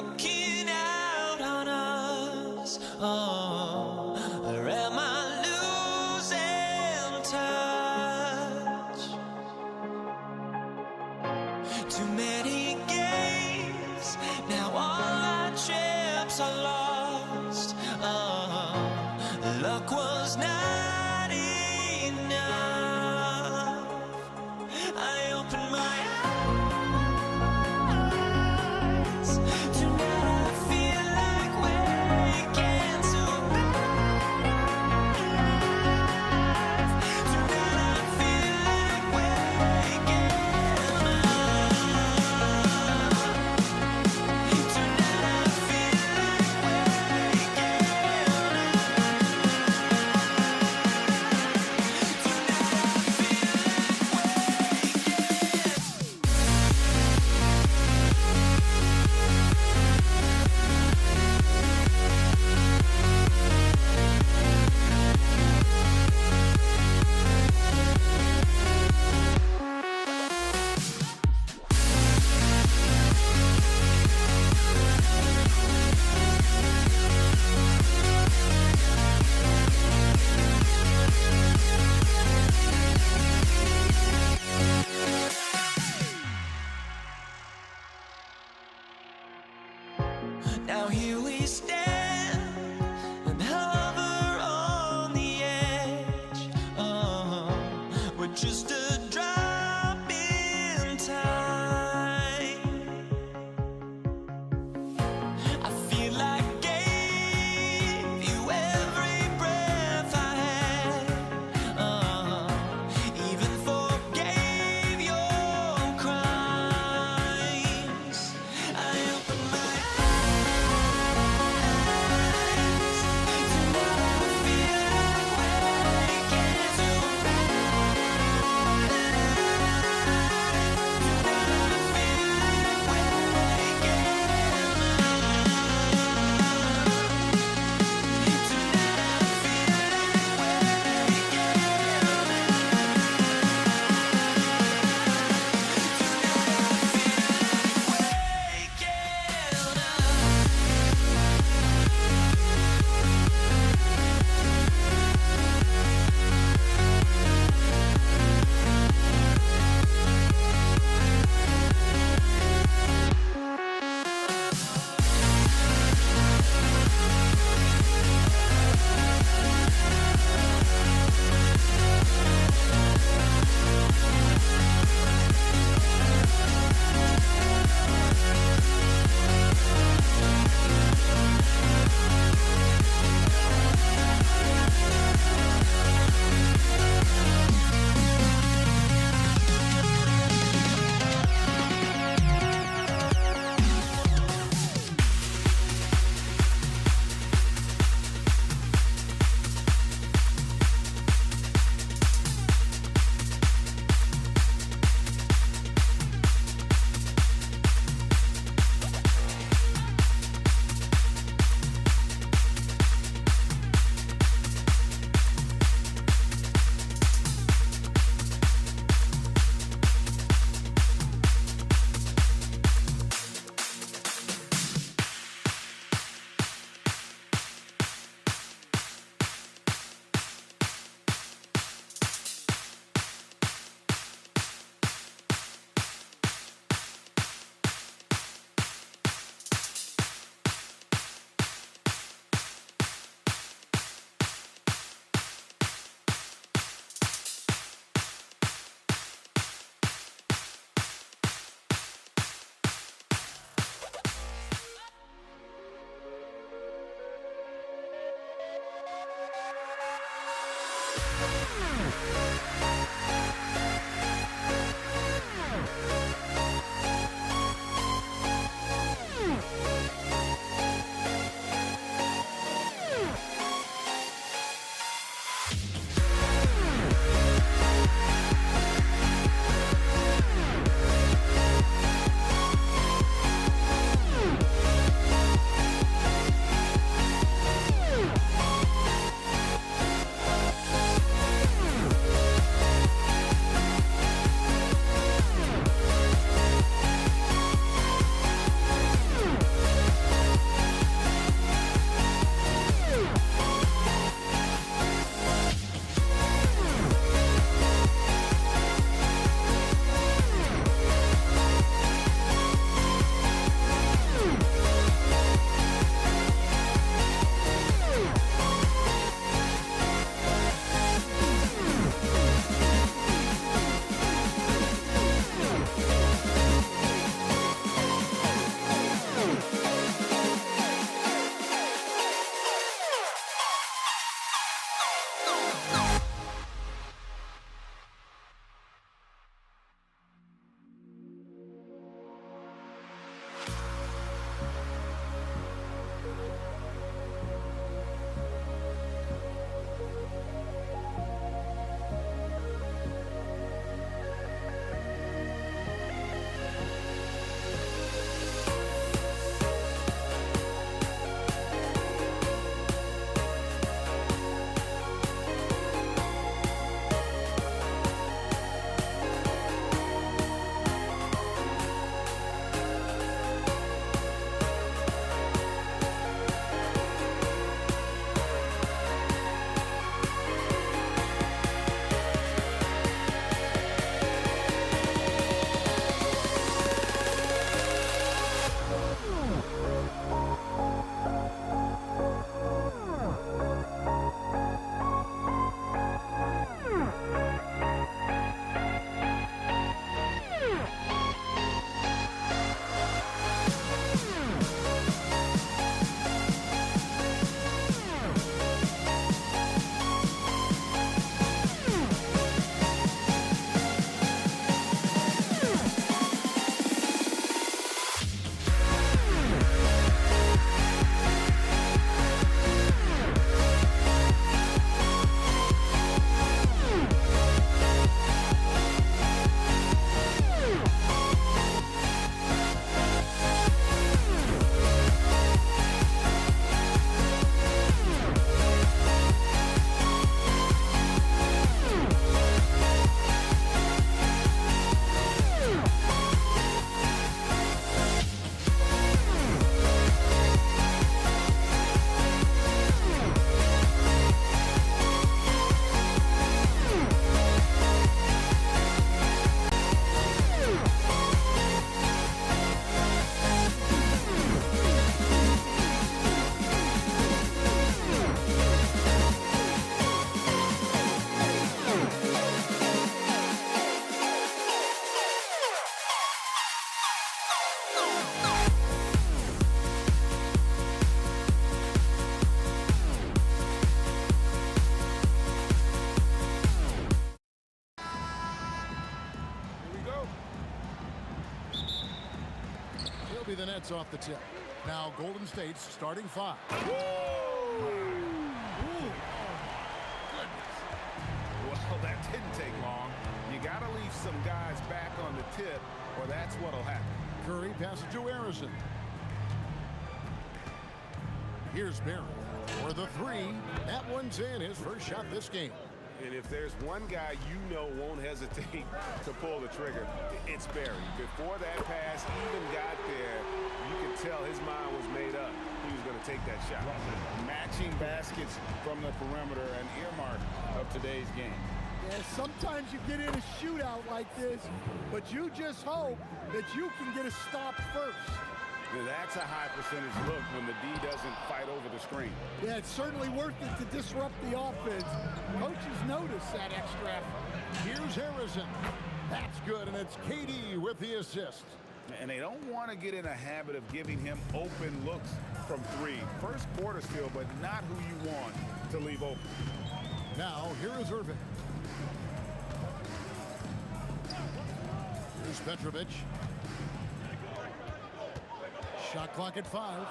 walking out on us. Oh, or am I losing touch? Too many games, now all our chips are lost. Oh, luck was not enough. I opened my eyes. Tonight I feel like waking to life. Tonight I feel like waking up. Tonight I feel like waking Now here we stand and hover on the edge. Oh, we're just a drop in time. I feel like I gave you every breath I had. Even forgave your crimes. I opened my the nets off the tip. Now Golden State's starting 5. Well, that didn't take long. You got to leave some guys back on the tip, or that's what'll happen. Curry passes to Harrison. Here's Barry for the 3. That one's in, his first shot this game. And if there's one guy you know won't hesitate to pull the trigger, it's Barry. Before that pass even got there, you could tell his mind was made up. He was going to take that shot. Matching baskets from the perimeter, an earmark of today's game. Yeah, sometimes you get in a shootout like this, but you just hope that you can get a stop first. Now, that's a high percentage look when the D doesn't fight over the screen. Yeah, it's certainly worth it to disrupt the offense. Coaches notice that extra effort. Here's Harrison. That's good, and it's KD with the assist. And they don't want to get in a habit of giving him open looks from 3. First quarter still, but not who you want to leave open. Now, here is Irving. Here's Petrovic. Shot clock at 5.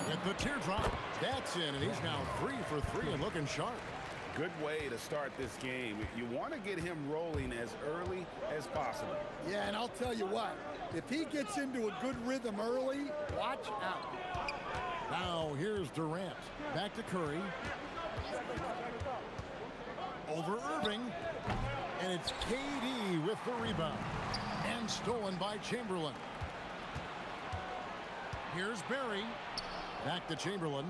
With the teardrop, that's in, and he's now 3 for 3 and looking sharp. Good way to start this game. You want to get him rolling as early as possible. Yeah, and I'll tell you what, if he gets into a good rhythm early, watch out. Now here's Durant. Back to Curry. Over Irving. And it's KD with the rebound. And stolen by Chamberlain. Here's Barry. Back to Chamberlain.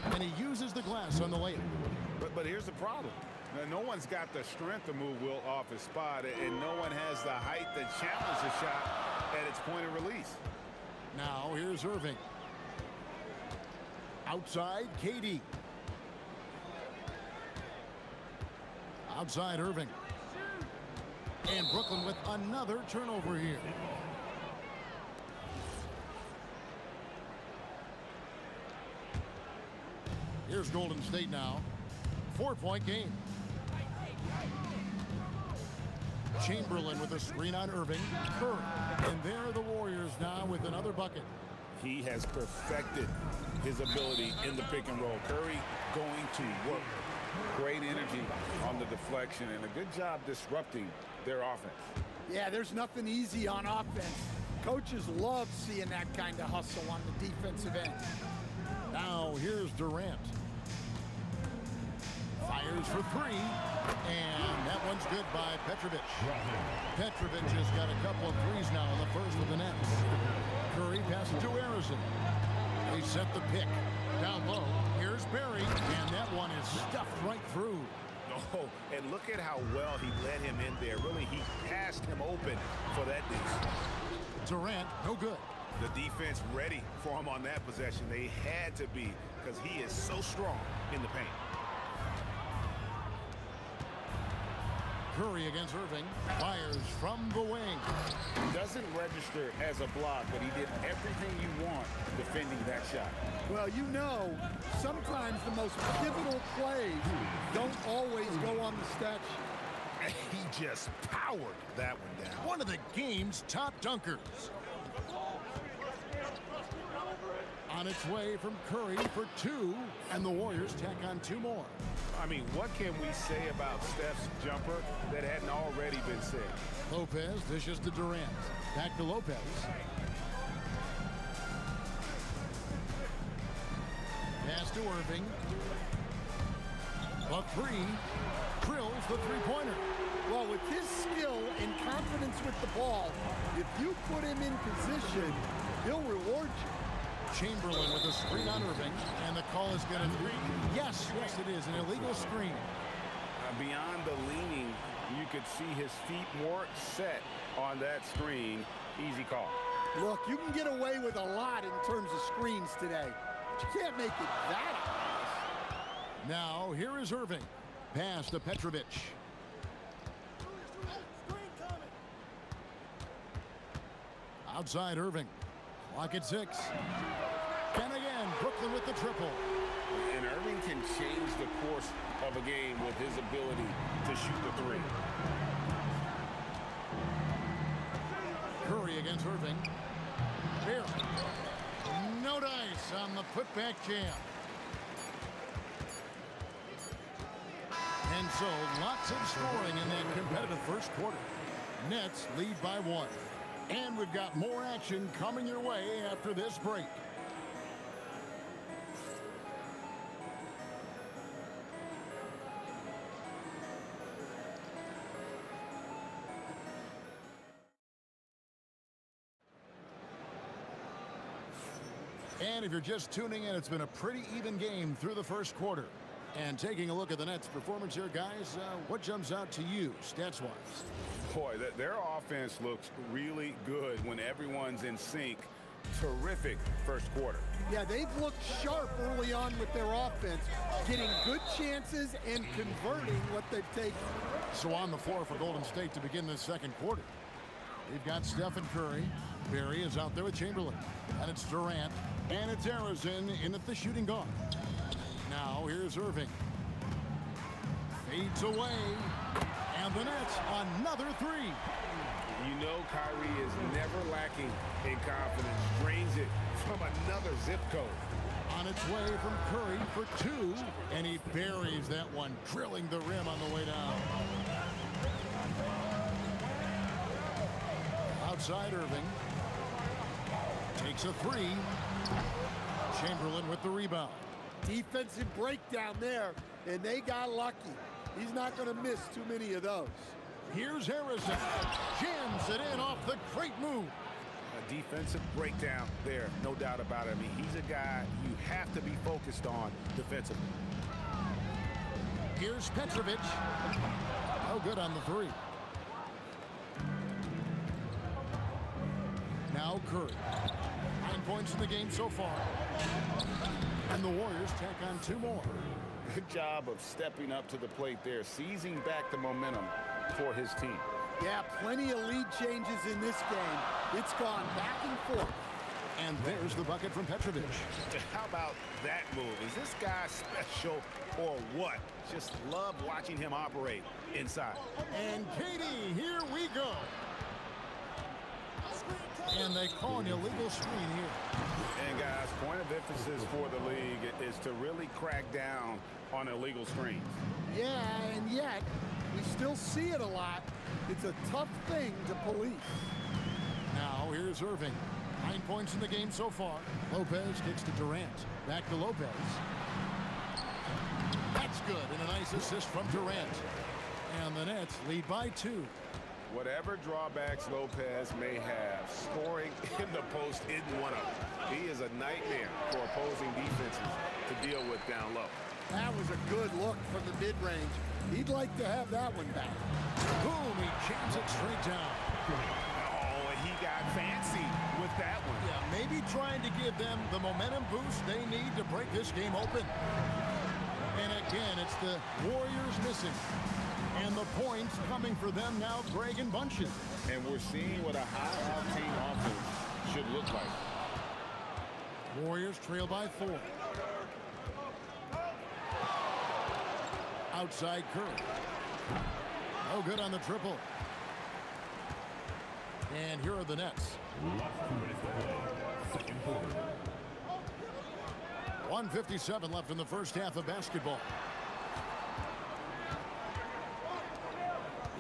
And he uses the glass on the layup. But here's the problem. Now, no one's got the strength to move Will off his spot, and no one has the height to challenge the shot at its point of release. Now here's Irving. Outside, KD. Outside, Irving. And Brooklyn with another turnover here. Here's Golden State now. 4-point game. Chamberlain with a screen on Irving. Curry. And there are the Warriors now with another bucket. He has perfected his ability in the pick and roll. Curry going to work. Great energy on the deflection and a good job disrupting their offense. Yeah, there's nothing easy on offense. Coaches love seeing that kind of hustle on the defensive end. Now here's Durant. Fires for 3. And that one's good by Petrovic. Petrovic has got a couple of threes now in the first of the Nets. Curry passes to Harrison. They set the pick. Down low. Here's Barry. And that one is stuffed right through. Oh, and look at how well he led him in there. Really, he passed him open for that deuce. Durant, no good. The defense ready for him on that possession. They had to be because he is so strong in the paint. Curry against Irving. Fires from the wing. Doesn't register as a block, but he did everything you want defending that shot. Well, you know, sometimes the most pivotal plays don't always go on the stat sheet. He just powered that one down. One of the game's top dunkers. On its way from Curry for 2, and the Warriors tack on 2 more. I mean, what can we say about Steph's jumper that hadn't already been said? Lopez dishes to Durant. Back to Lopez. Pass to Irving. A 3. Drills the three-pointer. Well, with his skill and confidence with the ball, if you put him in position, he'll reward you. Chamberlain with a screen on Irving, and the call is going to be, yes, it is, an illegal screen. Beyond the leaning, you could see his feet more set on that screen. Easy call. Look, you can get away with a lot in terms of screens today, but you can't make it that obvious. Now, here is Irving. Pass to Petrovic. Outside Irving. Clock at 6. And again, Brooklyn with the triple. And Irving can change the course of a game with his ability to shoot the 3. Barry against Irving. Barry. No dice on the putback jam. And so, lots of scoring in that competitive first quarter. Nets lead by 1. And we've got more action coming your way after this break. And if you're just tuning in, it's been a pretty even game through the first quarter. And taking a look at the Nets' performance here, guys, what jumps out to you, stats-wise? Boy, their offense looks really good when everyone's in sync. Terrific first quarter. Yeah, they've looked sharp early on with their offense, getting good chances and converting what they've taken. So on the floor for Golden State to begin this second quarter. We've got Stephen Curry. Barry is out there with Chamberlain. And it's Durant. And it's Harrison in at the shooting guard. Now here's Irving. Fades away. And the Nets, another three. You know Kyrie is never lacking in confidence. Drains it from another zip code. On its way from Curry for 2. And he buries that one, drilling the rim on the way down. Outside Irving. Takes a 3. Chamberlain with the rebound. Defensive breakdown there, and they got lucky. He's not going to miss too many of those. Here's Harrison. Jams it in off the great move. A defensive breakdown there, no doubt about it. I mean, he's a guy you have to be focused on defensively. Here's Petrovic. Oh, good on the 3. Now Curry. 9 points in the game so far. And the Warriors tack on 2 more. Good job of stepping up to the plate there, seizing back the momentum for his team. Yeah, plenty of lead changes in this game. It's gone back and forth. And there's the bucket from Petrovic. How about that move? Is this guy special or what? Just love watching him operate inside. And Katie, here we go. And they call an illegal screen here. And guys, point of emphasis for the league is to really crack down on illegal screens. Yeah, and yet, we still see it a lot. It's a tough thing to police. Now here's Irving. 9 points in the game so far. Lopez kicks to Durant. Back to Lopez. That's good, and a nice assist from Durant. And the Nets lead by 2. Whatever drawbacks Lopez may have, scoring in the post isn't one of them. He is a nightmare for opposing defenses to deal with down low. That was a good look from the mid-range. He'd like to have that one back. Boom, he jams it straight down. Oh, and he got fancy with that one. Yeah, maybe trying to give them the momentum boost they need to break this game open. And again, it's the Warriors missing. And the points coming for them now, Greg and bunches. And we're seeing what a high-octane offense should look like. Warriors trail by 4. Outside Curry. Oh, good on the triple. And here are the Nets. 1:57 left in the first half of basketball.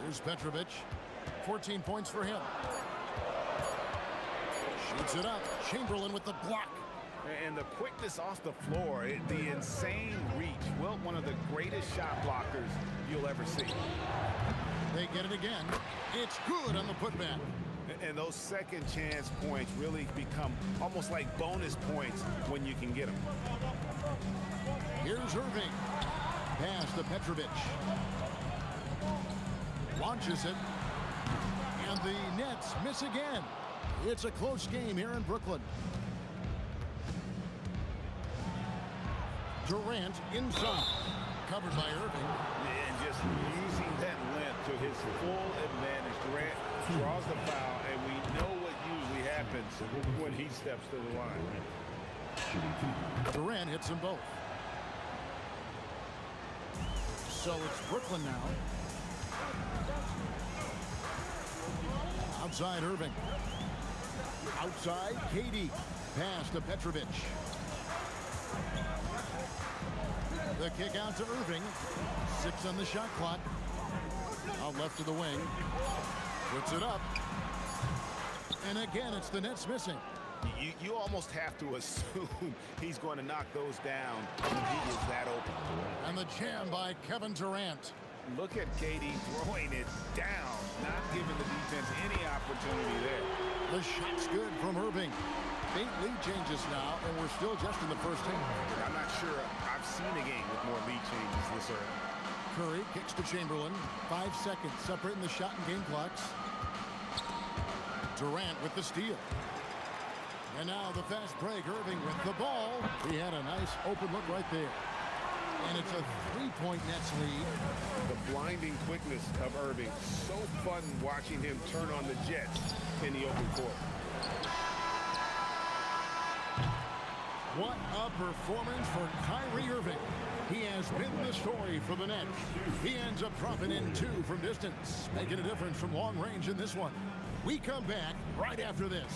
Here's Petrovic. 14 points for him. Shoots it up. Chamberlain with the block. And the quickness off the floor, the insane reach. Well, one of the greatest shot blockers you'll ever see. They get it again. It's good on the putback. And those second chance points really become almost like bonus points when you can get them. Here's Irving. Pass to Petrovic. Launches it. And the Nets miss again. It's a close game here in Brooklyn. Durant inside. Covered by Irving. And just using that length to his full advantage. Durant draws the foul, and we know what usually happens when he steps to the line. Durant hits them both. So it's Brooklyn now. Outside Irving. Outside, KD. Pass to Petrovic. The kick out to Irving. 6 on the shot clock. Out left to the wing. Puts it up. And again, it's the Nets missing. You almost have to assume he's going to knock those down when he is that open. And the jam by Kevin Durant. Look at KD throwing it down, not giving the defense any opportunity there. The shot's good from Irving. Faint lead changes now, and we're still just in the first half. I'm not sure I've seen a game with more lead changes this early. Curry kicks to Chamberlain. 5 seconds separating the shot and game clocks. Durant with the steal. And now the fast break. Irving with the ball. He had a nice open look right there. And it's a 3-point Nets lead. The blinding quickness of Irving. So fun watching him turn on the Jets in the open court. What a performance for Kyrie Irving. He has been the story for the Nets. He ends up dropping in 2 from distance, making a difference from long range in this one. We come back right after this.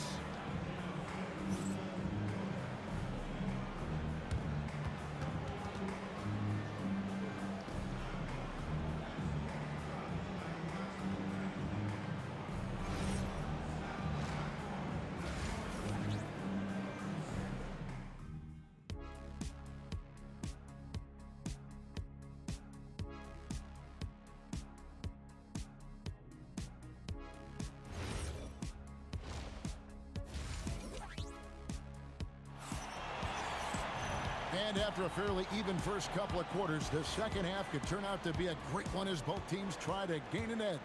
And after a fairly even first couple of quarters, the second half could turn out to be a great one as both teams try to gain an edge.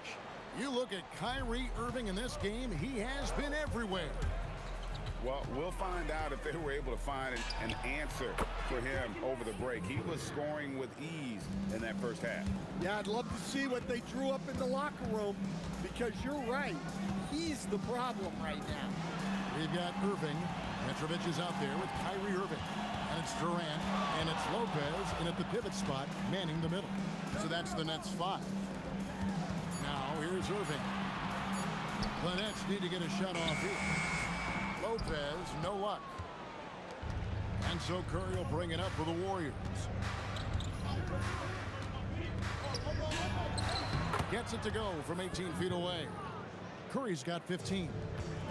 You look at Kyrie Irving in this game, he has been everywhere. Well, we'll find out if they were able to find an answer for him over the break. He was scoring with ease in that first half. Yeah, I'd love to see what they drew up in the locker room, because you're right. He's the problem right now. We've got Irving. Petrovic is out there with Kyrie Irving. And it's Durant, and it's Lopez, and at the pivot spot, manning the middle. So that's the Nets 5. Now, here's Irving. The Nets need to get a shot off here. Lopez, no luck. And so Curry will bring it up for the Warriors. Gets it to go from 18 feet away. Curry's got 15.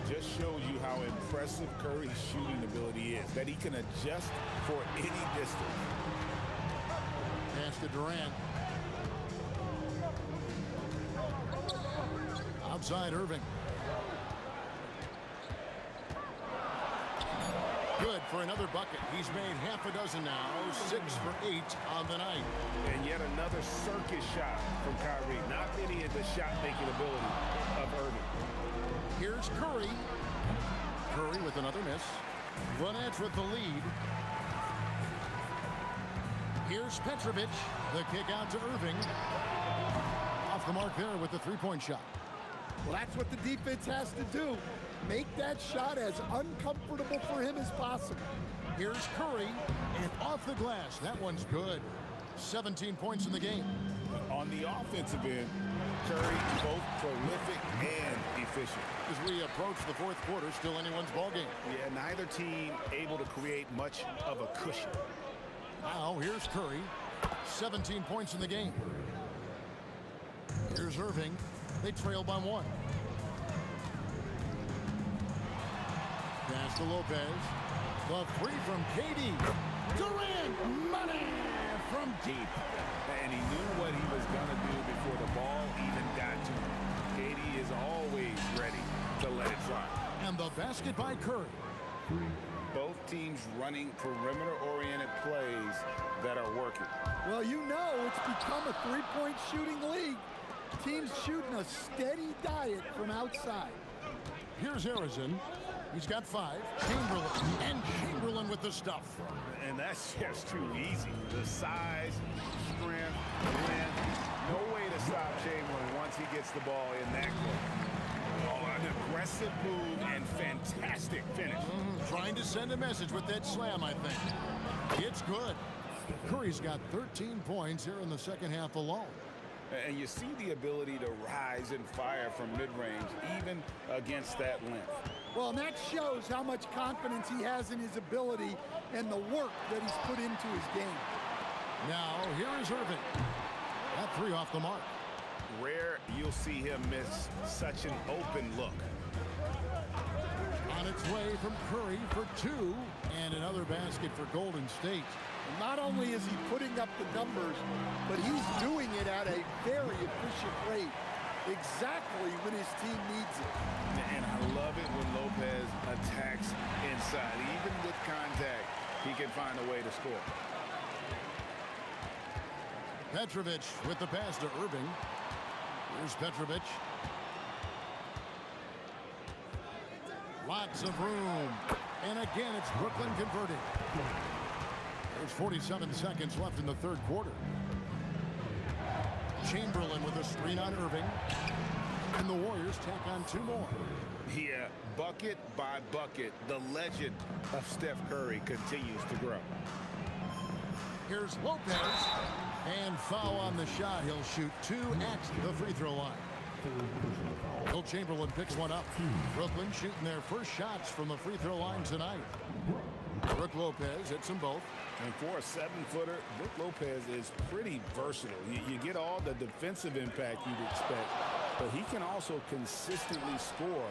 Just shows you how impressive Curry's shooting ability is, that he can adjust for any distance. Pass to Durant. Outside Irving. Good for another bucket. He's made half a dozen now, 6 for 8 on the night. And yet another circus shot from Kyrie. Not many of the shot-making ability of Irving. Here's Curry. Curry with another miss. The Nets with the lead. Here's Petrovic. The kick out to Irving. Off the mark there with the three-point shot. Well, that's what the defense has to do. Make that shot as uncomfortable for him as possible. Here's Curry. And off the glass. That one's good. 17 points in the game. On the offensive end, Curry both prolific and efficient. As we approach the fourth quarter, still anyone's ballgame. Yeah, neither team able to create much of a cushion. Now, here's Curry. 17 points in the game. Here's Irving. They trail by 1. Pass to Lopez. The three from KD. Durant, money from deep. And he knew what he was going to do before the ball even got to him. KD is always ready to let it fly. And the basket by Curry. Both teams running perimeter-oriented plays that are working. Well, you know it's become a three-point shooting league. Teams shooting a steady diet from outside. Here's Harrison. He's got 5. Chamberlain. And Chamberlain with the stuff. And that's just too easy. The size, strength, length. No way to stop Chamberlain once he gets the ball in that close. Oh, an aggressive move and fantastic finish. Trying to send a message with that slam, I think. It's good. Curry's got 13 points here in the second half alone. And you see the ability to rise and fire from mid-range, even against that length. Well, and that shows how much confidence he has in his ability and the work that he's put into his game. Now, here is Irving. That three off the mark. Rare you'll see him miss such an open look. On its way from Curry for two, and another basket for Golden State. Not only is he putting up the numbers, but he's doing it at a very efficient rate, exactly when his team needs it. And I love it when Lopez attacks inside. Even with contact, he can find a way to score. Petrovic with the pass to Irving. Here's Petrovic. Lots of room. And again, it's Brooklyn converting. There's 47 seconds left in the third quarter. Chamberlain with a screen on Irving. And the Warriors tack on two more. Here, bucket by bucket, the legend of Steph Curry continues to grow. Here's Lopez. And foul on the shot. He'll shoot two at the free throw line. Will Chamberlain picks one up. Brooklyn shooting their first shots from the free throw line tonight. Brook Lopez hits them both. And for a 7-footer, Brook Lopez is pretty versatile. You get all the defensive impact you'd expect, but he can also consistently score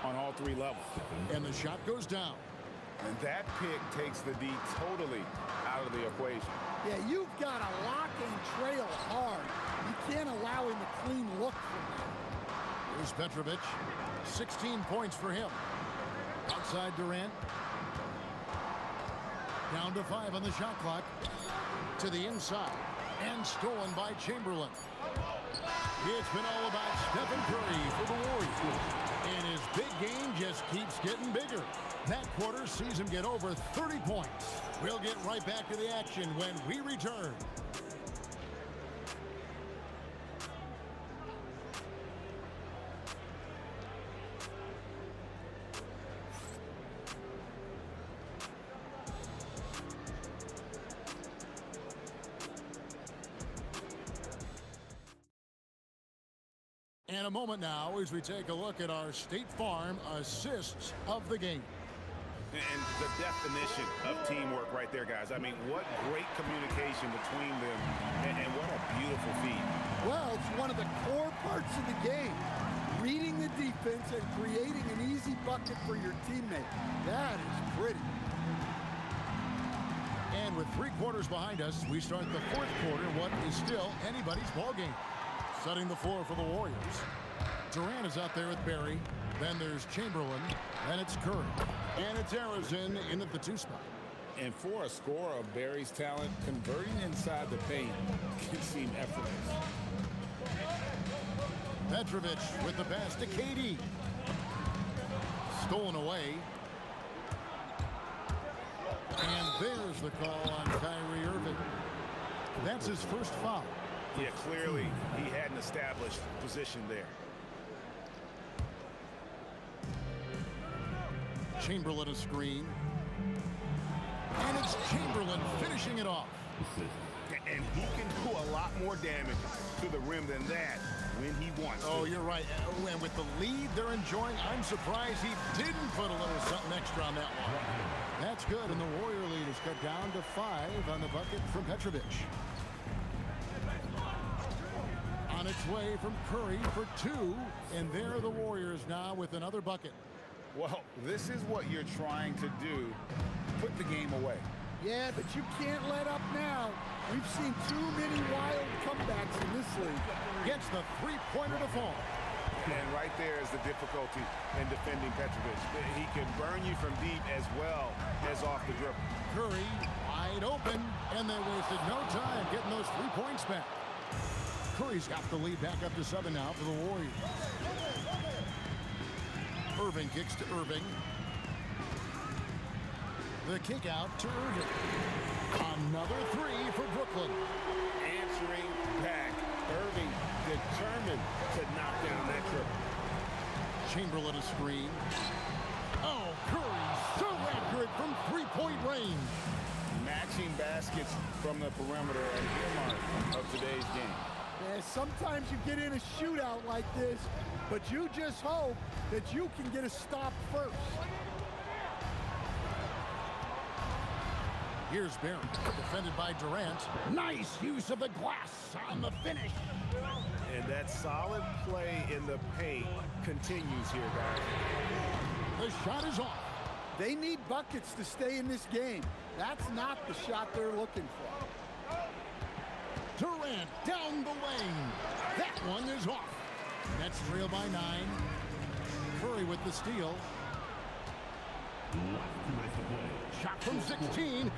on all three levels. And the shot goes down. And that pick takes the D totally out of the equation. Yeah, you've got to lock and trail hard. You can't allow him a clean look from that. Here's Petrovic. 16 points for him. Outside Durant. Down to 5 on the shot clock. To the inside. And stolen by Chamberlain. It's been all about Stephen Curry for the Warriors. And his big game just keeps getting bigger. That quarter sees him get over 30 points. We'll get right back to the action when we return. And a moment now as we take a look at our State Farm assists of the game. And the definition of teamwork right there, guys. I mean, what great communication between them, and what a beautiful feed. Well, it's one of the core parts of the game. Reading the defense and creating an easy bucket for your teammate. That is pretty. And with 3 quarters behind us, we start the fourth quarter, what is still anybody's ball game. Setting the floor for the Warriors. Durant is out there with Barry. Then there's Chamberlain. And it's Curry. And it's Arizin in at the 2 spot. And for a scorer of Barry's talent, converting inside the paint can seem effortless. Petrovic with the pass to KD. Stolen away. And there's the call on Kyrie Irving. That's his first foul. Yeah, clearly he hadn't established position there. Chamberlain a screen. And it's Chamberlain finishing it off. And he can do a lot more damage to the rim than that when he wants to. Oh, you're right. And with the lead they're enjoying, I'm surprised he didn't put a little something extra on that one. That's good, and the Warrior lead is cut down to 5 on the bucket from Petrovic. On its way from Curry for 2, and there are the Warriors now with another bucket. Well, this is what you're trying to do. Put the game away. Yeah, but you can't let up now. We've seen too many wild comebacks in this league. Gets the three-pointer to fall. And right there is the difficulty in defending Petrovic. He can burn you from deep as well as off the dribble. Curry wide open, and they wasted no time getting those 3 points back. Curry's got the lead back up to 7 now for the Warriors. Irving kicks to Irving. The kick out to Irving. Another 3 for Brooklyn. Answering back. Irving determined to knock down that triple. Chamberlain a screen. Oh, Curry so accurate from 3-point range. Matching baskets from the perimeter, an earmark of today's game. Man, sometimes you get in a shootout like this, but you just hope that you can get a stop first. Here's Barry, defended by Durant. Nice use of the glass on the finish. And that solid play in the paint continues here, guys. The shot is off. They need buckets to stay in this game. That's not the shot they're looking for. Durant down the lane. That one is off. Nets trail by 9. Curry with the steal. Shot from 16.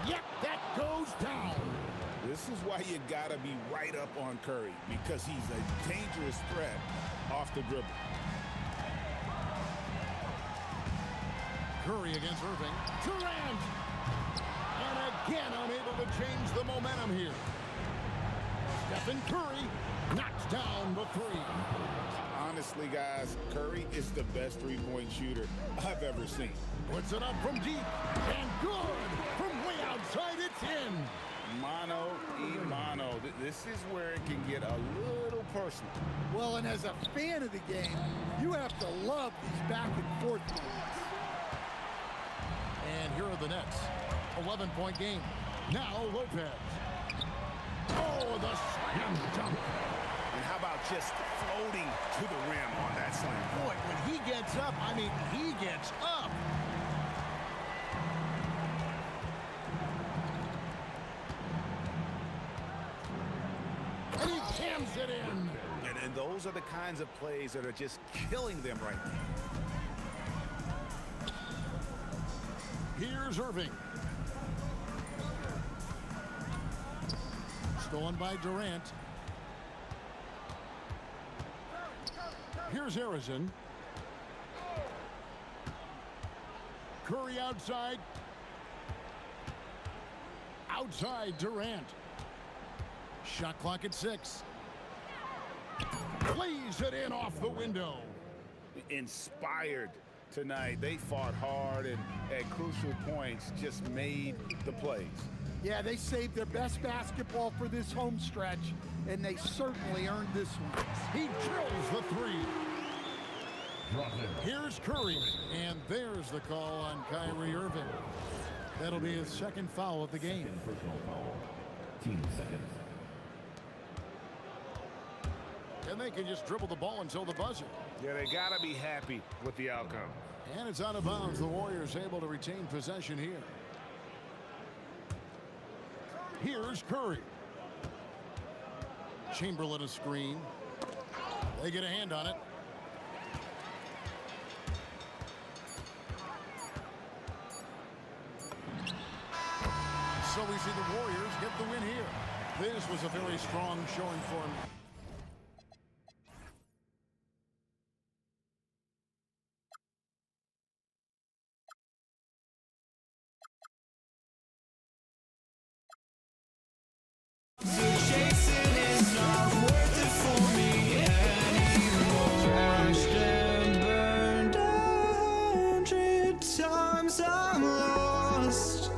Yep, that goes down. This is why you gotta be right up on Curry, because he's a dangerous threat off the dribble. Curry against Irving. Durant! And again unable to change the momentum here. Stephen Curry knocks down the 3. Honestly, guys, Curry is the best three-point shooter I've ever seen. Puts it up from deep. And good! From way outside, it's in. Mano y mano. This is where it can get a little personal. Well, and as a fan of the game, you have to love these back and forth moments. And here are the Nets. 11-point game. Now Lopez. Oh, the slam dunk. And how about just floating to the rim on that slam? Boy, when he gets up, I mean, he gets up. And he jams it in. And those are the kinds of plays that are just killing them right now. Here's Irving. Stolen by Durant. Here's Harrison. Curry outside. Outside Durant. Shot clock at 6. Plays it in off the window. Inspired tonight. They fought hard and at crucial points just made the plays. Yeah, they saved their best basketball for this home stretch, and they certainly earned this one. He drills the 3. Here's Curry, and there's the call on Kyrie Irving. That'll be his second foul of the game. Team seconds. And they can just dribble the ball until the buzzer. Yeah, they got to be happy with the outcome. And it's out of bounds. The Warriors able to retain possession here. Here's Curry. Chamberlain a screen. They get a hand on it. So we see the Warriors get the win here. This was a very strong showing for them. Chasing is not worth it for me anymore. Crashed and burned 100 times I'm lost.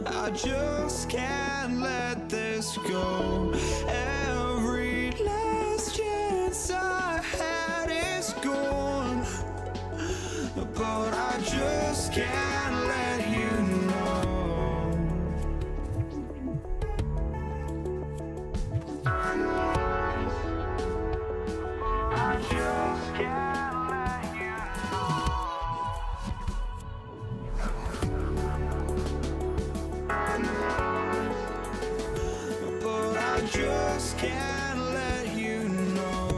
I just can't let this go. Every last chance I had is gone, but I just can't let you know. I just can't let you know. But I just can't let you know.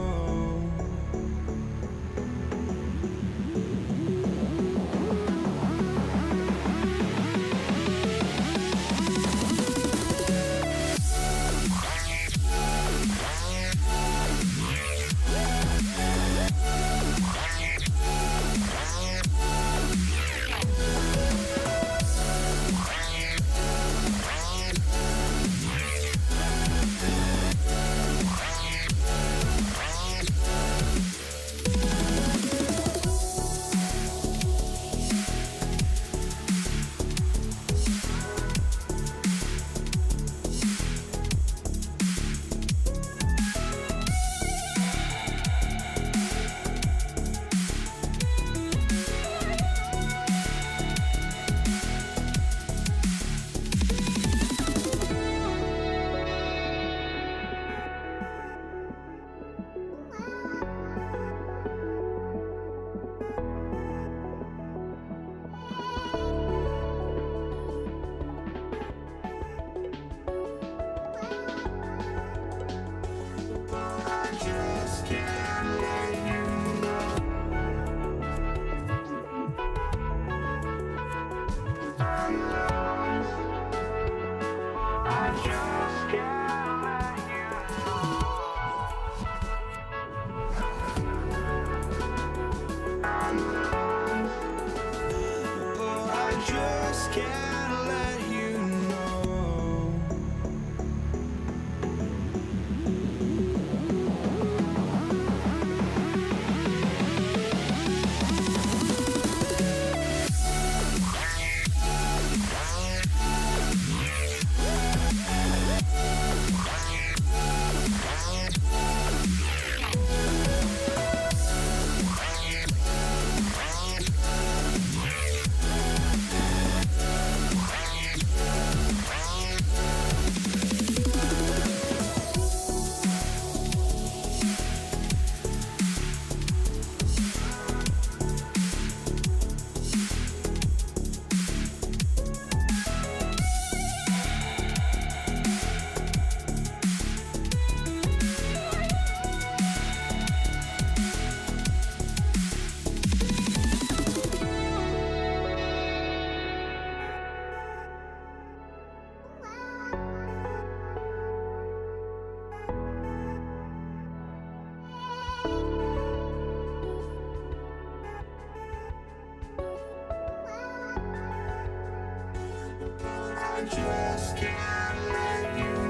just can't let you.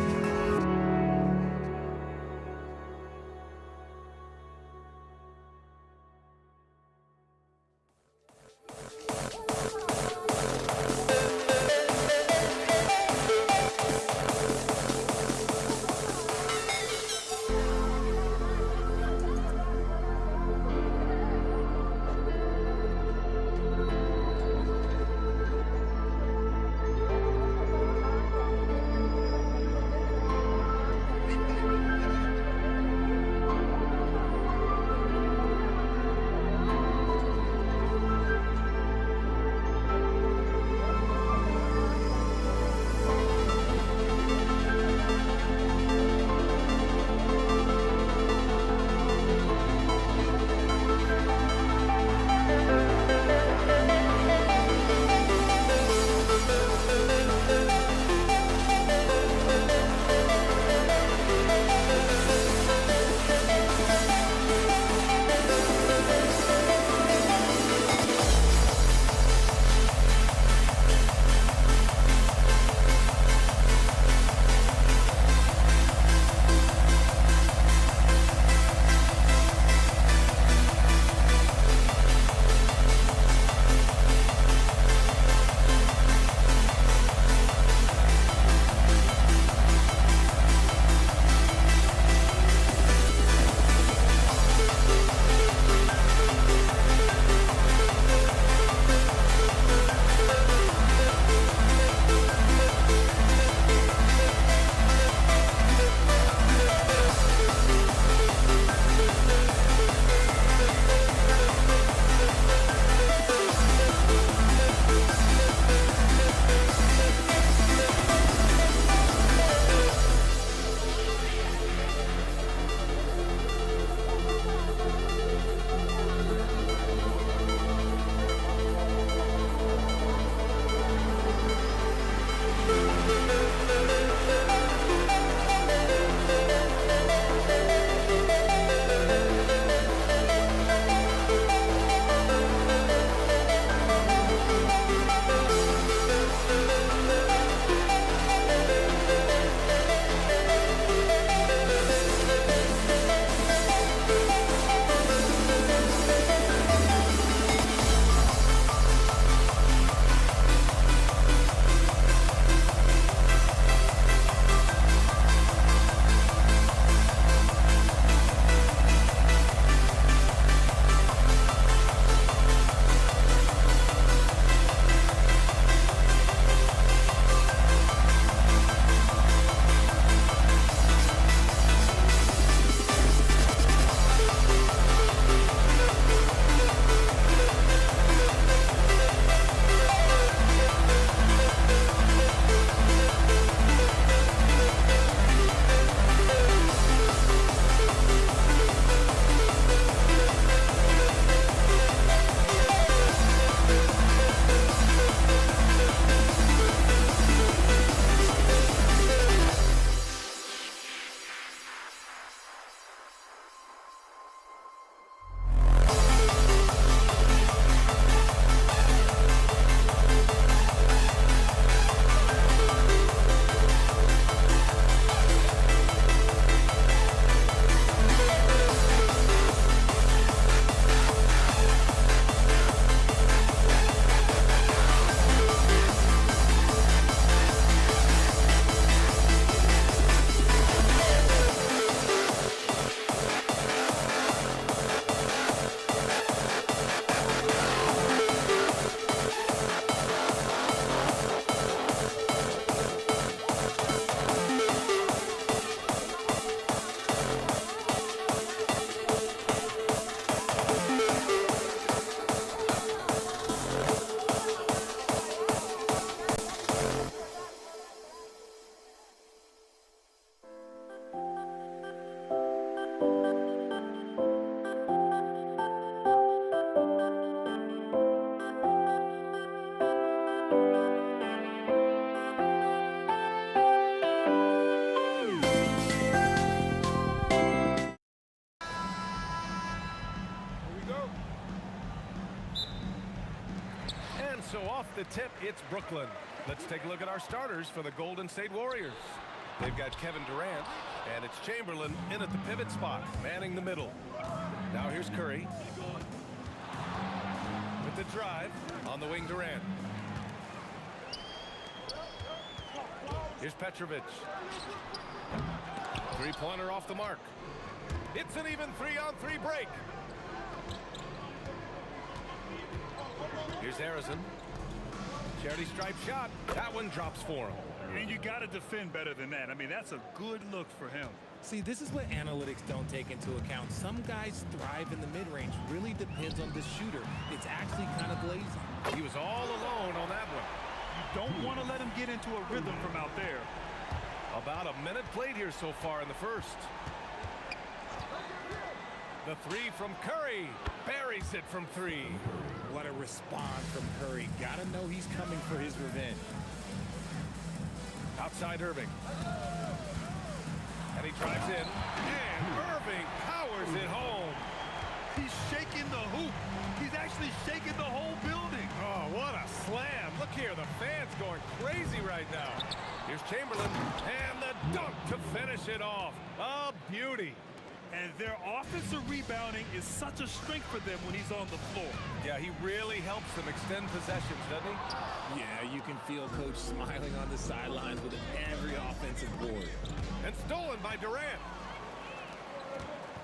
So off the tip, it's Brooklyn. Let's take a look at our starters for the Golden State Warriors. They've got Kevin Durant, and it's Chamberlain in at the pivot spot, manning the middle. Now here's Curry. With the drive, on the wing Durant. Here's Petrovic. Three-pointer off the mark. It's an even 3-on-3 break. Here's Harrison. Charity stripe shot. That one drops for him. And you got to defend better than that. I mean, that's a good look for him. See, this is what analytics don't take into account. Some guys thrive in the mid-range. Really depends on the shooter. It's actually kind of blazing. He was all alone on that one. You don't want to let him get into a rhythm from out there. About a minute played here so far in the first. The three from Curry. Buries it from three. What a response from Curry. Gotta know he's coming for his revenge. Outside Irving. And he drives in. And Irving powers it home. He's shaking the hoop. He's actually shaking the whole building. Oh, what a slam. Look here, the fans going crazy right now. Here's Chamberlain. And the dunk to finish it off. A beauty. And their offensive rebounding is such a strength for them when he's on the floor. Yeah, he really helps them extend possessions, doesn't he? Yeah, you can feel Coach smiling on the sidelines with every offensive board. And stolen by Durant.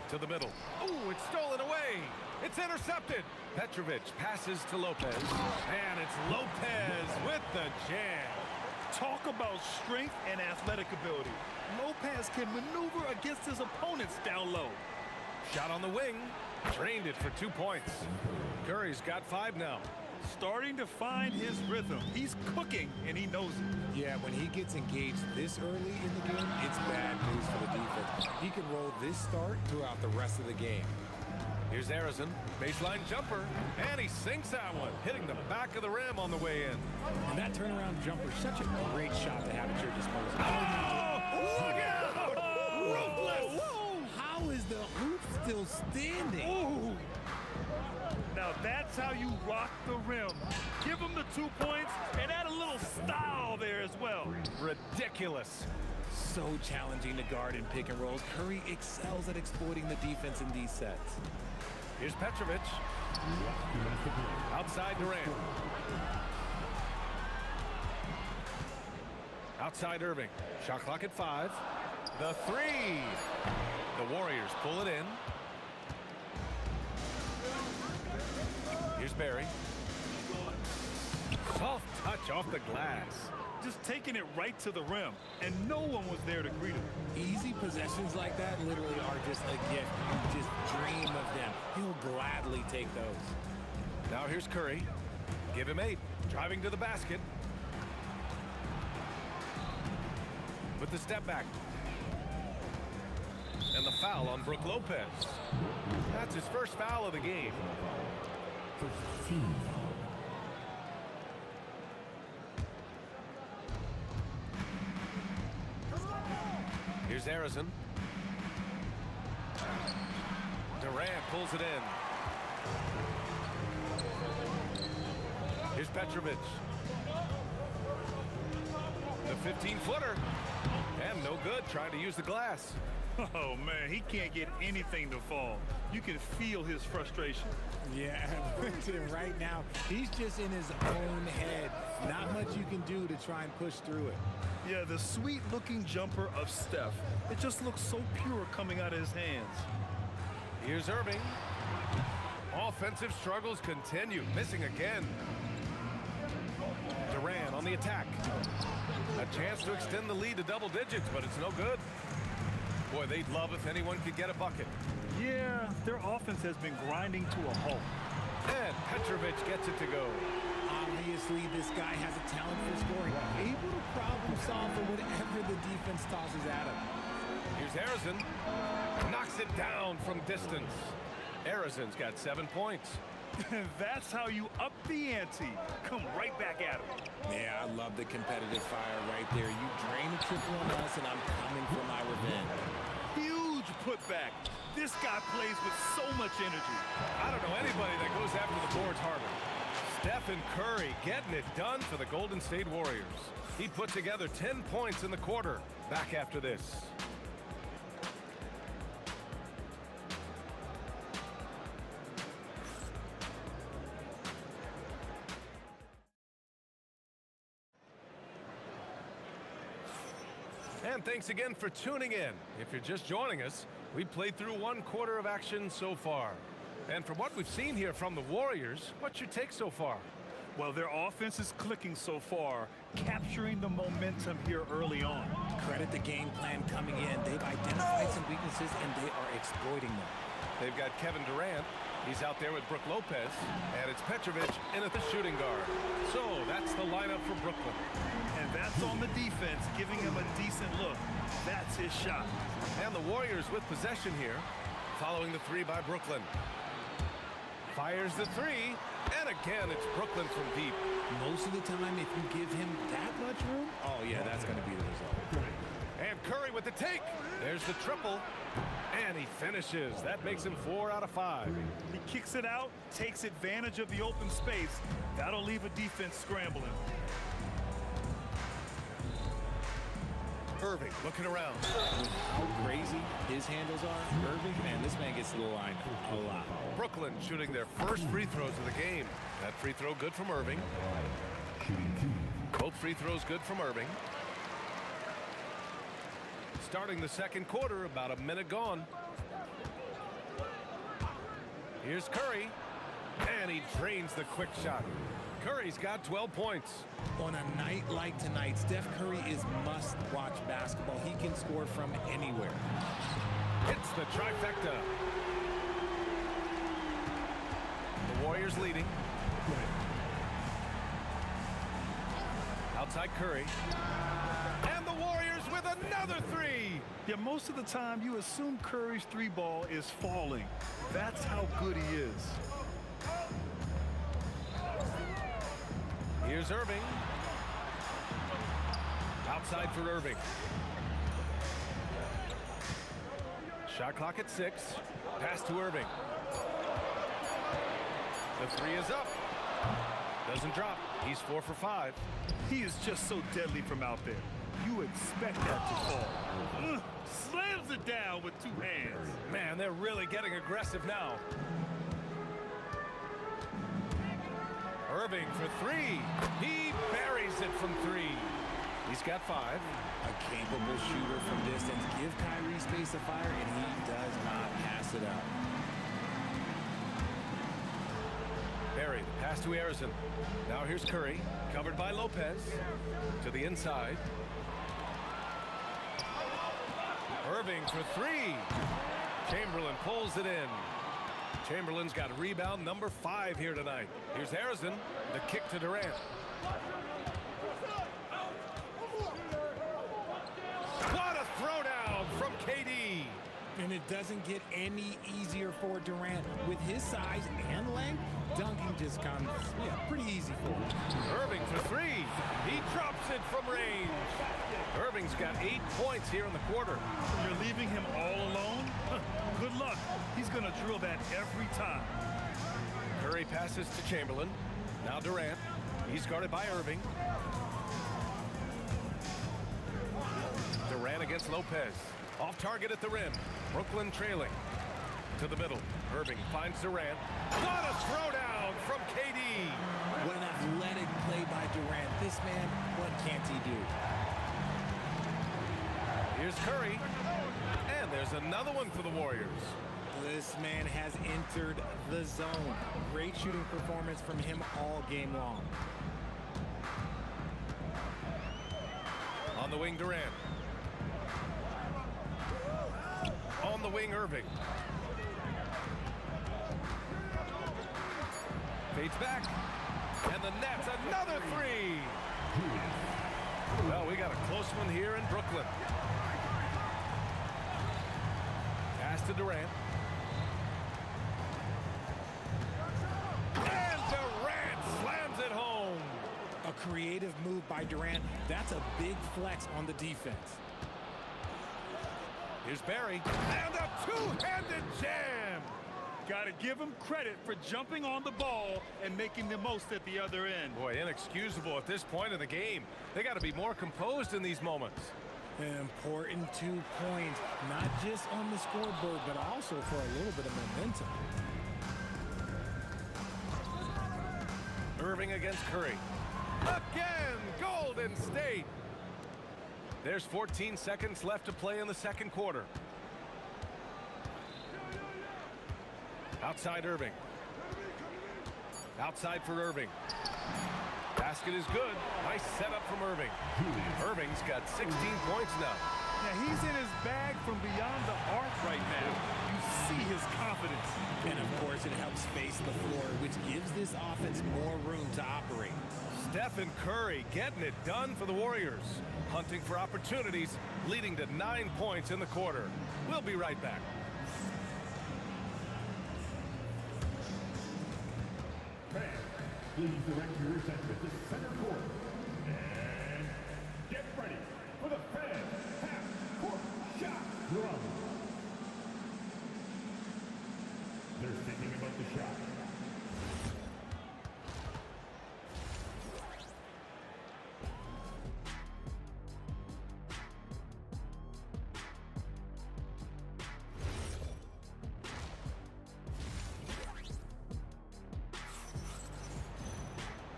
To the middle. Oh, it's stolen away. It's intercepted. Petrovic passes to Lopez. And it's Lopez with the jam. Talk about strength and athletic ability. Lopez can maneuver against his opponents down low. Shot on the wing. Drained it for 2 points. Curry's got 5 now. Starting to find his rhythm. He's cooking, and he knows it. Yeah, when he gets engaged this early in the game, it's bad news for the defense. He can roll this start throughout the rest of the game. Here's Harrison. Baseline jumper. And he sinks that one, hitting the back of the rim on the way in. And that turnaround jumper, such a great shot to have at your disposal. Oh, look out! Ruthless! How is the hoop still standing? Ooh. Now that's how you rock the rim. Give him the 2 points and add a little style there as well. Ridiculous. So challenging to guard in pick and rolls. Curry excels at exploiting the defense in these sets. Here's Petrovic. Outside Durant. Outside Irving. Shot clock at 5. The three. The Warriors pull it in. Here's Barry. Soft touch off the glass. Just taking it right to the rim, and no one was there to greet him. Easy possessions like that literally are just a gift. You just dream of them. He'll gladly take those. Now here's Curry. Give him 8. Driving to the basket. With the step back. And the foul on Brook Lopez. That's his first foul of the game. First team. Here's Harrison. Durant pulls it in. Here's Petrovic. The 15-footer. And no good, trying to use the glass. Oh, man, he can't get anything to fall. You can feel his frustration. Yeah, right now, he's just in his own head. Not much you can do to try and push through it. Yeah, the sweet-looking jumper of Steph. It just looks so pure coming out of his hands. Here's Irving. Offensive struggles continue, missing again. Durant on the attack. A chance to extend the lead to double digits, but it's no good. Boy, they'd love if anyone could get a bucket. Yeah, their offense has been grinding to a halt. And Petrovic gets it to go. Obviously, this guy has a talent for scoring. Able to problem solve for whatever the defense tosses at him. Here's Harrison. Knocks it down from distance. Harrison's got 7 points. That's how you up the ante. Come right back at him. Yeah, I love the competitive fire right there. You drain a triple on us, and I'm coming for my revenge. Huge putback. This guy plays with so much energy. I don't know anybody that goes after the boards harder. Stephen Curry getting it done for the Golden State Warriors. He put together 10 points in the quarter. Back after this. And thanks again for tuning in. If you're just joining us, we played through one quarter of action so far. And from what we've seen here from the Warriors, what's your take so far? Well, their offense is clicking so far, capturing the momentum here early on. Credit the game plan coming in. They've identified some weaknesses, and they are exploiting them. They've got Kevin Durant. He's out there with Brook Lopez. And it's Petrovic in at the shooting guard. So that's the lineup for Brooklyn. And that's on the defense, giving him a decent look. That's his shot. And the Warriors with possession here, following the three by Brooklyn. Fires the three, and again, it's Brooklyn from deep. Most of the time, if you give him that much room, oh yeah, that's going to be the result. And Curry with the take. There's the triple, and he finishes. That makes him 4 out of 5. He kicks it out, takes advantage of the open space. That'll leave a defense scrambling. Irving looking around. With how crazy his handles are, Irving, man, this man gets to the line a lot. Brooklyn shooting their first free throws of the game. That free throw good from Irving. Both free throws good from Irving. Starting the second quarter, about a minute gone. Here's Curry, and he drains the quick shot. Curry's got 12 points. On a night like tonight, Steph Curry is must-watch basketball. He can score from anywhere. Hits the trifecta. The Warriors leading. Outside Curry. And the Warriors with another three. Yeah, most of the time you assume Curry's three ball is falling. That's how good he is. Here's Irving. Outside for Irving. Shot clock at 6. Pass to Irving. The three is up. Doesn't drop. He's 4 for 5. He is just so deadly from out there. You expect that to fall. Slams it down with 2 hands. Man, they're really getting aggressive now. Irving for 3. He buries it from 3. He's got 5. A capable shooter from distance. Give Kyrie space to fire, and he does not pass it out. Barry, pass to Harrison. Now here's Curry, covered by Lopez. To the inside. Irving for 3. Chamberlain pulls it in. Chamberlain's got rebound number 5 here tonight. Here's Harrison, the kick to Durant. What a throwdown from KD. And it doesn't get any easier for Durant. With his size and length, dunking just comes, pretty easy for him. Irving for 3. He drops it from range. Irving's got 8 points here in the quarter. You're leaving him all alone? Good luck. He's going to drill that every time. Curry passes to Chamberlain. Now Durant. He's guarded by Irving. Durant against Lopez. Off target at the rim. Brooklyn trailing. To the middle. Irving finds Durant. What a throwdown from KD. What an athletic play by Durant. This man, what can't he do? Here's Curry. And there's another one for the Warriors. This man has entered the zone. Great shooting performance from him all game long. On the wing, Durant. On the wing, Irving. Fades back. And the Nets, another 3. Well, we got a close one here in Brooklyn. Pass to Durant. And Durant slams it home. A creative move by Durant. That's a big flex on the defense. Here's Barry. And a two-handed jam. Got to give him credit for jumping on the ball and making the most at the other end. Boy, inexcusable at this point in the game. They got to be more composed in these moments. An important 2 points, not just on the scoreboard, but also for a little bit of momentum. Irving against Curry. Again, Golden State. There's 14 seconds left to play in the second quarter. Outside Irving. Outside for Irving. Basket is good. Nice setup from Irving. Irving's got 16 points now. Now he's in his bag from beyond the arc right now. You see his confidence. And of course it helps space the floor, which gives this offense more room to operate. Stephen Curry getting it done for the Warriors. Hunting for opportunities, leading to 9 points in the quarter. We'll be right back. Please direct your attention to center court. And get ready for the fans half-court shot drum. They're thinking about the shot.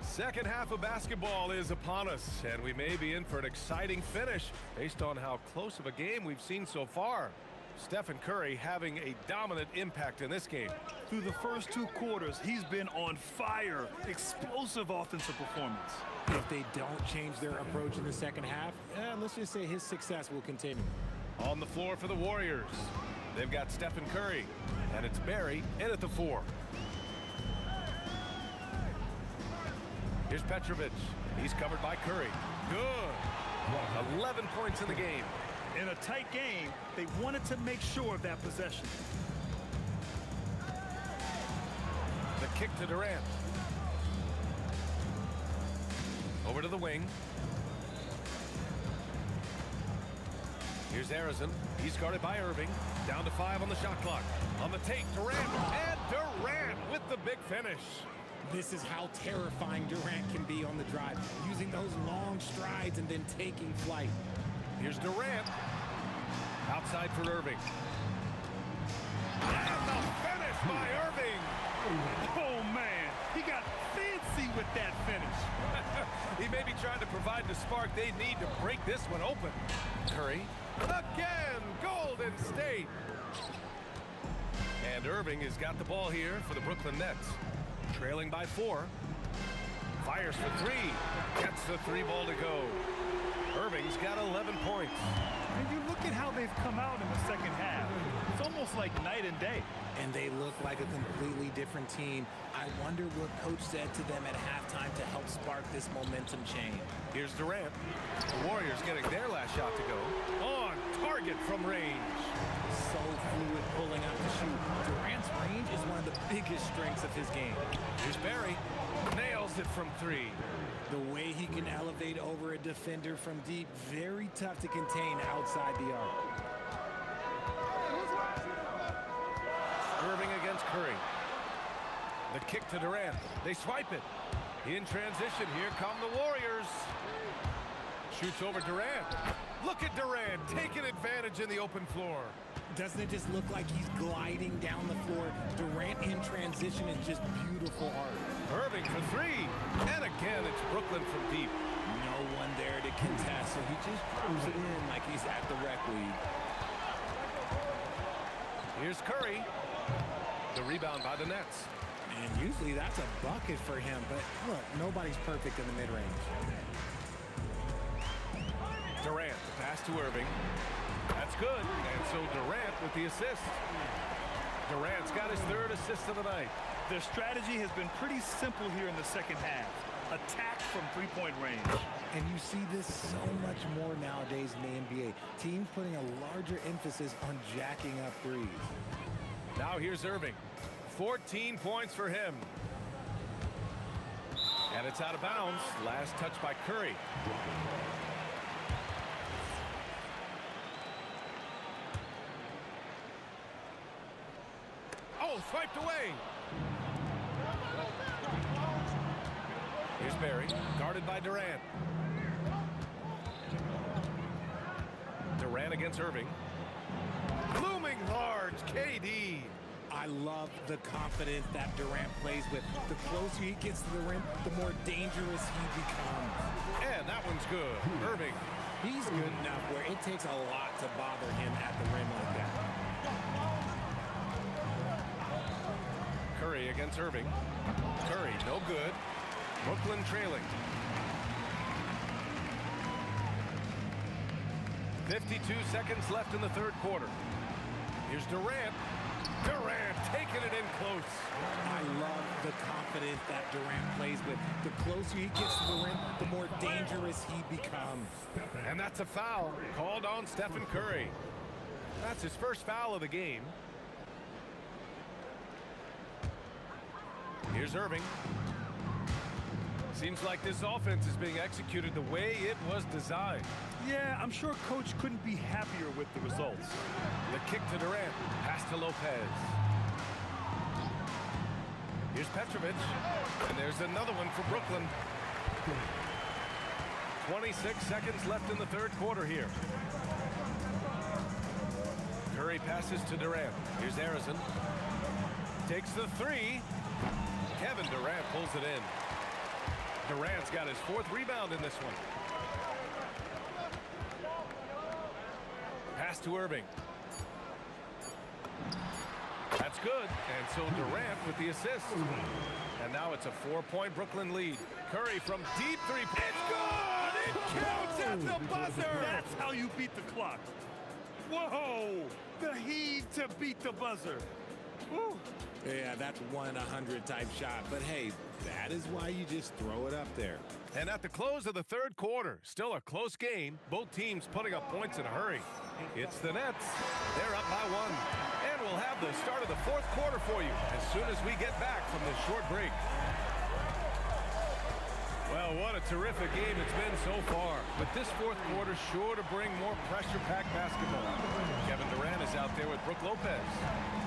Second half of basketball is upon us, and we may be in for an exciting finish based on how close of a game we've seen so far. Stephen Curry having a dominant impact in this game. Through the first 2 quarters, he's been on fire. Explosive offensive performance. If they don't change their approach in the second half, let's just say his success will continue. On the floor for the Warriors, they've got Stephen Curry, and it's Barry in at the 4. Here's Petrovic. He's covered by Curry. Good. 11 points in the game. In a tight game, they wanted to make sure of that possession. The kick to Durant. Over to the wing. Here's Harrison. He's guarded by Irving. Down to 5 on the shot clock. On the take, Durant. And Durant with the big finish. This is how terrifying Durant can be on the drive, using those long strides and then taking flight. Here's Durant. Outside for Irving. And the finish by Irving. Oh, man. He got fancy with that finish. He may be trying to provide the spark they need to break this one open. Curry. Again, Golden State. And Irving has got the ball here for the Brooklyn Nets. Trailing by 4. Fires for 3. Gets the 3 ball to go. Irving's got 11 points. And you look at how they've come out in the second half. It's almost like night and day. And they look like a completely different team. I wonder what coach said to them at halftime to help spark this momentum change. Here's Durant. The Warriors getting their last shot to go. On target from range. So fluid pulling out to shoot. Durant's range is one of the biggest strengths of his game. Here's Barry. Nails it from 3. The way he can elevate over a defender from deep, very tough to contain outside the arc. Irving against Curry. The kick to Durant. They swipe it. In transition, here come the Warriors. Shoots over Durant. Look at Durant taking advantage in the open floor. Doesn't it just look like he's gliding down the floor? Durant in transition is just beautiful art. Irving for 3. And again, it's Brooklyn from deep. No one there to contest, so he just throws it in like he's at the rec league. Here's Curry. The rebound by the Nets. And usually that's a bucket for him, but look, nobody's perfect in the mid-range. Durant, the pass to Irving. That's good. And so Durant with the assist. Durant's got his 3rd assist of the night. Their strategy has been pretty simple here in the second half. Attack from 3-point range. And you see this so much more nowadays in the NBA. Teams putting a larger emphasis on jacking up threes. Now here's Irving. 14 points for him. And it's out of bounds. Last touch by Curry. Oh, swiped away. Here's Barry, guarded by Durant. Durant against Irving. Looming large, KD. I love the confidence that Durant plays with. The closer he gets to the rim, the more dangerous he becomes. And that one's good. Irving. He's good enough where it takes a lot to bother him at the rim like that. Curry against Irving. Curry, no good. Brooklyn trailing. 52 seconds left in the third quarter. Here's Durant. Durant taking it in close. I love the confidence that Durant plays with. The closer he gets to the rim, the more dangerous he becomes. And that's a foul called on Stephen Curry. That's his first foul of the game. Here's Irving. Seems like this offense is being executed the way it was designed. Yeah, I'm sure Coach couldn't be happier with the results. The kick to Durant. Pass to Lopez. Here's Petrovic. And there's another one for Brooklyn. 26 seconds left in the third quarter here. Curry passes to Durant. Here's Harrison. Takes the three. Kevin Durant pulls it in. Durant's got his fourth rebound in this one. Pass to Irving. That's good. And so Durant with the assist. And now it's a 4-point Brooklyn lead. Curry from deep three. It's good! It counts at the buzzer! That's how you beat the clock. Whoa! The heat to beat the buzzer. Woo. Yeah, that's 1-100 type shot. But hey, that is why you just throw it up there. And at the close of the third quarter, still a close game. Both teams putting up points in a hurry. It's the Nets. They're up by 1. And we'll have the start of the fourth quarter for you as soon as we get back from this short break. Well, what a terrific game it's been so far. But this fourth quarter sure to bring more pressure-packed basketball. Kevin Durant is out there with Brook Lopez.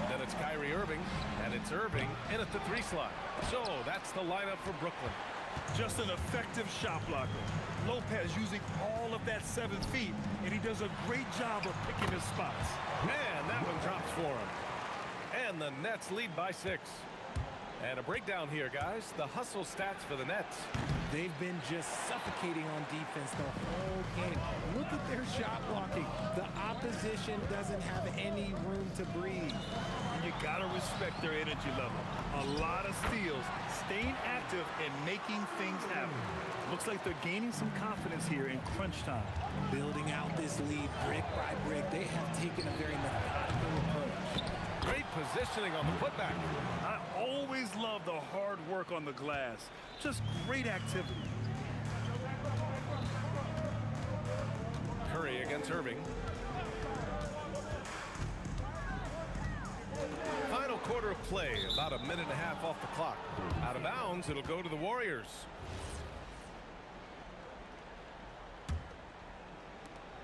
Then it's Kyrie Irving, and it's Irving in at the 3 slot. So that's the lineup for Brooklyn. Just an effective shot blocker. Lopez using all of that 7 feet, and he does a great job of picking his spots. Man, that one drops for him. And the Nets lead by 6. And a breakdown here, guys. The hustle stats for the Nets. They've been just suffocating on defense the whole game. Look at their shot blocking. The opposition doesn't have any room to breathe. And you gotta respect their energy level. A lot of steals, staying active and making things happen. Looks like they're gaining some confidence here in crunch time. Building out this lead brick by brick, they have taken a very methodical approach. Great positioning on the putback. I always love the hard work on the glass. Just great activity. Curry against Irving. Final quarter of play, about a minute and a half off the clock. Out of bounds, it'll go to the Warriors.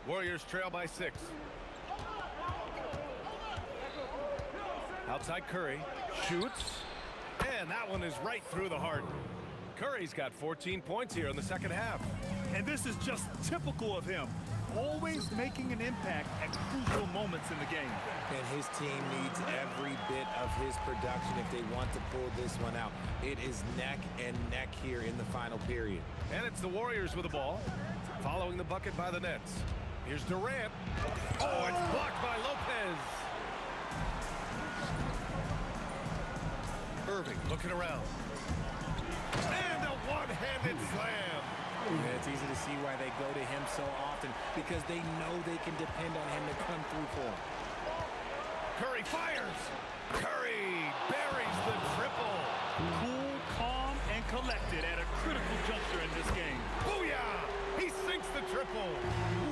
Warriors trail by 6. Outside Curry, shoots, and that one is right through the heart. Curry's got 14 points here in the second half. And this is just typical of him. Always making an impact at crucial moments in the game. And his team needs every bit of his production if they want to pull this one out. It is neck and neck here in the final period. And it's the Warriors with the ball, following the bucket by the Nets. Here's Durant. Oh, it's blocked by Lopez. Irving looking around. And a one-handed slam. Yeah, it's easy to see why they go to him so often, because they know they can depend on him to come through for them. Curry fires. Curry buries the triple. Cool, calm, and collected at a critical juncture in this game. Booyah! He sinks the triple.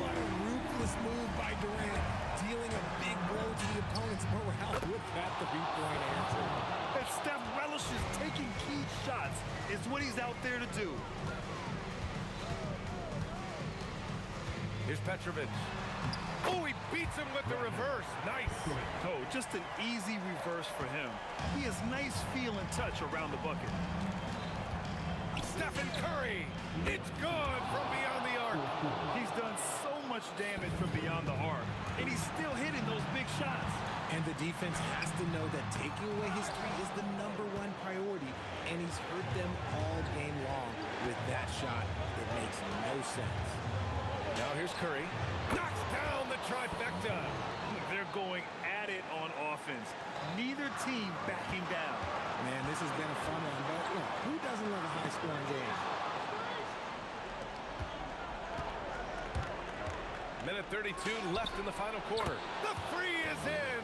What a ruthless move by Durant, dealing a big blow to the opponent's morale with that three-point answer. And Steph relishes taking key shots. It's what he's out there to do. Here's Petrovic. Oh, he beats him him with the reverse. Nice. Oh, just an easy reverse for him. He has nice feel and touch around the bucket. Stephen Curry. It's good from beyond the arc. He's done so much damage from beyond the arc, and he's still hitting those big shots. And the defense has to know that taking away his three is the #1 priority, and he's hurt them all game long with that shot. It makes no sense. Now here's Curry. Knocks down the trifecta. They're going at it on offense. Neither team backing down. Man, this has been a fun one, but look, who doesn't love a high-scoring game? Minute 32 left in the final quarter. The three is in.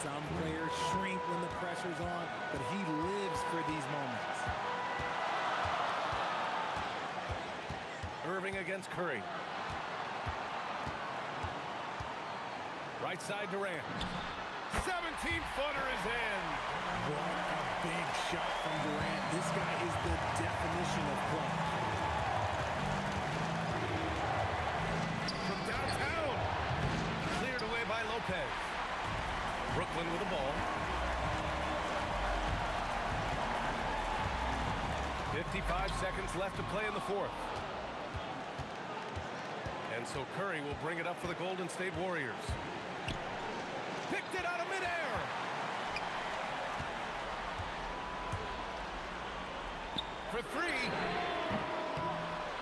Some players shrink when the pressure's on, but he lives for these moments. Irving against Curry. Right side Durant. 17-footer is in. What a big shot from Durant. This guy is the definition of clutch. From downtown. Cleared away by Lopez. Brooklyn with the ball. 55 seconds left to play in the fourth. And so Curry will bring it up for the Golden State Warriors. Picked it out of midair. For three.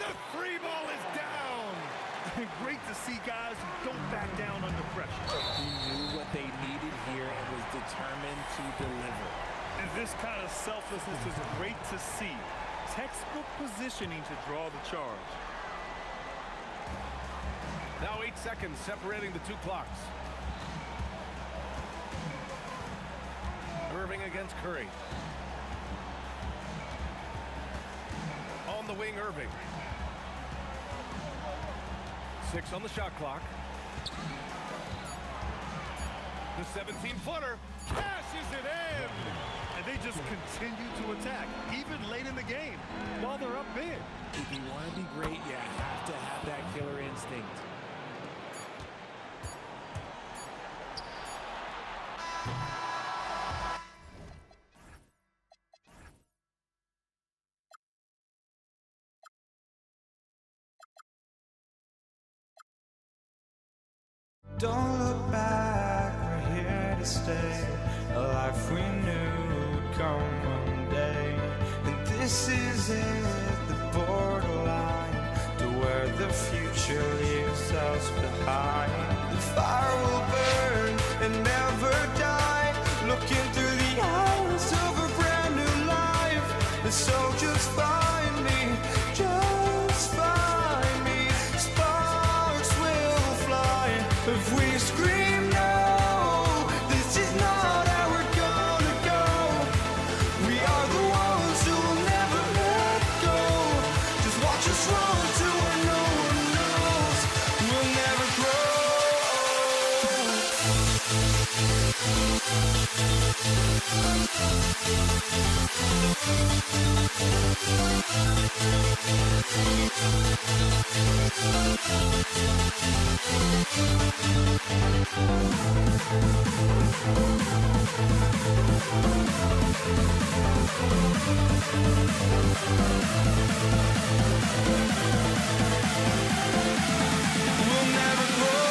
The three ball is down. Great to see guys who don't back down under pressure. He knew what they needed here and was determined to deliver. And this kind of selflessness is great to see. Textbook positioning to draw the charge. Now 8 seconds separating the two clocks. Irving against Curry. On the wing, Irving. 6 on the shot clock. The 17-footer cashes it in. And they just continue to attack, even late in the game, while they're up big. If you want to be great, you have to have that killer instinct. Don't look back, we're here to stay. A life we knew would come one day. And this is it, the borderline to where the future leaves us behind. The fire will burn and never die. Looking through the eyes of a brand new life. And so just find me, just find me. Sparks will fly if we scream no. This is not how we're gonna go. We are the ones who will never let go. Just watch us run to where no one knows. We'll never grow. We'll never grow. We'll never grow.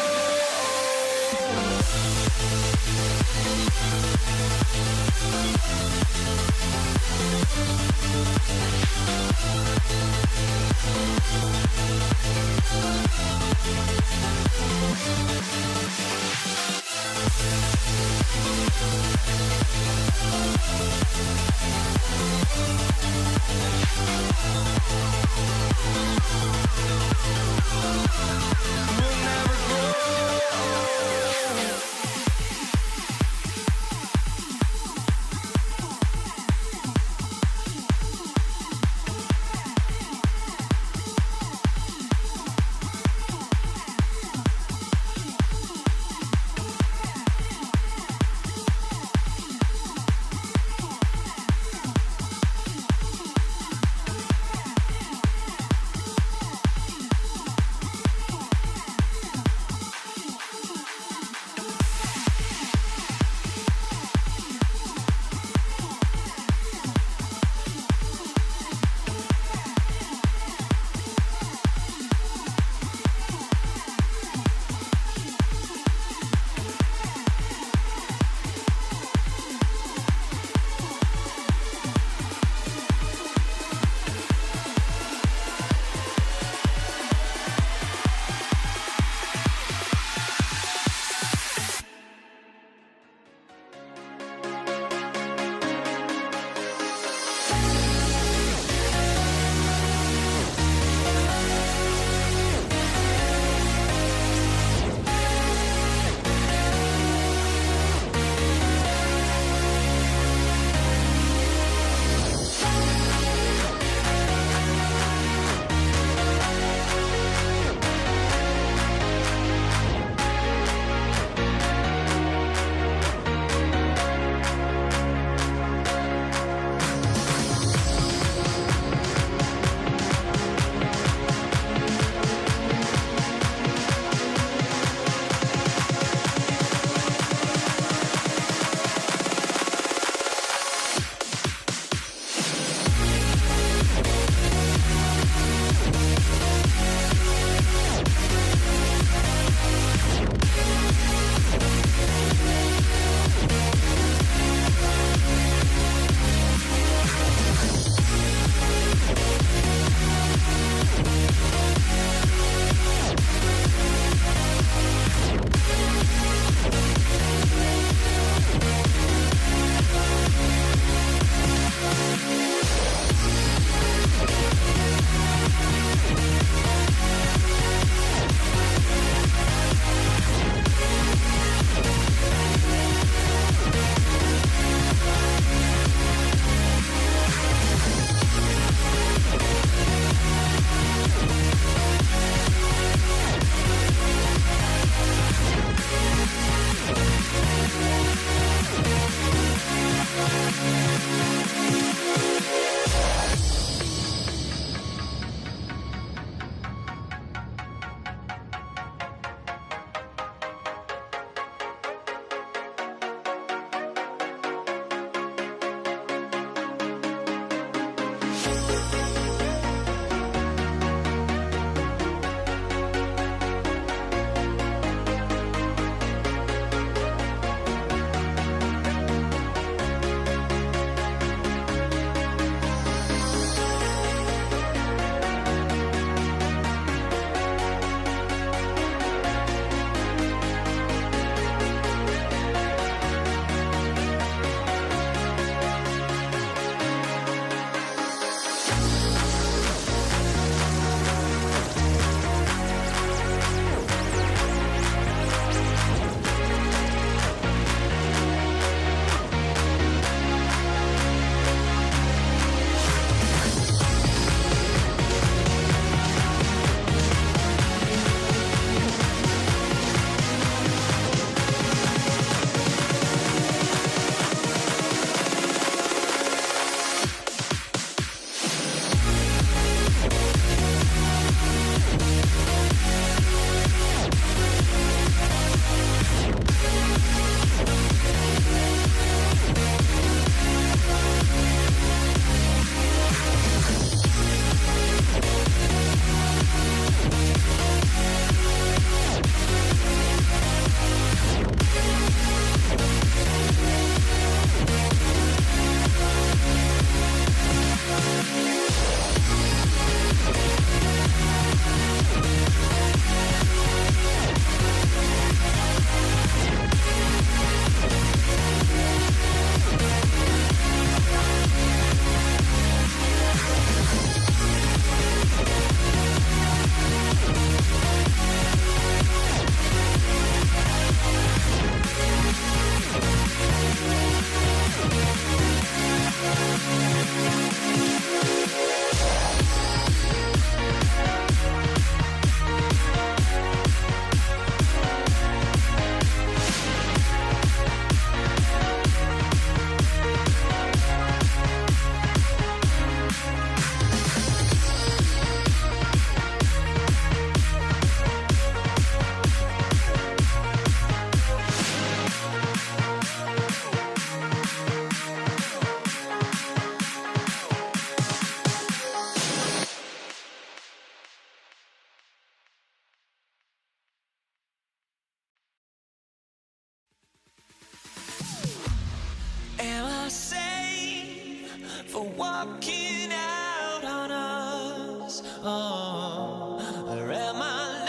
walking out on us. Oh, or am I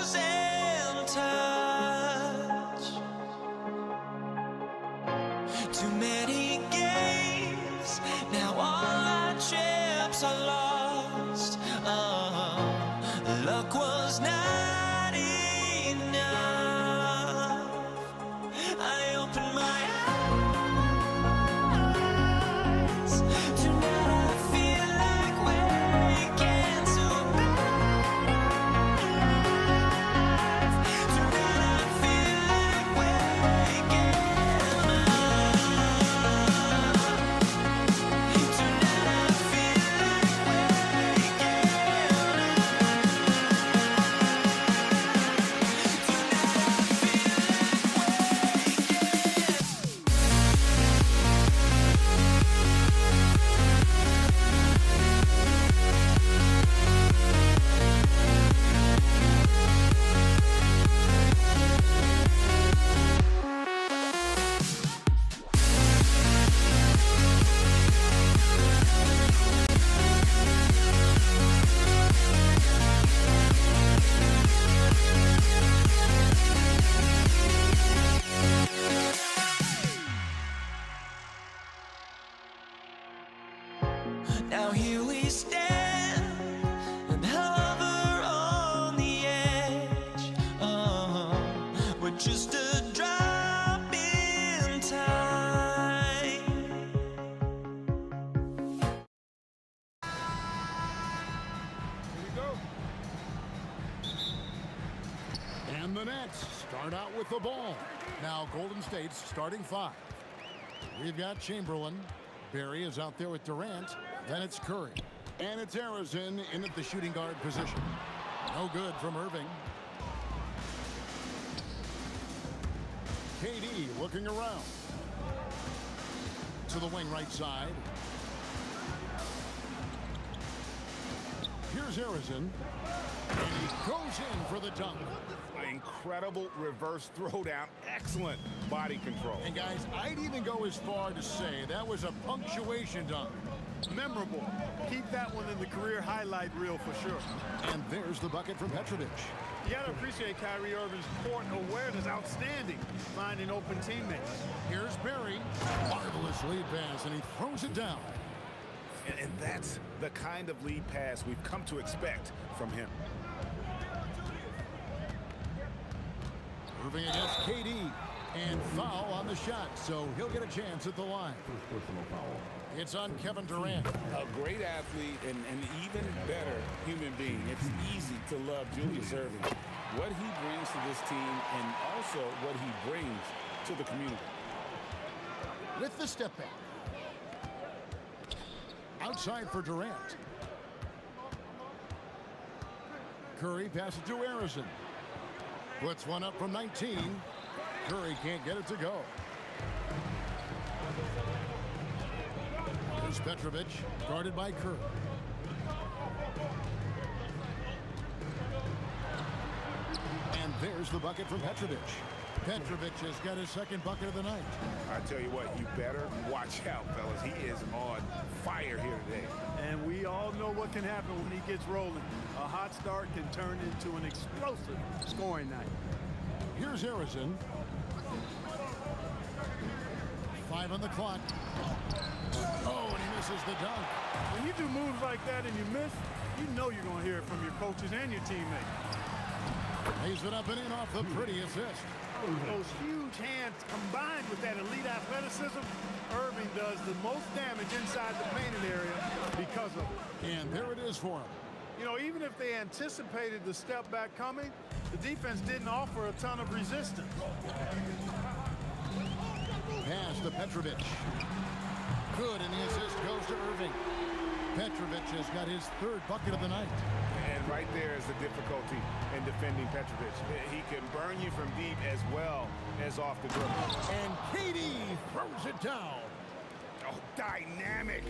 losing touch? Too many games, now all our chips are lost. Oh, luck was not enough. I opened my eyes. Tonight I feel like waking to a better life. Tonight I feel like waking up. Tonight I feel like waking Now here we stand and hover on the edge. Oh, we're just a drop in time. Here we go. And the Nets start out with the ball. Now Golden State's starting 5. We've got Chamberlain. Barry is out there with Durant. Then it's Curry. And it's Harrison in at the shooting guard position. No good from Irving. KD looking around. To the wing right side. Here's Harrison. And he goes in for the dunk. Incredible reverse throwdown. Excellent body control. And guys, I'd even go as far to say that was a punctuation dunk. Memorable. Keep that one in the career highlight reel for sure. And there's the bucket from Petrovic. You got to appreciate Kyrie Irving's court awareness. Outstanding. Finding open teammates. Here's Barry. Marvelous lead pass, and he throws it down. And that's the kind of lead pass we've come to expect from him. Irving against KD. And foul on the shot, so he'll get a chance at the line. First personal foul. It's on Kevin Durant. A great athlete and an even better human being. It's easy to love Julius Irving. What he brings to this team and also what he brings to the community. With the step back. Outside for Durant. Curry passes to Harrison. Puts one up from 19. Curry can't get it to go. Here's Petrovic, guarded by Curry. And there's the bucket from Petrovic. Petrovic has got his second bucket of the night. I tell you what, you better watch out, fellas. He is on fire here today. And we all know what can happen when he gets rolling. A hot start can turn into an explosive scoring night. Here's Harrison. 5 on the clock. Oh, and he misses the dunk. When you do moves like that and you miss, you know you're going to hear it from your coaches and your teammates. Lays it up and in off the pretty assist. Those huge hands combined with that elite athleticism, Irving does the most damage inside the painted area because of it. And there it is for him. You know, even if they anticipated the step back coming, the defense didn't offer a ton of resistance. Pass to Petrovic. Good, and the assist goes to Irving. Petrovic has got his third bucket of the night. And right there is the difficulty in defending Petrovic. He can burn you from deep as well as off the dribble. And KD throws it down. Oh, dynamic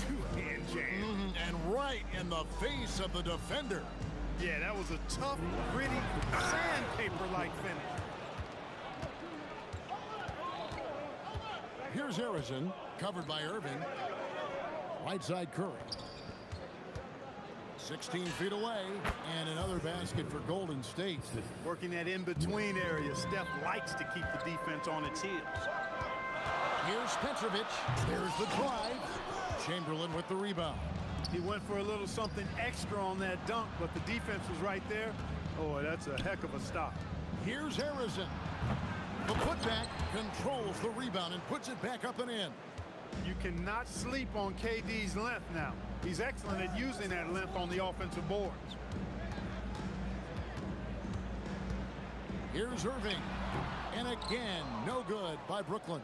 two-hand jam. And right in the face of the defender. Yeah, that was a tough, gritty, sandpaper-like finish. Here's Harrison, covered by Irving. Right side Curry. 16 feet away, and another basket for Golden State. Working that in-between area. Steph likes to keep the defense on its heels. Here's Petrovic. There's the drive. Chamberlain with the rebound. He went for a little something extra on that dunk, but the defense was right there. Oh, that's a heck of a stop. Here's Harrison. The putback controls the rebound and puts it back up and in. You cannot sleep on KD's length now. He's excellent at using that length on the offensive boards. Here's Irving. And again, no good by Brooklyn.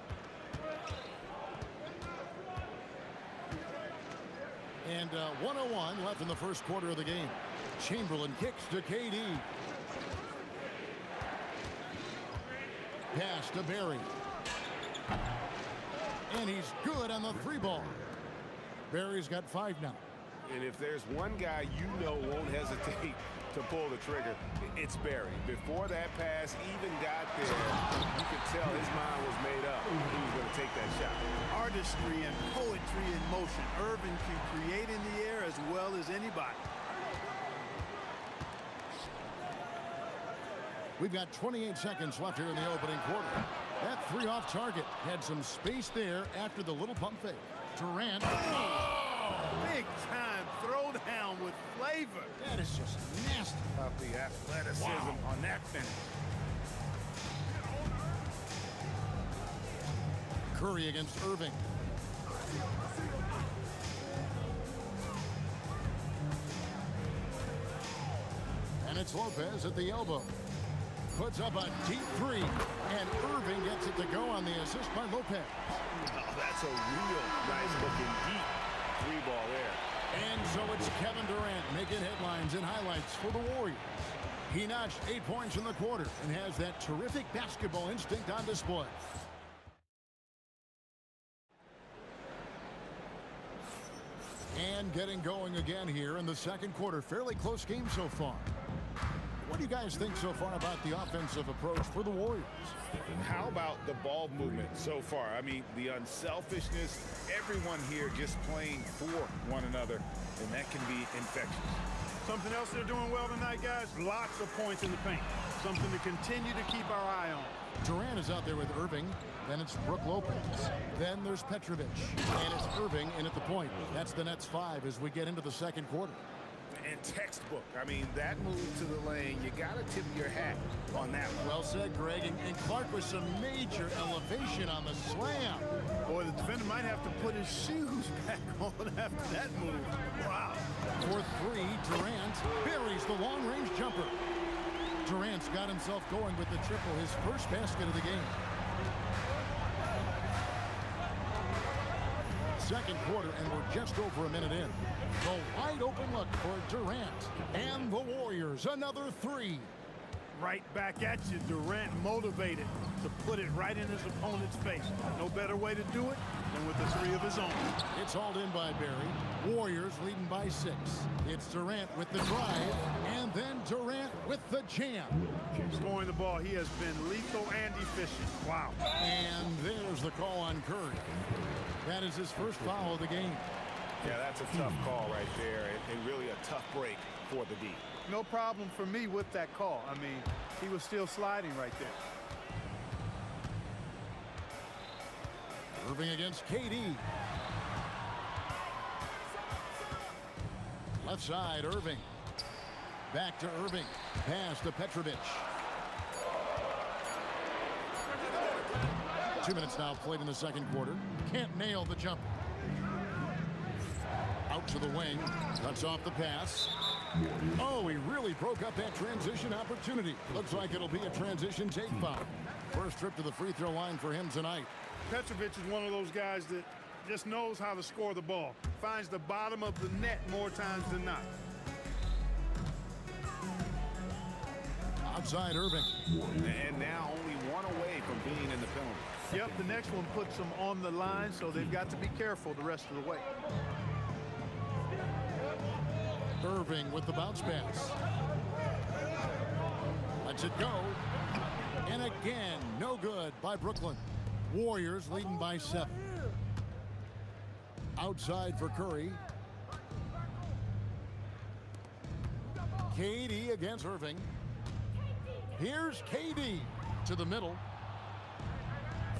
And 1:01 left in the first quarter of the game. Chamberlain kicks to KD. Pass to Barry. And he's good on the three ball. Barry's got 5 now. And if there's one guy you know won't hesitate to pull the trigger, it's Barry. Before that pass even got there, you could tell his mind was made up. He was going to take that shot. Artistry and poetry in motion. Irving can create in the air as well as anybody. We've got 28 seconds left here in the opening quarter. That 3 off target had some space there after the little pump fake. Durant. Oh, big time throwdown with flavor. That is just nasty. About the athleticism on that finish. Curry against Irving. And it's Lopez at the elbow. Puts up a deep 3, and Irving gets it to go on the assist by Lopez. Oh, that's a real nice-looking deep 3-ball there. And so it's Kevin Durant making headlines and highlights for the Warriors. He notched 8 points in the quarter and has that terrific basketball instinct on display. And getting going again here in the second quarter. Fairly close game so far. What do you guys think so far about the offensive approach for the Warriors? How about the ball movement so far? I mean, the unselfishness, everyone here just playing for one another, and that can be infectious. Something else they're doing well tonight, guys, lots of points in the paint. Something to continue to keep our eye on. Durant is out there with Irving. Then it's Brook Lopez. Then there's Petrovic. And it's Irving in at the point. That's the Nets 5 as we get into the second quarter. And textbook. I mean, that move to the lane, you got to tip your hat on that one. Well said, Greg. And Clark with some major elevation on the slam. Boy, the defender might have to put his shoes back on after that move. Wow. For 3, Durant buries the long-range jumper. Durant's got himself going with the triple, his first basket of the game. Second quarter, and we're just over a minute in. The wide open look for Durant. And the Warriors, another 3. Right back at you. Durant motivated to put it right in his opponent's face. No better way to do it than with the 3 of his own. It's hauled in by Barry. Warriors leading by 6. It's Durant with the drive, and then Durant with the jam. Scoring the ball, he has been lethal and efficient. Wow. And there's the call on Curry. That is his first foul of the game. Yeah, that's a tough call right there, and really a tough break for the D. No problem for me with that call. I mean, he was still sliding right there. Irving against KD. Left side, Irving. Back to Irving. Pass to Petrovic. 2 minutes now played in the second quarter. Can't nail the jump. Out to the wing. Cuts off the pass. Oh, he really broke up that transition opportunity. Looks like it'll be a transition take foul. First trip to the free throw line for him tonight. Petrovic is one of those guys that just knows how to score the ball. Finds the bottom of the net more times than not. Outside Irving. And now only 1 away from being in the penalty. Yep, the next one puts them on the line, so they've got to be careful the rest of the way. Irving with the bounce pass. Lets it go. And again, no good by Brooklyn. Warriors leading by 7. Outside for Curry. KD against Irving. Here's KD to the middle.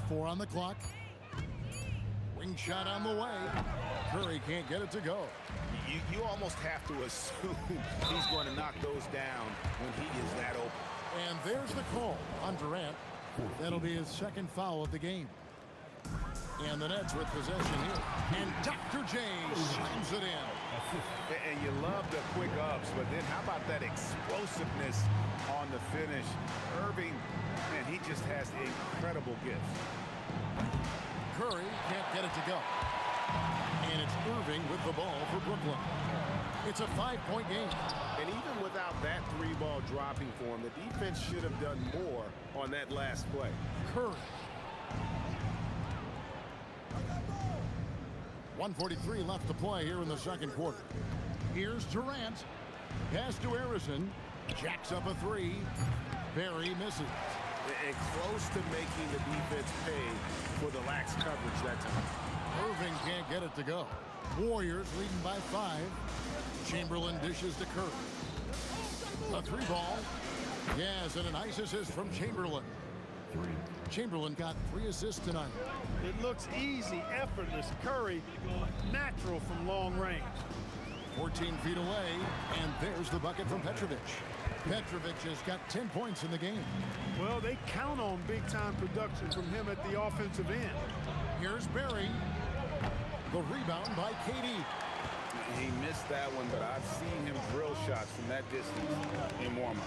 4 on the clock. Wing shot on the way. Curry can't get it to go. You almost have to assume he's going to knock those down when he is that open. And there's the call on Durant. That'll be his second foul of the game. And the Nets with possession here. And Dr. J slams it in. And you love the quick ups, but then how about that explosiveness on the finish? Irving, man, he just has incredible gifts. Curry can't get it to go. And it's Irving with the ball for Brooklyn. It's a 5-point game. And even without that 3-ball dropping for him, the defense should have done more on that last play. Curry. 1:43 left to play here in the second quarter. Here's Durant. Pass to Harrison. Jacks up a 3. Barry misses. And close to making the defense pay for the lax coverage that time. Irving can't get it to go. Warriors leading by 5. Chamberlain dishes to Curry. A 3-ball. Yes, and a nice assist from Chamberlain. Chamberlain got 3 assists tonight. It looks easy, effortless. Curry, natural from long range. 14 feet away, and there's the bucket from Petrovic. Petrovic has got 10 points in the game. Well, they count on big-time production from him at the offensive end. Here's Barry. The rebound by KD. He missed that one, but I've seen him drill shots from that distance in warm-up.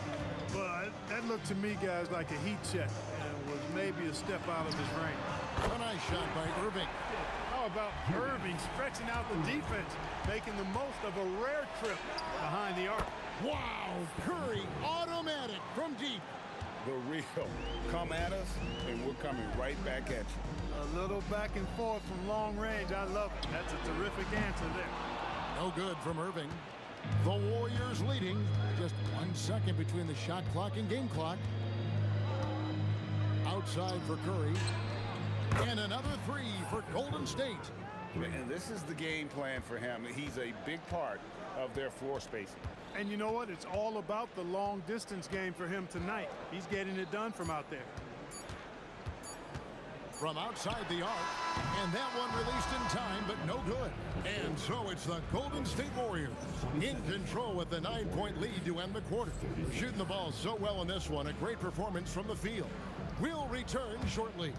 But that looked to me, guys, like a heat check and was maybe a step out of his range. A nice shot by Irving. How about Irving stretching out the defense, making the most of a rare trip behind the arc? Wow, Curry automatic from deep. The real. Come at us, and we're coming right back at you. A little back and forth from long range. I love it. That's a terrific answer there. No good from Irving. The Warriors leading. Just 1 second between the shot clock and game clock. Outside for Curry. And another 3 for Golden State. And this is the game plan for him. He's a big part of their floor spacing. And you know what? It's all about the long distance game for him tonight. He's getting it done from out there. From outside the arc, and that one released in time, but no good. And so it's the Golden State Warriors in control with the 9-point lead to end the quarter. Shooting the ball so well in this one, a great performance from the field. We'll return shortly.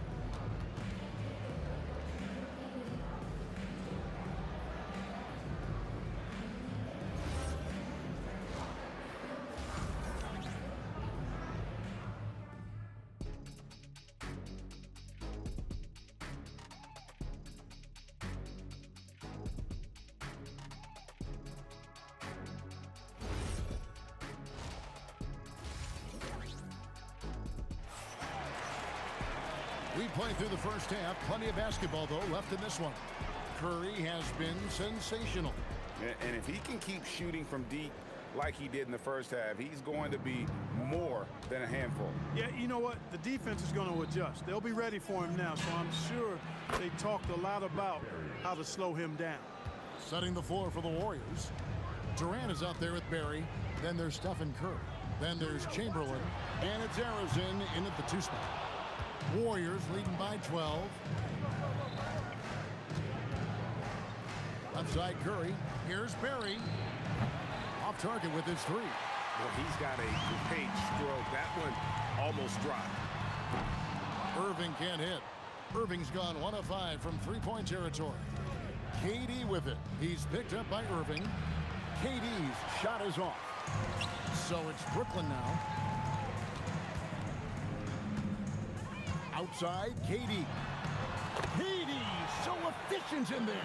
We played through the first half. Plenty of basketball, though, left in this one. Curry has been sensational. And if he can keep shooting from deep like he did in the first half, he's going to be more than a handful. Yeah, you know what? The defense is going to adjust. They'll be ready for him now, so I'm sure they talked a lot about how to slow him down. Setting the floor for the Warriors. Durant is out there with Barry. Then there's Stephen Curry. Then there's Chamberlain. And it's Harrison in at the 2 spot. Warriors leading by 12. Outside Curry. Here's Barry. Off target with his 3. Well, he's got a great stroke. That one almost dropped. Irving can't hit. Irving's gone 1 of 5 from 3-point territory. KD with it. He's picked up by Irving. KD's shot is off. So it's Brooklyn now. Outside, KD. KD, so efficient in there.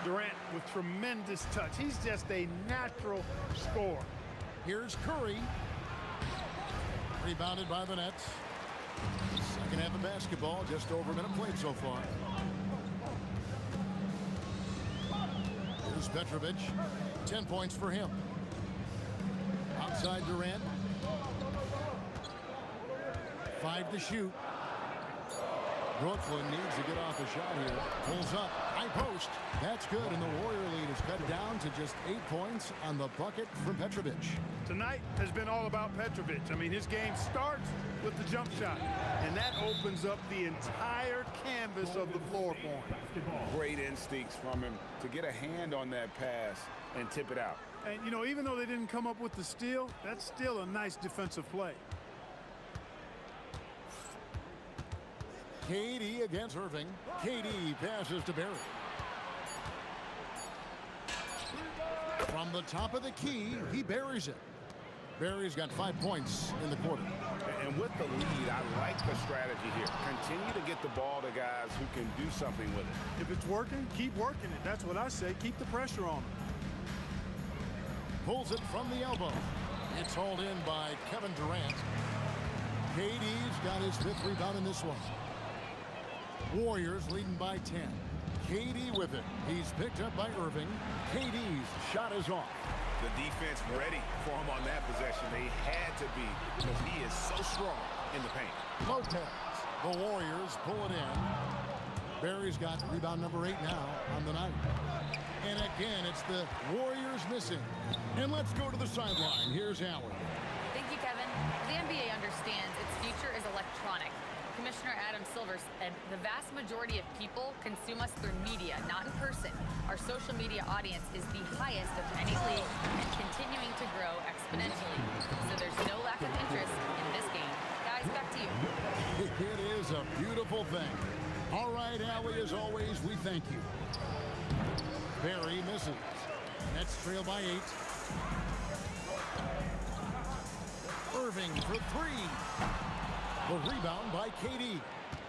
Durant with tremendous touch. He's just a natural scorer. Here's Curry. Rebounded by the Nets. Second half of basketball, just over a minute played so far. Here's Petrovic. 10 points for him. Outside Durant. 5 to shoot. Brooklyn needs to get off a shot here. Pulls up. High post. That's good, and the Warrior lead is cut down to just 8 points on the bucket from Petrovic. Tonight has been all about Petrovic. I mean, his game starts with the jump shot, and that opens up the entire canvas of the floor for him. Great instincts from him to get a hand on that pass and tip it out. And, you know, even though they didn't come up with the steal, that's still a nice defensive play. KD against Irving. KD passes to Barry. From the top of the key, he buries it. Barry's got 5 points in the quarter. And with the lead, I like the strategy here. Continue to get the ball to guys who can do something with it. If it's working, keep working it. That's what I say. Keep the pressure on him. Pulls it from the elbow. It's hauled in by Kevin Durant. KD's got his 5th rebound in this one. Warriors leading by 10. KD with it. He's picked up by Irving. KD's shot is off. The defense ready for him on that possession. They had to be because he is so strong in the paint. Lopez. The Warriors pull it in. Barry's got rebound number 8 now on the night. And again, it's the Warriors missing. And let's go to the sideline. Here's Allen. Thank you, Kevin. The NBA understands its future is electronic. Commissioner Adam Silver said the vast majority of people consume us through media, not in person. Our social media audience is the highest of any league and continuing to grow exponentially. So there's no lack of interest in this game. Guys, back to you. It is a beautiful thing. All right, Allie, as always, we thank you. Barry misses. Nets trail by 8. Irving for 3. The rebound by KD.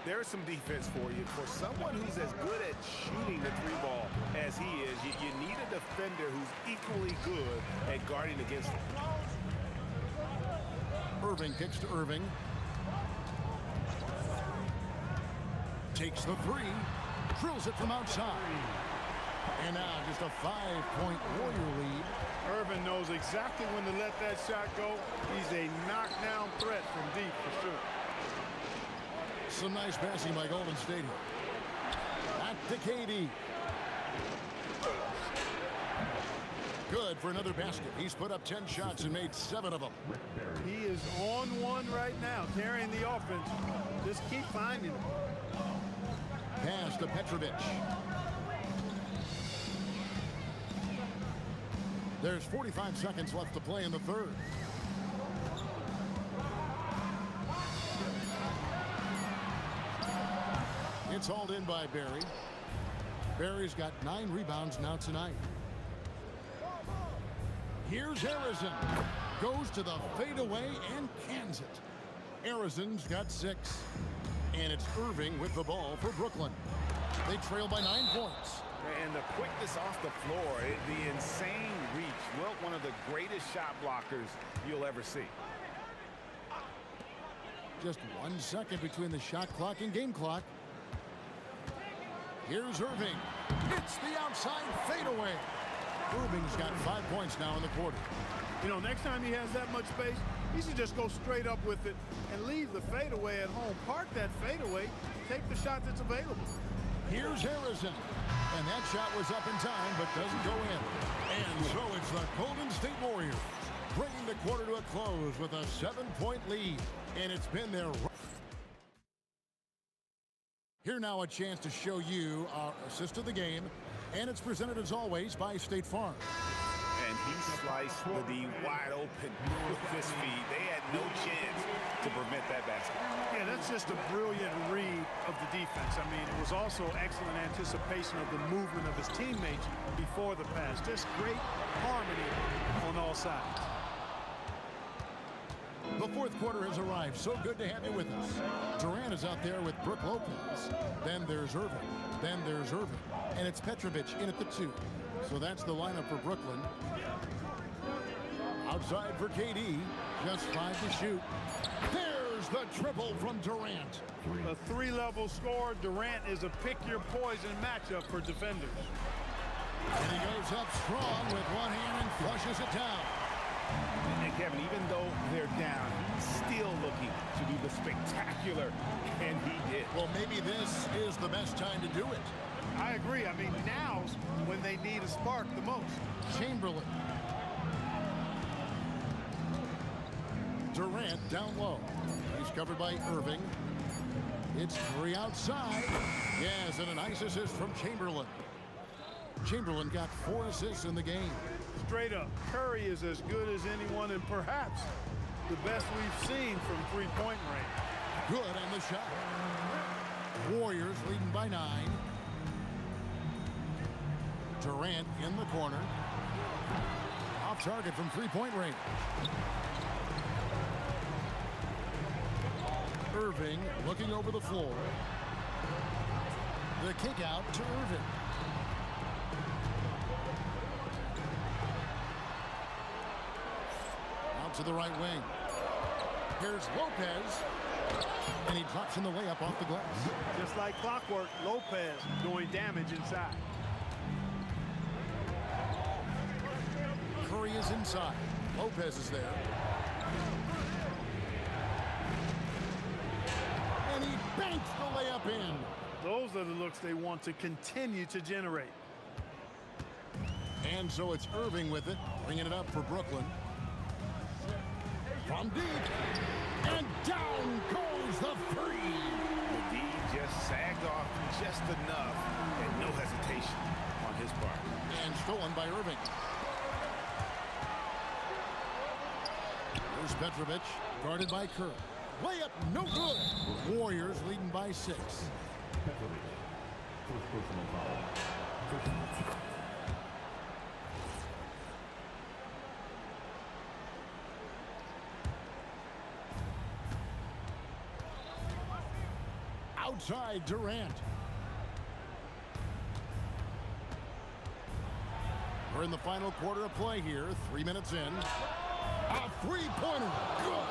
There's some defense for you. For someone who's as good at shooting the 3-ball as he is, you need a defender who's equally good at guarding against him. Irving kicks to Irving. Takes the 3. Drills it from outside. And now just a 5-point Warrior lead. Irving knows exactly when to let that shot go. He's a knockdown threat from deep for sure. Some nice passing by Golden State. Back to KD. Good for another basket. He's put up 10 shots and made 7 of them. He is on one right now, carrying the offense. Just keep finding him. Pass to Petrovic. There's 45 seconds left to play in the third. It's hauled in by Barry. Barry's got 9 rebounds now tonight. Here's Harrison. Goes to the fadeaway and cans it. Harrison's got 6. And it's Irving with the ball for Brooklyn. They trail by 9 points. And the quickness off the floor, the insane reach. Well, one of the greatest shot blockers you'll ever see. Just 1 second between the shot clock and game clock. Here's Irving. It's the outside fadeaway. Irving's got 5 points now in the quarter. You know, next time he has that much space, he should just go straight up with it and leave the fadeaway at home. Park that fadeaway, take the shot that's available. Here's Harrison. And that shot was up in time, but doesn't go in. And so it's the Golden State Warriors bringing the quarter to a close with a 7-point lead. And it's been their... Here now a chance to show you our assist of the game. And it's presented as always by State Farm. And he sliced the D wide open with his feet. They had no chance to prevent that basket. Yeah, that's just a brilliant read of the defense. I mean, it was also excellent anticipation of the movement of his teammates before the pass. Just great harmony on all sides. The fourth quarter has arrived. So good to have you with us. Durant is out there with Brook Lopez. Then there's Irving. Then there's Irving. And it's Petrovic in at the 2. So that's the lineup for Brooklyn. Outside for KD. Just 5 to shoot. There's the triple from Durant. A 3-level score. Durant is a pick-your-poison matchup for defenders. And he goes up strong with one hand and flushes it down. And Kevin, even though they're down, he's still looking to do the spectacular, and he did. Well, maybe this is the best time to do it. I agree. I mean, now's when they need a spark the most. Chamberlain. Durant down low. He's covered by Irving. It's 3 outside. Yes, and a nice assist from Chamberlain. Chamberlain got 4 assists in the game. Straight up, Curry is as good as anyone and perhaps the best we've seen from three-point range. Good on the shot. Warriors leading by 9. Durant in the corner. Off target from three-point range. Irving looking over the floor. The kick out to Irving. Out to the right wing. Here's Lopez. And he drops in the layup off the glass. Just like clockwork, Lopez doing damage inside. Curry is inside. Lopez is there. And he banks the layup in. Those are the looks they want to continue to generate. And so it's Irving with it, bringing it up for Brooklyn. From deep. And down goes the three. The D just sagged off just enough and no hesitation on his part. And stolen by Irving. There's Petrovic, guarded by Curry. Layup no good. Warriors leading by 6. Petrovic. First personal foul. Outside Durant. We're in the final quarter of play here. 3 minutes in. A three-pointer. Good.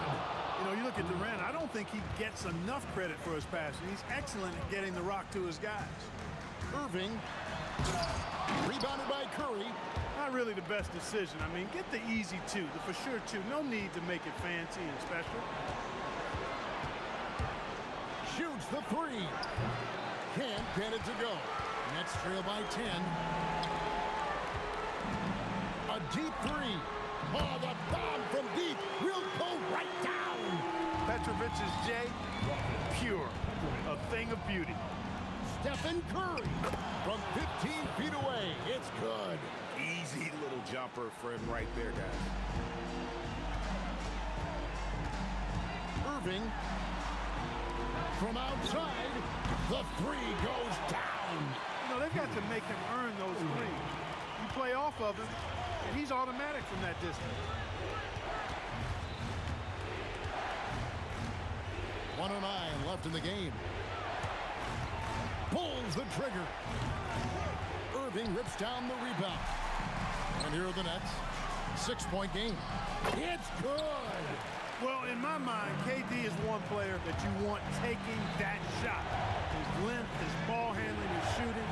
You know, you look at Durant, I don't think he gets enough credit for his passing. He's excellent at getting the rock to his guys. Irving. Rebounded by Curry. Not really the best decision. I mean, get the easy 2, the for sure 2. No need to make it fancy and special. Shoots the 3. Can't get it to go. Nets trail by 10. A deep 3. Oh, the bomb from deep will go right down. Petrovic's J, pure. A thing of beauty. Stephen Curry from 15 feet away. It's good. Easy little jumper for him right there, guys. Irving from outside. The 3 goes down. You know, they've got to make him earn those threes. You play off of him, and he's automatic from that distance. 1:09 left in the game. Pulls the trigger. Irving rips down the rebound. And here are the Nets. 6-point game. It's good. Well, in my mind, KD is one player that you want taking that shot. His length, his ball handling, his shooting,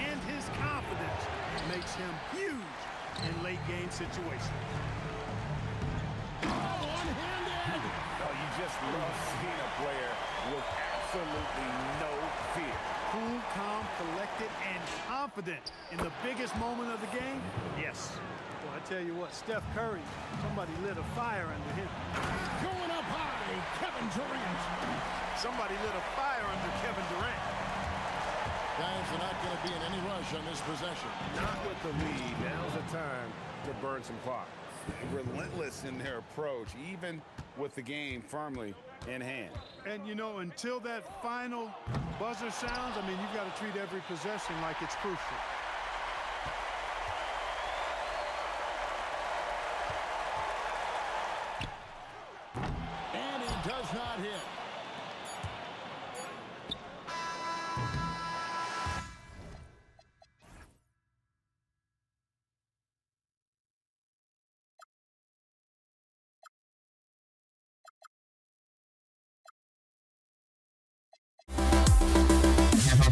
and his confidence makes him huge in late-game situations. One-handed. Oh, you just love seeing a player with absolutely no fear. Cool, calm, collected, and confident in the biggest moment of the game? Yes. Well, I tell you what, Steph Curry, somebody lit a fire under him. Going up high, Kevin Durant. Somebody lit a fire under Kevin Durant. Guys are not going to be in any rush on this possession. Not with the lead. Now's the time to burn some clock. Relentless in their approach, even with the game firmly in hand. And, you know, until that final buzzer sounds, I mean, you've got to treat every possession like it's crucial. And he does not hit. Have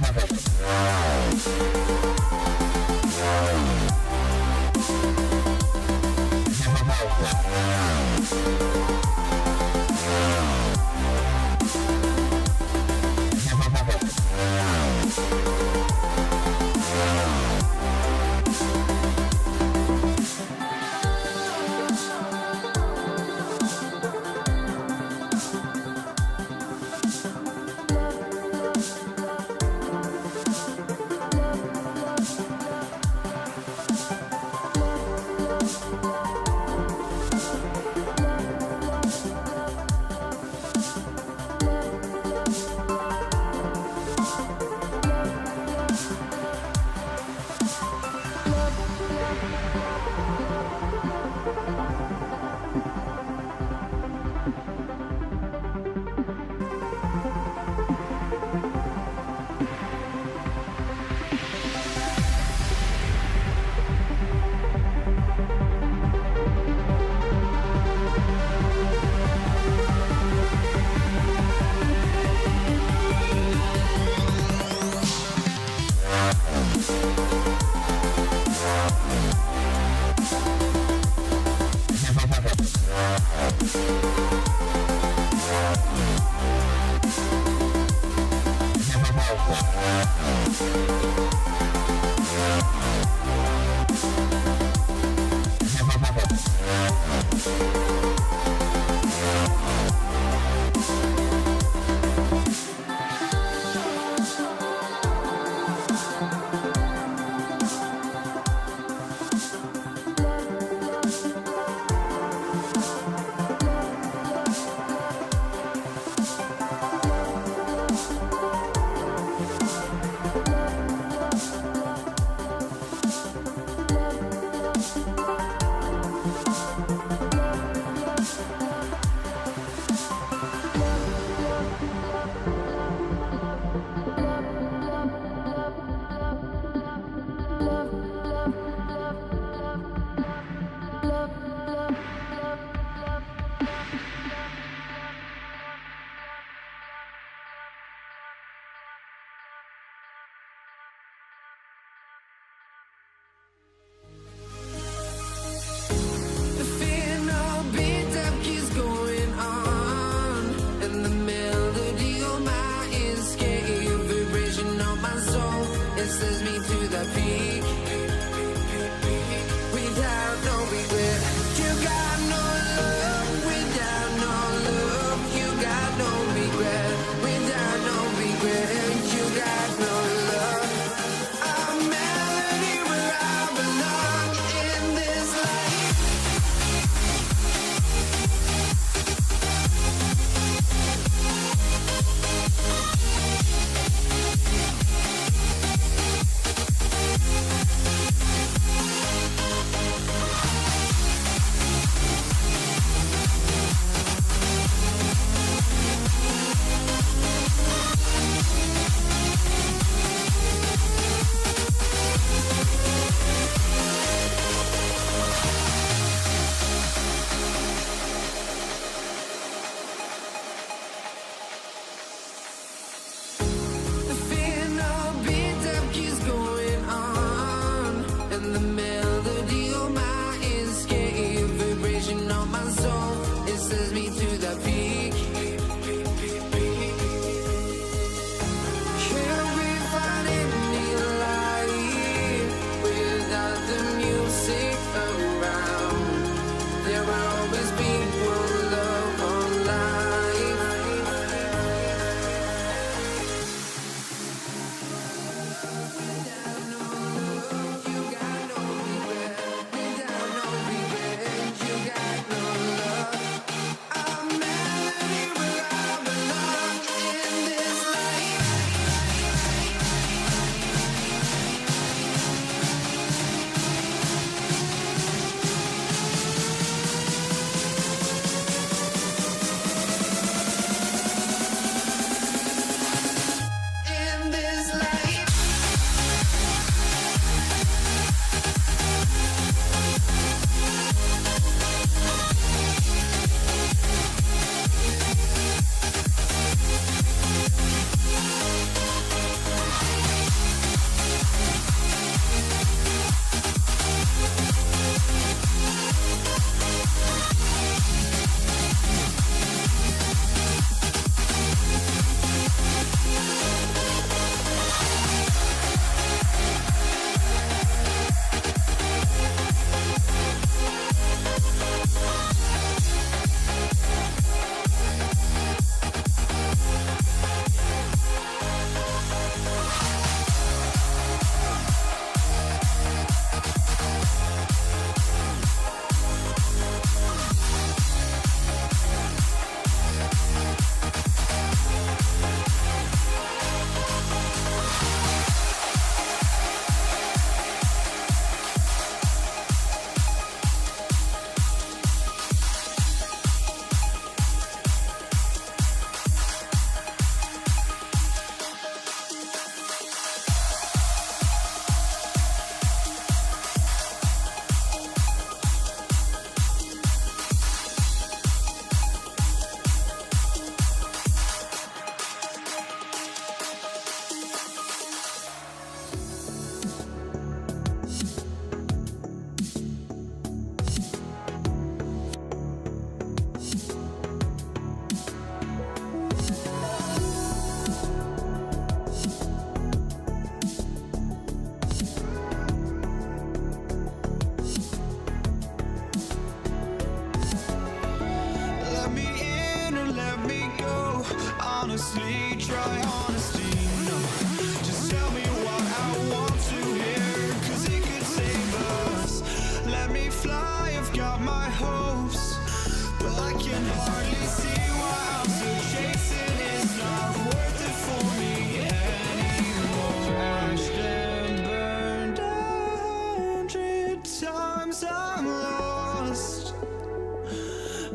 hardly see why I'm still chasing. It's not worth it for me anymore. Crashed and burned 100 times I'm lost.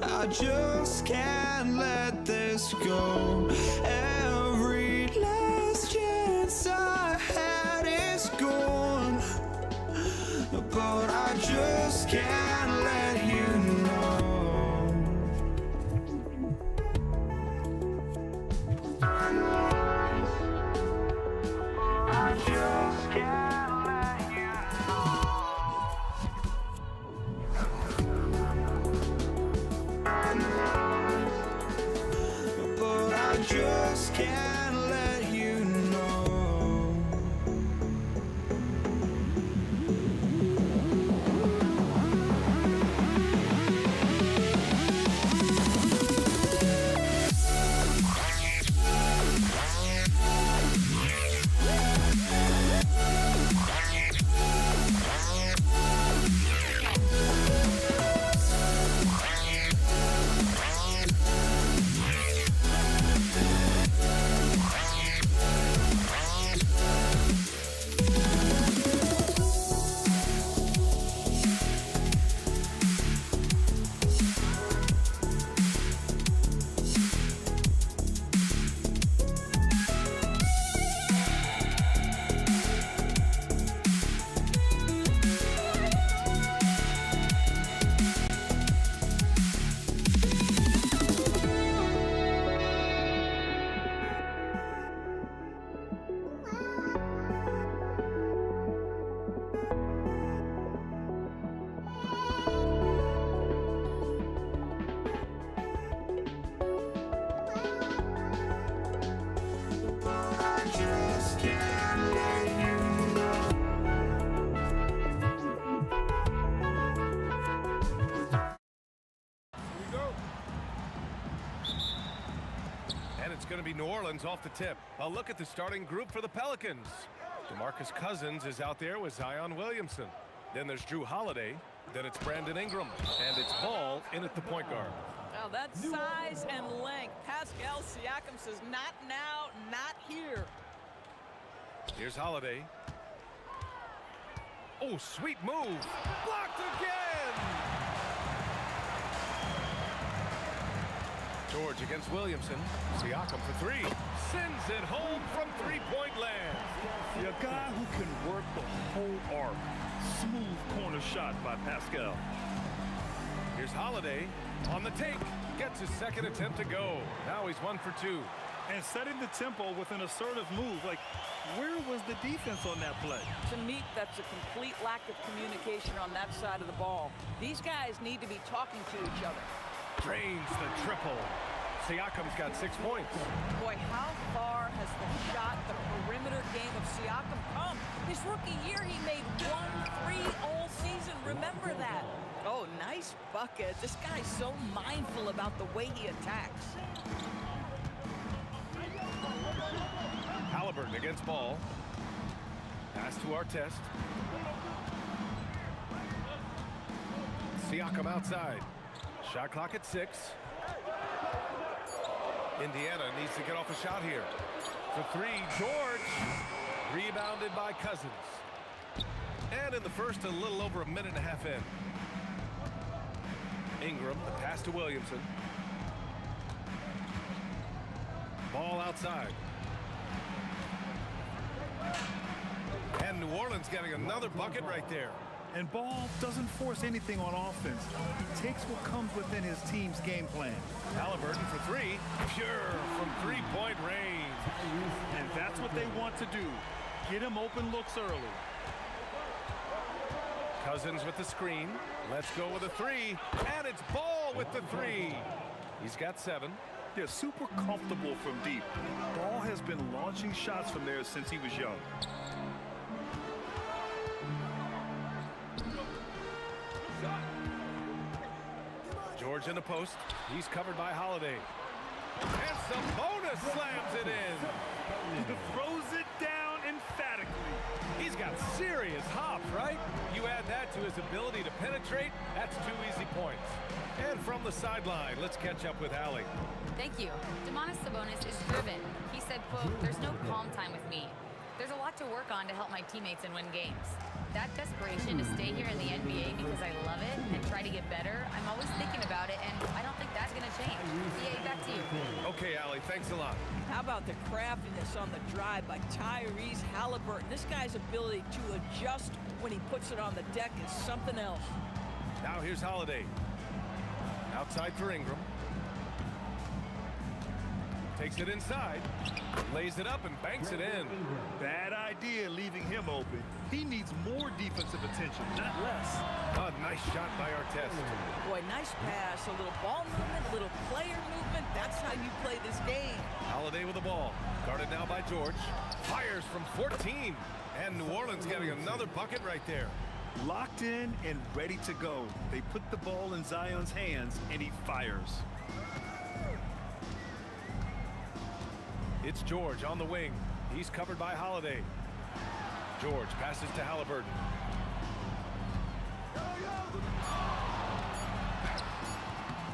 I just can't let this go. Every last chance I had is gone, but I just can't let you know. I just can't let you know. But I just can't let you know. It's going to be New Orleans off the tip. A look at the starting group for the Pelicans. DeMarcus Cousins is out there with Zion Williamson. Then there's Drew Holiday. Then it's Brandon Ingram. And it's Ball in at the point guard. Well, that size and length. Pascal Siakam says, not now, not here. Here's Holiday. Oh, sweet move. Blocked again. George against Williamson. Siakam for three. Sends it home from three-point land. A guy who can work the whole arc. Smooth corner shot by Pascal. Here's Holiday on the take. Gets his second attempt to go. Now he's 1 for 2. And setting the tempo with an assertive move. Like, where was the defense on that play? To me, that's a complete lack of communication on that side of the ball. These guys need to be talking to each other. Drains the triple. Siakam's got 6 points. Boy, how far has the shot, the perimeter game of Siakam come? His rookie year, he made 1 3 all season. Remember that. Oh, nice bucket. This guy's so mindful about the way he attacks. Halliburton against Ball. Pass to Artest. Siakam outside. Shot clock at 6. Indiana needs to get off a shot here. For 3, George. Rebounded by Cousins. And in the first, a little over a minute and a half in. Ingram, the pass to Williamson. Ball outside. And New Orleans getting another bucket right there. And Ball doesn't force anything on offense. He takes what comes within his team's game plan. Halliburton for 3. Pure from three-point range. And that's what they want to do. Get him open looks early. Cousins with the screen. Let's go with a 3. And it's Ball with the 3. He's got 7. They're super comfortable from deep. Ball has been launching shots from there since he was young. George in the post. He's covered by Holiday. And Sabonis slams it in. Throws it down emphatically. He's got serious hop, right? You add that to his ability to penetrate, that's 2 easy points. And from the sideline, let's catch up with Allie. Thank you. Domantas Sabonis is driven. He said, quote, "There's no calm time with me. There's a lot to work on to help my teammates and win games. That desperation to stay here in the NBA because I love it and try to get better, I'm always thinking about it, and I don't think that's going to change." EA, back to you. Okay, Allie, thanks a lot. How about the craftiness on the drive by Tyrese Halliburton? This guy's ability to adjust when he puts it on the deck is something else. Now here's Holiday. Outside for Ingram. Takes it inside, lays it up and banks it in. Bad idea leaving him open. He needs more defensive attention, not less. A nice shot by Artest. Boy, nice pass. A little ball movement, a little player movement. That's how you play this game. Holiday with the ball. Guarded now by George. Fires from 14. And New Orleans getting another bucket right there. Locked in and ready to go. They put the ball in Zion's hands, and he fires. It's George on the wing. He's covered by Holiday. George passes to Halliburton.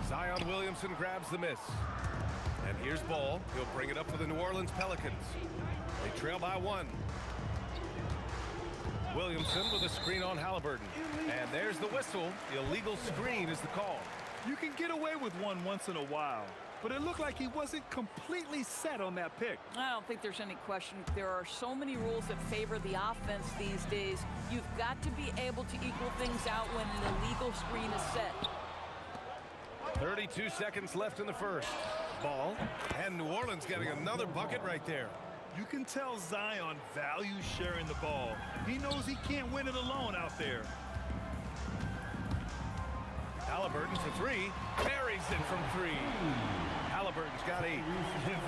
Zion Williamson grabs the miss. And here's Ball. He'll bring it up for the New Orleans Pelicans. They trail by 1. Williamson with a screen on Halliburton. And there's the whistle. Illegal screen is the call. You can get away with one once in a while, but it looked like he wasn't completely set on that pick. I don't think there's any question. There are so many rules that favor the offense these days. You've got to be able to equal things out when an illegal screen is set. 32 seconds left in the first. Ball. And New Orleans getting another bucket right there. You can tell Zion values sharing the ball. He knows he can't win it alone out there. Halliburton for 3. Buries it from 3. Halliburton's got 8.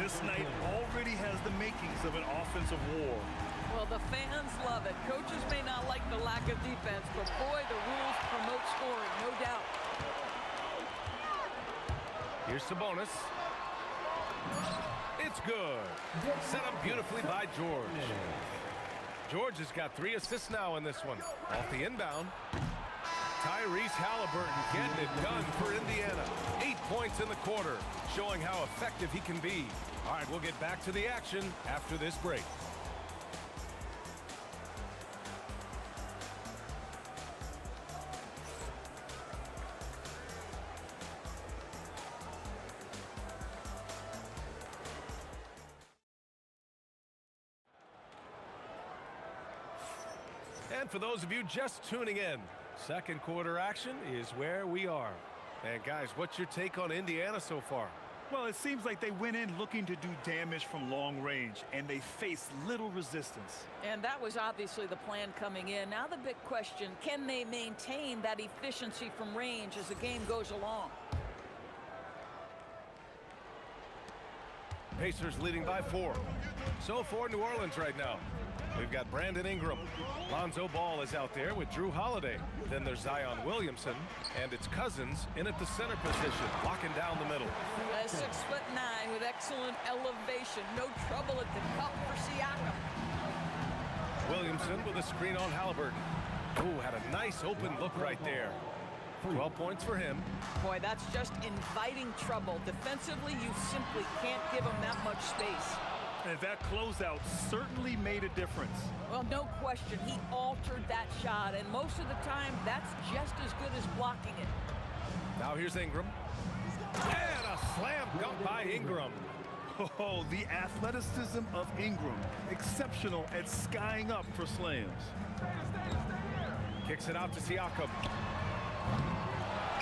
This night already has the makings of an offensive war. Well, the fans love it. Coaches may not like the lack of defense, but boy, the rules promote scoring, no doubt. Here's Sabonis. It's good. Set up beautifully by George. George has got 3 assists now in this one. Off the inbound. Tyrese Halliburton getting it done for Indiana. 8 points in the quarter, showing how effective he can be. All right, we'll get back to the action after this break. And for those of you just tuning in, second quarter action is where we are. And guys, what's your take on Indiana so far? Well, it seems like they went in looking to do damage from long range, and they faced little resistance. And that was obviously the plan coming in. Now the big question, can they maintain that efficiency from range as the game goes along? Pacers leading by 4. So for New Orleans right now, we've got Brandon Ingram. Lonzo Ball is out there with Drew Holiday. Then there's Zion Williamson, and it's Cousins in at the center position, locking down the middle. 6'9" with excellent elevation. No trouble at the cup for Siakam. Williamson with a screen on Halliburton. Ooh, had a nice open look right there. 12 points for him. Boy, that's just inviting trouble. Defensively, you simply can't give him that much space. And that closeout certainly made a difference. Well, no question. He altered that shot, and most of the time, that's just as good as blocking it. Now here's Ingram. And a slam dunk by Ingram. Oh, the athleticism of Ingram. Exceptional at skying up for slams. Kicks it out to Siakam.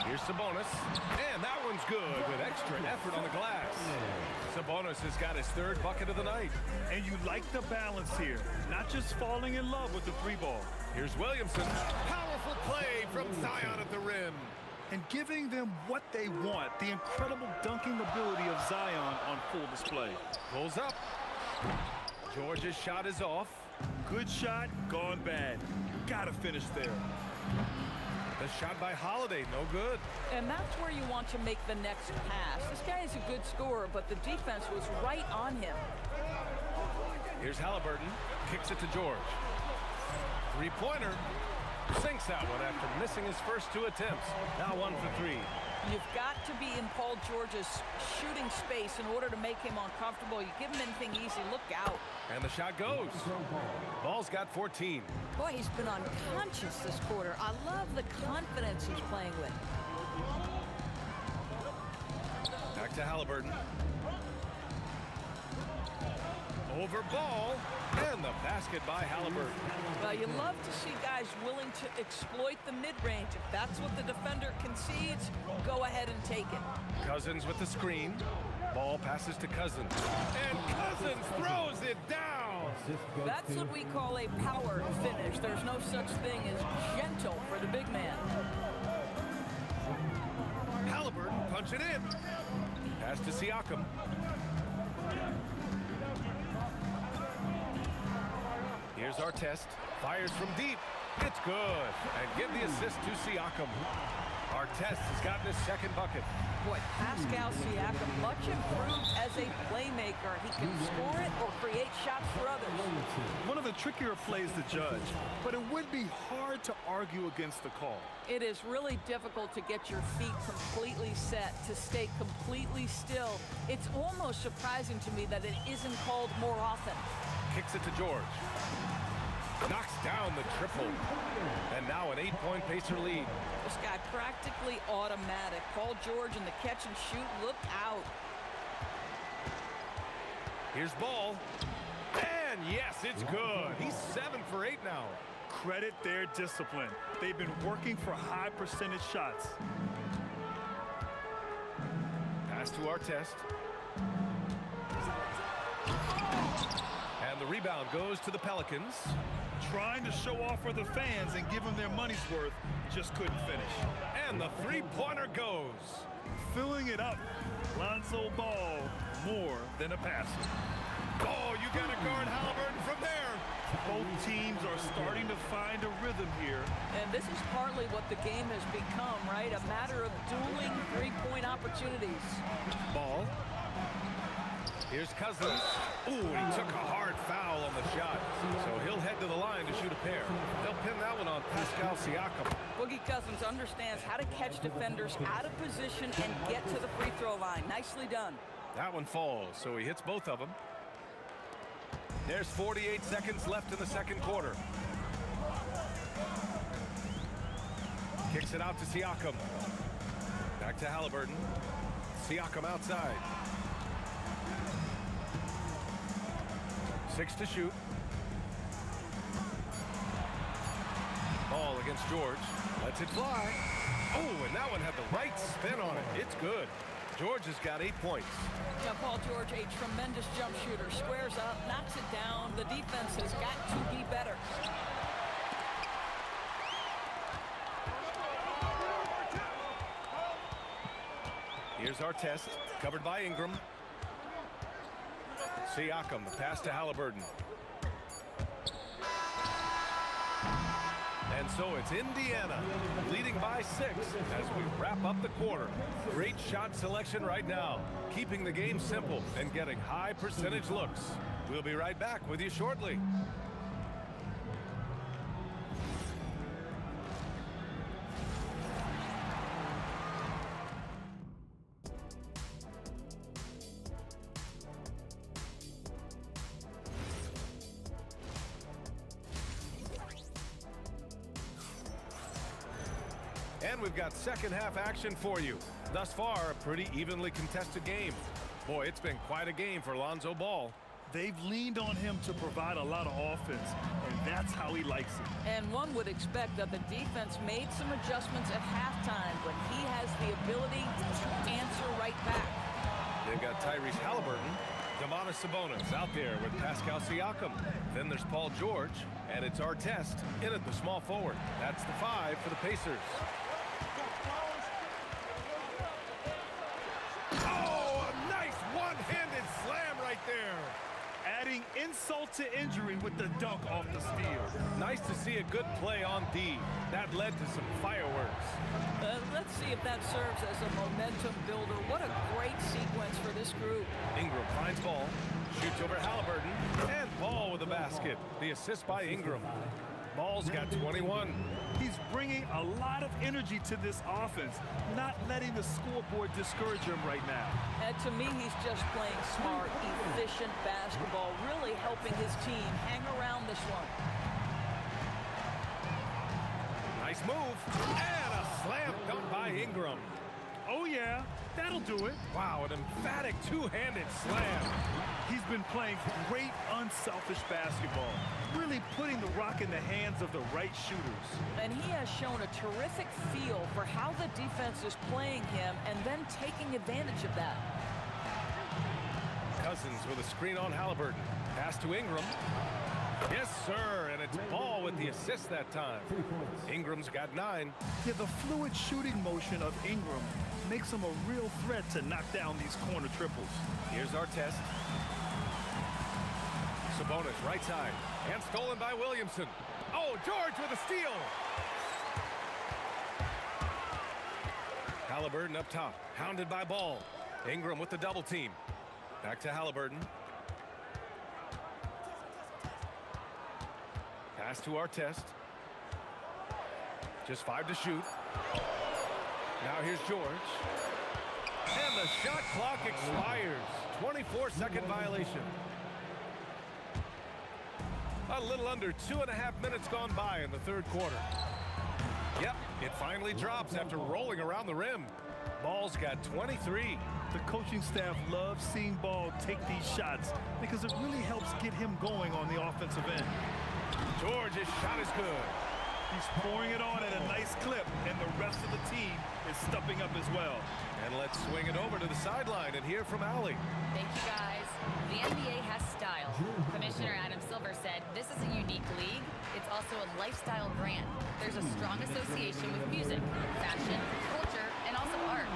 Here's Sabonis. And that one's good with extra effort on the glass. Sabonis has got his 3rd bucket of the night. And you like the balance here. Not just falling in love with the 3-ball. Here's Williamson. Powerful play from Zion at the rim. And giving them what they want. The incredible dunking ability of Zion on full display. Pulls up. George's shot is off. Good shot, gone bad. Gotta finish there. The shot by Holiday, no good. And that's where you want to make the next pass. This guy is a good scorer, but the defense was right on him. Here's Halliburton. Kicks it to George. 3-pointer. Sinks that one after missing his first 2 attempts. Now 1 for 3. You've got to be in Paul George's shooting space in order to make him uncomfortable. You give him anything easy, look out. And the shot goes. Ball's got 14. Boy, he's been unconscious this quarter. I love the confidence he's playing with. Back to Halliburton. Over ball, and the basket by Halliburton. Well, you love to see guys willing to exploit the mid-range. If that's what the defender concedes, go ahead and take it. Cousins with the screen. Ball passes to Cousins. And Cousins throws it down. That's what we call a power finish. There's no such thing as gentle for the big man. Halliburton punch it in. Pass to Siakam. Here's our test. Fires from deep. It's good. And give the assist to Siakam. Artest has gotten his second bucket. Boy, Pascal Siakam, much improved as a playmaker. He can score it or create shots for others. One of the trickier plays to judge, but it would be hard to argue against the call. It is really difficult to get your feet completely set, to stay completely still. It's almost surprising to me that it isn't called more often. Kicks it to George. Knocks down the triple. And now an 8-point Pacer lead. This guy practically automatic. Paul George in the catch and shoot. Look out. Here's Ball. And yes, it's good. He's 7 for 8 now. Credit their discipline. They've been working for high percentage shots. Pass to Artest. And the rebound goes to the Pelicans. Trying to show off for the fans and give them their money's worth, just couldn't finish. And the three-pointer goes. Filling it up. Lonzo Ball, more than a passer. Oh, you got to guard Halliburton from there. Both teams are starting to find a rhythm here. And this is partly what the game has become, right? A matter of dueling three-point opportunities. Ball. Here's Cousins. Ooh, he took a hard foul on the shot. So he'll head to the line to shoot a pair. They'll pin that one on Pascal Siakam. Boogie Cousins understands how to catch defenders out of position and get to the free throw line. Nicely done. That one falls, so he hits both of them. There's 48 seconds left in the second quarter. Kicks it out to Siakam. Back to Halliburton. Siakam outside. 6 to shoot. Ball against George. Lets it fly. Oh, and that one had the right spin on it. It's good. George has got 8 points. Now, Paul George, a tremendous jump shooter. Squares up, knocks it down. The defense has got to be better. Here's Artest, covered by Ingram. Siakam, the pass to Halliburton. And so it's Indiana leading by 6 as we wrap up the quarter. Great shot selection right now, keeping the game simple and getting high percentage looks. We'll be right back with you shortly. And we've got second half action for you. Thus far, a pretty evenly contested game. Boy, it's been quite a game for Lonzo Ball. They've leaned on him to provide a lot of offense, and that's how he likes it. And one would expect that the defense made some adjustments at halftime, but he has the ability to answer right back. They've got Tyrese Halliburton, Domantas Sabonis out there with Pascal Siakam. Then there's Paul George, and it's Artest in at the small forward. That's the 5 for the Pacers. Oh, a nice one-handed slam right there. Adding insult to injury with the dunk off the steal. Nice to see a good play on D. That led to some fireworks. Let's see if that serves as a momentum builder. What a great sequence for this group. Ingram finds Ball, shoots over Halliburton, and Ball with a basket. The assist by Ingram. Ball's got 21. He's bringing a lot of energy to this offense, not letting the scoreboard discourage him right now. And to me, he's just playing smart, efficient basketball, really helping his team hang around this one. Nice move. And a slam dunk by Ingram. Oh, yeah, that'll do it. Wow, an emphatic two-handed slam. He's been playing great, unselfish basketball, really putting the rock in the hands of the right shooters. And he has shown a terrific feel for how the defense is playing him and then taking advantage of that. Cousins with a screen on Halliburton. Pass to Ingram. Yes, sir, and it's Ball with the assist that time. Ingram's got 9. Yeah, the fluid shooting motion of Ingram makes him a real threat to knock down these corner triples. Here's our test. Sabonis, right side, and stolen by Williamson. Oh, George with a steal. Halliburton up top, hounded by Ball. Ingram with the double team. Back to Halliburton. Pass to our test. Just 5 to shoot. Now here's George. And the shot clock expires. 24-second violation. A little under 2.5 minutes gone by in the third quarter. Yep, it finally drops after rolling around the rim. Ball's got 23. The coaching staff loves seeing Ball take these shots because it really helps get him going on the offensive end. George's shot is good. He's pouring it on at a nice clip, and the rest of the team is stepping up as well. And let's swing it over to the sideline and hear from Allie. Thank you, guys. The NBA has style. Commissioner Adam Silver said this is a unique league. It's also a lifestyle brand. There's a strong association with music, fashion, culture, and also art.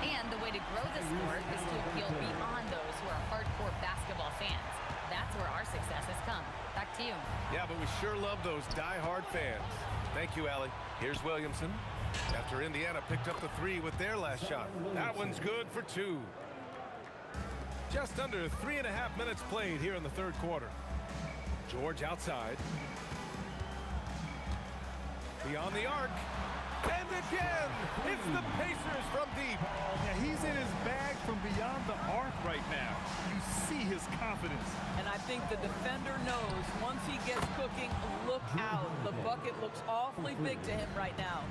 And the way to grow the sport is to appeal beyond those who are hardcore basketball fans. That's where our success has come. Back to you. Yeah, but we sure love those die-hard fans. Thank you, Allie. Here's Williamson. After Indiana picked up the 3 with their last shot. That one's good for 2. Just under 3.5 minutes played here in the third quarter. George outside. Beyond the arc. And again, it's the Pacers from deep. Yeah, he's in his bag from beyond the arc right now. You see his confidence. And I think the defender knows once he gets cooking, look out. The bucket looks awfully big to him right now.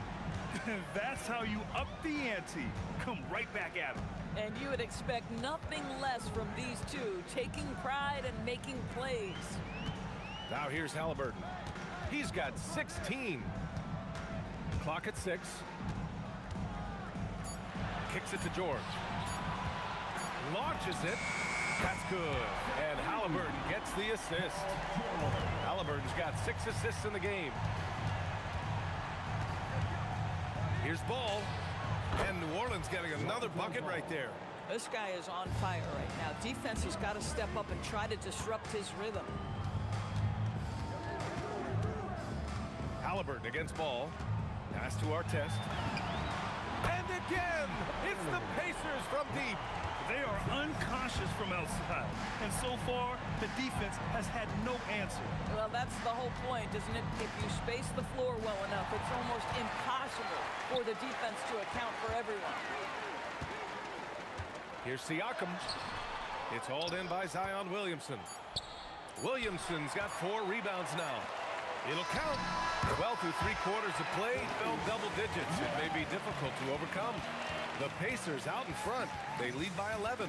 That's how you up the ante. Come right back at him. And you would expect nothing less from these two, taking pride and making plays. Now here's Halliburton. He's got 16. Clock at 6. Kicks it to George. Launches it. That's good. And Halliburton gets the assist. Halliburton's got 6 assists in the game. Here's Ball. And New Orleans getting another bucket right there. This guy is on fire right now. Defense has got to step up and try to disrupt his rhythm. Halliburton against Ball. Pass to our test. And again, it's the Pacers from deep. They are unconscious from outside. And so far, the defense has had no answer. Well, that's the whole point, isn't it? If you space the floor well enough, it's almost impossible for the defense to account for everyone. Here's Siakam. It's hauled in by Zion Williamson. Williamson's got 4 rebounds now. It'll count. 12 through 3 quarters of play, fell double digits. It may be difficult to overcome. The Pacers out in front. They lead by 11.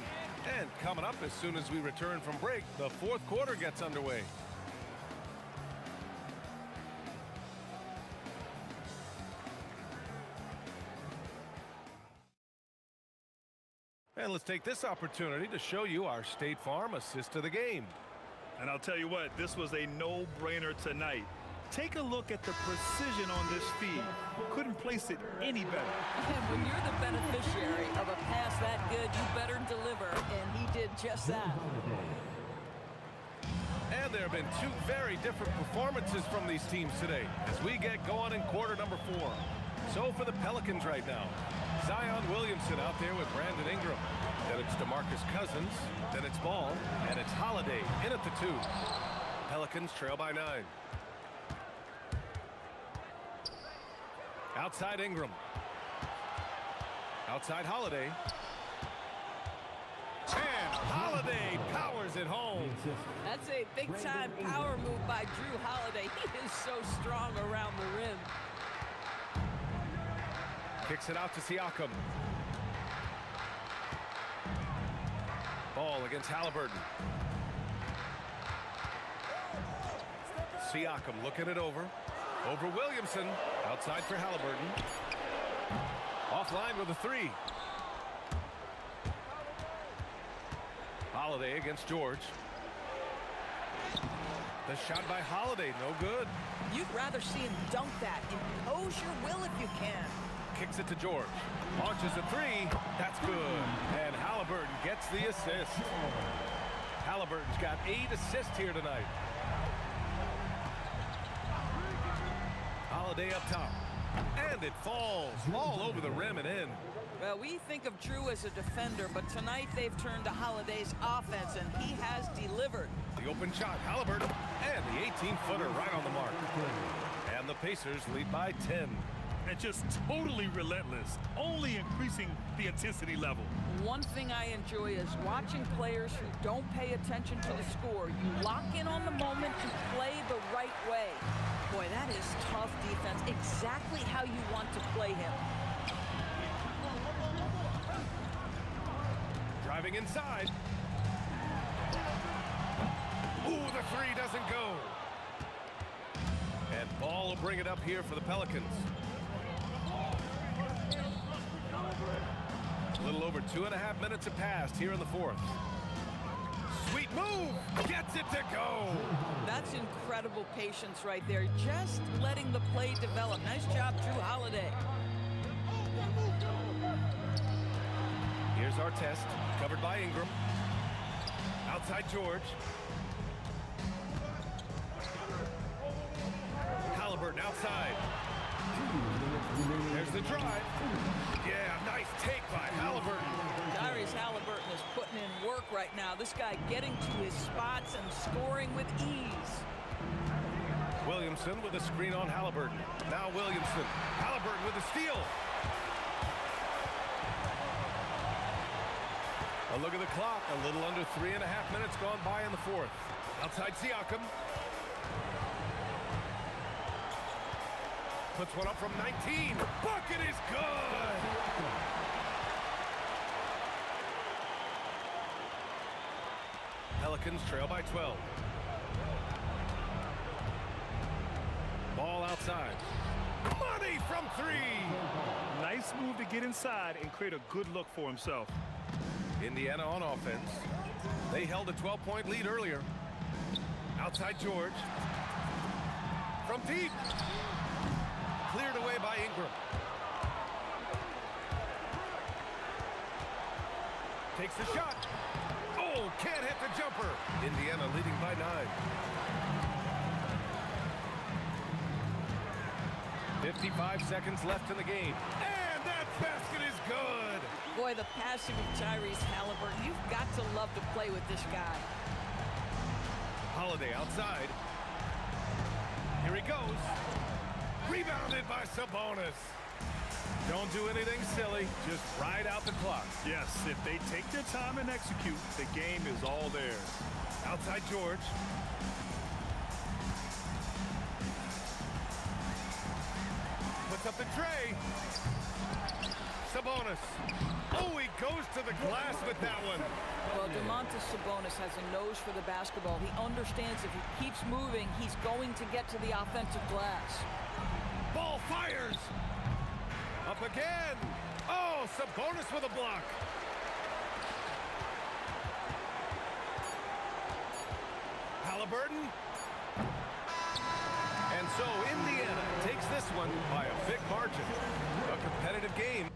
And coming up as soon as we return from break, the fourth quarter gets underway. And let's take this opportunity to show you our State Farm assist to the game. And I'll tell you what, this was a no-brainer tonight. Take a look at the precision on this feed. Couldn't place it any better. And when you're the beneficiary of a pass that good, you better deliver, and he did just that. And there have been 2 very different performances from these teams today as we get going in quarter number 4. So for the Pelicans right now, Zion Williamson out there with Brandon Ingram. Then it's DeMarcus Cousins. Then it's Ball. And it's Holiday in at the 2. Pelicans trail by 9. Outside Ingram. Outside Holiday. And Holiday powers it home. That's a big-time power move by Drew Holiday. He is so strong around the rim. Kicks it out to Siakam. Ball against Halliburton. Siakam looking it over. Over Williamson. Outside for Halliburton. Offline with a three. Holiday against George. The shot by Holiday, no good. You'd rather see him dunk that. Impose your will if you can. Kicks it to George. Launches a three. That's good. And Halliburton gets the assist. Halliburton's got 8 assists here tonight. Holiday up top. And it falls all over the rim and in. Well, we think of Drew as a defender, but tonight they've turned to Holiday's offense, and he has delivered. The open shot, Halliburton, and the 18-footer right on the mark. And the Pacers lead by 10. And just totally relentless, only increasing the intensity level. One thing I enjoy is watching players who don't pay attention to the score. You lock in on the moment and play the right way. Boy, that is tough defense. Exactly how you want to play him. Driving inside. Ooh, the three doesn't go. And Ball will bring it up here for the Pelicans. A little over 2.5 minutes have passed here in the fourth. Sweet move. Gets it to go. That's incredible patience right there. Just letting the play develop. Nice job, Drew Holiday. Here's our test, covered by Ingram. Outside George. Halliburton outside. There's the drive. Yeah, nice take by Halliburton. Tyrese Halliburton is putting in work right now. This guy getting to his spots and scoring with ease. Williamson with a screen on Halliburton. Now Williamson. Halliburton with a steal. A look at the clock. A little under 3.5 minutes gone by in the fourth. Outside Siakam. Puts one up from 19. Bucket is good. Pelicans trail by 12. Ball outside. Money from 3. Nice move to get inside and create a good look for himself. Indiana on offense. They held a 12-point lead earlier. Outside George. From deep. Cleared away by Ingram. Takes the shot. Oh, can't hit the jumper. Indiana leading by 9. 55 seconds left in the game. And that basket is good. Boy, the passing of Tyrese Halliburton. You've got to love to play with this guy. Holiday outside. Here he goes. Rebounded by Sabonis. Don't do anything silly. Just ride out the clock. Yes, if they take their time and execute, the game is all theirs. Outside George. Puts up the tray. Sabonis. Oh, he goes to the glass with that one. Well, Domantas Sabonis has a nose for the basketball. He understands if he keeps moving, he's going to get to the offensive glass. Ball fires. Up again. Oh, Sabonis with a block. Halliburton. And so Indiana takes this one by a big margin. A competitive game.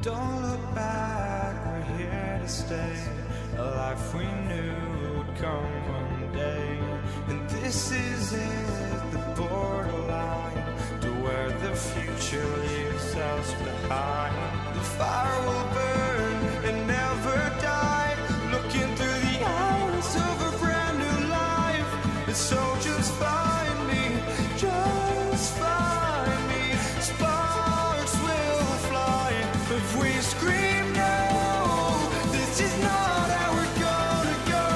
Don't look back, we're here to stay. A life we knew would come one day. And this is it, the borderline to where the future leaves us behind. The fire will burn and never die, looking through the eyes of a brand new life. And so just find me, just find me. Sparks will fly if we scream no. This is not how we're gonna go.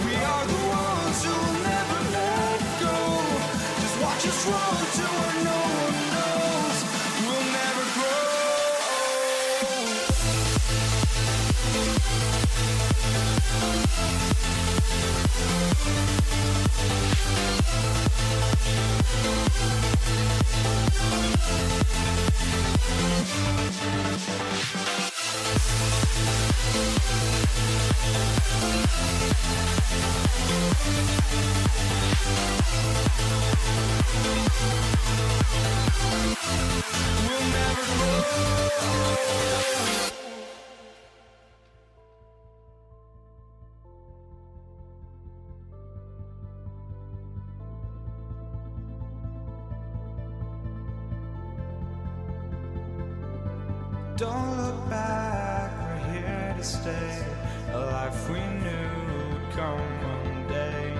We are the ones who'll never let go. Just watch us run to where no one knows. We'll never grow. We'll never grow. Don't look back, we're here to stay. A life we knew would come one day.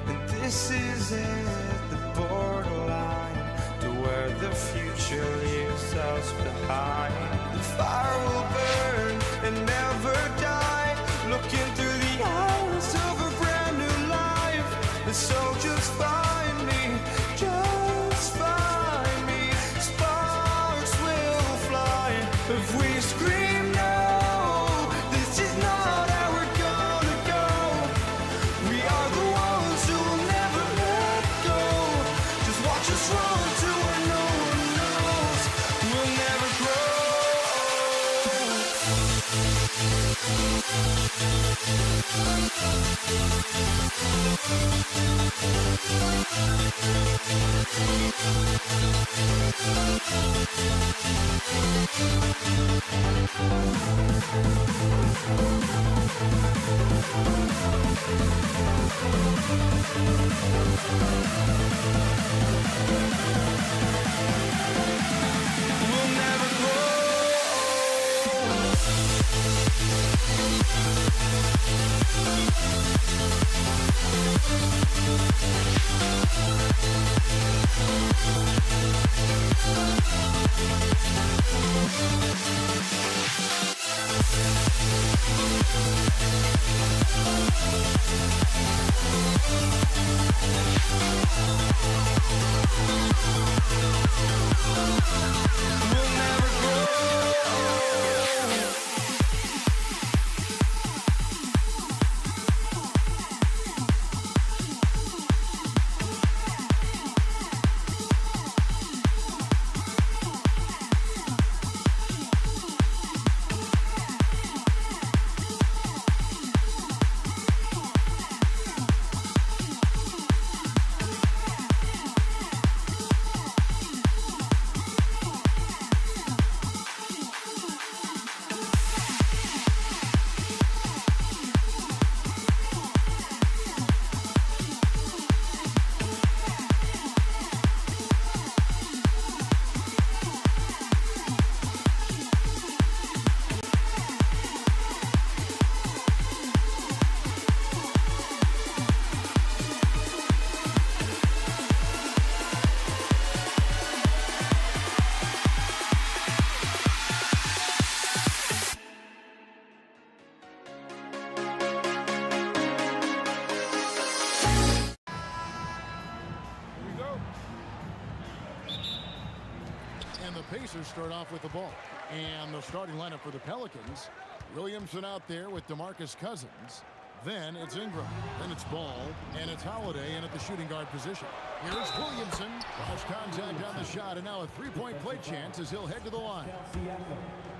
And this is it, the borderline to where the future leaves us behind. The fire will burn and never die, looking through the eyes of a brand new life. And so just find me, just find me. Sparks will fly if we scream no. This is not how we're gonna go. We are the ones who'll never let go. Just watch us run to where no one knows. We'll never grow. We'll never grow. We'll never grow. Pacers start off with the ball. And the starting lineup for the Pelicans. Williamson out there with DeMarcus Cousins. Then it's Ingram. Then it's Ball. And it's Holiday in at the shooting guard position. Here's Williamson. Cross contact on the shot. And now a three-point play chance as he'll head to the line.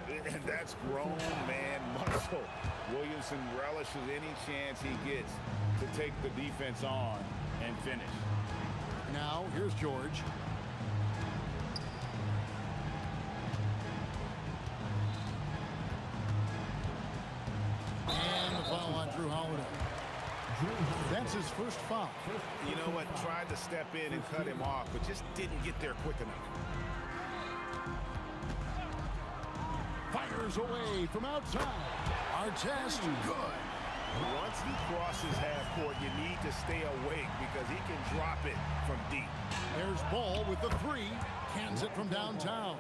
And that's grown man muscle. Williamson relishes any chance he gets to take the defense on and finish. Now here's George. Holiday. That's his first foul. You know what? Tried to step in and cut him off, but just didn't get there quick enough. Fires away from outside. Artest, good. Once he crosses half court, you need to stay awake because he can drop it from deep. There's Ball with the three. Cans it from downtown.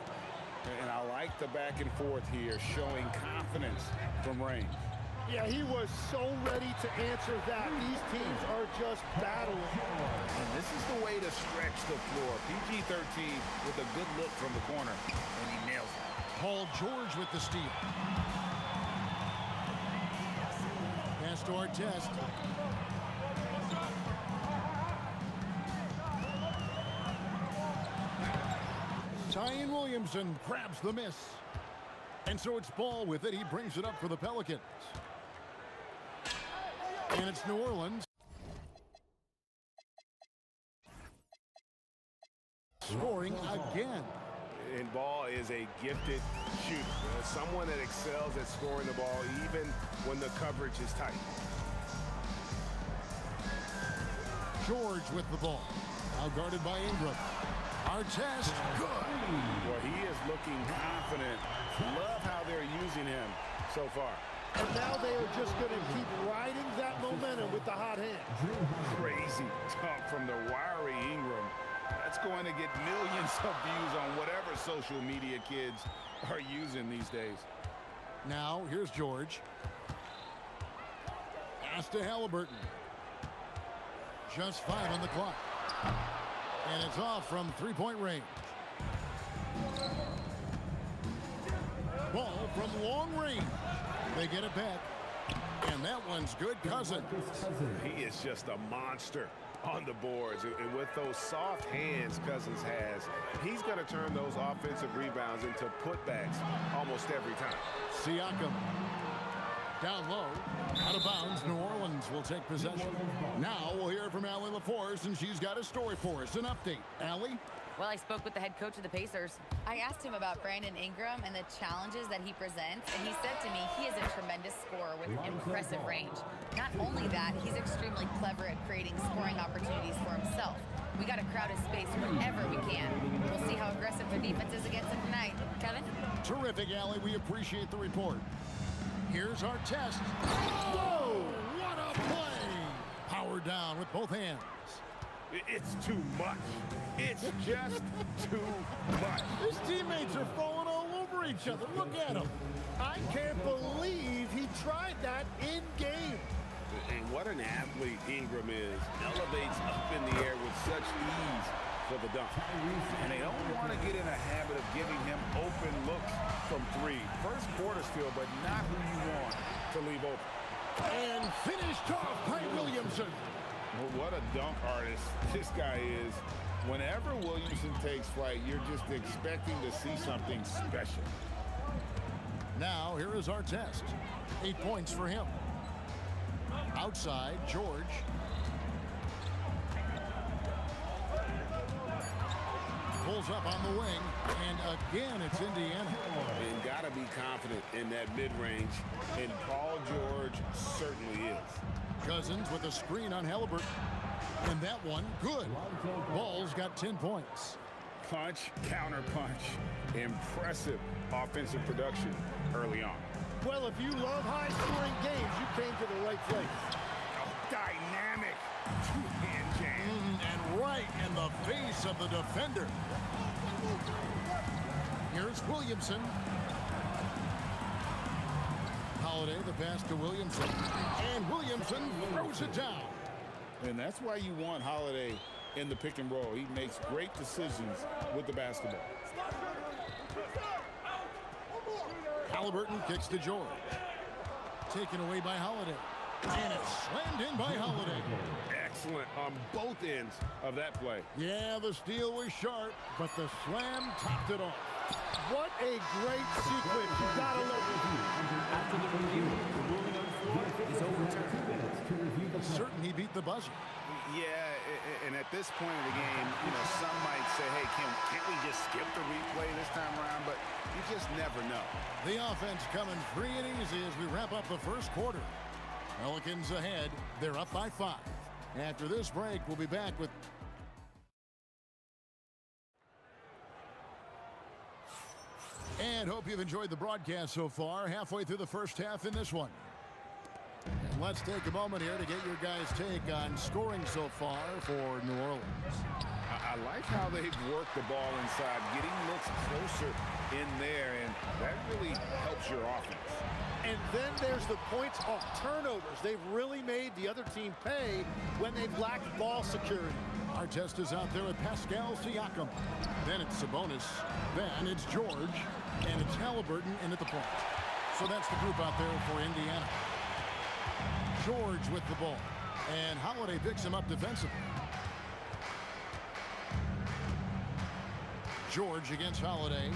And I like the back and forth here, showing confidence from range. Yeah, he was so ready to answer that. These teams are just battling. And this is the way to stretch the floor. PG-13 with a good look from the corner, and he nails it. Paul George with the steal. Pass to Artest. Zion Williamson grabs the miss. And so it's Ball with it. He brings it up for the Pelicans. And it's New Orleans. Scoring again. And Ball is a gifted shooter. Someone that excels at scoring the ball even when the coverage is tight. George with the ball. Now guarded by Ingram. Artest, good. Well, he is looking confident. Love how they're using him so far. And now they are just going to keep riding that momentum with the hot hand. Crazy dunk from the wiry Ingram. That's going to get millions of views on whatever social media kids are using these days. Now, here's George. Pass to Halliburton. Just 5 on the clock. And it's off from three-point range. Ball from long range. They get it back. And that one's good. Cousins. He is just a monster on the boards. And with those soft hands Cousins has, he's going to turn those offensive rebounds into putbacks almost every time. Siakam. Down low. Out of bounds. New Orleans will take possession. Now we'll hear from Allie LaForce, and she's got a story for us. An update. Allie? Well, I spoke with the head coach of the Pacers. I asked him about Brandon Ingram and the challenges that he presents, and he said to me he is a tremendous scorer with impressive range. Not only that, he's extremely clever at creating scoring opportunities for himself. We got to crowd his space whenever we can. We'll see how aggressive the defense is against him tonight. Kevin? Terrific, Allie. We appreciate the report. Here's our test. Whoa! What a play! Power down with both hands. It's too much. It's just too much. His teammates are falling all over each other. Look at him. I can't believe he tried that in game. And what an athlete Ingram is. Elevates up in the air with such ease for the dunk. And they don't want to get in a habit of giving him open looks from three. First quarter still, but not who you want to leave open. And finished off by Williamson. Well, what a dunk artist this guy is. Whenever Williamson takes flight, you're just expecting to see something special. Now, here is our test. 8 points for him. Outside, George. Pulls up on the wing, and again, it's Indiana. And got to be confident in that mid-range, and Paul George certainly is. Cousins with a screen on Halliburton. And that one, good. Ball's got 10 points. Punch, counter punch. Impressive offensive production early on. Well, if you love high-scoring games, you came to the right place. Dynamic two-hand jam. And right in the face of the defender. Here's Williamson. Holiday, the pass to Williamson. And Williamson throws it down. And that's why you want Holiday in the pick and roll. He makes great decisions with the basketball. Halliburton kicks to George. Taken away by Holiday. And it's slammed in by Holiday. Excellent on both ends of that play. Yeah, the steal was sharp, but the slam topped it off. What a great sequence. You gotta love it. After the review, the ruling on the floor is overturned. 2 minutes to review the call. Certain he beat the buzzer. Yeah, and at this point in the game, you know, some might say, hey, can't we just skip the replay this time around? But you just never know. The offense coming free and easy as we wrap up the first quarter. Pelicans ahead. They're up by 5. After this break, we'll be back with... And hope you've enjoyed the broadcast so far. Halfway through the first half in this one. And let's take a moment here to get your guys' take on scoring so far for New Orleans. I like how they've worked the ball inside, getting looks closer in there, and that really helps your offense. And then there's the points off turnovers. They've really made the other team pay when they've lacked ball security. Artest is out there with Pascal Siakam. Then it's Sabonis. Then it's George. And it's Halliburton in at the point. So that's the group out there for Indiana. George with the ball. And Holiday picks him up defensively. George against Holiday.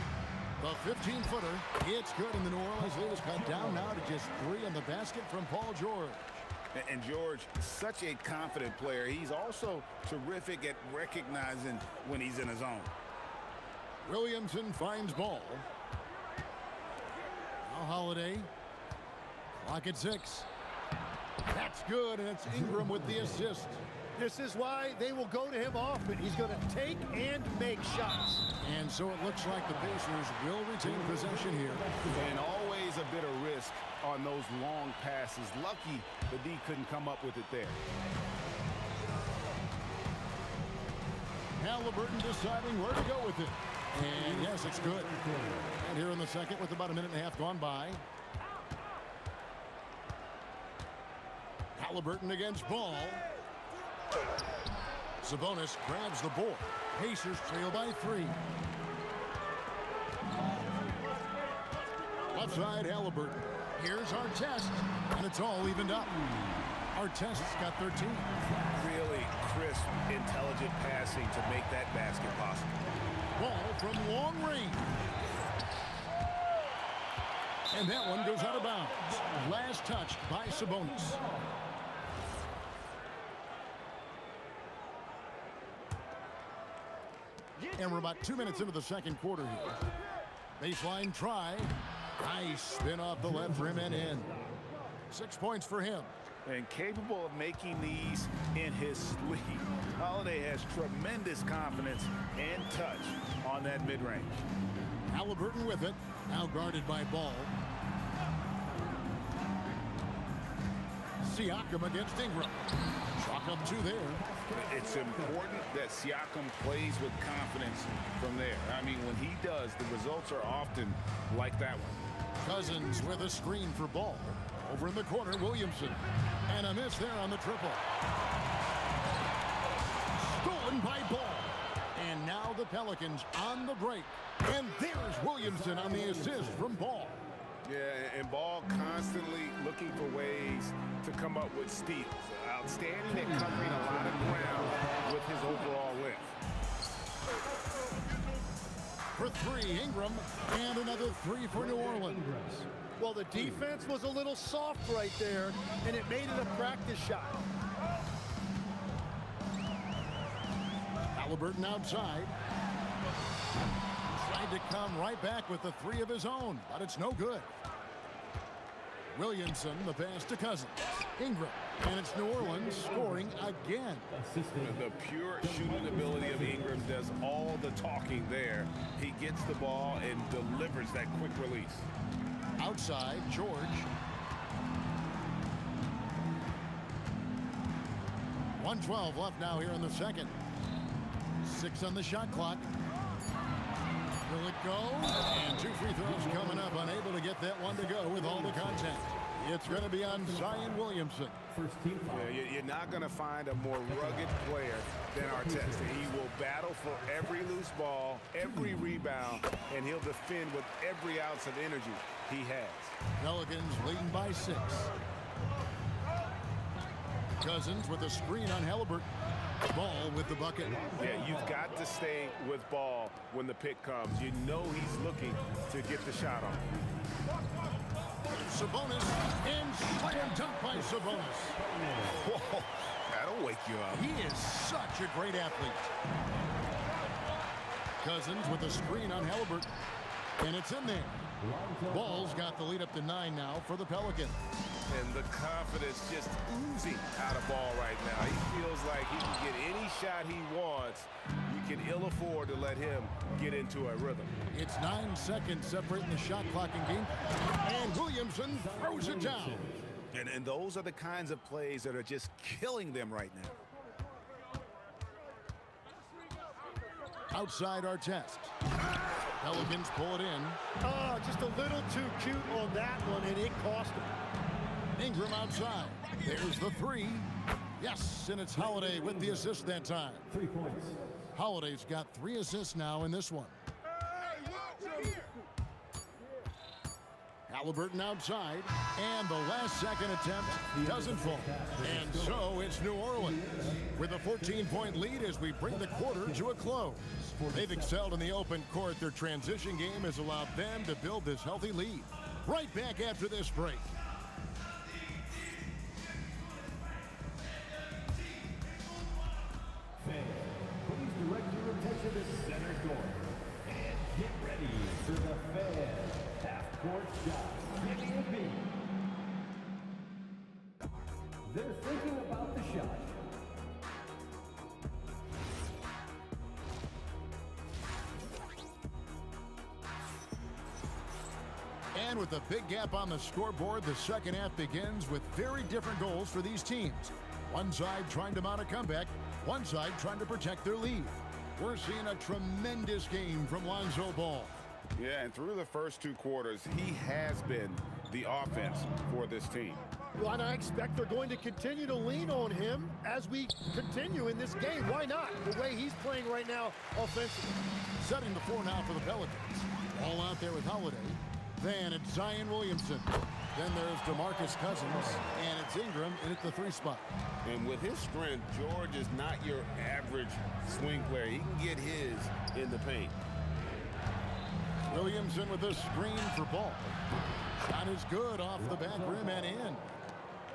The 15-footer. It's good, and the New Orleans lead is cut down now to just 3 in the basket from Paul George. And George, such a confident player. He's also terrific at recognizing when he's in his zone. Williamson finds ball. Now Holiday. Clock at 6. That's good, and it's Ingram with the assist. This is why they will go to him often. He's going to take and make shots. And so it looks like the Pacers will retain possession here. And always a bit of risk on those long passes. Lucky the D couldn't come up with it there. Halliburton deciding where to go with it. And yes, it's good. And here in the second with about a minute and a half gone by. Halliburton against Ball. Sabonis grabs the board. Pacers trail by 3. Left side, Halliburton. Here's Artest, and it's all evened up. Artest's got 13. Really crisp, intelligent passing to make that basket possible. Ball from long range. And that one goes out of bounds. Last touched by Sabonis. And we're about 2 minutes into the second quarter here. Baseline try. Nice spin off the left rim and in. 6 points for him. And capable of making these in his sleep. Holiday has tremendous confidence and touch on that mid-range. Halliburton with it. Now guarded by Ball. Siakam against Ingram. Chalk up 2 there. It's important that Siakam plays with confidence from there. I mean, when he does, the results are often like that one. Cousins with a screen for Ball. Over in the corner, Williamson. And a miss there on the triple. Stolen by Ball. And now the Pelicans on the break. And there's Williamson on the assist from Ball. Yeah, and Ball constantly looking for ways to come up with steals. Outstanding at covering a lot of ground with his overall length. For 3, Ingram, and another 3 for New Orleans. Well, the defense was a little soft right there, and it made it a practice shot. Halliburton outside. Tried to come right back with the 3 of his own, but it's no good. Williamson, the pass to Cousins. Ingram, and it's New Orleans scoring again. The pure shooting ability of Ingram does all the talking there. He gets the ball and delivers that quick release. Outside, George. .112 left now here in the second. 6 on the shot clock. Will it go? And 2 free throws coming up. Unable to get that one to go with all the contact. It's going to be on Zion Williamson. Yeah, you're not going to find a more rugged player than Artest. He will battle for every loose ball, every rebound, and he'll defend with every ounce of energy he has. Pelicans leading by 6. Cousins with a screen on Halliburton. Ball with the bucket. Yeah, you've got to stay with Ball when the pick comes. You know he's looking to get the shot on. Sabonis, and slam dunk by Sabonis. Whoa, that'll wake you up. He is such a great athlete. Cousins with a screen on Halliburton. And it's in there. Ball's got the lead up to 9 now for the Pelicans. And the confidence just oozing out of Ball right now. He feels like he can get any shot he wants. You can ill afford to let him get into a rhythm. It's 9 seconds separating the shot clock and game. And Williamson throws it down. And those are the kinds of plays that are just killing them right now. Outside our test. Pelicans pull it in. Oh, just a little too cute on that one, and it cost him. Ingram outside. There's the three. Yes, and it's Holiday with the assist that time. 3 points. Holiday's got 3 assists now in this one. Halliburton outside, and the last second attempt doesn't fall. And so it's New Orleans with a 14-point lead as we bring the quarter to a close. They've excelled in the open court. Their transition game has allowed them to build this healthy lead. Right back after this break. Fans, please direct your attention to center court. And get ready for the Fans half-court shot. Give me a beat. They're thinking about the shot. And with a big gap on the scoreboard, the second half begins with very different goals for these teams. One side trying to mount a comeback, one side trying to protect their lead. We're seeing a tremendous game from Lonzo Ball. Yeah, and through the first 2 quarters, he has been the offense for this team. Well, and I expect they're going to continue to lean on him as we continue in this game. Why not? The way he's playing right now offensively. Setting the floor now for the Pelicans. All out there with Holiday. Then it's Zion Williamson. Then there's DeMarcus Cousins. And it's Ingram in at the 3 spot. And with his strength, George is not your average swing player. He can get his in the paint. Williamson with a screen for Ball. Shot is good off the back rim and in.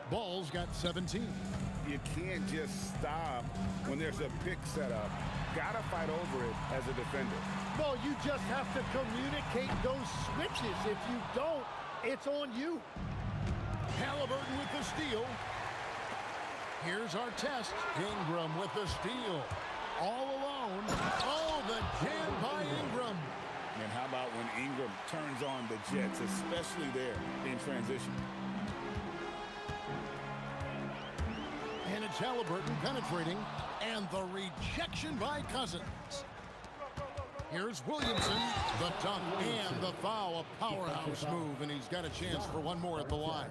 Ball's got 17. You can't just stop when there's a pick set up. Gotta fight over it as a defender. Well, you just have to communicate those switches. If you don't, it's on you. Halliburton with the steal. Here's our test. Ingram with the steal. All alone. Oh, the jam by Ingram. And how about when Ingram turns on the Jets, especially there in transition? And it's Halliburton penetrating. And the rejection by Cousins. Here's Williamson, the dunk and the foul, a powerhouse move, and he's got a chance for one more at the line.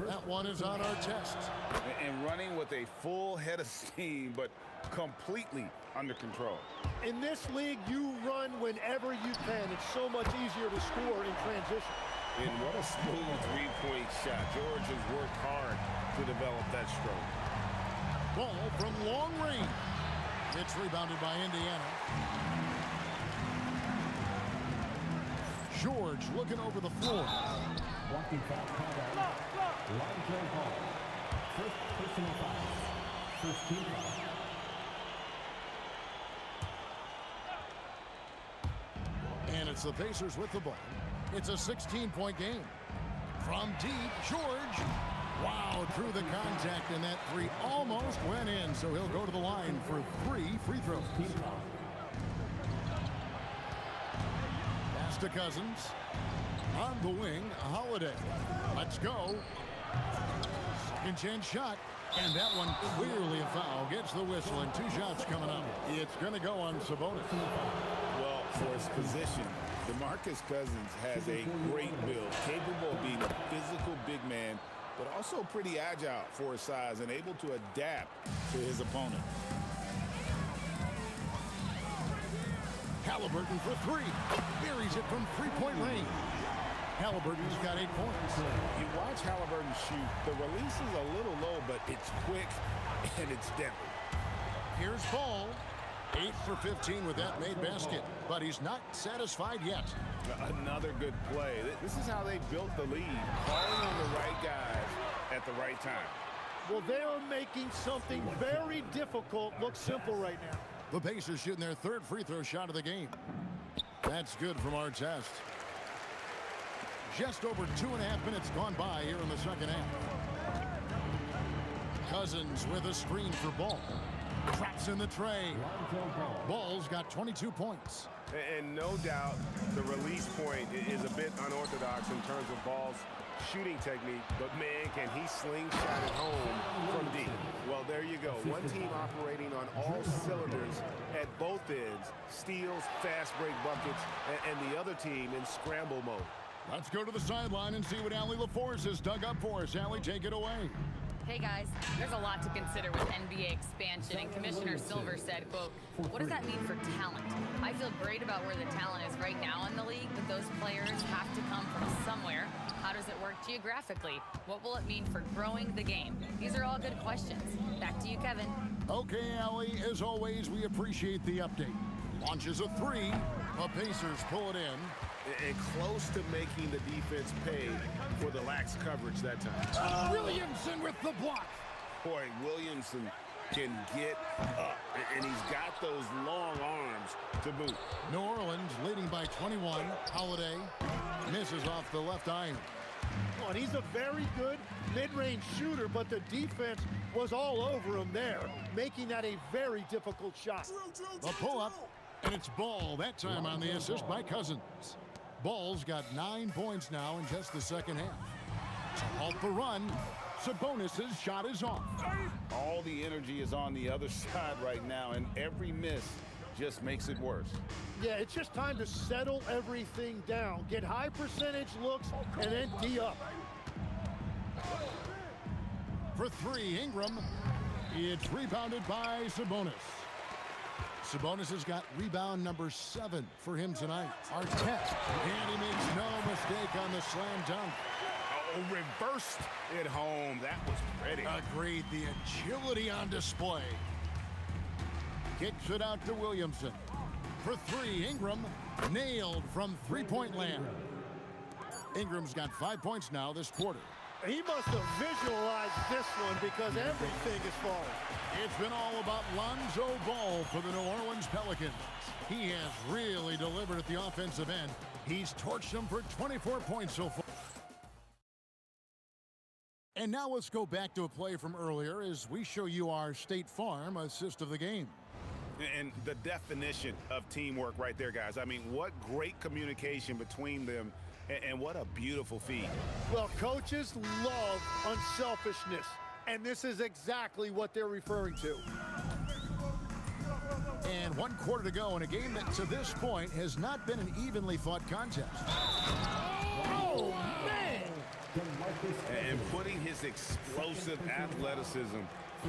That one is on our test. And running with a full head of steam, but completely under control. In this league, you run whenever you can. It's so much easier to score in transition. And what a smooth three-point shot. George has worked hard to develop that stroke. Ball from long range. It's rebounded by Indiana. George looking over the floor. Walking foul called out. Lonzo Ball. First personal foul. First team foul. And it's the Pacers with the ball. It's a 16-point game. From deep, George. Wow, through the contact, and that 3 almost went in, so he'll go to the line for 3 free throws. Pass to Cousins. On the wing, Holiday. Let's go. Second chance shot, and that one clearly a foul. Gets the whistle, and 2 shots coming up. It's going to go on Sabonis. Well, for his position, DeMarcus Cousins has a great build, capable of being a physical big man, but also pretty agile for his size and able to adapt to his opponent. Halliburton for 3. Buries it from 3-point range. Halliburton's got 8 points. You watch Halliburton shoot. The release is a little low, but it's quick and it's deadly. Here's Ball. 8 for 15 with that made basket, but he's not satisfied yet. Another good play. This is how they built the lead, calling on the right guys at the right time. Well, they are making something very difficult look simple right now. The Pacers shooting their 3rd free throw shot of the game. That's good from our test. Just over 2.5 minutes gone by here in the second half. Cousins with a screen for Ball. Traps in the tray. Ball's got 22 points. And no doubt the release point is a bit unorthodox in terms of Ball's shooting technique, but man, can he slingshot it home from deep. Well, there you go. One team operating on all cylinders at both ends, steals, fast break buckets, and the other team in scramble mode. Let's go to the sideline and see what Allie LaForce has dug up for us. Allie, take it away. Hey guys, there's a lot to consider with NBA expansion, and Commissioner Silver said, quote, what does that mean for talent? I feel great about where the talent is right now in the league, but those players have to come from somewhere. How does it work geographically? What will it mean for growing the game? These are all good questions. Back to you, Kevin. Okay, Allie, as always, we appreciate the update. Launches a three. The Pacers pull it in. And close to making the defense pay for the lax coverage that time. Williamson with the block. Boy, Williamson can get up, and he's got those long arms to boot. New Orleans leading by 21. Holiday misses off the left iron. Oh, and he's a very good mid-range shooter, but the defense was all over him there, making that a very difficult shot. The pull-up, and it's Ball, that time on the assist by Cousins. Ball's got 9 points now in just the second half. To halt the run, Sabonis' shot is off. All the energy is on the other side right now, and every miss just makes it worse. Yeah, it's just time to settle everything down. Get high percentage looks and then D up. For three, Ingram. It's rebounded by Sabonis. Sabonis has got rebound number 7 for him tonight. Artest, and he makes no mistake on the slam dunk. Oh, reversed it home. That was pretty. Agreed, the agility on display. Kicks it out to Williamson. For three, Ingram, nailed from three-point land. Ingram's got 5 points now this quarter. He must have visualized this one because everything is falling. It's been all about Lonzo Ball for the New Orleans Pelicans. He has really delivered at the offensive end. He's torched them for 24 points so far. And now let's go back to a play from earlier as we show you our State Farm assist of the game. And the definition of teamwork right there, guys. I mean, what great communication between them, and what a beautiful feed. Well, coaches love unselfishness, and this is exactly what they're referring to. And 1 quarter to go in a game that to this point has not been an evenly fought contest. Oh, man! And putting his explosive athleticism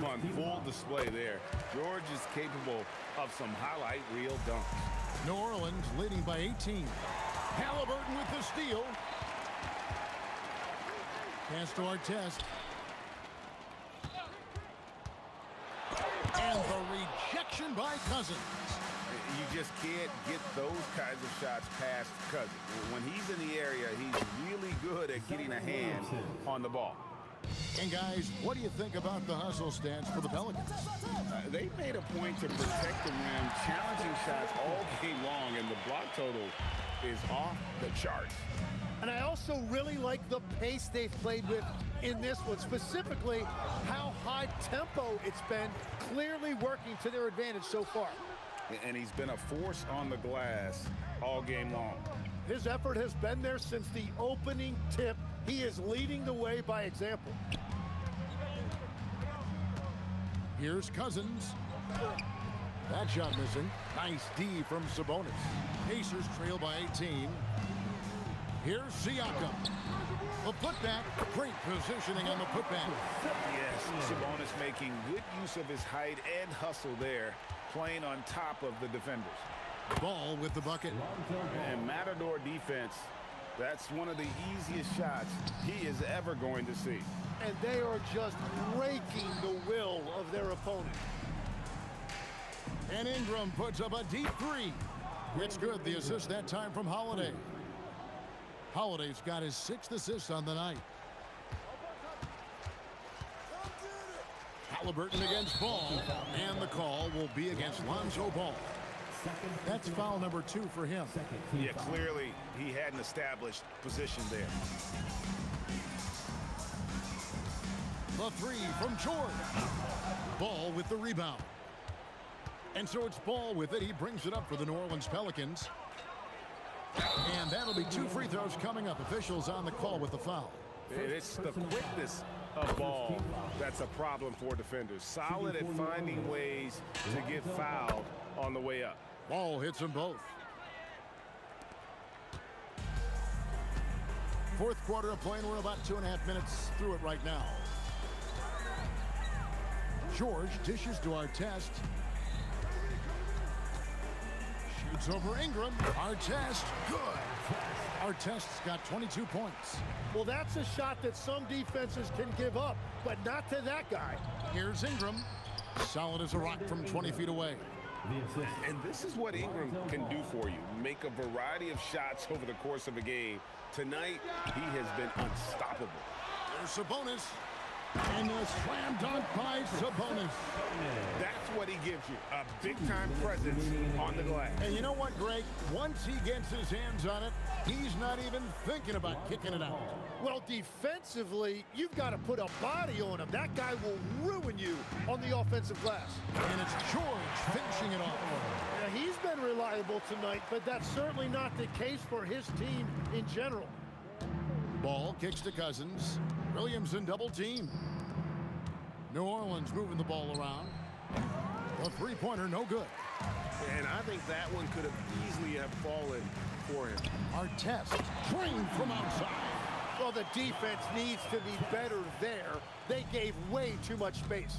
on full display there. George is capable of some highlight reel dunks. New Orleans leading by 18. Halliburton with the steal. Pass to Artest. And the rejection by Cousins. You just can't get those kinds of shots past Cousins. When he's in the area, he's really good at getting a hand on the ball. And guys, what do you think about the hustle stance for the Pelicans? They made a point to protect the rim, challenging shots all game long, and the block total is off the charts. And I also really like the pace they've played with in this one, specifically how high tempo it's been, clearly working to their advantage so far. And he's been a force on the glass all game long. His effort has been there since the opening tip. He is leading the way by example. Here's Cousins. That shot missing. Nice D from Sabonis. Pacers trail by 18. Here's Siakam. The putback. Great positioning on the putback. Yes, Sabonis making good use of his height and hustle there, playing on top of the defenders. Ball with the bucket. And Matador defense, that's one of the easiest shots he is ever going to see. And they are just breaking the will of their opponent. And Ingram puts up a deep three. It's good. The assist that time from Holiday. Holiday's got his 6th assist on the night. Halliburton against Ball. And the call will be against Lonzo Ball. That's foul number 2 for him. Yeah, clearly he had an established position there. The 3 from George. Ball with the rebound. And so it's Ball with it. He brings it up for the New Orleans Pelicans. And that'll be 2 free throws coming up. Officials on the call with the foul. It's the quickness of Ball that's a problem for defenders. Solid at finding ways to get fouled on the way up. Ball hits them both. Fourth quarter of play, and we're about 2.5 minutes through it right now. George dishes to Artest. Shoots over Ingram. Artest, good. Artest's got 22 points. Well, that's a shot that some defenses can give up, but not to that guy. Here's Ingram. Solid as a rock from 20 feet away. And this is what Ingram can do for you. Make a variety of shots over the course of a game. Tonight, he has been unstoppable. There's Sabonis. And a slam dunk by Sabonis. That's what he gives you, a big-time presence on the glass. And you know what, Greg? Once he gets his hands on it, he's not even thinking about kicking it out. Well, defensively, you've got to put a body on him. That guy will ruin you on the offensive glass. And it's George finishing it off. Now, he's been reliable tonight, but that's certainly not the case for his team in general. Ball kicks to Cousins. Williamson double team. New Orleans moving the ball around. A three-pointer, no good. And I think that one could have easily have fallen for him. Artest trained from outside. Well, the defense needs to be better there. They gave way too much space.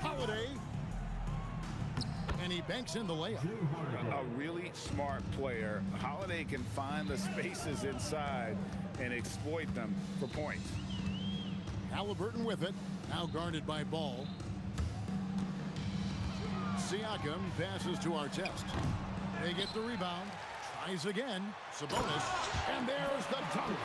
Holiday. And he banks in the layup. A really smart player. Holiday can find the spaces inside and exploit them for points. Halliburton with it. Now guarded by Ball. Siakam passes to Artest. They get the rebound. Tries again. Sabonis. And there's the dunk.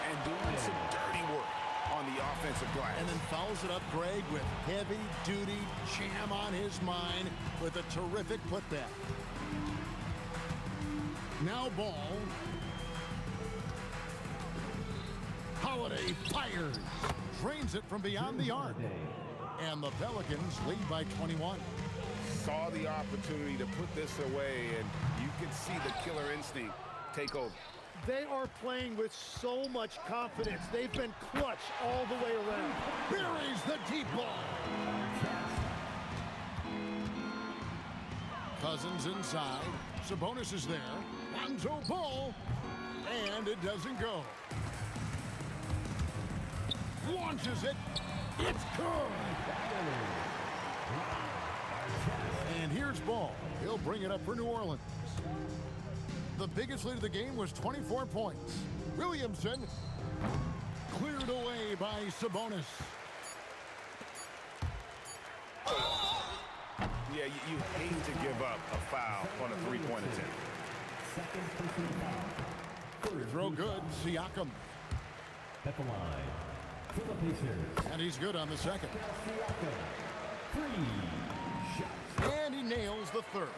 And doing some dirty work on the offensive glass. And then fouls it up, Greg, with heavy-duty jam on his mind with a terrific putback. Now Ball. Holiday fires. Drains it from beyond the arc. And the Pelicans lead by 21. Saw the opportunity to put this away, and you can see the killer instinct take over. They are playing with so much confidence. They've been clutch all the way around. Buries the deep ball. Cousins inside. Sabonis is there. Lonzo Ball. And it doesn't go. Launches it. It's good. And here's Ball. He'll bring it up for New Orleans. The biggest lead of the game was 24 points. Williamson cleared away by Sabonis. Yeah, you hate to give up a foul on a three-point attempt. Throw good, Siakam. At the line for the Pacers. And he's good on the second. Siakam. 3 shots. And he nails the third.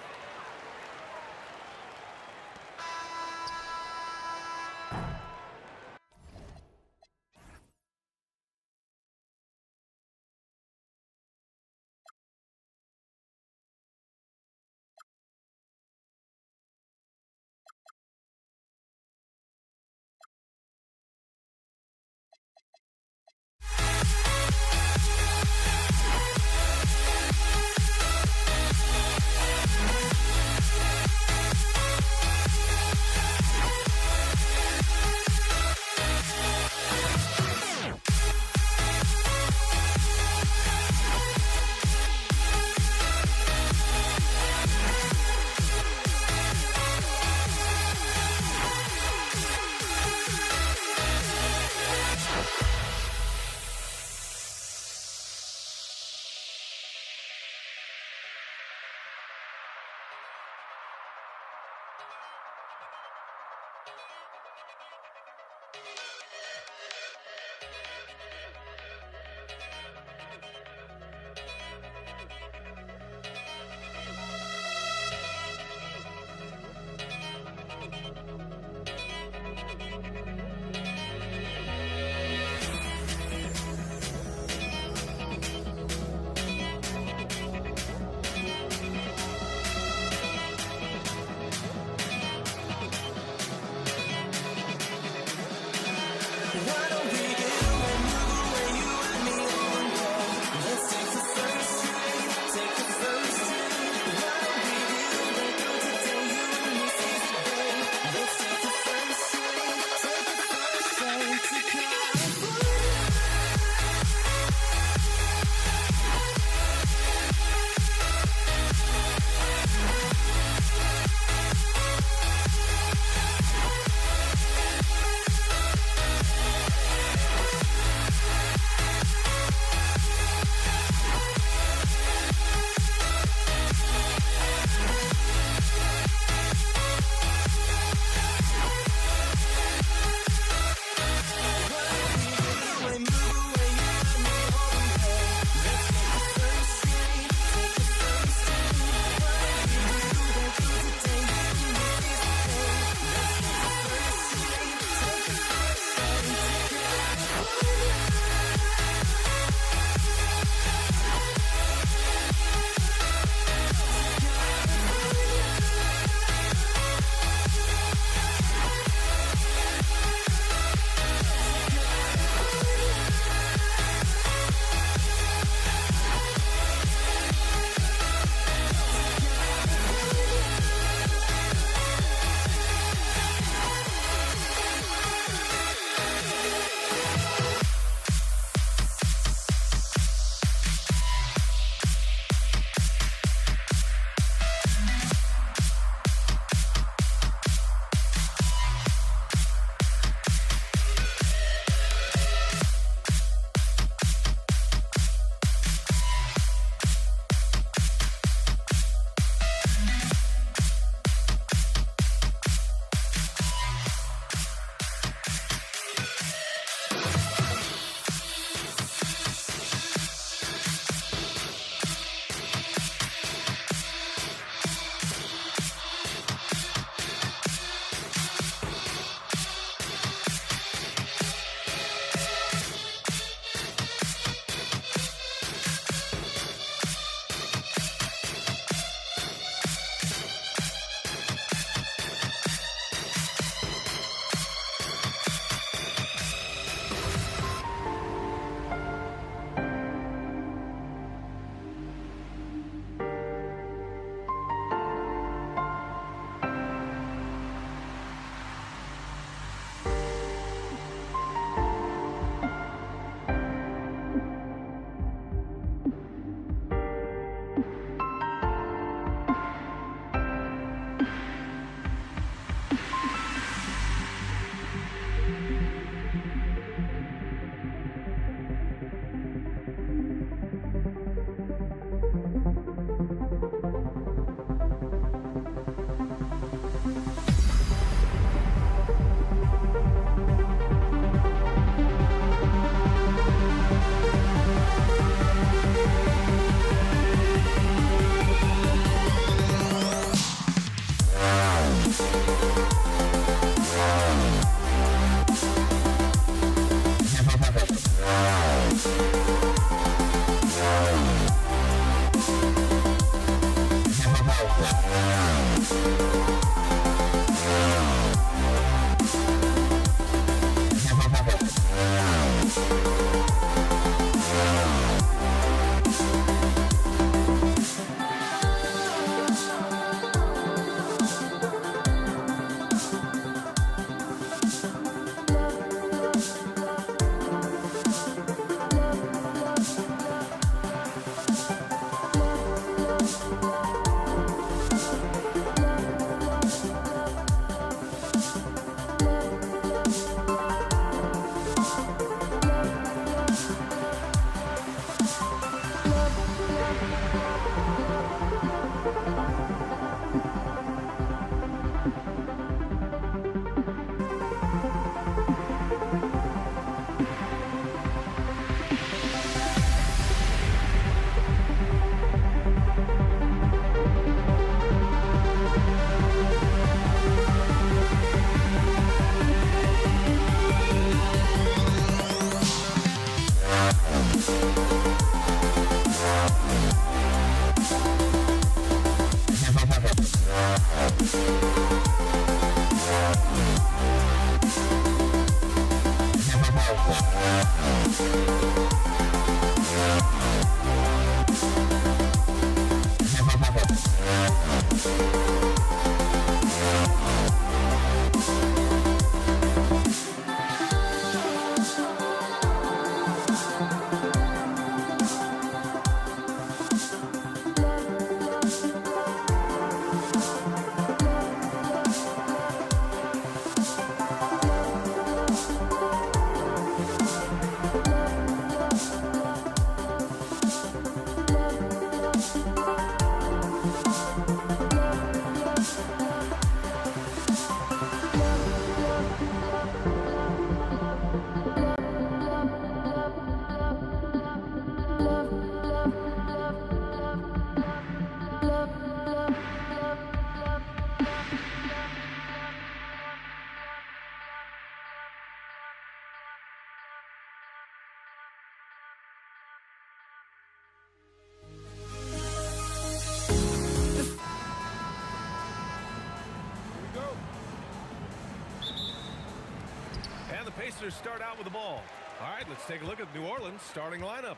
Pacers start out with the ball. All right, let's take a look at New Orleans starting lineup.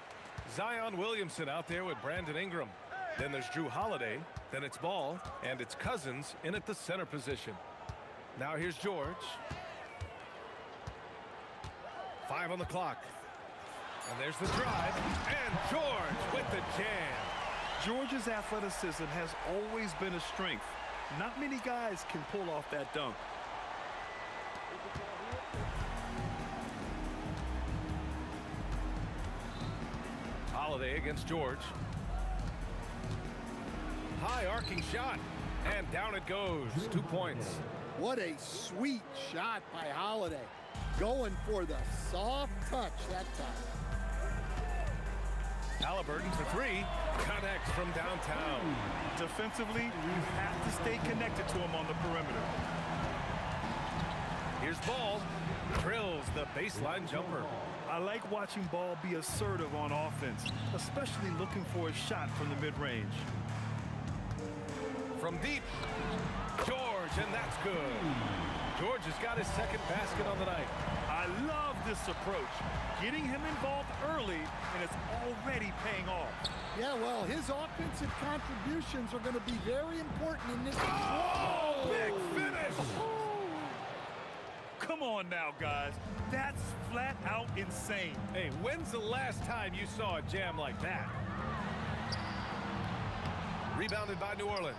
Zion Williamson out there with Brandon Ingram. Then there's Drew Holiday. Then it's Ball, and it's Cousins in at the center position. Now here's George. 5 on the clock. And there's the drive, and George with the jam. George's athleticism has always been a strength. Not many guys can pull off that dunk. Holiday against George. High arcing shot, and down it goes. 2 points. What a sweet shot by Holiday. Going for the soft touch that time. Halliburton for 3. Connects from downtown. Defensively, you have to stay connected to him on the perimeter. Here's Ball. Drills the baseline jumper. I like watching Ball be assertive on offense, especially looking for a shot from the mid-range. From deep, George, and that's good. George has got his second basket on the night. I love this approach. Getting him involved early, and it's already paying off. Yeah, well, his offensive contributions are going to be very important in this. Oh, big finish! Come on now, guys. That's flat out insane. Hey, when's the last time you saw a jam like that? Rebounded by New Orleans.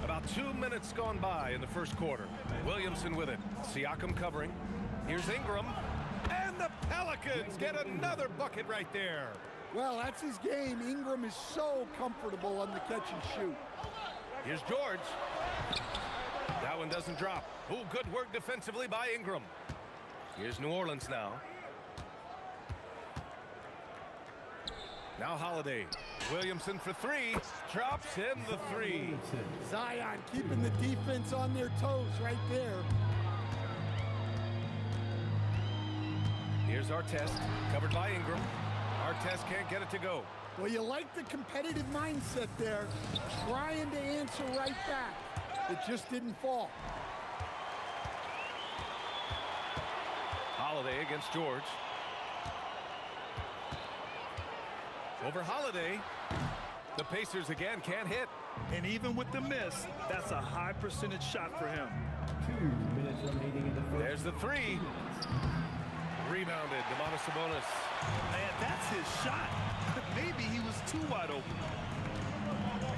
About 2 minutes gone by in the first quarter. Williamson with it. Siakam covering. Here's Ingram. And the Pelicans get another bucket right there. Well, that's his game. Ingram is so comfortable on the catch and shoot. Here's George. That one doesn't drop. Oh, good work defensively by Ingram. Here's New Orleans now. Now Holiday. Williamson for 3. Drops in the 3. Zion keeping the defense on their toes right there. Here's Artest. Covered by Ingram. Artest can't get it to go. Well, you like the competitive mindset there. Trying to answer right back. It just didn't fall. Holiday against George. Over Holiday. The Pacers again can't hit. And even with the miss, that's a high percentage shot for him. 2 minutes remaining in the first. There's the 3. Rebounded, Domantas Sabonis. Man, that's his shot. Maybe he was too wide open.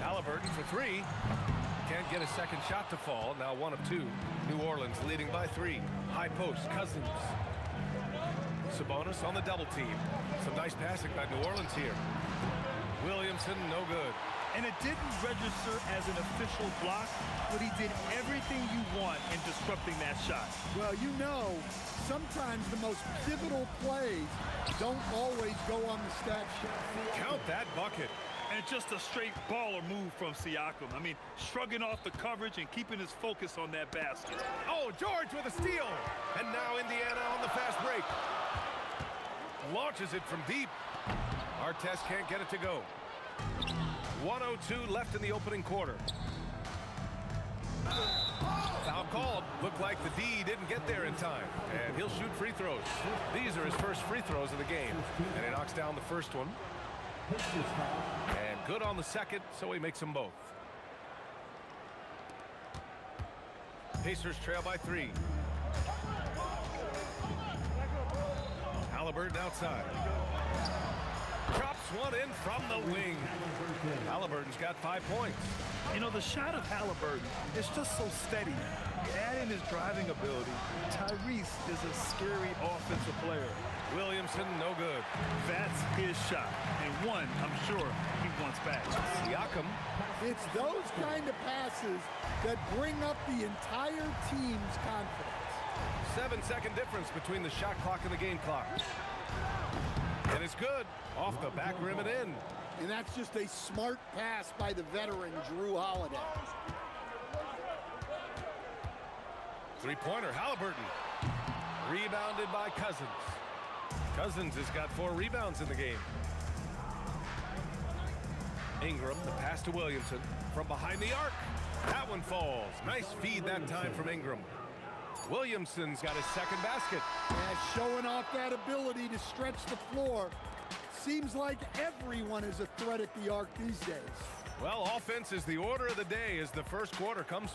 Halliburton for 3. Can't get a second shot to fall. Now 1 of 2. New Orleans leading by 3. High post, Cousins. Sabonis on the double team. Some nice passing by New Orleans here. Williamson, no good. And it didn't register as an official block, but he did everything you want in disrupting that shot. Well, you know, sometimes the most pivotal plays don't always go on the stat sheet. Count that bucket. And just a straight baller move from Siakam. I mean, shrugging off the coverage and keeping his focus on that basket. Oh, George with a steal. And now Indiana on the fast break. Launches it from deep. Artest can't get it to go. 1:02 left in the opening quarter. Foul called. Looked like the D didn't get there in time. And he'll shoot free throws. These are his first free throws of the game. And he knocks down the first one. And good on the second, so he makes them both. Pacers trail by 3. Halliburton outside. Drops one in from the wing. Halliburton's got 5 points. You know, the shot of Halliburton is just so steady. Add in his driving ability. Tyrese is a scary offensive player. Williamson, no good. That's his shot. And one, I'm sure, he wants back. Siakam. It's those kind of passes that bring up the entire team's confidence. 7-second difference between the shot clock and the game clock. And it's good. Off the back rim and in. And that's just a smart pass by the veteran, Drew Holiday. Three-pointer, Halliburton. Rebounded by Cousins. Cousins has got 4 rebounds in the game. Ingram, the pass to Williamson. From behind the arc. That one falls. Nice feed that time from Ingram. Williamson's got his second basket. Yeah, showing off that ability to stretch the floor. Seems like everyone is a threat at the arc these days. Well, offense is the order of the day as the first quarter comes.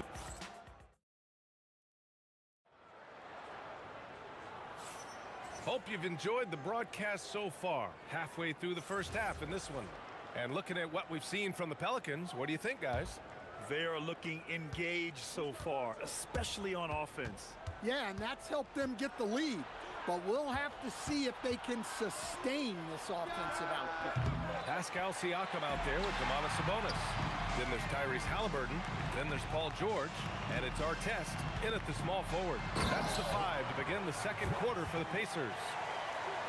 Hope you've enjoyed the broadcast so far. Halfway through the first half in this one. And looking at what we've seen from the Pelicans, what do you think, guys? They are looking engaged so far, especially on offense. Yeah, and that's helped them get the lead. But we'll have to see if they can sustain this offensive output. Pascal Siakam out there with Domantas Sabonis. Then there's Tyrese Halliburton. Then there's Paul George. And it's Artest in at the small forward. That's the 5 to begin the second quarter for the Pacers.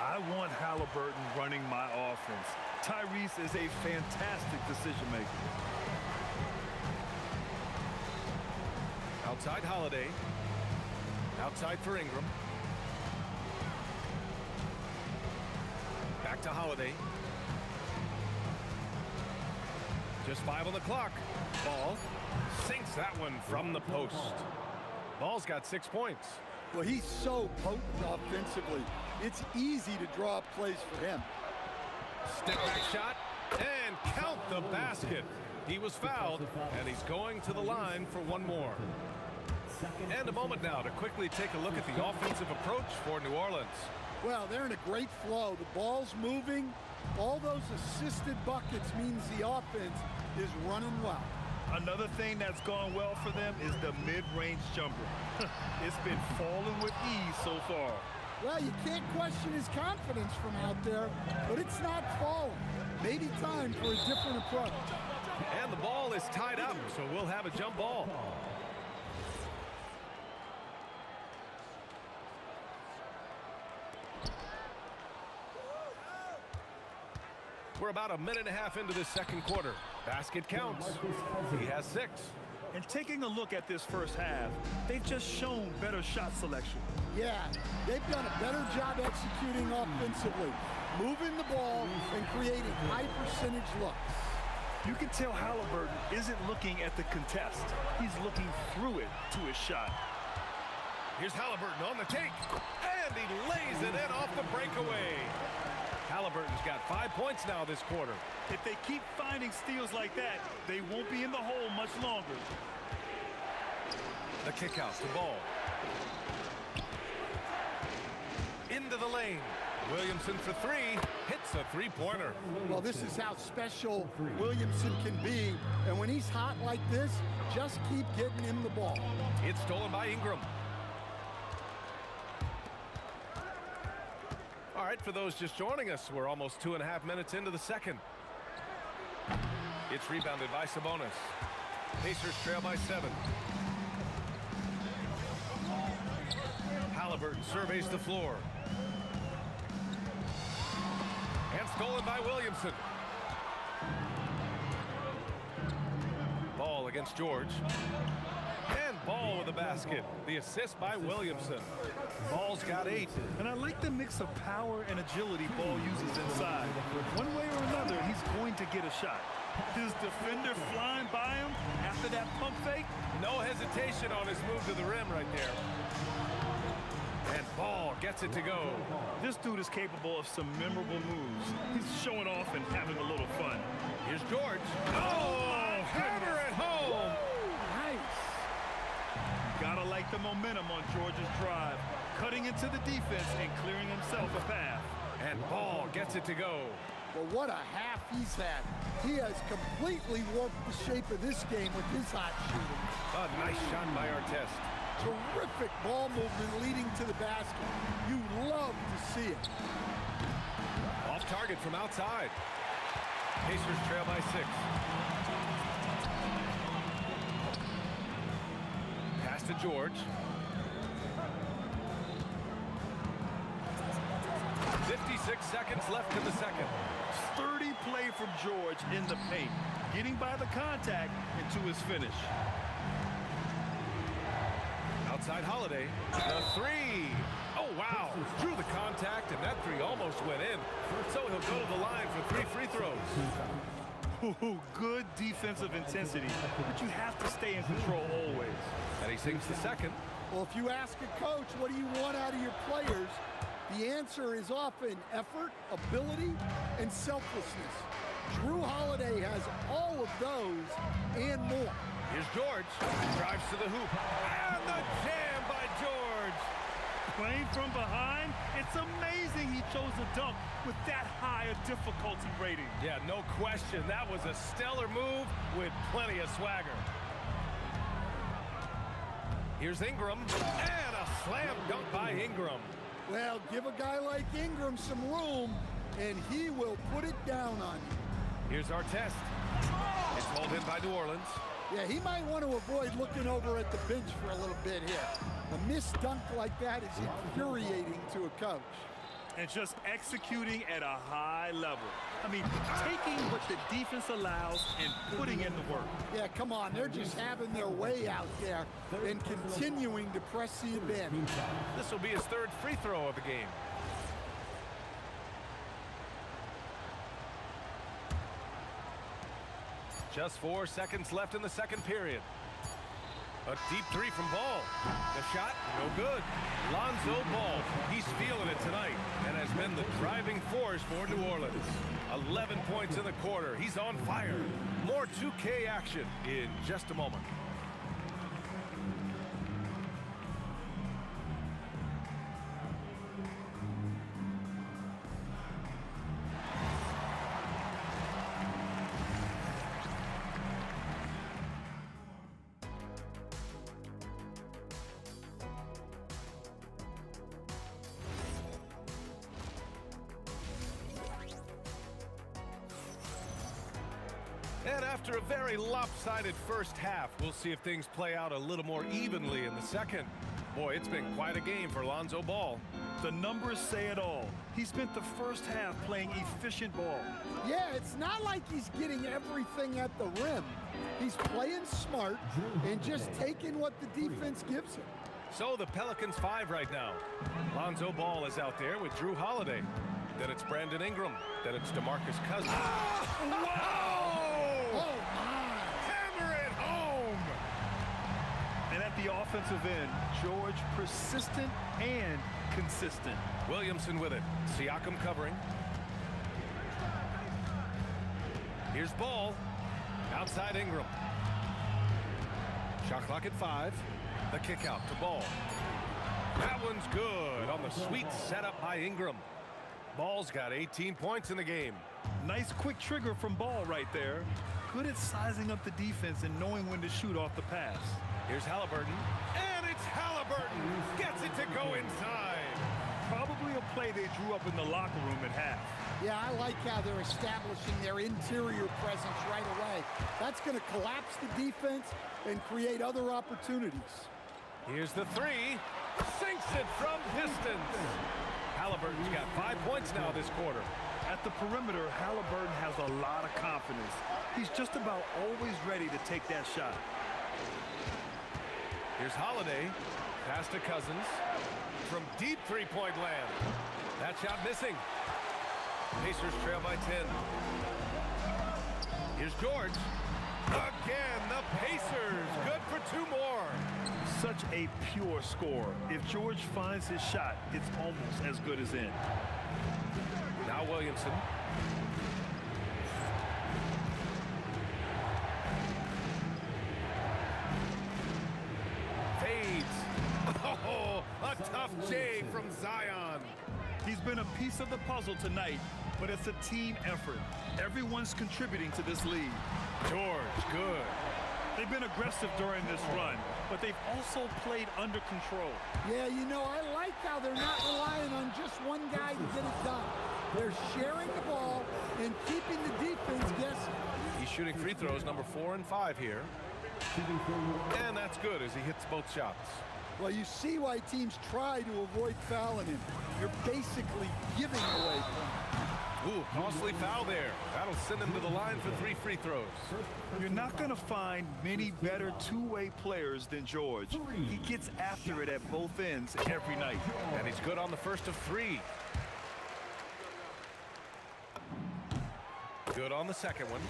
I want Halliburton running my offense. Tyrese is a fantastic decision maker. Outside Holiday. Outside for Ingram. Back to Holiday. Just 5 on the clock. Ball sinks that one from the post. Ball's got 6 points. Well, he's so potent offensively. It's easy to draw up plays for him. Step back shot and count the basket. He was fouled and he's going to the line for one more. And a moment now to quickly take a look at the offensive approach for New Orleans. Well, they're in a great flow. The ball's moving. All those assisted buckets means the offense is running well. Another thing that's gone well for them is the mid-range jumper. It's been falling with ease so far. Well, you can't question his confidence from out there, but it's not falling. Maybe time for a different approach. And the ball is tied up, so we'll have a jump ball. We're about a minute and a half into this second quarter. Basket counts. He has 6. And taking a look at this first half, they've just shown better shot selection. Yeah, they've done a better job executing offensively, moving the ball and creating high percentage looks. You can tell Halliburton isn't looking at the contest. He's looking through it to his shot. Here's Halliburton on the take, and he lays it in off the breakaway. Halliburton's got 5 points now this quarter. If they keep finding steals like that, they won't be in the hole much longer. The kick out, the ball. Into the lane. Williamson for 3, hits a 3-pointer. Well, this is how special Williamson can be. And when he's hot like this, just keep getting him the ball. It's stolen by Ingram. All right, for those just joining us, we're almost 2.5 minutes into the second. It's rebounded by Sabonis. Pacers trail by 7. Halliburton surveys the floor. And stolen by Williamson. Ball against George. And Ball with a basket. The assist by Williamson. Ball's got 8. And I like the mix of power and agility Ball uses inside. One way or another, he's going to get a shot. His defender flying by him after that pump fake. No hesitation on his move to the rim right there. And Ball gets it to go. This dude is capable of some memorable moves. He's showing off and having a little fun. Here's George. Oh, hammer at home. Nice. Gotta like the momentum on George's drive. Cutting into the defense and clearing himself a path. And Ball gets it to go. Well, what a half he's had. He has completely warped the shape of this game with his hot shooting. A nice shot by Artest. Terrific ball movement leading to the basket. You love to see it. Off target from outside. Pacers trail by 6. Pass to George. 56 seconds left in the second. Sturdy play from George in the paint, getting by the contact into his finish. Outside Holiday, the 3. Oh, wow. Drew the contact, and that 3 almost went in. So he'll go to the line for 3 free throws. Ooh, good defensive intensity, but you have to stay in control always. And he sinks the second. Well, if you ask a coach, what do you want out of your players? The answer is often effort, ability, and selflessness. Drew Holiday has all of those and more. Here's George. Drives to the hoop. And the jam by George. Playing from behind, it's amazing he chose a dunk with that high a difficulty rating. Yeah, no question. That was a stellar move with plenty of swagger. Here's Ingram. And a slam dunk by Ingram. Well, give a guy like Ingram some room, and he will put it down on you. Here's Artest. It's hauled in by New Orleans. Yeah, he might want to avoid looking over at the bench for a little bit here. A missed dunk like that is infuriating to a coach. And just executing at a high level. I mean, taking what the defense allows and putting in the work. Yeah, come on. They're just having their way out there and continuing to press the advantage. This will be his third free throw of the game. Just 4 seconds left in the second period. A deep three from Ball. The shot, no good. Lonzo Ball, he's feeling it tonight and has been the driving force for New Orleans. 11 points in the quarter. He's on fire. More 2K action in just a moment. And after a very lopsided first half, we'll see if things play out a little more evenly in the second. Boy, it's been quite a game for Lonzo Ball. The numbers say it all. He spent the first half playing efficient ball. Yeah, it's not like he's getting everything at the rim. He's playing smart and just taking what the defense gives him. So the Pelicans 5 right now. Lonzo Ball is out there with Drew Holiday. Then it's Brandon Ingram. Then it's DeMarcus Cousins. Oh, Hammer it home! And at the offensive end, George persistent and consistent. Williamson with it. Siakam covering. Here's Ball. Outside Ingram. Shot clock at 5. The kick out to Ball. That one's good on the sweet setup by Ingram. Ball's got 18 points in the game. Nice quick trigger from Ball right there. Good at sizing up the defense and knowing when to shoot off the pass. Here's Halliburton. And it's Halliburton. Gets it to go inside. Probably a play they drew up in the locker room at half. yeah, I like how they're establishing their interior presence right away. That's going to collapse the defense and create other opportunities. Here's the three. Sinks it from distance. Halliburton's got 5 points now this quarter. At the perimeter, Halliburton has a lot of confidence. He's just about always ready to take that shot. Here's Holiday. Pass to Cousins. From deep three-point land. That shot missing. Pacers trail by 10. Here's George. Again, the Pacers. Good for 2 more. Such a pure score. If George finds his shot, it's almost as good as in. Now Williamson. Fades. Oh, a tough J from Zion. He's been a piece of the puzzle tonight, but it's a team effort. Everyone's contributing to this lead. George, good. They've been aggressive during this run, but they've also played under control. Yeah, you know, I like how they're not relying on just one guy to get it done. They're sharing the ball and keeping the defense guessing. He's shooting free throws number 4 and 5 here. And that's good as he hits both shots. Well, you see why teams try to avoid fouling him. You're basically giving away points. Ooh, costly foul there. That'll send him to the line for 3 free throws. You're not going to find many better two-way players than George. He gets after it at both ends every night. And he's good on the first of 3. Good on the second one.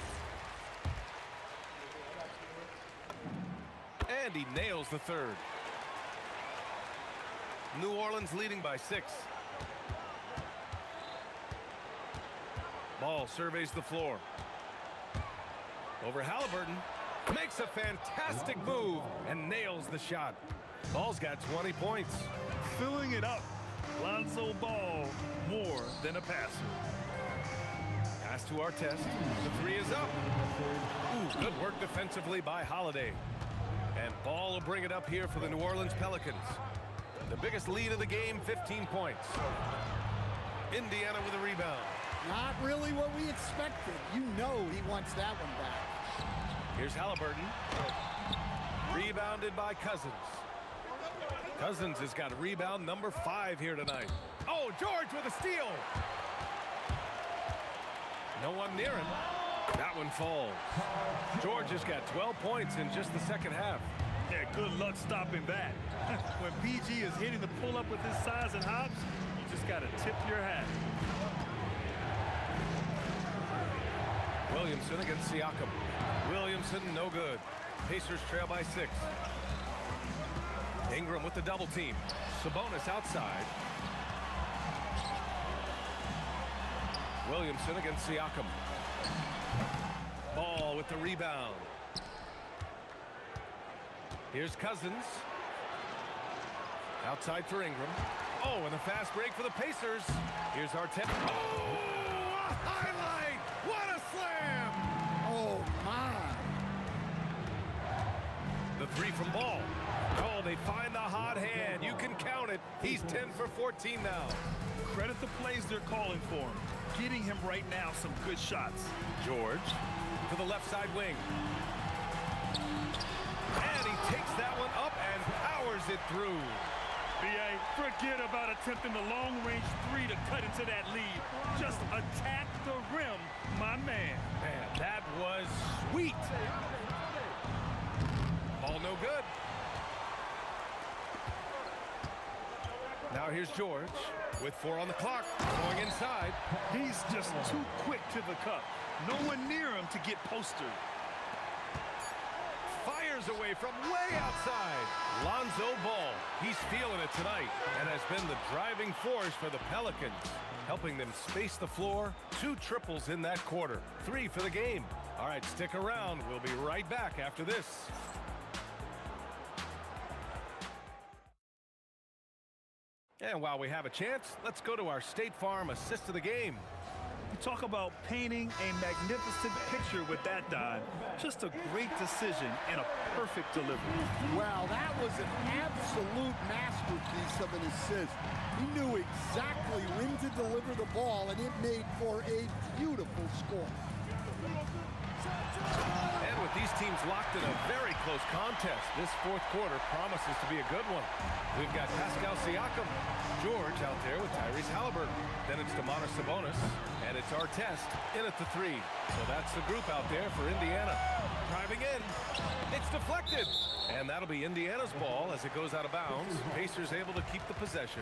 And he nails the third. New Orleans leading by 6. Ball surveys the floor. Over Halliburton. Makes a fantastic move and nails the shot. Ball's got 20 points. Filling it up. Lonzo Ball, more than a passer. Pass to Artest. The 3 is up. Ooh, good work defensively by Holiday. And Ball will bring it up here for the New Orleans Pelicans. The biggest lead of the game, 15 points. Indiana with a rebound. Not really what we expected. You know he wants that one back. Here's Halliburton. Rebounded by Cousins. Cousins has got rebound number 5 here tonight. Oh, George with a steal. No one near him. That one falls. George has got 12 points in just the second half. Yeah, good luck stopping that. When PG is hitting the pull-up with his size and hops, you just got to tip your hat. Williamson against Siakam. Williamson, no good. Pacers trail by 6. Ingram with the double team. Sabonis outside. Williamson against Siakam. Ball with the rebound. Here's Cousins. Outside for Ingram. Oh, and a fast break for the Pacers. Here's Artest. Oh, a highlight! What a slam! Oh, my. The 3 from Ball. Oh, they find the hot hand. You can count it. He's 10 for 14 now. Credit the plays they're calling for him. Getting him right now some good shots. George to the left side wing. And he takes that one up and powers it through. B.A., forget about attempting the long-range 3 to cut into that lead. Just attack the rim, my man. Man, that was sweet. Ball no good. Now here's George with 4 on the clock. Going inside. He's just too quick to the cup. No one near him to get postered. Fires away from way outside. Lonzo Ball. He's feeling it tonight and has been the driving force for the Pelicans, helping them space the floor. 2 triples in that quarter. 3 for the game. All right, stick around. We'll be right back after this. And while we have a chance, let's go to our State Farm assist of the game. You talk about painting a magnificent picture with that dive. Just a great decision and a perfect delivery. Wow, that was an absolute masterpiece of an assist. He knew exactly when to deliver the ball, and it made for a beautiful score. And with these teams locked in a very close contest, this 4th quarter promises to be a good one. We've got Pascal Siakam, George out there with Tyrese Halliburton. Then it's Domantas Sabonis, and it's Artest in at the 3. So that's the group out there for Indiana. Driving in, it's deflected. And that'll be Indiana's ball as it goes out of bounds. Pacers able to keep the possession.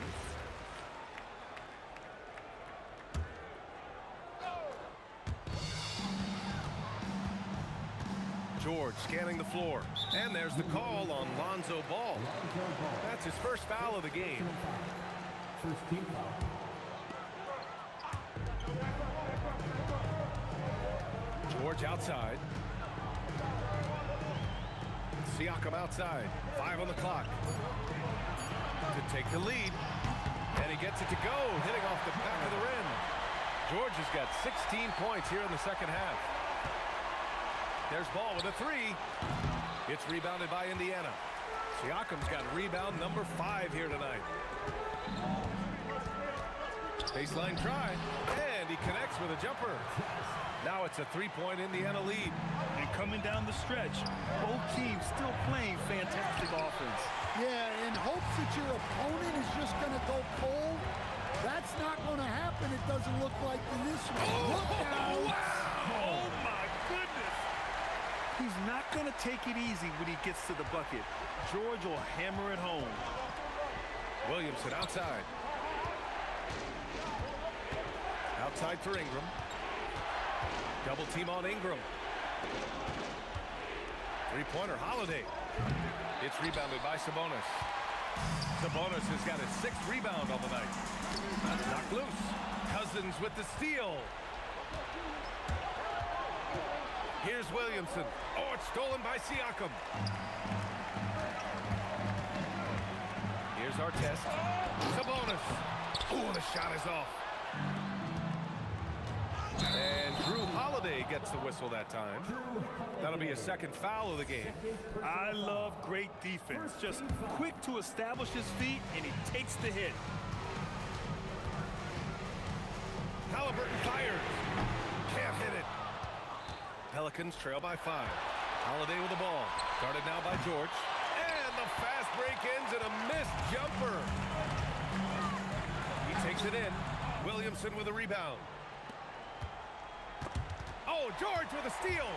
George scanning the floor. And there's the call on Lonzo Ball. That's his first foul of the game. First team foul. George outside. Siakam outside. 5 on the clock. To take the lead. And he gets it to go, hitting off the back of the rim. George has got 16 points here in the second half. There's Ball with a 3. It's rebounded by Indiana. Siakam's got rebound number 5 here tonight. Baseline try, and he connects with a jumper. Now it's a 3-point Indiana lead. And coming down the stretch, both teams still playing fantastic offense. Yeah, in hopes that your opponent is just going to go cold. That's not going to happen. It doesn't look like in this one. Look out! Wow! Oh, my goodness! He's not going to take it easy when he gets to the bucket. George will hammer it home. Williamson outside. Outside for Ingram. Double team on Ingram. Three-pointer, Holiday. It's rebounded by Sabonis. Sabonis has got his 6th rebound on the night. That's knocked loose. Cousins with the steal. Here's Williamson. Oh, it's stolen by Siakam. Here's Artest. Sabonis. Oh, the shot is off. And Drew Holiday gets the whistle that time. That'll be a 2nd foul of the game. I love great defense. Just quick to establish his feet, and he takes the hit. Halliburton fires. Can't hit it. Pelicans trail by 5. Holiday with the ball. Started now by George. And the fast break ends in a missed jumper. He takes it in. Williamson with a rebound. Oh, George with a steal.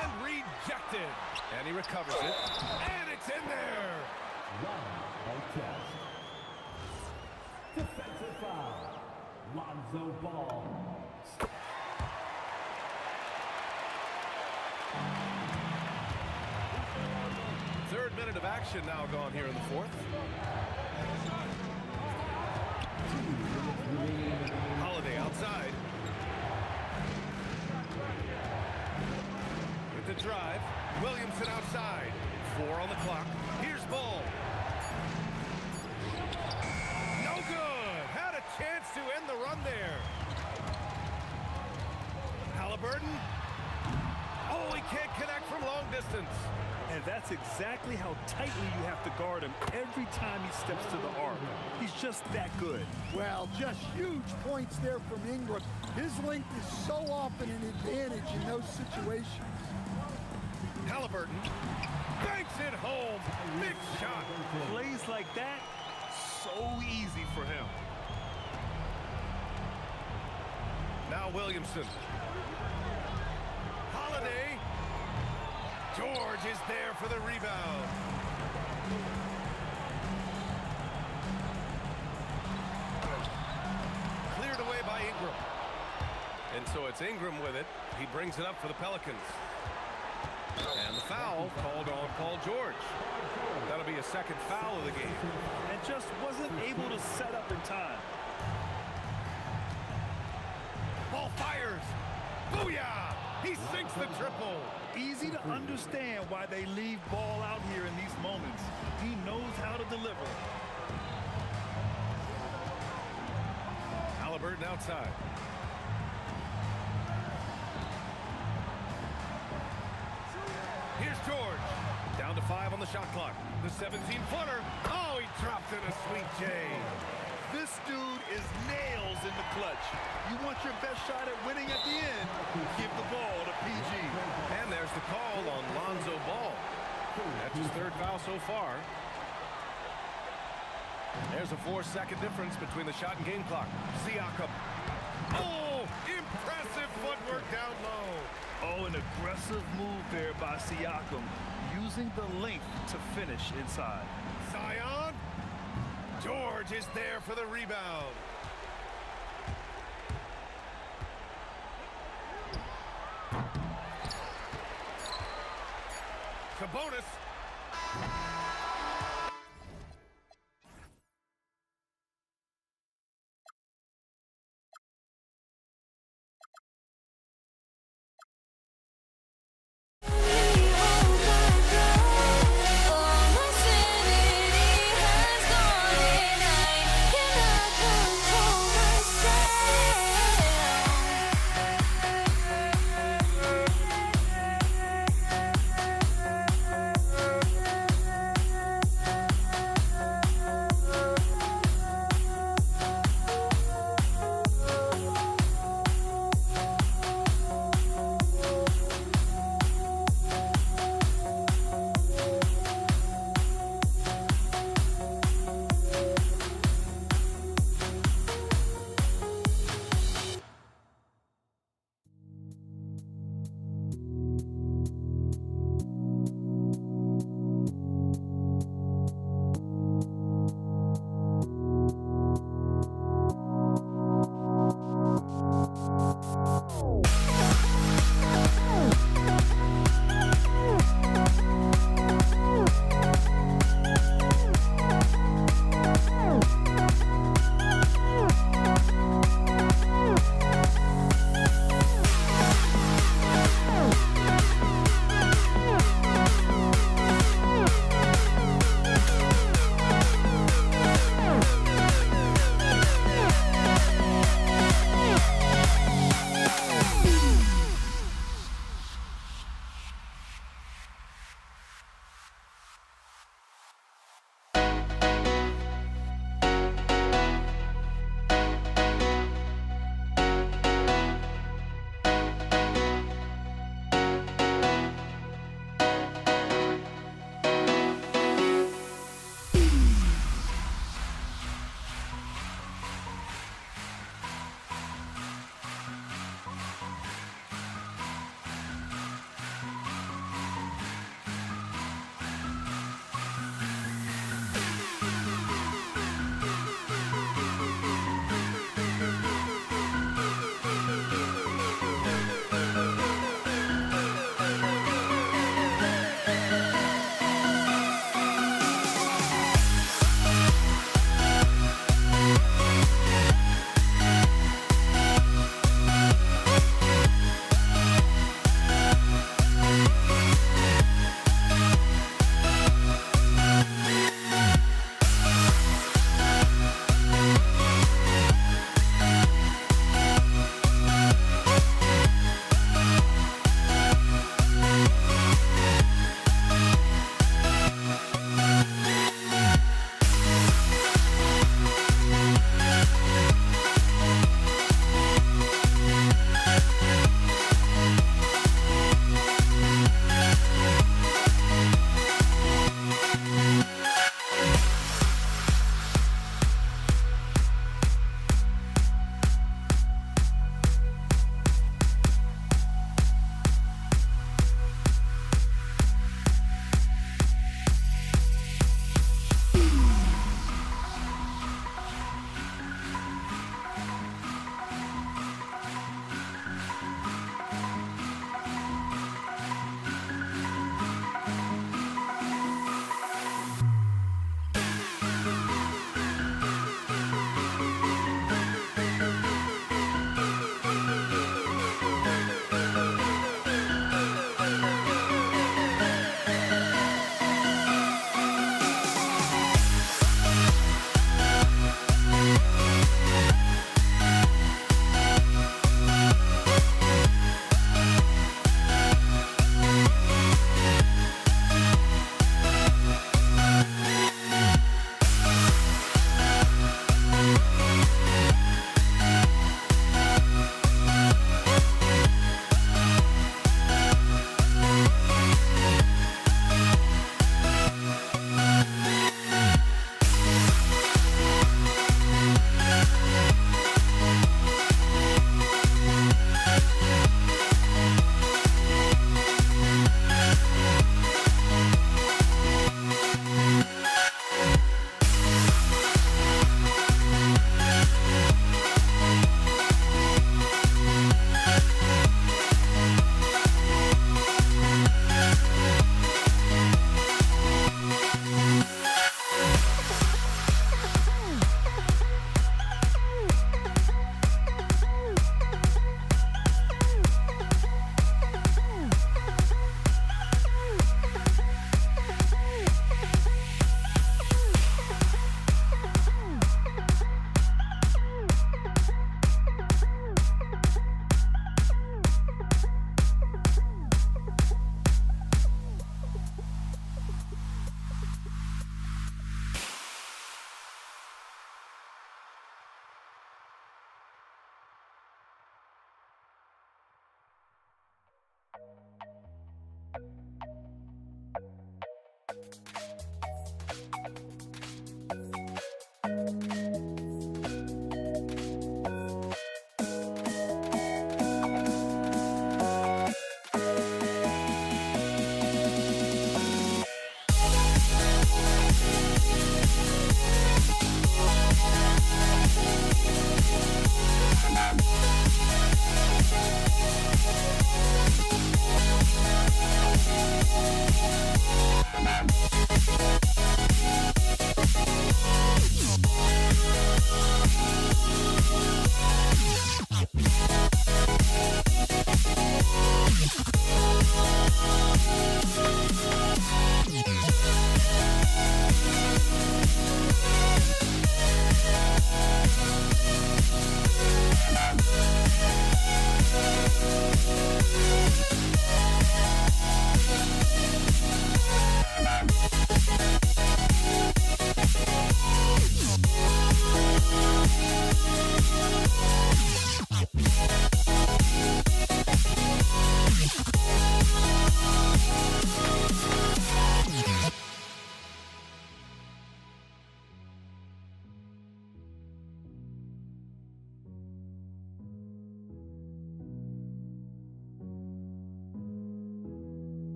And rejected. And he recovers it. And it's in there. Defensive foul. Lonzo Ball. Third minute of action now gone here in the 4th. Holiday outside. With the drive. Williamson outside. 4 on the clock. Here's Ball. No good. Had a chance to end the run there. Halliburton. Oh, he can't connect from long distance. And that's exactly how tightly you have to guard him every time he steps to the arc. He's just that good. Well, just huge points there from Ingram. His length is so often an advantage in those situations. Halliburton banks it home. Big shot. Plays like that, so easy for him. Now Williamson. Holiday. George is there for the rebound. Cleared away by Ingram. And so it's Ingram with it. He brings it up for the Pelicans. And the foul called on Paul George. That'll be a 2nd foul of the game. And just wasn't able to set up in time. Ball fires. Booyah! He sinks the triple. Easy to understand why they leave Ball out here in these moments. He knows how to deliver. Halliburton outside. Here's George. Down to 5 on the shot clock. The 17-footer. Oh, he drops in a sweet J. This dude is nails in the clutch. You want your best shot at winning at the end, give the ball to PG. And there's the call on Lonzo Ball. That's his 3rd foul so far. There's a 4-second difference between the shot and game clock. Siakam. Oh, impressive footwork down low. Oh, an aggressive move there by Siakam, using the length to finish inside. Zion. George is there for the rebound. Sabonis.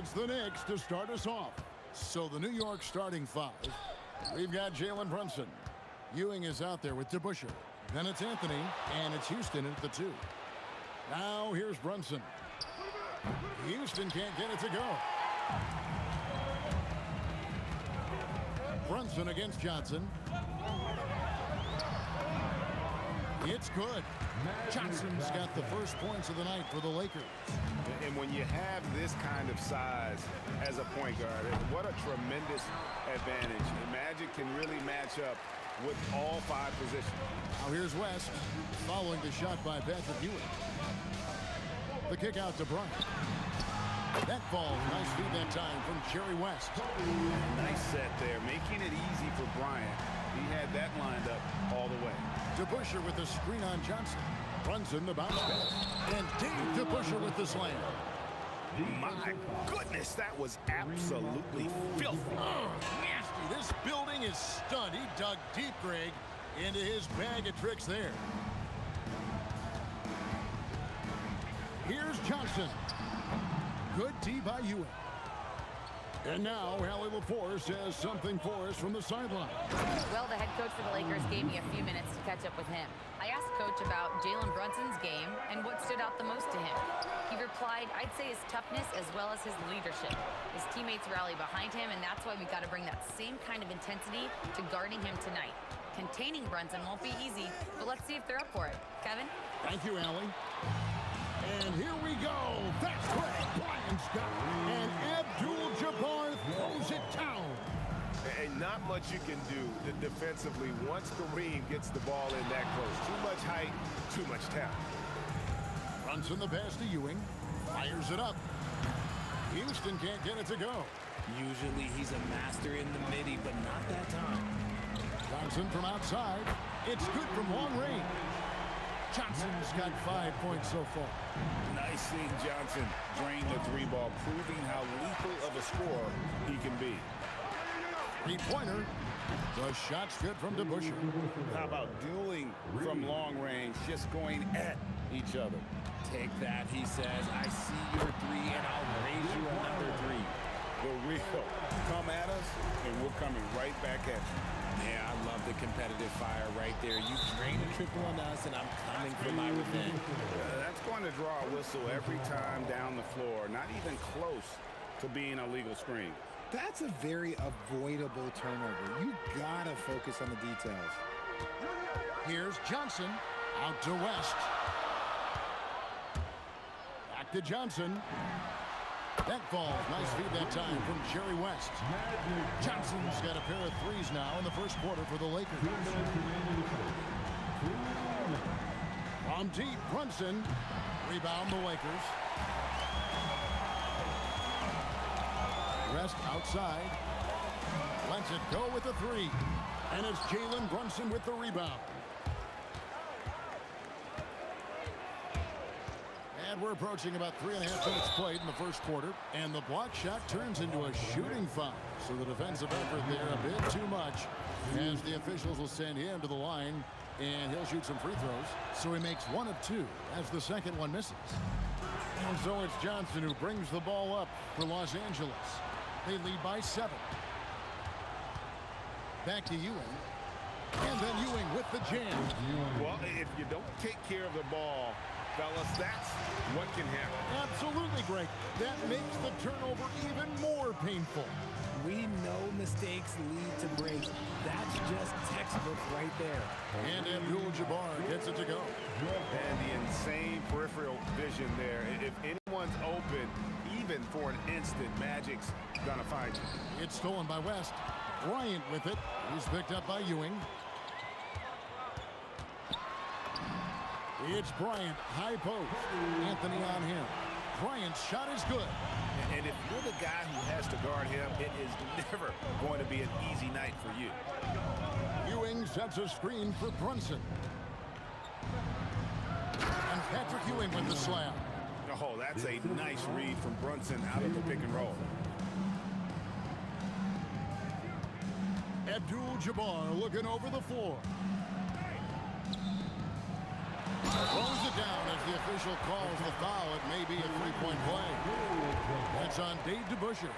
It's the Knicks to start us off. So the New York starting five. We've got Jalen Brunson. Ewing is out there with DeBusschere. Then it's Anthony, and it's Houston at the 2. Now here's Brunson. Houston can't get it to go. Brunson against Johnson. It's good. Johnson's got the first points of the night for the Lakers. And when you have this kind of size as a point guard, what a tremendous advantage. The Magic can really match up with all 5 positions. Now here's West following the shot by Patrick Ewing. The kick out to Bryant. That ball, nice feed that time from Jerry West. Nice set there, making it easy for Bryant. He had that lined up all the way. DeBusschere with the screen on Johnson. Brunson the bounce pass. And Dave DeBusschere with the slam. My goodness, that was absolutely filthy. Oh, nasty. This building is stunned. He dug deep, Greg, into his bag of tricks there. Here's Johnson. Good D by Ewing. And now, Allie LaForce has something for us from the sideline. Well, the head coach for the Lakers gave me a few minutes to catch up with him. I asked Coach about Jalen Brunson's game and what stood out the most to him. He replied, I'd say his toughness as well as his leadership. His teammates rally behind him, and that's why we got to bring that same kind of intensity to guarding him tonight. Containing Brunson won't be easy, but let's see if they're up for it. Kevin? Thank you, Allie. And here we go. That's Greg Bryant's got it. And Abdul-Jabbar throws it down. And not much you can do defensively once Kareem gets the ball in that close. Too much height, too much talent. Brunson the pass to Ewing. Fires it up. Houston can't get it to go. Usually he's a master in the midi, but not that time. Johnson from outside. It's good from long range. Johnson's got 5 points so far. Nice seeing Johnson drain the 3-ball, proving how lethal of a scorer he can be. Three-pointer. The shot's good from DeBusschere. How about dueling from long range, just going at each other? Take that, he says. I see your three, and I'll raise you another three. The real. Come at us, and we're coming right back at you. Yeah, I love the competitive fire right there. You drain a triple on us, and I'm coming for my revenge. That's going to draw a whistle every time down the floor. Not even close to being a legal screen. That's a very avoidable turnover. You gotta focus on the details. Here's Johnson. Out to West. Back to Johnson. That falls. Nice feed that time from Jerry West. Johnson's got a pair of threes now in the first quarter for the Lakers. From deep, Brunson. Rebound the Lakers. West outside. Lets it go with the three. And it's Jalen Brunson with the rebound. And we're approaching about 3.5 minutes played in the first quarter. And the block shot turns into a shooting foul. So the defensive effort there a bit too much, as the officials will send him to the line. And he'll shoot some free throws. So he makes 1 of 2 as the second one misses. And so it's Johnson who brings the ball up for Los Angeles. They lead by 7. Back to Ewing. And then Ewing with the jam. Well, if you don't take care of the ball, fellas, that's what can happen. Absolutely, Greg. That makes the turnover even more painful. We know mistakes lead to breaks. That's just textbook right there. And Abdul-Jabbar gets it to go. And the insane peripheral vision there. If anyone's open, even for an instant, Magic's gonna find you. It's stolen by West. Bryant with it. He's picked up by Ewing. It's Bryant, high post. Anthony on him. Bryant's shot is good. And if you're the guy who has to guard him, it is never going to be an easy night for you. Ewing sets a screen for Brunson. And Patrick Ewing with the slam. Oh, that's a nice read from Brunson out of the pick and roll. Abdul-Jabbar looking over the floor. Throws it down as the official calls the foul. It may be a three-point play. That's on Dave DeBusschere.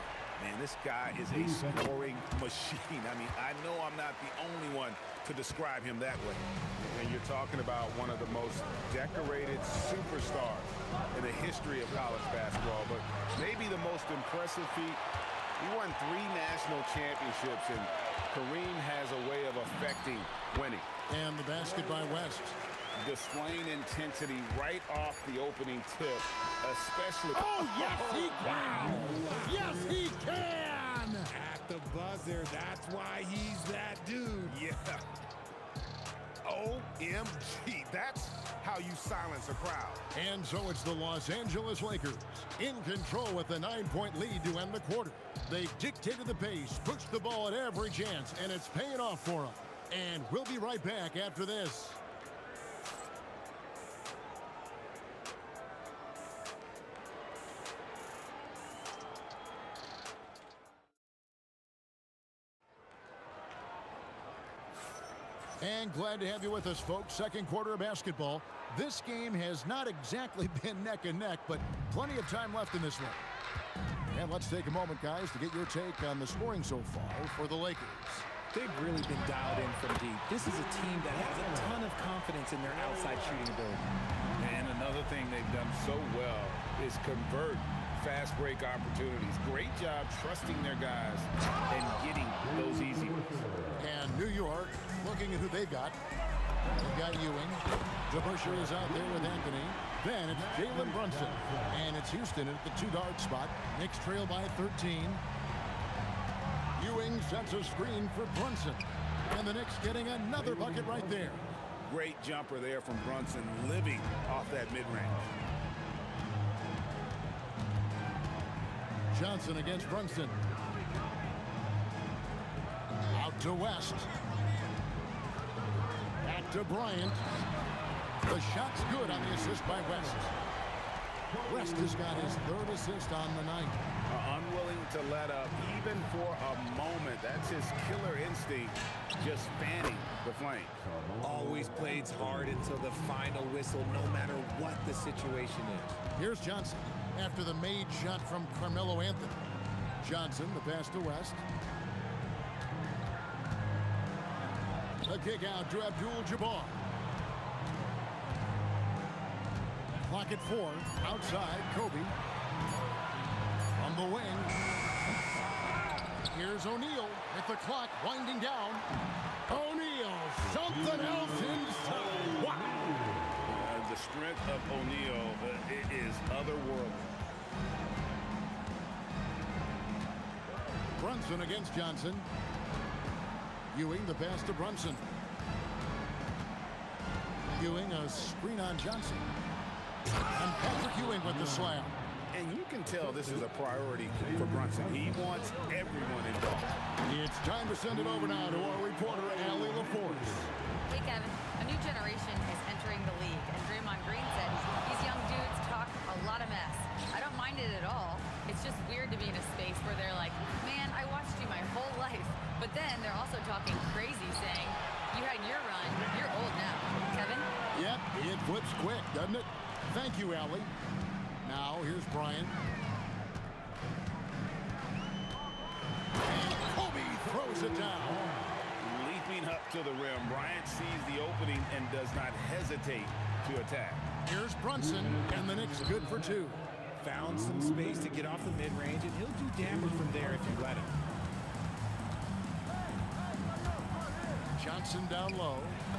Man, this guy is a scoring machine. I mean, I know I'm not the only one to describe him that way. And you're talking about one of the most decorated superstars in the history of college basketball. But maybe the most impressive feat, he won 3 national championships, and Kareem has a way of affecting winning. And the basket by West. Displaying intensity right off the opening tip, especially... Oh, yes, he can! Yes, he can! At the buzzer, that's why he's that dude. Yeah. OMG, that's how you silence a crowd. And so it's the Los Angeles Lakers in control with a 9-point lead to end the quarter. They dictated the pace, pushed the ball at every chance, and it's paying off for them. And we'll be right back after this. And glad to have you with us, folks. Second quarter of basketball. This game has not exactly been neck and neck, but plenty of time left in this one. And let's take a moment, guys, to get your take on the scoring so far for the Lakers. They've really been dialed in from deep. This is a team that has a ton of confidence in their outside shooting ability. And another thing they've done so well is convert fast break opportunities. Great job trusting their guys and getting those easy ones. And New York, looking at who they've got. They've got Ewing. DeBusschere is out there with Anthony. Then it's Jalen Brunson. And it's Houston at the 2-guard spot. Knicks trail by 13. Ewing sets a screen for Brunson. And the Knicks getting another bucket right there. Great jumper there from Brunson, living off that mid-range. Johnson against Brunson. Out to West. Back to Bryant. The shot's good on the assist by West. West has got his 3rd assist on the night. willing to let up, even for a moment. That's his killer instinct, just fanning the flame. Always plays hard until the final whistle, no matter what the situation is. Here's Johnson after the made shot from Carmelo Anthony. Johnson, the pass to West. The kick out to Abdul-Jabbar. Clock at 4. Outside, Kobe. From the wing. Here's O'Neal with the clock winding down. O'Neal, something else inside. Wow. The strength of O'Neal is otherworldly. Brunson against Johnson. Ewing the pass to Brunson. Ewing a screen on Johnson. And Patrick Ewing with the slam. And you can tell this is a priority for Brunson. He wants everyone involved. It's time to send it over now to our reporter, Allie LaForce. Hey, Kevin. A new generation is entering the league, and Draymond Green said these young dudes talk a lot of mess. I don't mind it at all. It's just weird to be in a space where they're like, man, I watched you my whole life. But then they're also talking crazy, saying, you had your run, you're old now. Kevin? Yep, it flips quick, doesn't it? Thank you, Allie. Now, here's Bryant. And Kobe throws it down. Leaping up to the rim, Bryant sees the opening and does not hesitate to attack. Here's Brunson, and the Knicks good for 2. Found some space to get off the mid-range, and he'll do damage from there if you let him. Johnson down low.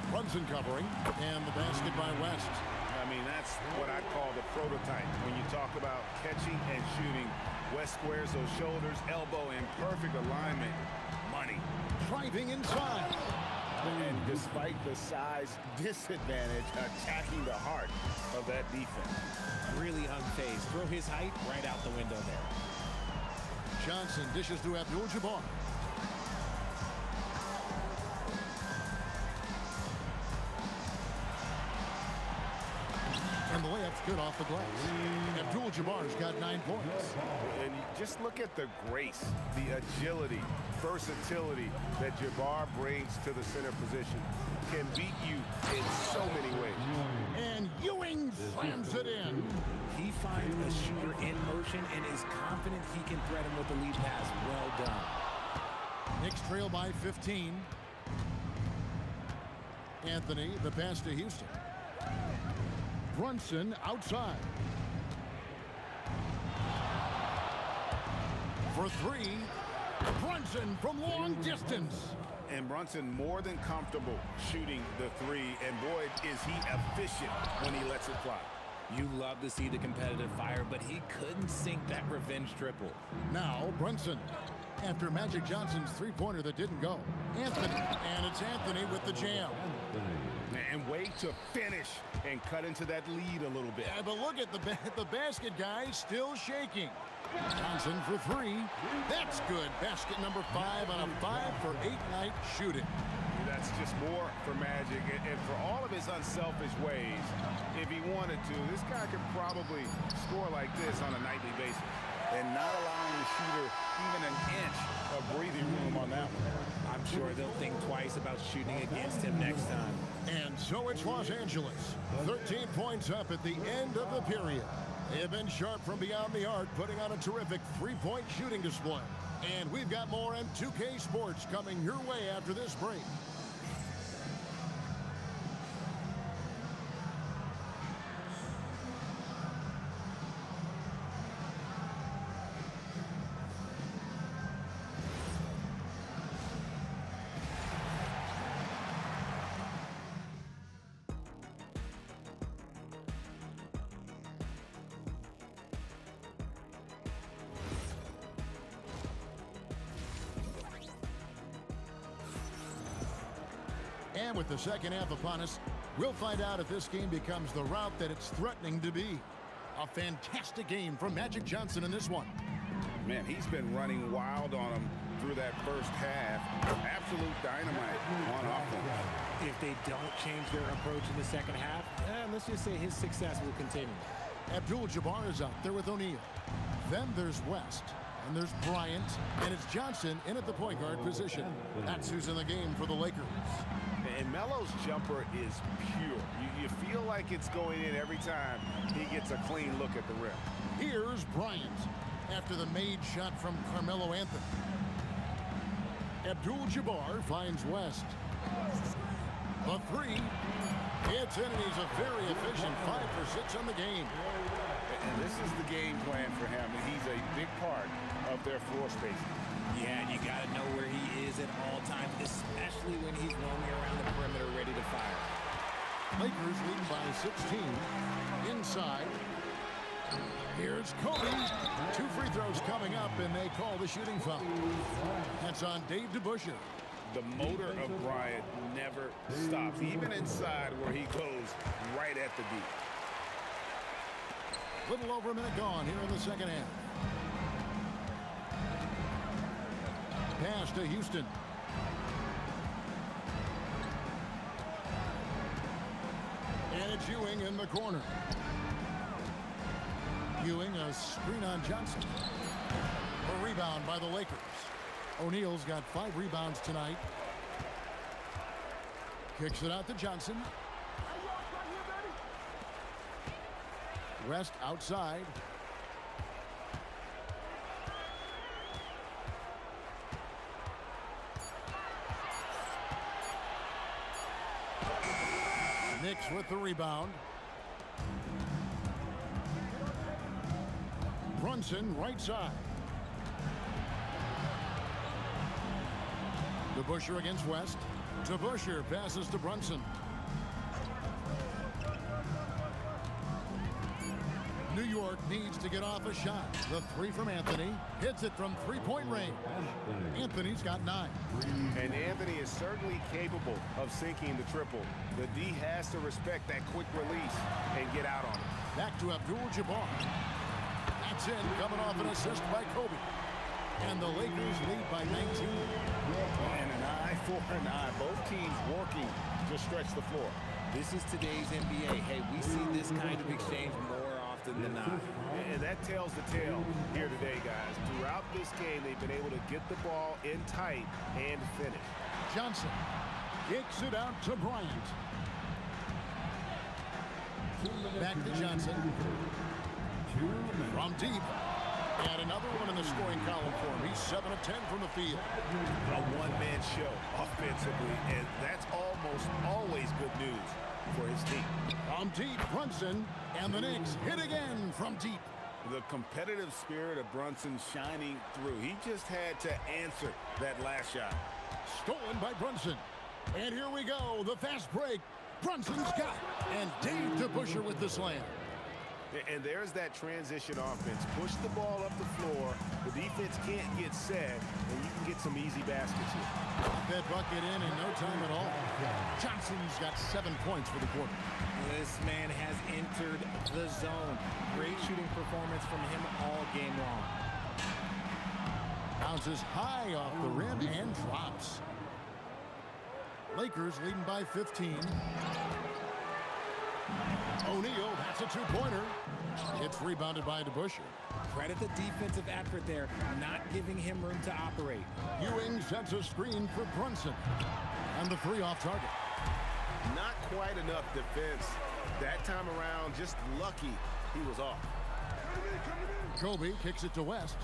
Brunson covering, and the basket by West. I mean, that's what I call the prototype. When you talk about catching and shooting, West squares those shoulders, elbow in perfect alignment. Money. Driving inside. And despite the size disadvantage, attacking the heart of that defense. Really unfazed. Throw his height right out the window there. Johnson dishes to Abdul-Jabbar. And the layup's good off the glass. Abdul-Jabbar's got 9 points. And just look at the grace, the agility, versatility that Jabbar brings to the center position. Can beat you in so many ways. And Ewing slams it in. He finds a shooter in motion and is confident he can thread him with the lead pass. Well done. Knicks trail by 15. Anthony, the pass to Houston. Brunson outside. For 3. Brunson from long distance. And Brunson more than comfortable shooting the 3. And boy, is he efficient when he lets it fly. You love to see the competitive fire, but he couldn't sink that revenge triple. Now Brunson. After Magic Johnson's 3-pointer that didn't go. Anthony. And it's Anthony with the jam. And way to finish and cut into that lead a little bit. Yeah, but look at the basket guy still shaking. Johnson for 3. That's good. Basket number 5 on a 5-for-8 night shooting. That's just more for Magic. And for all of his unselfish ways, if he wanted to, this guy could probably score like this on a nightly basis. And not allowing the shooter even an inch of breathing room on that one. I'm sure they'll think twice about shooting against him next time. And so it's Los Angeles. 13 points up at the end of the period. They have been sharp from beyond the arc, putting on a terrific 3-point shooting display. And we've got more M2K Sports coming your way after this break. And with the second half upon us, we'll find out if this game becomes the route that it's threatening to be. A fantastic game from Magic Johnson in this one. Man, he's been running wild on him through that first half. Absolute dynamite on offense. If they don't change their approach in the second half, let's just say his success will continue. Abdul-Jabbar is out there with O'Neal. Then there's West. And there's Bryant, and it's Johnson in at the point guard position. That's who's in the game for the Lakers. And Melo's jumper is pure. You feel like it's going in every time he gets a clean look at the rim. Here's Bryant after the made shot from Carmelo Anthony. Abdul-Jabbar finds West. The three. It's in, and he's a very efficient 5 for 6 on the game. And this is the game plan for him, and he's a big part of their floor spacing. Yeah, and you got to know where he is at all times, especially when he's roaming around the perimeter ready to fire. Lakers leading by 16. Inside. Here's Kobe. 2 free throws coming up, and they call the shooting foul. That's on Dave DeBusschere. The motor of Bryant never stops, even inside where he goes right at the D. Little over a minute gone here in the second half. Pass to Houston. And it's Ewing in the corner. Ewing, a screen on Johnson. A rebound by the Lakers. O'Neal's got 5 rebounds tonight. Kicks it out to Johnson. West outside. Knicks with the rebound. Brunson right side. DeBusschere against West. DeBusschere passes to Brunson. New York needs to get off a shot. The 3 from Anthony. Hits it from 3-point range. Anthony's got 9. And Anthony is certainly capable of sinking the triple. The D has to respect that quick release and get out on it. Back to Abdul-Jabbar. That's in, coming off an assist by Kobe. And the Lakers lead by 19. And an eye for an eye. Both teams working to stretch the floor. This is today's NBA. Hey, we see this kind of exchange more often than not. And that tells the tale here today, guys. Throughout this game, they've been able to get the ball in tight and finish. Johnson kicks it out to Bryant. Back to Johnson. From deep. And another one in the scoring column for him. He's 7 of 10 from the field. A one-man show offensively, and that's almost always good news for his team. From deep, Brunson, and the Knicks hit again from deep. The competitive spirit of Brunson shining through. He just had to answer that last shot. Stolen by Brunson. And here we go, the fast break. Brunson's got it. And Dave DeBusschere with the slam. And there's that transition offense. Push the ball up the floor. The defense can't get set, and you can get some easy baskets here. That bucket in no time at all. Johnson's got 7 points for the quarter. This man has entered the zone. Great shooting performance from him all game long. Bounces high off the rim and drops. Lakers leading by 15. O'Neal, that's a 2-pointer. It's rebounded by DeBusschere. Credit the defensive effort there, not giving him room to operate. Ewing sets a screen for Brunson. And the 3 off target. Not quite enough defense that time around. Just lucky he was off. Kobe kicks it to West.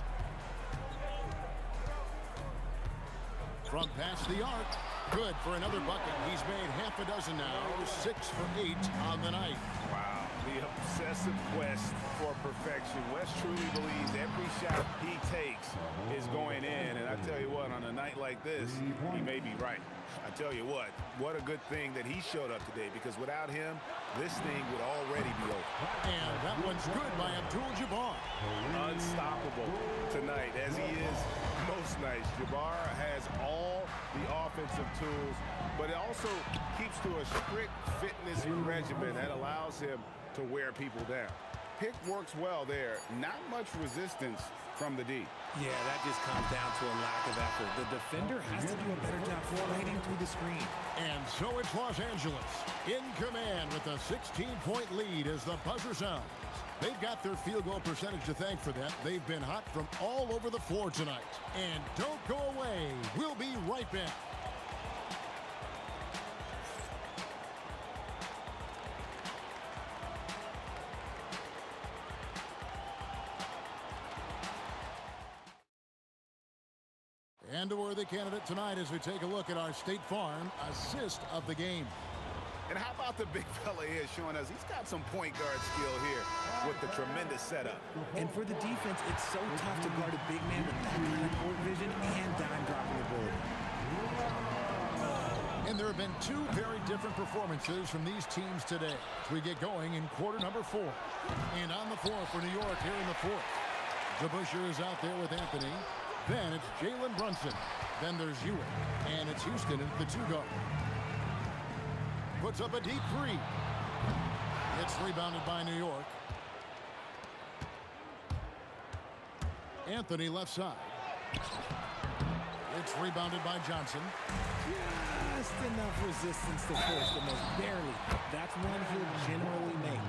Front past the arc. Good for another bucket. He's made half a dozen now. 6 for 8 on the night. Wow, the obsessive quest for perfection. West truly believes every shot he takes is going in. And I tell you what, on a night like this, he may be right. I tell you what a good thing that he showed up today, because without him, this thing would already be over. And that one's good by Abdul-Jabbar. Unstoppable tonight, as he is most nights. Jabbar has all the offensive tools, but it also keeps to a strict fitness regimen that allows him to wear people down. Pick works well there. Not much resistance from the D. Yeah, that just comes down to a lack of effort. The defender has to do a better job fighting through the screen. And so it's Los Angeles in command with a 16-point lead as the buzzer sounds. They've got their field goal percentage to thank for that. They've been hot from all over the floor tonight. And don't go away. We'll be right back. And a worthy candidate tonight as we take a look at our State Farm assist of the game. And how about the big fella here showing us he's got some point guard skill here with the tremendous setup. And for the defense, it's so tough to guard a big man with that kind of court vision and dime dropping ability. And there have been two very different performances from these teams today as we get going in quarter number 4. And on the floor for New York here in the 4th. DeBusschere is out there with Anthony. Then it's Jalen Brunson. Then there's Ewing. And it's Houston at the 2-guard. Puts up a deep 3. It's rebounded by New York. Anthony left side. It's rebounded by Johnson. Just enough resistance to force the most. Barely. That's one he'll generally make.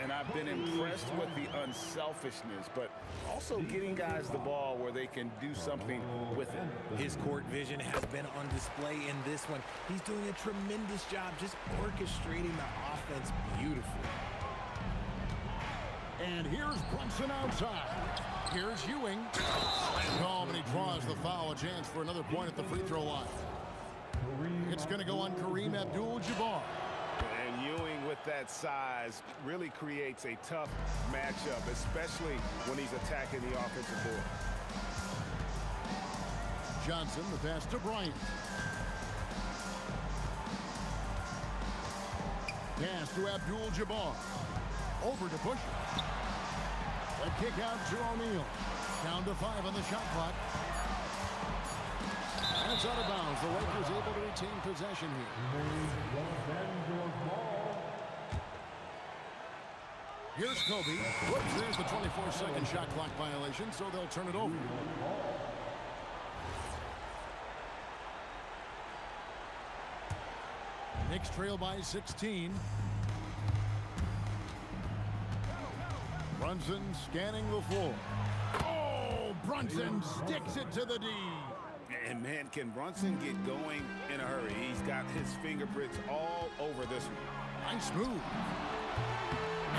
And I've been impressed with the unselfishness, but also getting guys the ball where they can do something with it. His court vision has been on display in this one. He's doing a tremendous job just orchestrating the offense beautifully. And here's Brunson outside. Here's Ewing. Call, but he draws the foul. A chance for another point at the free throw line. It's going to go on Kareem Abdul-Jabbar. And Ewing with that size really creates a tough matchup, especially when he's attacking the offensive board. Johnson, the pass to Bryant. Pass to Abdul-Jabbar. Over to Bush. A kick out to O'Neal. Down to 5 on the shot clock. And it's out of bounds. The Lakers able to retain possession here. Here's Kobe. Whoops, there's the 24-second shot clock violation, so they'll turn it over. Knicks trail by 16. Brunson scanning the floor. Oh, Brunson sticks it to the D. And man, can Brunson get going in a hurry? He's got his fingerprints all over this one. Nice move.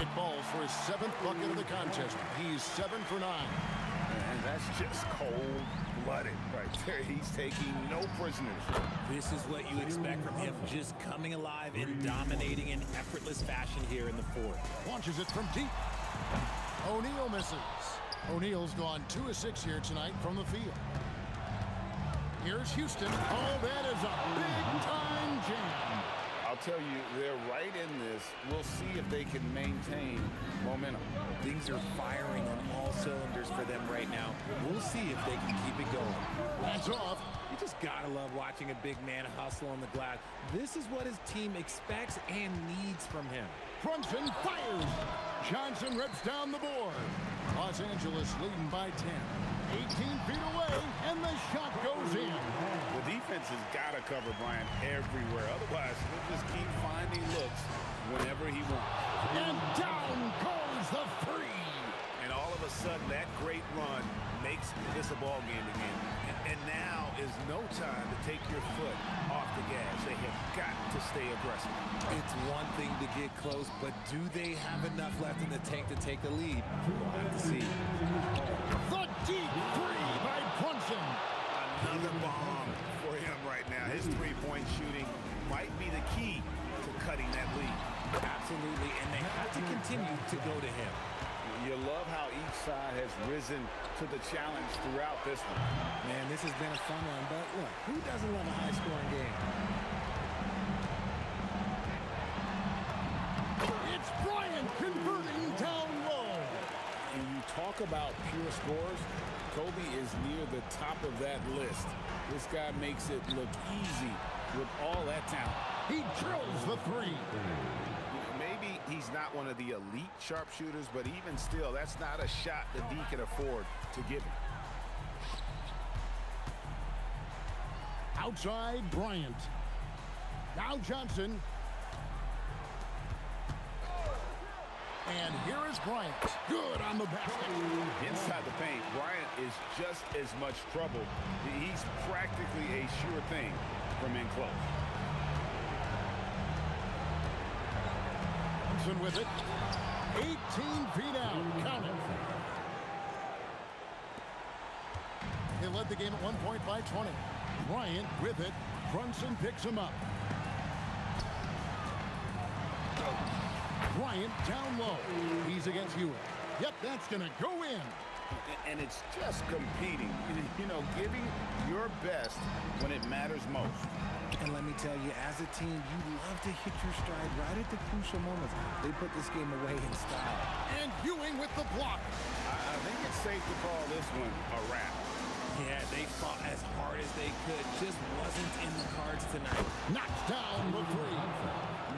It falls for his 7th bucket of the contest. He's 7 for 9. And that's just cold-blooded right there. He's taking no prisoners. This is what you expect from him, just coming alive and dominating in effortless fashion here in the 4th. Launches it from deep. O'Neal misses. O'Neal's gone 2 of 6 here tonight from the field. Here's Houston. Oh, that is a big-time jam. I'll tell you, they're right in this. We'll see if they can maintain momentum. Things are firing on all cylinders for them right now. We'll see if they can keep it going. That's off. You just gotta love watching a big man hustle on the glass. This is what his team expects and needs from him. Brunson fires. Johnson rips down the board. Los Angeles leading by 10. 18 feet away, and the shot goes in. The defense has got to cover Bryant everywhere. Otherwise, he'll just keep finding looks whenever he wants. And down goes the 3. And all of a sudden, that great run makes this a ball game again. And now is no time to take your foot off the gas. They have got to stay aggressive. It's one thing to get close, but do they have enough left in the tank to take the lead? We'll have to see. The deep 3 by Brunson. Another bomb for him right now. His three-point shooting might be the key to cutting that lead. Absolutely, and they have to continue to go to him. You love how each side has risen to the challenge throughout this one. Man, this has been a fun one, but look, who doesn't love a high-scoring game? It's Bryant converting down low. And you talk about pure scores, Kobe is near the top of that list. This guy makes it look easy with all that talent. He drills the 3. Maybe he's not one of the elite sharpshooters, but even still, that's not a shot that he can afford to give him. Outside, Bryant. Now Johnson. And here is Bryant. Good on the basket. Inside the paint, Bryant is just as much trouble. He's practically a sure thing from in close. Johnson with it. 18 feet out. Count it. They led the game at one point by 20. Bryant with it. Brunson picks him up. Bryant down low. He's against Ewing. Yep, that's going to go in. And it's just competing. You know, giving your best when it matters most. And let me tell you, as a team, you love to hit your stride right at the crucial moments. They put this game away in style. And Ewing with the block. I think it's safe to call this one a wrap. Yeah, they fought as hard as they could. Just wasn't in the cards tonight. Knocks down the three.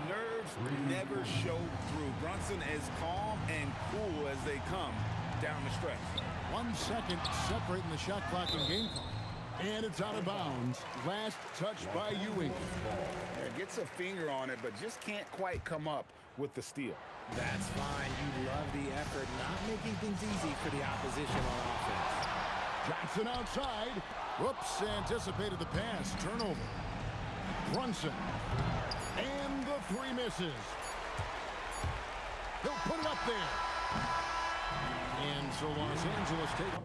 Nerves never show through. Brunson as calm and cool as they come down the stretch. 1 second separating the shot clock and game clock. And it's out of bounds. Last touch by Ewing. Yeah, gets a finger on it, but just can't quite come up with the steal. That's fine. You love the effort, not making things easy for the opposition on offense. Johnson outside. Whoops, anticipated the pass. Turnover. Brunson. And the three misses. He'll put it up there. And so Los Angeles take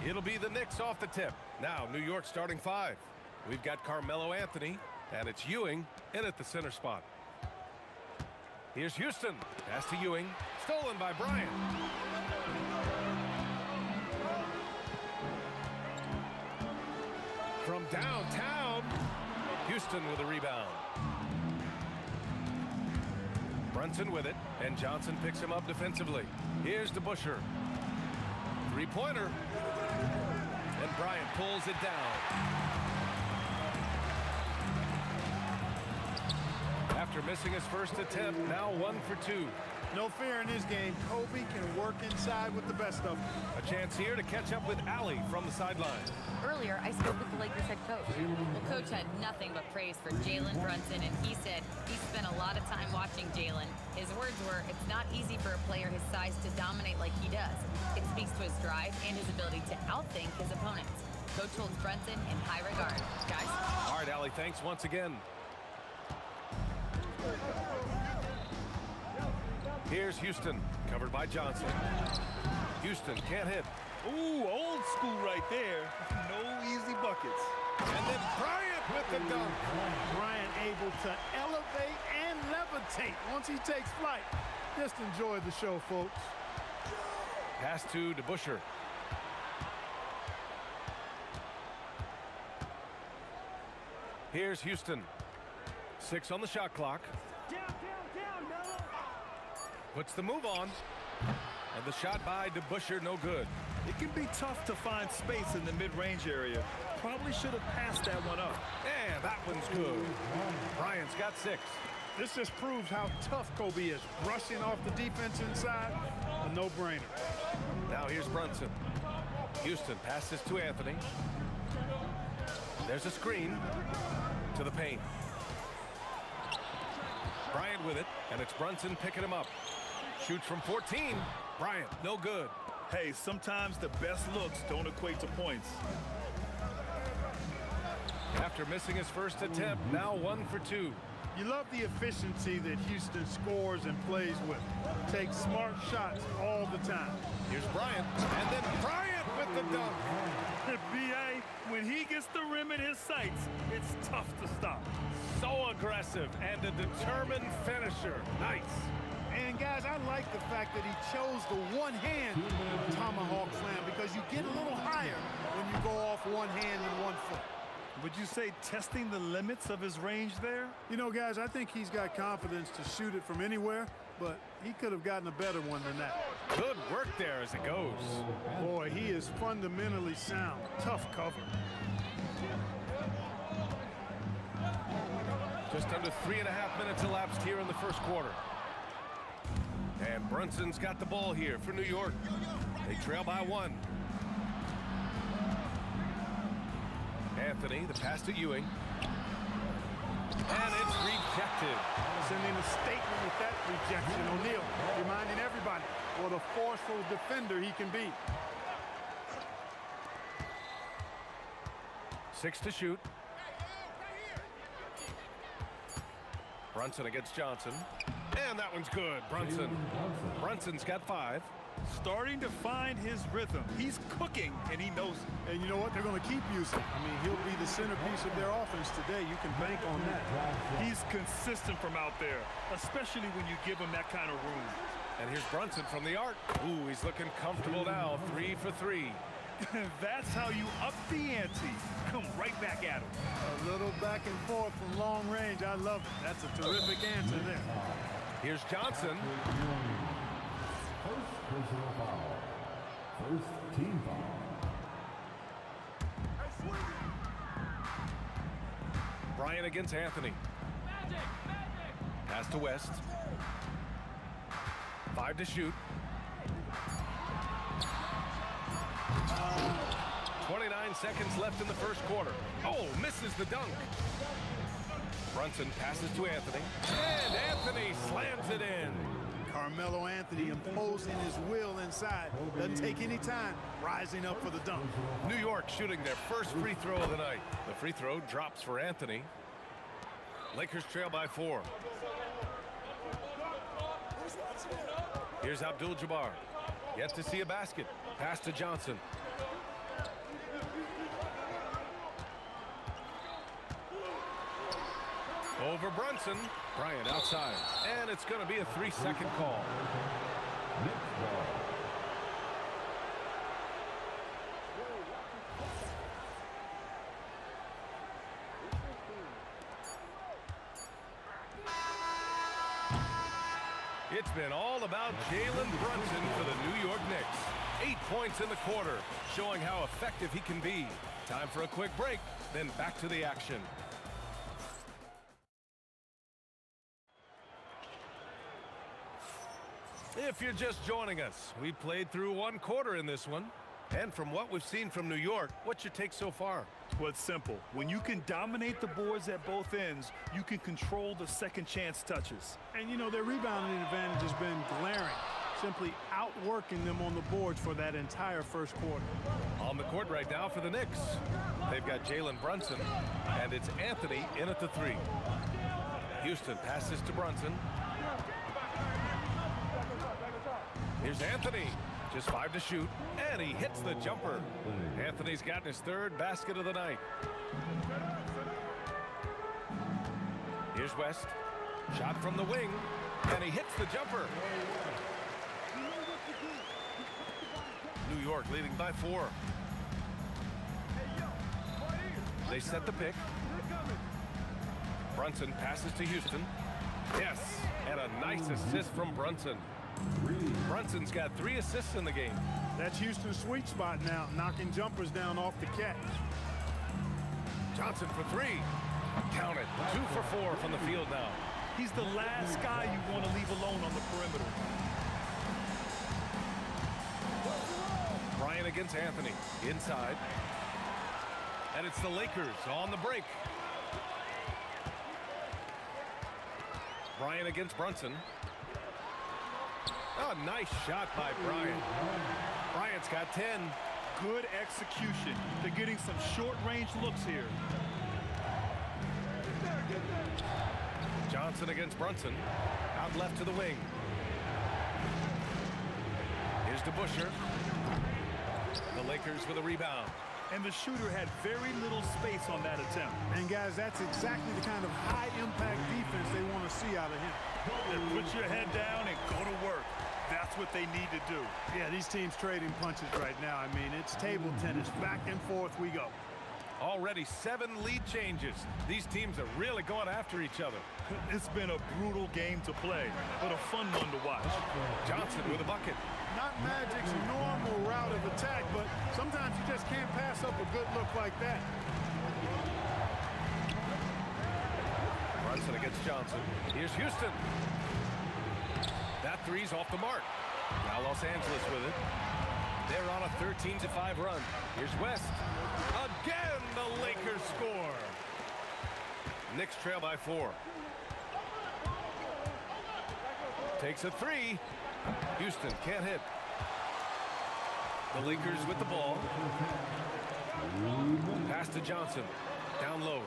It'll be the Knicks off the tip. Now, New York starting 5. We've got Carmelo Anthony, and it's Ewing in at the center spot. Here's Houston. Pass to Ewing. Stolen by Bryant. From downtown, Houston with a rebound. Brunson with it, and Johnson picks him up defensively. Here's DeBusschere. Three-pointer. And Bryant pulls it down. After missing his first attempt, now 1 for 2. No fear in this game. Kobe can work inside with the best of them. A chance here to catch up with Allie from the sideline. Earlier, I spoke with the Lakers head coach. Well, coach had nothing but praise for Jalen Brunson, and he said he spent a lot of time watching Jalen. His words were, it's not easy for a player his size to dominate like he does. It speaks to his drive and his ability to outthink his opponents. Coach holds Brunson in high regard. Guys? All right, Allie, thanks once again. Here's Houston, covered by Johnson. Houston can't hit. Ooh, old school right there. No easy buckets. And then Bryant with the dunk. Bryant able to elevate and levitate once he takes flight. Just enjoy the show, folks. Pass to DeBusschere. Here's Houston. 6 on the shot clock. Puts the move on. And the shot by DeBusschere, no good. It can be tough to find space in the mid-range area. Probably should have passed that one up. And that one's good. Bryant's got 6. This just proves how tough Kobe is. Rushing off the defense inside, a no-brainer. Now here's Brunson. Houston passes to Anthony. There's a screen to the paint. Bryant with it, and it's Brunson picking him up. Shoots from 14. Bryant, no good. Hey, sometimes the best looks don't equate to points. After missing his first attempt, now 1 for 2. You love the efficiency that Houston scores and plays with. Takes smart shots all the time. Here's Bryant, and then Bryant with the dunk. B.A., when he gets the rim in his sights, it's tough to stop. So aggressive and a determined finisher. Nice. And guys, I like the fact that he chose the one-hand tomahawk slam because you get a little higher when you go off one hand and 1 foot. Would you say testing the limits of his range there? You know, guys, I think he's got confidence to shoot it from anywhere, but he could have gotten a better one than that. Good work there as it goes. Boy, he is fundamentally sound. Tough cover. Just under 3.5 minutes elapsed here in the first quarter. And Brunson's got the ball here for New York. They trail by 1. Anthony, the pass to Ewing. And it's rejected. Sending a statement with that rejection. O'Neal reminding everybody what a forceful defender he can be. 6 to shoot. Brunson against Johnson. And that one's good. Brunson's got 5. Starting to find his rhythm. He's cooking, and he knows it. And you know what? They're going to keep using him. I mean, he'll be the centerpiece of their offense today. You can bank on that. He's consistent from out there, especially when you give him that kind of room. And here's Brunson from the arc. Ooh, he's looking comfortable now. 3 for 3. That's how you up the ante. Come right back at him. A little back and forth from long range. I love it. That's a terrific answer there. Here's Johnson. First personal foul. First team foul. Bryant against Anthony. Pass to West. 5 to shoot. 29 seconds left in the first quarter. Oh, misses the dunk. Brunson passes to Anthony. And Anthony slams it in. Carmelo Anthony imposing his will inside. Doesn't take any time, rising up for the dunk. New York shooting their first free throw of the night. The free throw drops for Anthony. Lakers trail by 4. Here's Abdul-Jabbar. Yet to see a basket. Pass to Johnson. Over Brunson. Bryant outside. And it's going to be a 3-second call. It's been all about Jalen Brunson for the New York Knicks. 8 points in the quarter, showing how effective he can be. Time for a quick break, then back to the action. If you're just joining us, we played through 1 quarter in this one. And from what we've seen from New York, what's your take so far? Well, it's simple. When you can dominate the boards at both ends, you can control the second chance touches. And, you know, their rebounding advantage has been glaring, simply outworking them on the boards for that entire first quarter. On the court right now for the Knicks. They've got Jalen Brunson, and it's Anthony in at the 3. Houston passes to Brunson. Here's Anthony. Just 5 to shoot, and he hits the jumper. Anthony's gotten his 3rd basket of the night. Here's West. Shot from the wing, and he hits the jumper. New York leading by 4. They set the pick. Brunson passes to Houston. Yes, and a nice assist from Brunson. Brunson's got 3 assists in the game. That's Houston's sweet spot now, knocking jumpers down off the catch. Johnson for 3. Count it. 2 for 4 from the field now. He's the last guy you want to leave alone on the perimeter. Bryant against Anthony. Inside. And it's the Lakers on the break. Bryant against Brunson. Oh, nice shot by Bryant. Bryant's got 10. Good execution. They're getting some short-range looks here. Johnson against Brunson. Out left to the wing. Here's DeBusschere. The Lakers with a rebound. And the shooter had very little space on that attempt. And, guys, that's exactly the kind of high-impact defense they want to see out of him. And put your head down and go to work. That's what they need to do. Yeah, these teams trading punches right now. I mean, it's table tennis. Back and forth we go. Already 7 lead changes. These teams are really going after each other. It's been a brutal game to play, but a fun one to watch. Johnson with a bucket. Not Magic's normal route of attack, but sometimes you just can't pass up a good look like that. Brunson against Johnson. Here's Houston. That 3's off the mark. Now Los Angeles with it. They're on a 13-5 run. Here's West. Again, the Lakers score. Knicks trail by 4. Takes a 3. Houston can't hit. The Lakers with the ball. Pass to Johnson. Down low.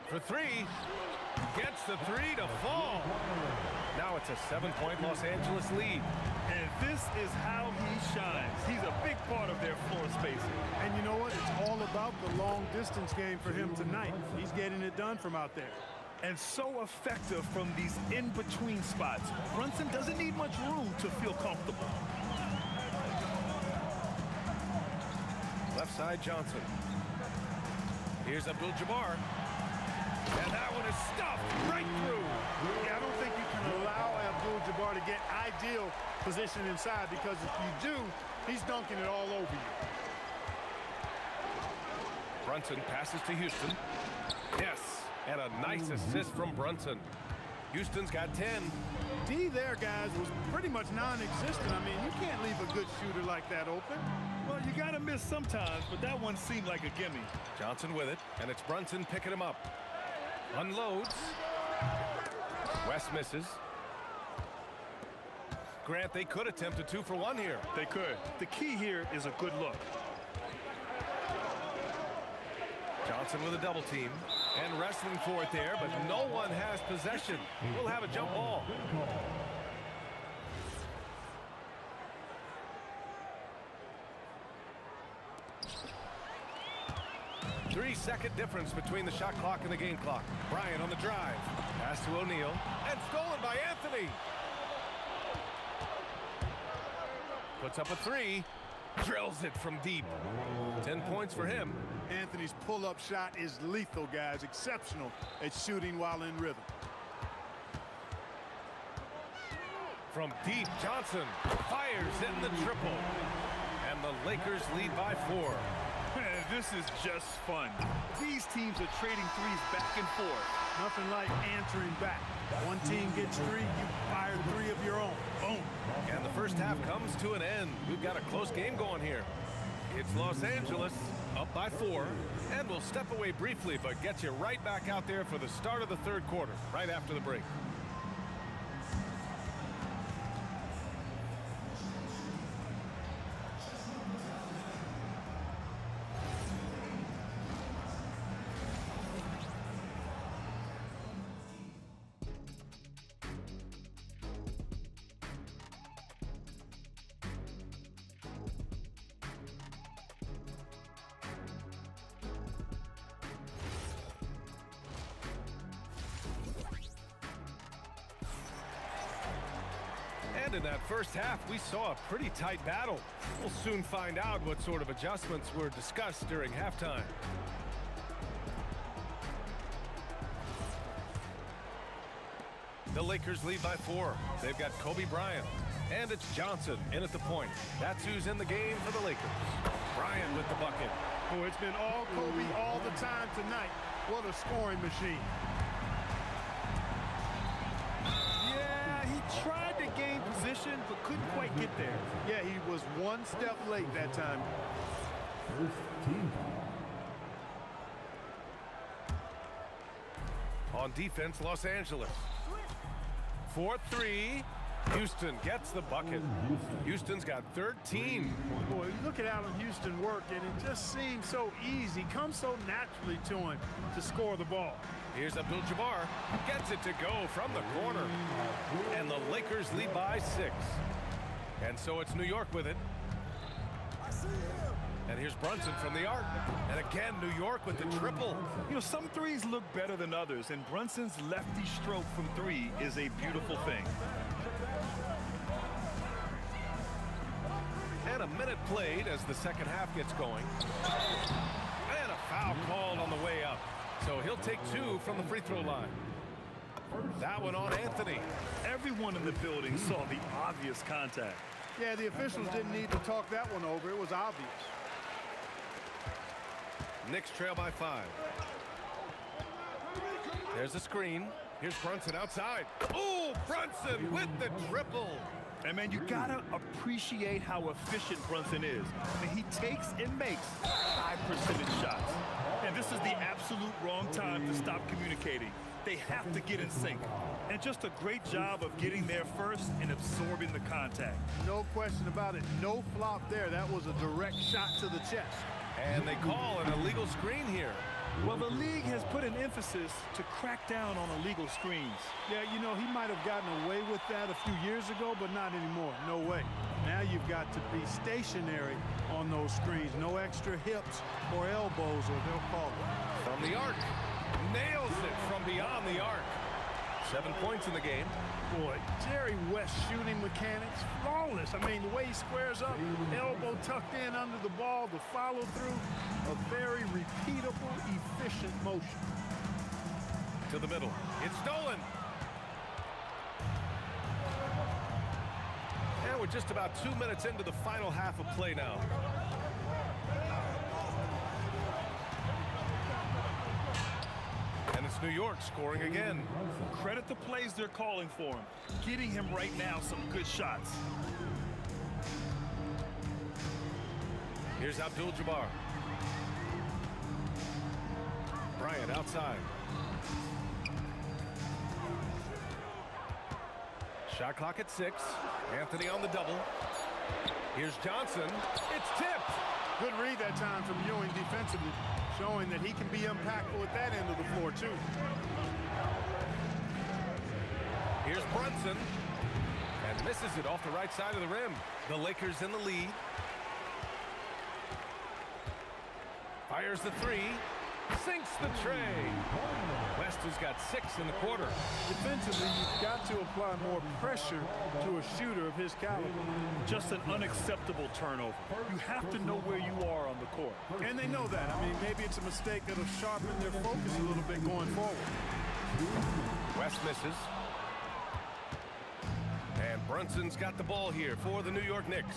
For 3. Gets the 3 to fall. Now it's a 7-point Los Angeles lead. And this is how he shines. He's a big part of their floor spacing. And you know what? It's all about the long distance game for him tonight. He's getting it done from out there. And so effective from these in-between spots. Brunson doesn't need much room to feel comfortable. Left side Johnson. Here's Abdul-Jabbar. And that one is stuffed right through. Yeah, I don't think you can allow Abdul-Jabbar to get ideal position inside, because if you do, he's dunking it all over you. Brunson passes to Houston. Yes, and a nice assist from Brunson. Houston's got 10. D there, guys, was pretty much non-existent. I mean, you can't leave a good shooter like that open. Well, you got to miss sometimes, but that one seemed like a gimme. Johnson with it, and it's Brunson picking him up. Unloads. West misses. Grant, they could attempt a 2 for 1 here. They could. The key here is a good look. Johnson with a double team and wrestling for it there, but no one has possession. We'll have a jump ball. second difference between the shot clock and the game clock. Bryant on the drive. Pass to O'Neal. And stolen by Anthony. Puts up a three. Drills it from deep. 10 points for him. Anthony's pull-up shot is lethal, guys. Exceptional at shooting while in rhythm. From deep, Johnson fires in the triple. And the Lakers lead by 4. This is just fun. These teams are trading threes back and forth. Nothing like answering back. One team gets 3, you fire 3 of your own. Boom. And the first half comes to an end. We've got a close game going here. It's Los Angeles up by 4. And we'll step away briefly, but get you right back out there for the start of the third quarter, right after the break. And in that first half, we saw a pretty tight battle. We'll soon find out what sort of adjustments were discussed during halftime. The Lakers lead by 4. They've got Kobe Bryant. And it's Johnson in at the point. That's who's in the game for the Lakers. Bryant with the bucket. Oh, it's been all Kobe all the time tonight. What a scoring machine. Yeah, he tried to gain position, but couldn't quite get there. Yeah, he was one step late that time. First team On defense, Los Angeles. 4-3. Houston gets the bucket. Houston's got 13. Boy, you look at Allen Houston work, and it just seems so easy. Comes so naturally to him to score the ball. Here's Abdul-Jabbar. Gets it to go from the corner. And the Lakers lead by 6. And so it's New York with it. And here's Brunson from the arc. And again, New York with the triple. You know, some threes look better than others, and Brunson's lefty stroke from 3 is a beautiful thing. And a minute played as the second half gets going. And a foul called on the way up. So he'll take 2 from the free throw line. That one on Anthony. Everyone in the building saw the obvious contact. Yeah, the officials didn't need to talk that one over. It was obvious. Knicks trail by 5. There's a screen. Here's Brunson outside. Oh, Brunson with the triple. And man, you gotta appreciate how efficient Brunson is. I mean, he takes and makes high percentage shots. And this is the absolute wrong time to stop communicating. They have to get in sync. And just a great job of getting there first and absorbing the contact. No question about it. No flop there. That was a direct shot to the chest. And they call an illegal screen here. Well, the league has put an emphasis to crack down on illegal screens. Yeah, you know, he might have gotten away with that a few years ago, but not anymore. No way. Now you've got to be stationary on those screens. No extra hips or elbows, or they'll call it. From the arc. Nails it from beyond the arc. 7 points in the game. Boy, Jerry West's shooting mechanics, flawless. I mean, the way he squares up, elbow tucked in under the ball, the follow through, a very repeatable, efficient motion. To the middle. It's stolen. And we're just about 2 minutes into the final half of play now. And it's New York scoring again. Credit the plays they're calling for him. Getting him right now some good shots. Here's Abdul-Jabbar. Bryant outside. Shot clock at 6. Anthony on the double. Here's Johnson. It's tipped. Good read that time from Ewing defensively, showing that he can be impactful at that end of the floor, too. Here's Brunson. And misses it off the right side of the rim. The Lakers in the lead. Fires the 3. Sinks the tray. West has got 6 in the quarter. Defensively, you've got to apply more pressure to a shooter of his caliber. Just an unacceptable turnover. You have to know where you are on the court. And they know that. I mean, maybe it's a mistake that'll sharpen their focus a little bit going forward. West misses. And Brunson's got the ball here for the New York Knicks.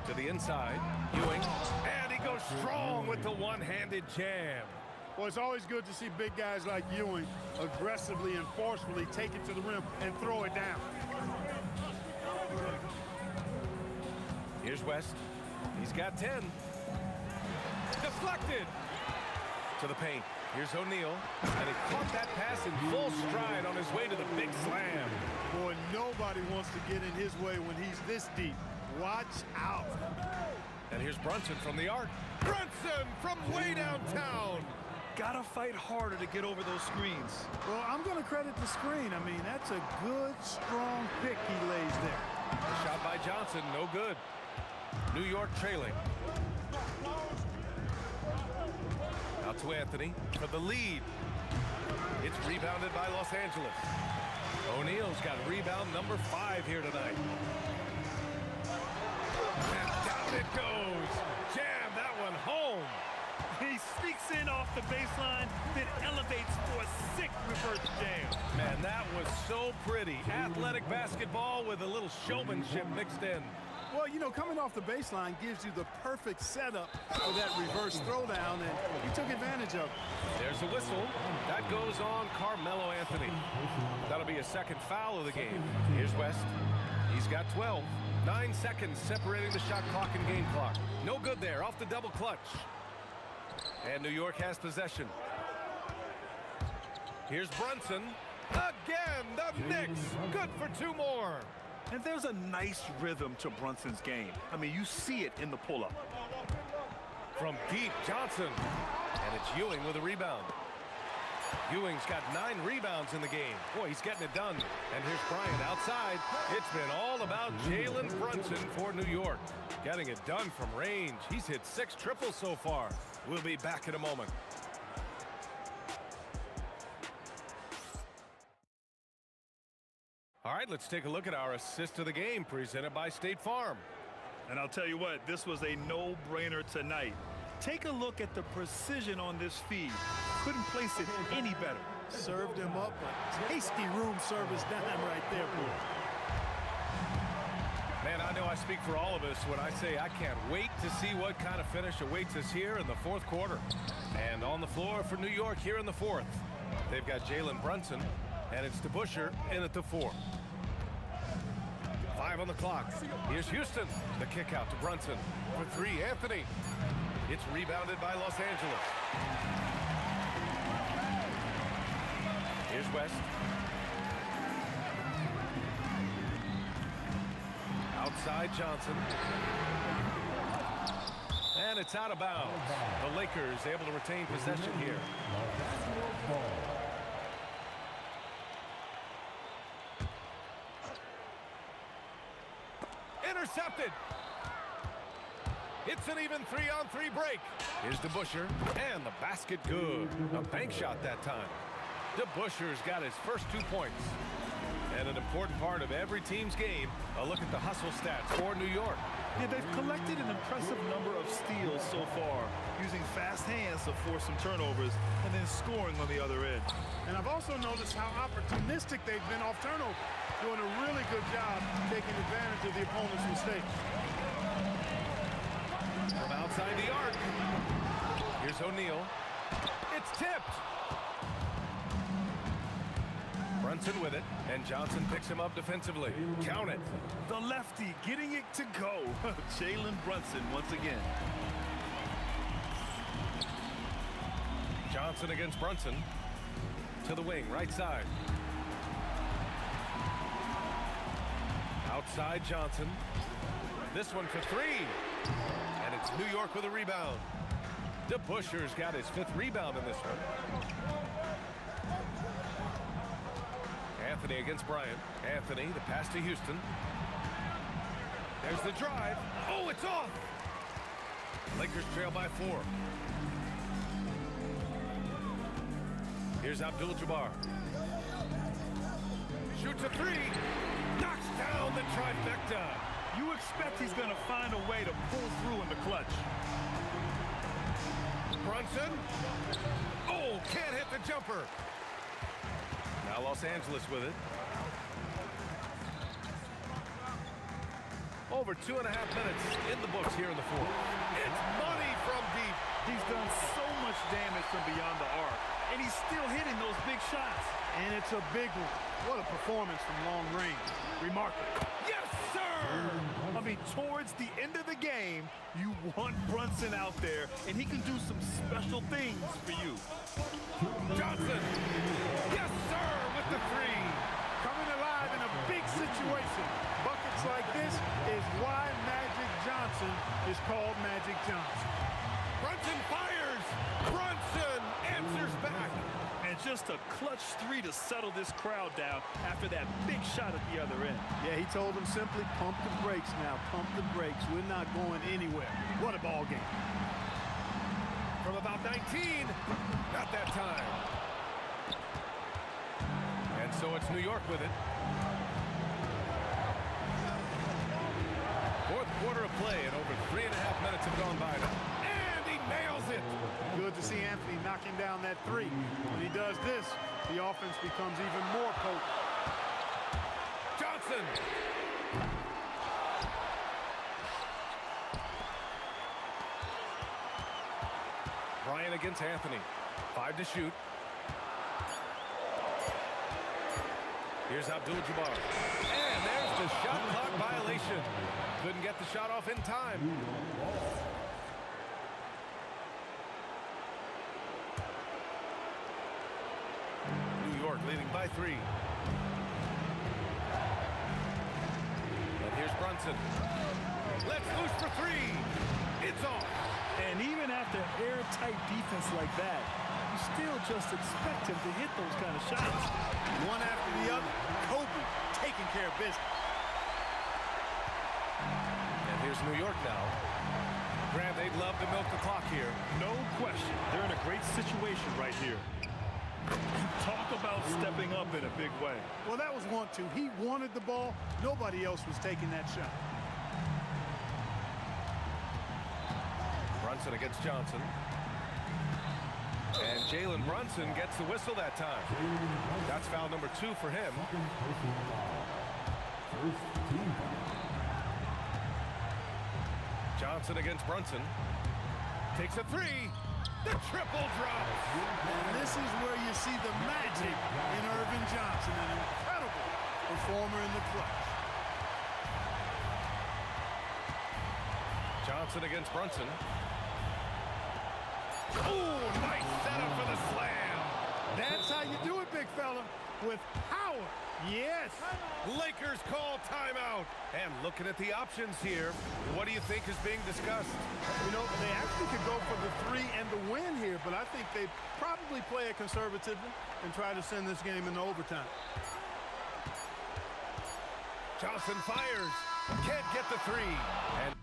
To the inside, Ewing, and he goes strong with the one-handed jam. Well, it's always good to see big guys like Ewing aggressively and forcefully take it to the rim and throw it down. Here's West. He's got 10. Deflected. To the paint. Here's O'Neal, and he caught that pass in full stride on his way to the big slam. Boy, nobody wants to get in his way when he's this deep. Watch out. And here's Brunson from the arc. Brunson from way downtown. Gotta fight harder to get over those screens. Well, I'm going to credit the screen. I mean, that's a good, strong pick he lays there. The shot by Johnson, no good. New York trailing. Out to Anthony for the lead. It's rebounded by Los Angeles. O'Neal's got rebound number 5 here tonight. And down it goes. Jam that one home. He sneaks in off the baseline, then elevates for a sick reverse jam. Man, that was so pretty. Athletic basketball with a little showmanship mixed in. Well, you know, coming off the baseline gives you the perfect setup for that reverse throwdown, and he took advantage of it. There's a whistle. That goes on Carmelo Anthony. That'll be a second foul of the game. Here's West. He's got 12. 9 seconds separating the shot clock and game clock. No good there, off the double clutch. And New York has possession. Here's Brunson. Again, the Knicks. Good for 2 more. And there's a nice rhythm to Brunson's game. I mean, you see it in the pull-up. From deep, Johnson. And it's Ewing with a rebound. Ewing's got 9 rebounds in the game. Boy, he's getting it done. And here's Bryant outside. It's been all about Jalen Brunson for New York. Getting it done from range. He's hit 6 triples so far. We'll be back in a moment. All right, let's take a look at our assist of the game presented by State Farm. And I'll tell you what, this was a no-brainer tonight. Take a look at the precision on this feed. Couldn't place it any better. Served him up a tasty room service dime right there, boy. Man, I know I speak for all of us when I say I can't wait to see what kind of finish awaits us here in the 4th quarter. And on the floor for New York here in the 4th, they've got Jalen Brunson, and it's DeBusschere in at the 4. 5 on the clock. Here's Houston. The kick out to Brunson. For 3, Anthony. It's rebounded by Los Angeles. Here's West. Outside Johnson. And it's out of bounds. The Lakers able to retain possession here. Intercepted. It's an even 3-on-3 break. Here's DeBusschere, and the basket good. A bank shot that time. DeBusschere's got his first 2 points. And an important part of every team's game, a look at the hustle stats for New York. Yeah, they've collected an impressive number of steals so far, using fast hands to force some turnovers and then scoring on the other end. And I've also noticed how opportunistic they've been off turnover, doing a really good job taking advantage of the opponent's mistakes. From outside the arc, here's O'Neal. It's tipped. Brunson with it, and Johnson picks him up defensively. Count it. The lefty getting it to go. Jalen Brunson once again. Johnson against Brunson. To the wing, right side. Outside Johnson. This one for 3. And it's New York with a rebound. DeBusschere's got his 5th rebound in this one. Anthony against Bryant. Anthony, the pass to Houston. There's the drive. Oh, it's off. Lakers trail by 4. Here's Abdul-Jabbar. Shoots a 3. Knocks down the trifecta. You expect he's going to find a way to pull through in the clutch. Brunson. Oh, can't hit the jumper. Now Los Angeles with it. Over 2.5 minutes in the books here in the fourth. It's money from deep. He's done so much damage from beyond the arc, and he's still hitting those big shots. And it's a big one. What a performance from long range. Remarkable. Yes, sir! I mean, towards the end of the game, you want Brunson out there, and he can do some special things for you. Johnson. Yes, sir, with the 3. Coming alive in a big situation. Buckets like this is why Magic Johnson is called Magic Johnson. Brunson fires. Brunson answers back. And just a clutch 3 to settle this crowd down after that big shot at the other end. Yeah, he told them simply, pump the brakes now, pump the brakes. We're not going anywhere. What a ball game. From about 19, not that time. And so it's New York with it. Fourth quarter of play, and over 3.5 minutes have gone by now. And he nails it. Good to see Anthony knocking down that 3. When he does this, the offense becomes even more potent. Johnson. Bryant against Anthony. 5 to shoot. Here's Abdul-Jabbar. And there's the shot clock violation. Couldn't get the shot off in time. New York leading by 3. And here's Brunson. Let's loose for 3. It's off. And even after airtight defense like that, you still just expect him to hit those kind of shots. One after the other, Kobe taking care of business. And here's New York now. Grant, they'd love to milk the clock here. No question. They're in a great situation right here. Talk about stepping up in a big way. Well, that was 1-2. He wanted the ball. Nobody else was taking that shot. Brunson against Johnson. And Jalen Brunson gets the whistle that time. That's foul number 2 for him. Johnson against Brunson. Takes a 3. The triple drop. And this is where you see the magic in Irvin Johnson, an incredible performer in the clutch. Johnson against Brunson. Oh, nice setup for the slam. That's how you do it, big fella, with power. Yes. Lakers call timeout. And looking at the options here, what do you think is being discussed? You know, they actually could go for the 3 and the win here, but I think they probably play it conservatively and try to send this game into overtime. Johnson fires. Can't get the 3. And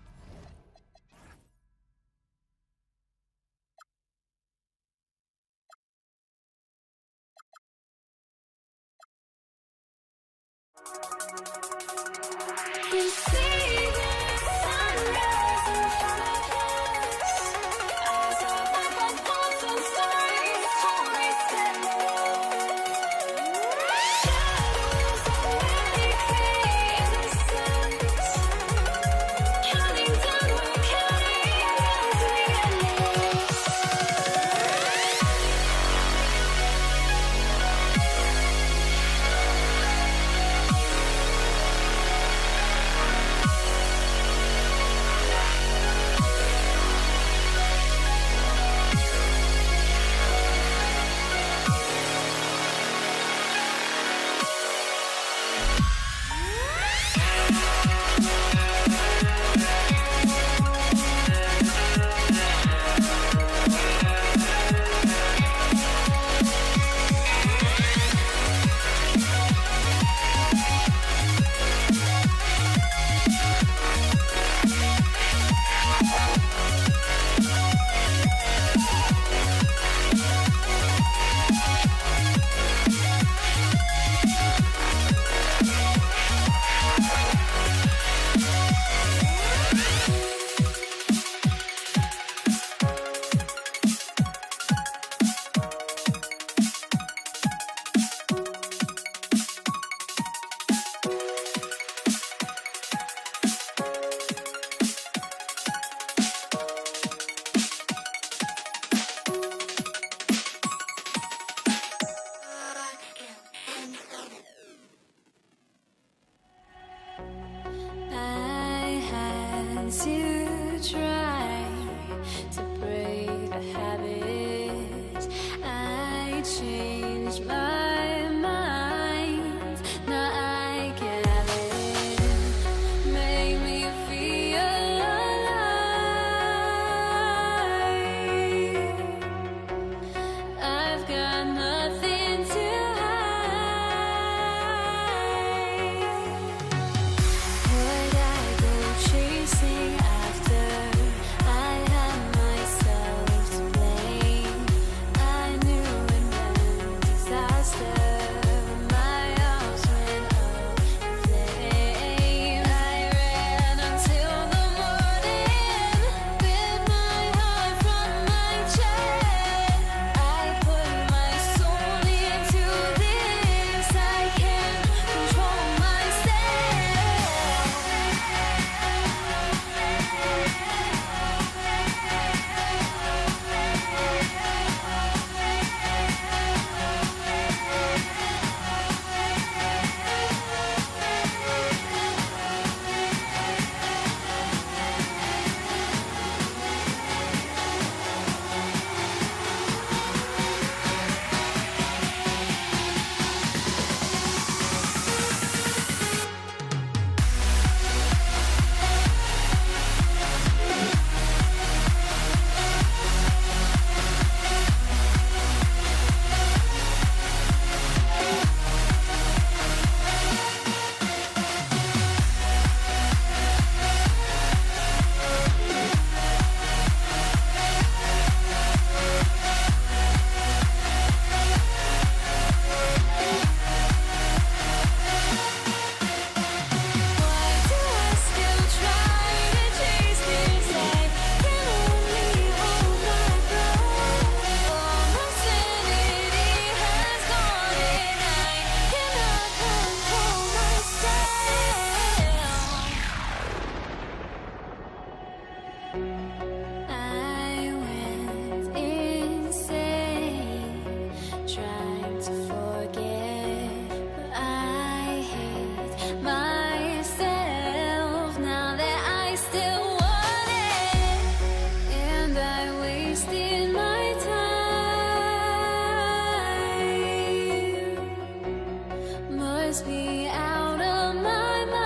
puts me out of my mind.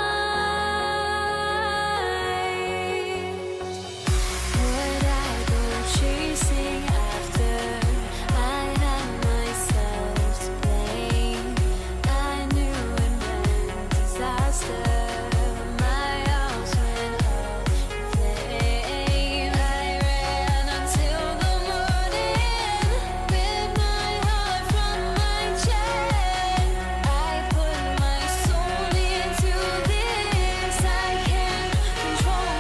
Would I go chasing after I had myself to blame? I knew it meant disaster. My house went up in flames. I ran until the morning with my heart from my chest. I put my soul into this. I can't control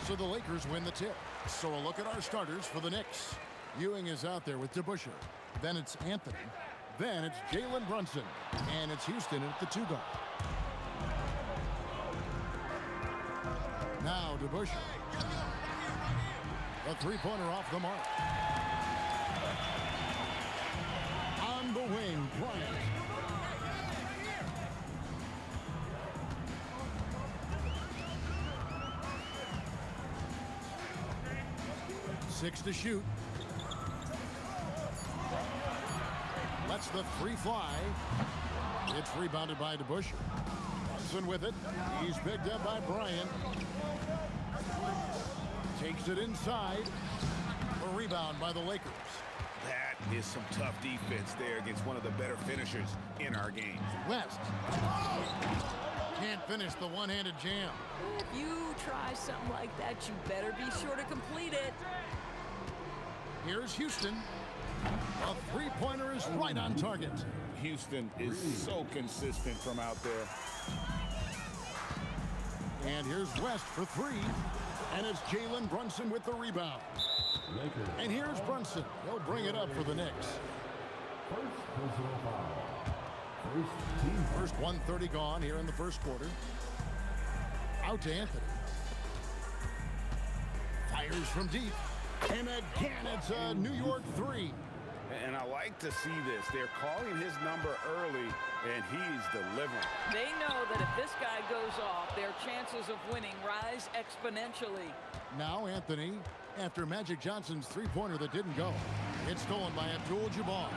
So the Lakers win the tip. So a look at our starters for the Knicks. Ewing is out there with DeBusschere. Then it's Anthony. Then it's Jalen Brunson. And it's Houston at the 2-guard. Now DeBusschere. The three-pointer off the mark. On the wing, Bryant. Six to shoot. Lets the three fly. It's rebounded by DeBusschere. Brunson with it. He's picked up by Bryant. Takes it inside. A rebound by the Lakers. That is some tough defense there against one of the better finishers in our game. West. Can't finish the one-handed jam. If you try something like that, you better be sure to complete it. Here's Houston. A three-pointer is right on target. Houston is so consistent from out there. And here's West for three. And it's Jalen Brunson with the rebound. And here's Brunson. He'll bring it up for the Knicks. First personal foul. First team. First 1:30 gone here in the first quarter. Out to Anthony. Fires from deep. And again, it's a New York three. And I like to see this. They're calling his number early, and he's delivering. They know that if this guy goes off, their chances of winning rise exponentially. Now Anthony, after Magic Johnson's three-pointer that didn't go. It's stolen by Abdul-Jabbar.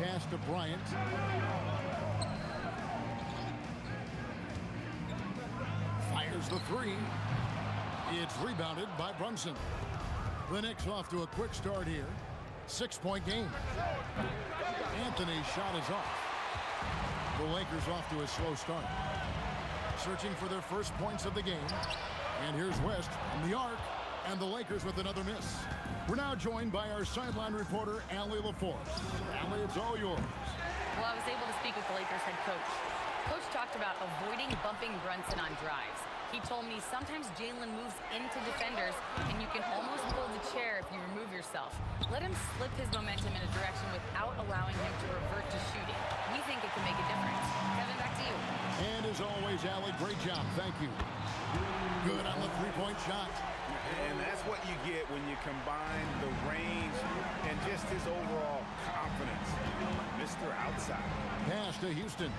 Pass to Bryant. Fires the three. It's rebounded by Brunson. The Knicks off to a quick start here. 6-point game. Anthony's shot is off. The Lakers off to a slow start. Searching for their first points of the game. And here's West from the arc. And the Lakers with another miss. We're now joined by our sideline reporter, Allie LaForce. Allie, it's all yours. Well, I was able to speak with the Lakers head coach. Coach talked about avoiding bumping Brunson on drives. He told me sometimes Jalen moves into defenders, and you can almost pull the chair if you remove yourself. Let him slip his momentum in a direction without allowing him to revert to shooting. We think it can make a difference. Kevin, back to you. And as always, Allie, great job. Thank you. Good on the three-point shot. And that's what you get when you combine the range and just his overall confidence. Mr. Outside. Pass to Houston.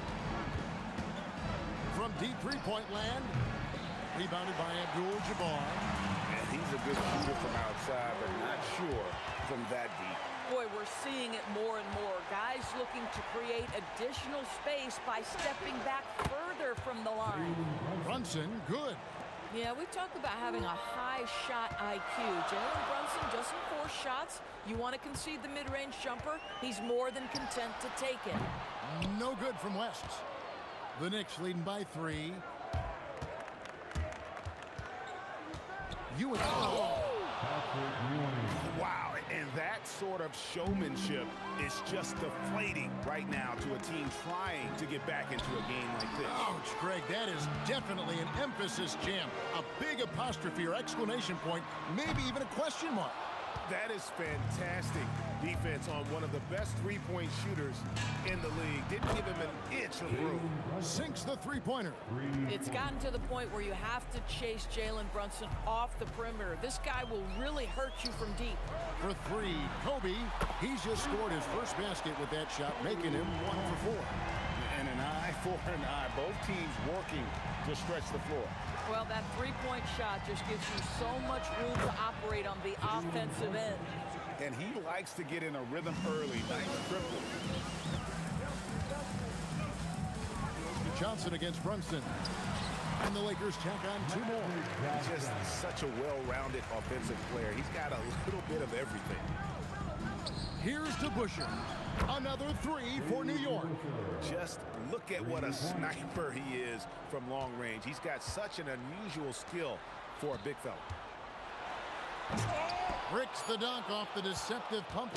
From deep three-point land. Rebounded by Abdul-Jabbar. And he's a good shooter from outside, but not sure from that deep. Boy, we're seeing it more and more. Guys looking to create additional space by stepping back further from the line. Brunson, good. Yeah, we talk about having a high shot IQ. Jalen Brunson doesn't force shots. You want to concede the mid-range jumper, he's more than content to take it. No good from West. The Knicks leading by 3. Wow, and that sort of showmanship is just deflating right now to a team trying to get back into a game like this. Ouch, Greg, that is definitely an emphasis jam. A big apostrophe or exclamation point, maybe even a question mark. That is fantastic defense on one of the best three-point shooters in the league. Didn't give him an inch of room. Sinks the three-pointer. It's gotten to the point where you have to chase Jalen Brunson off the perimeter. This guy will really hurt you from deep. For 3, Kobe. He's just scored his first basket with that shot, making him 1 for 4. And an eye for an eye. Both teams working to stretch the floor. Well, that three-point shot just gives you so much room to operate on the offensive end. And he likes to get in a rhythm early. Nice triple. Johnson against Brunson. And the Lakers tack on 2 more. He's just such a well-rounded offensive player. He's got a little bit of everything. Here's to Busher. Another 3 for New York. Just look at what a sniper he is from long range. He's got such an unusual skill for a big fella. Bricks the dunk off the deceptive pump.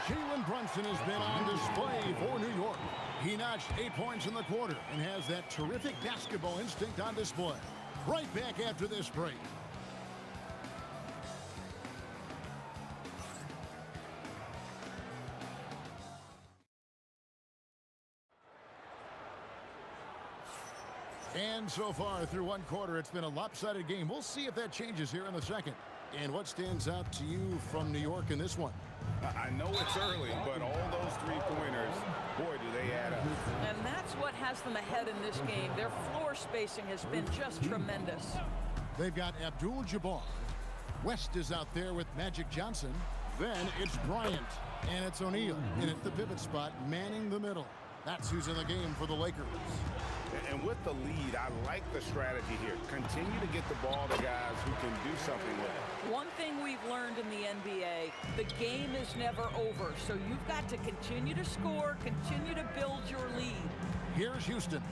Jalen Brunson has been on display for New York. He notched 8 points in the quarter and has that terrific basketball instinct on display. Right back after this break. And so far through 1 quarter, it's been a lopsided game. We'll see if that changes here in the second. And what stands out to you from New York in this one? I know it's early, but all those three-pointers, boy, do they add up. And that's what has them ahead in this game. Their floor spacing has been just tremendous. They've got Abdul-Jabbar. West is out there with Magic Johnson. Then it's Bryant. And it's O'Neal in at the pivot spot, manning the middle. That's who's in the game for the Lakers. And with the lead, I like the strategy here. Continue to get the ball to guys who can do something with it. One thing we've learned in the NBA, the game is never over. So you've got to continue to score, continue to build your lead. Here's Houston.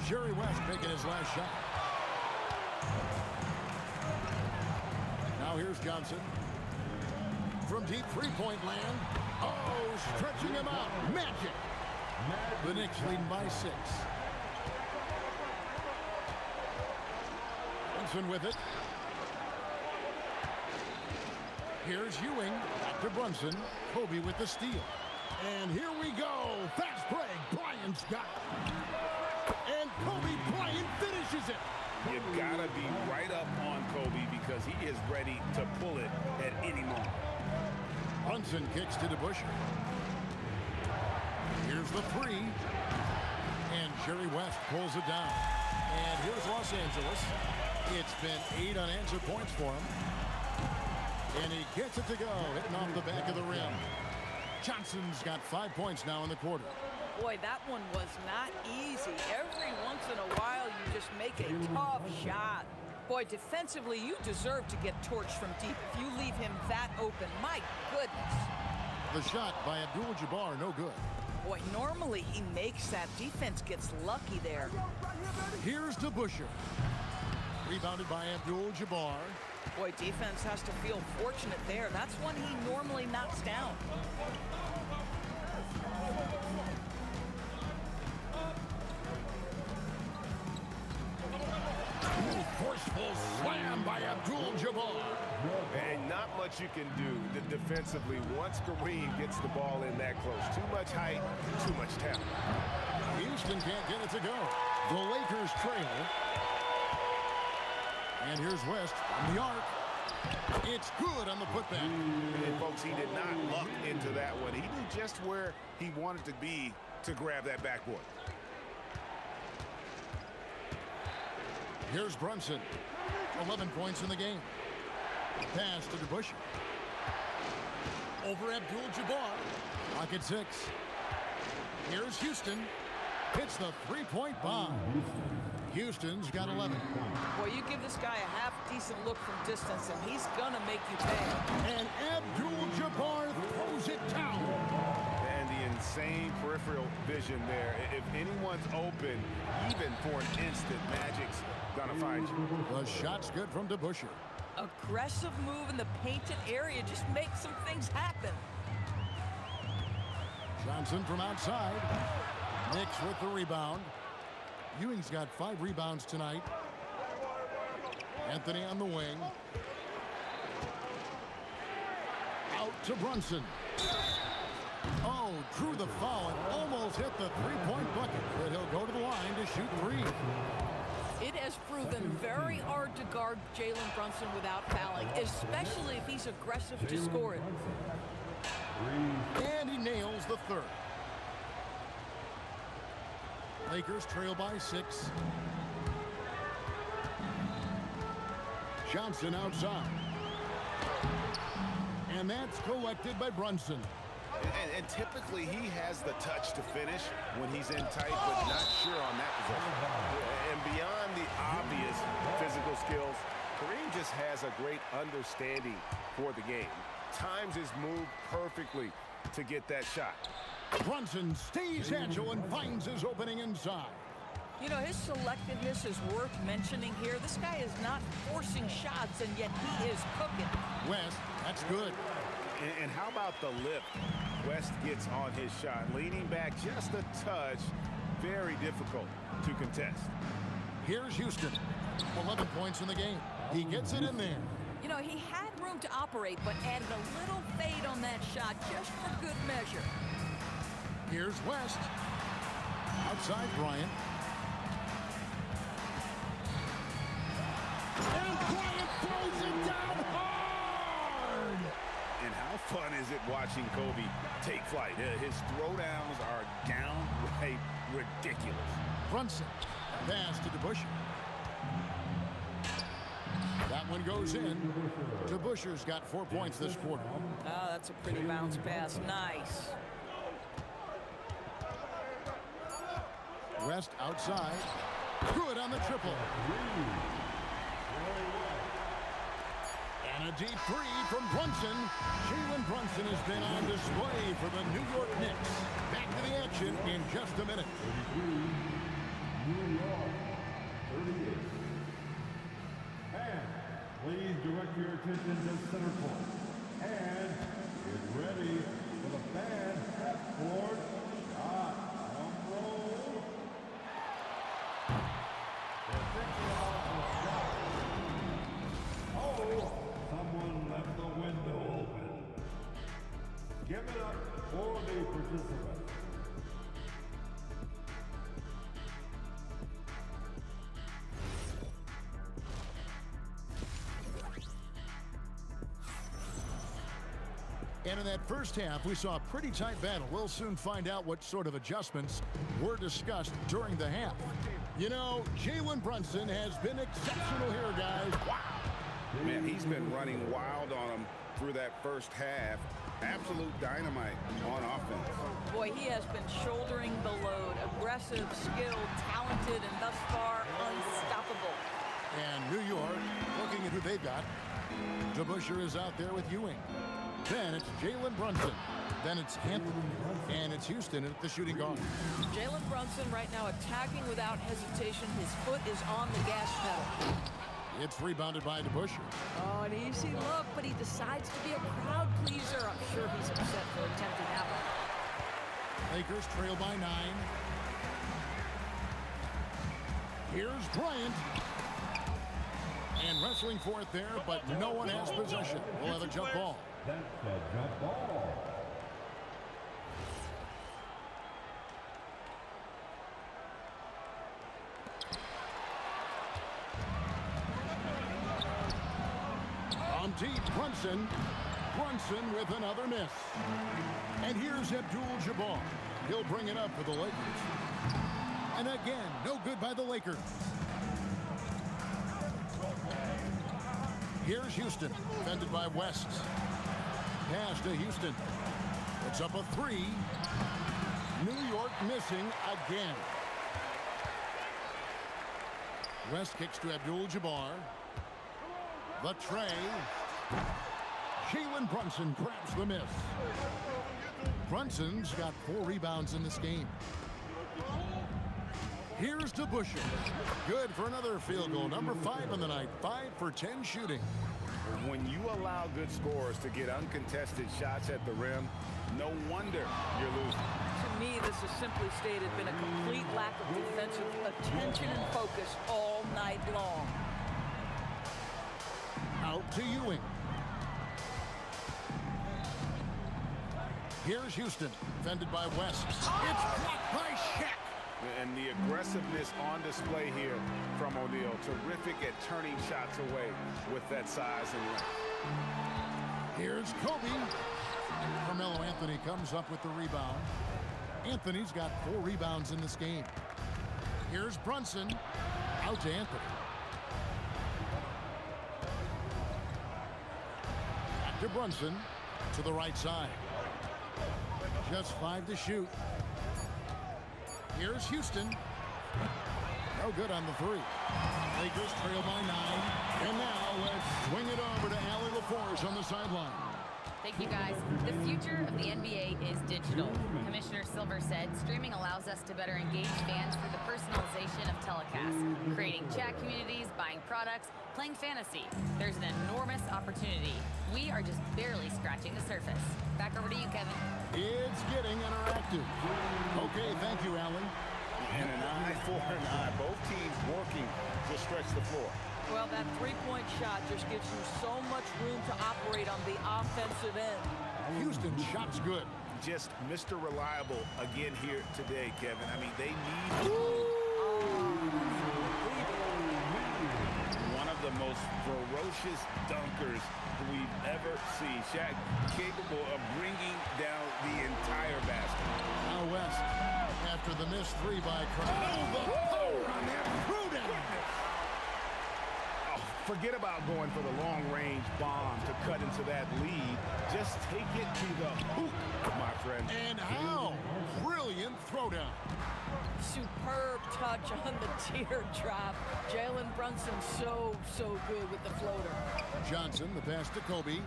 Jerry West making his last shot. Now here's Johnson. From deep three-point land. Oh, stretching him out. Magic. The Knicks leading by 6. Brunson with it. Here's Ewing. Back to Brunson. Kobe with the steal. And here we go. Fast break. Bryant's got it. And Kobe Bryant finishes it. You gotta be right up on Kobe because he is ready to pull it at any moment. Brunson kicks to DeBusschere. Here's the three. And Jerry West pulls it down. And here's Los Angeles. It's been 8 unanswered points for him. And he gets it to go, hitting off the back of the rim. Johnson's got 5 points now in the quarter. Boy, that one was not easy. Every once in a while, you just make a tough shot. Boy, defensively, you deserve to get torched from deep if you leave him that open. My goodness. The shot by Abdul-Jabbar, no good. Boy, normally he makes that. Defense gets lucky there. Here's DeBusschere. Rebounded by Abdul-Jabbar. Boy, defense has to feel fortunate there. That's one he normally knocks down. Forceful slam by Abdul-Jabbar. And not much you can do defensively once Kareem gets the ball in that close. Too much height, too much talent. Houston can't get it to go. The Lakers trail. And here's West from the arc. It's good on the putback. And folks, he did not luck into that one. He knew just where he wanted to be to grab that backboard. Here's Brunson. 11 points in the game. Pass to DeBusschere. Over Abdul-Jabbar. Pocket 6. Here's Houston. Hits the three-point bomb. Houston's got 11. Boy, you give this guy a half-decent look from distance, and he's gonna make you pay. And Abdul-Jabbar throws it down. And the insane peripheral vision there. If anyone's open, even for an instant, Magic's gonna find you. The shot's good from DeBusschere. Aggressive move in the painted area just makes some things happen. Johnson from outside. Knicks with the rebound. Ewing's got 5 rebounds tonight. Anthony on the wing. Out to Brunson. Oh, drew the foul and almost hit the three-point bucket. But he'll go to the line to shoot 3. It has proven very hard to guard Jalen Brunson without fouling, especially if he's aggressive to score it. And he nails the third. Lakers trail by 6. Johnson outside. And that's collected by Brunson. And typically he has the touch to finish when he's in tight, but not sure on that possession. And beyond the obvious physical skills, Kareem just has a great understanding for the game. Times his move perfectly to get that shot. Brunson stays agile and finds his opening inside. You know, his selectiveness is worth mentioning here. This guy is not forcing shots, and yet he is cooking. West, that's good. And how about the lift West gets on his shot? Leaning back just a touch, very difficult to contest. Here's Houston. 11 points in the game. He gets it in there. You know, he had room to operate, but added a little fade on that shot just for good measure. Here's West. Outside Bryant. And Bryant throws it down hard! And how fun is it watching Kobe take flight? His throwdowns are downright ridiculous. Brunson. Pass to DeBusschere. That one goes in. DeBusschere's got 4 points this quarter. Oh, that's a pretty bounce pass. Nice. West outside. Good on the triple. And a deep 3 from Brunson. Jalen Brunson has been on display for the New York Knicks. Back to the action in just a minute. New York, 38. And please direct your attention to center court. And get ready for the fan half-court shot. Drum roll. The official shot Give it up for the participants. And in that first half, we saw a pretty tight battle. We'll soon find out what sort of adjustments were discussed during the half. You know, Jalen Brunson has been exceptional here, guys. Wow. Man, he's been running wild on him through that first half. Absolute dynamite on offense. Boy, he has been shouldering the load. Aggressive, skilled, talented, and thus far unstoppable. And New York, looking at who they've got. DeBusschere is out there with Ewing. Then it's Jalen Brunson. Then it's Anthony. And it's Houston at the shooting guard. Jalen Brunson right now attacking without hesitation. His foot is on the gas pedal. It's rebounded by DeBusschere. Oh, an easy look, but he decides to be a crowd pleaser. I'm sure he's upset for attempting that one. Lakers trail by 9. Here's Bryant. And wrestling for it there, but no one has possession. We'll have a jump ball. That's a jump ball. On deep, Brunson. Brunson with another miss. And here's Abdul-Jabbar. He'll bring it up for the Lakers. And again, no good by the Lakers. Here's Houston, defended by West. Pass to Houston. It's up a 3. New York missing again. West kicks to Abdul-Jabbar. The tray. Jalen Brunson grabs the miss. Brunson's got 4 rebounds in this game. Here's DeBusschere. Good for another field goal. Number 5 on the night. 5 for 10 shooting. When you allow good scorers to get uncontested shots at the rim, no wonder you're losing. To me, this has simply stated been a complete lack of defensive attention and focus all night long. Out to Ewing. Here's Houston, defended by West. It's blocked by Shaq. And the aggressiveness on display here from O'Neal. Terrific at turning shots away with that size and length. Here's Kobe. Carmelo Anthony comes up with the rebound. Anthony's got 4 rebounds in this game. Here's Brunson. Out to Anthony. Back to Brunson. To the right side. Just 5 to shoot. Here's Houston. No good on the 3. Lakers trail by 9. And now let's swing it over to Allie LaForge on the sideline. Thank you, guys. The future of the NBA is digital. Commissioner Silver said streaming allows us to better engage fans through the personalization of telecasts, creating chat communities, buying products, playing fantasy. There's an enormous opportunity. We are just barely scratching the surface. Back over to you, Kevin. It's getting interactive. Okay, thank you, Allie. And an eye for an eye. Both teams working to stretch the floor. Well, that three-point shot just gives you so much room to operate on the offensive end. Houston shot's good. Just Mr. Reliable again here today, Kevin. I mean, they need one of the most ferocious dunkers we've ever seen. Shaq capable of bringing down the entire basket. Now West, after the missed 3 by Carmelo. The power on that throwdown. Forget about going for the long-range bomb to cut into that lead. Just take it to the hoop, my friend. And how? Brilliant throwdown. Superb touch on the teardrop. Jalen Brunson so good with the floater. Johnson, the pass to Kobe.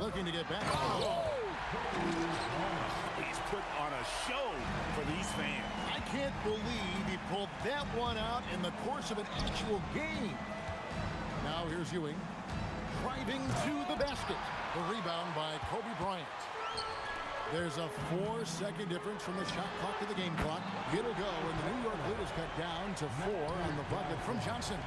Looking to get back. Oh. He's put on a show for these fans. I can't believe he pulled that one out in the course of an actual game. Now here's Ewing. Driving to the basket. The rebound by Kobe Bryant. There's a 4-second difference from the shot clock to the game clock. It'll go, and the New York lead is cut down to 4 on the bucket from Johnson.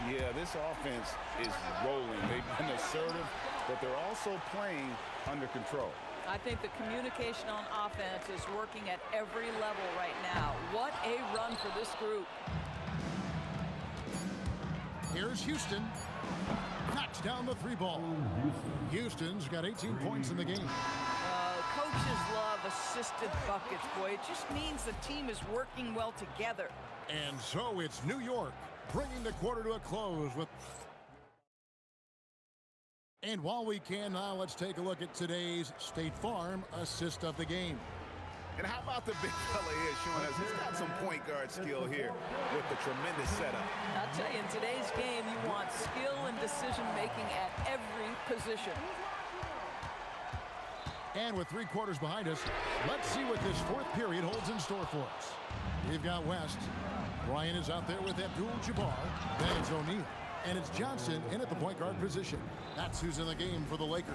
Yeah, this offense is rolling. They've been assertive but they're also playing under control. I think the communication on offense is working at every level right now. What a run for this group. Here's Houston. Knocks down the 3-ball. Houston's got 18 points in the game. Coaches love assisted buckets, boy. It just means the team is working well together. And so it's New York bringing the quarter to a close with... And while we can now, let's take a look at today's State Farm assist of the game. And how about the big fella here showing us he's got some point guard skill here with the tremendous setup. I'll tell you, in today's game, you want skill and decision-making at every position. And with 3 quarters behind us, let's see what this 4th period holds in store for us. We've got West. Bryant is out there with Abdul-Jabbar. Then it's O'Neal. And it's Johnson in at the point guard position. That's who's in the game for the Lakers.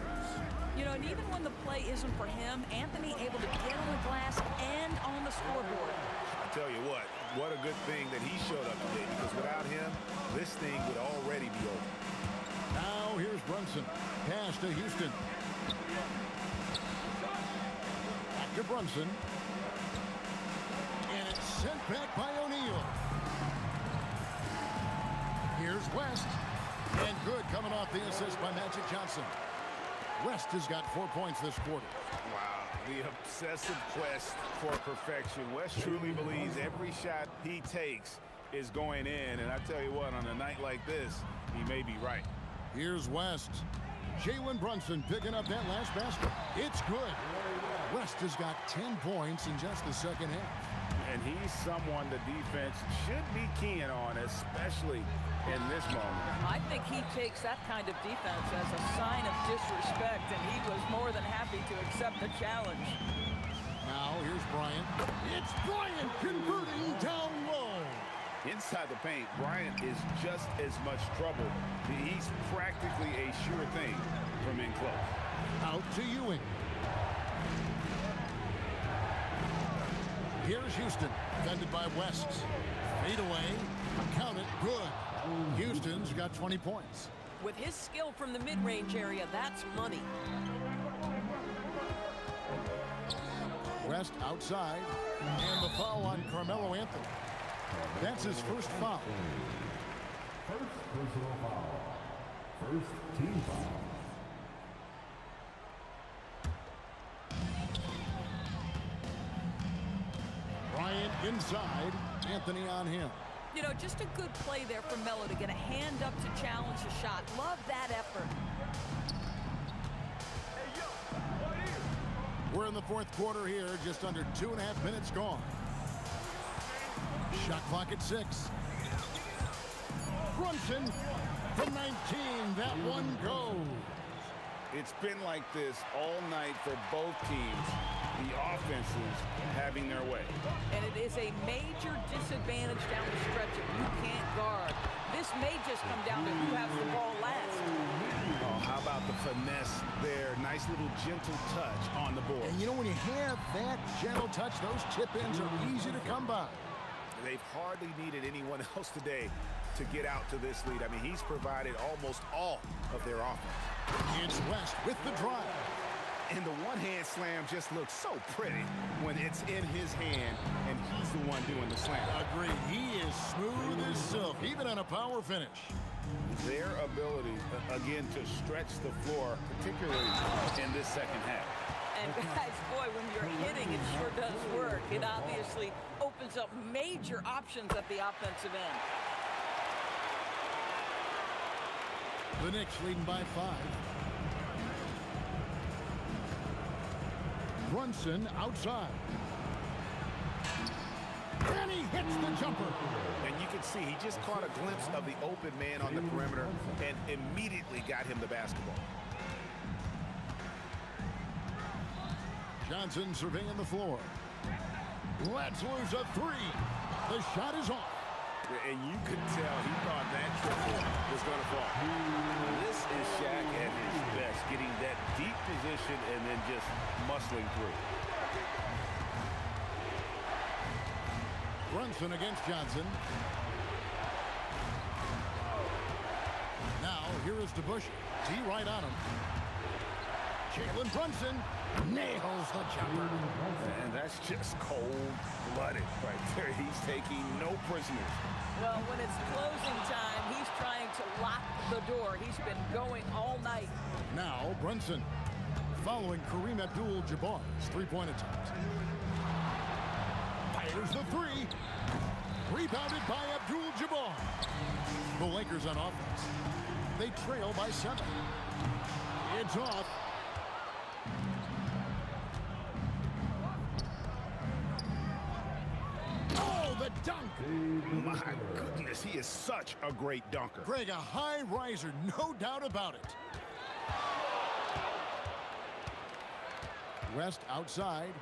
You know, and even when the play isn't for him, Anthony able to get on the glass and on the scoreboard. I tell you what a good thing that he showed up today, because without him, this thing would already be over. Now here's Brunson. Pass to Houston. Back to Brunson. And it's sent back by O'Neal. Here's West. And good coming off the assist by Magic Johnson. West has got 4 points this quarter. Wow, the obsessive quest for perfection. West truly believes every shot he takes is going in. And I tell you what, on a night like this, he may be right. Here's West. Jalen Brunson picking up that last basket. It's good. West has got 10 points in just the second half. And he's someone the defense should be keying on, especially in this moment. I think he takes that kind of defense as a sign of disrespect, and he was more than happy to accept the challenge. Now here's Bryant. It's Bryant converting down low. Inside the paint, Bryant is just as much trouble. He's practically a sure thing from in close. Out to Ewing. Here's Houston, defended by West. Fade away, count it, good. Houston's got 20 points. With his skill from the mid-range area, that's money. West outside, and the foul on Carmelo Anthony. That's his first foul. First personal foul. First team foul. Bryant inside, Anthony on him. You know, just a good play there from Melo to get a hand up to challenge a shot. Love that effort. We're in the 4th quarter here, just under 2.5 minutes gone. Shot clock at 6. Brunson from 19, that one goes. It's been like this all night for both teams. The offenses having their way. And it is a major disadvantage down the stretch if you can't guard. This may just come down to who has the ball last. Oh, how about the finesse there? Nice little gentle touch on the board. And you know, when you have that gentle touch, those tip-ins are easy to come by. They've hardly needed anyone else today to get out to this lead. I mean, he's provided almost all of their offense. It's West with the drive. And the one-hand slam just looks so pretty when it's in his hand and he's the one doing the slam. Agreed. He is smooth as silk, even on a power finish. Their ability, again, to stretch the floor, particularly in this second half. And guys, boy, when you're hitting, it sure does work. It obviously opens up major options at the offensive end. The Knicks leading by 5. Brunson outside. And he hits the jumper. And you can see he just caught a glimpse of the open man on the perimeter and immediately got him the basketball. Johnson surveying the floor. Let's lose a 3. The shot is off. And you could tell he thought that triple was going to fall. This is Shaq at his best, getting that deep position and then just muscling through. Brunson against Johnson. Now, here is DeBusschere. D right on him. Jalen Brunson nails the jumper. And that's just cold-blooded right there. He's taking no prisoners. Well, when it's closing time, he's trying to lock the door. He's been going all night. Now Brunson, following Kareem Abdul-Jabbar's three-point attempt. Fires the three. Rebounded by Abdul-Jabbar. The Lakers on offense. They trail by 7. It's off. Oh, the dunk. My goodness, he is such a great dunker. Greg, a high riser, no doubt about it. West outside.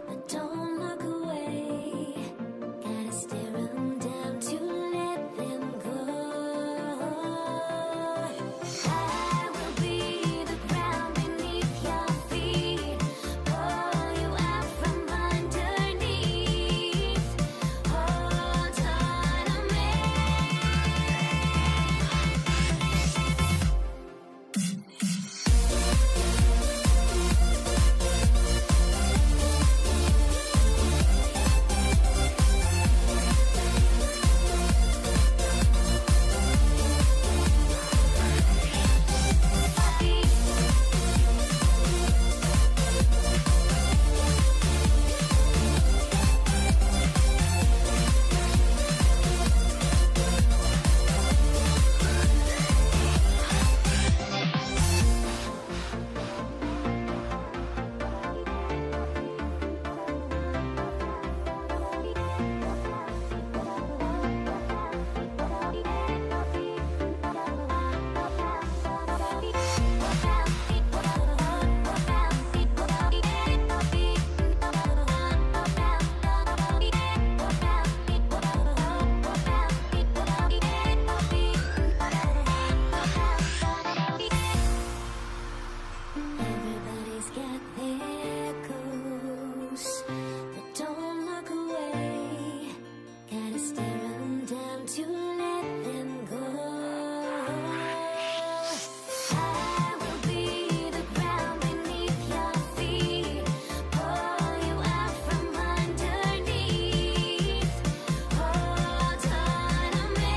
But don't look away, gotta stare 'em down. Just get there close, but don't look away. Gotta stare 'em down to let them go. I will be the ground beneath your feet, pull you out from underneath. Hold on to me.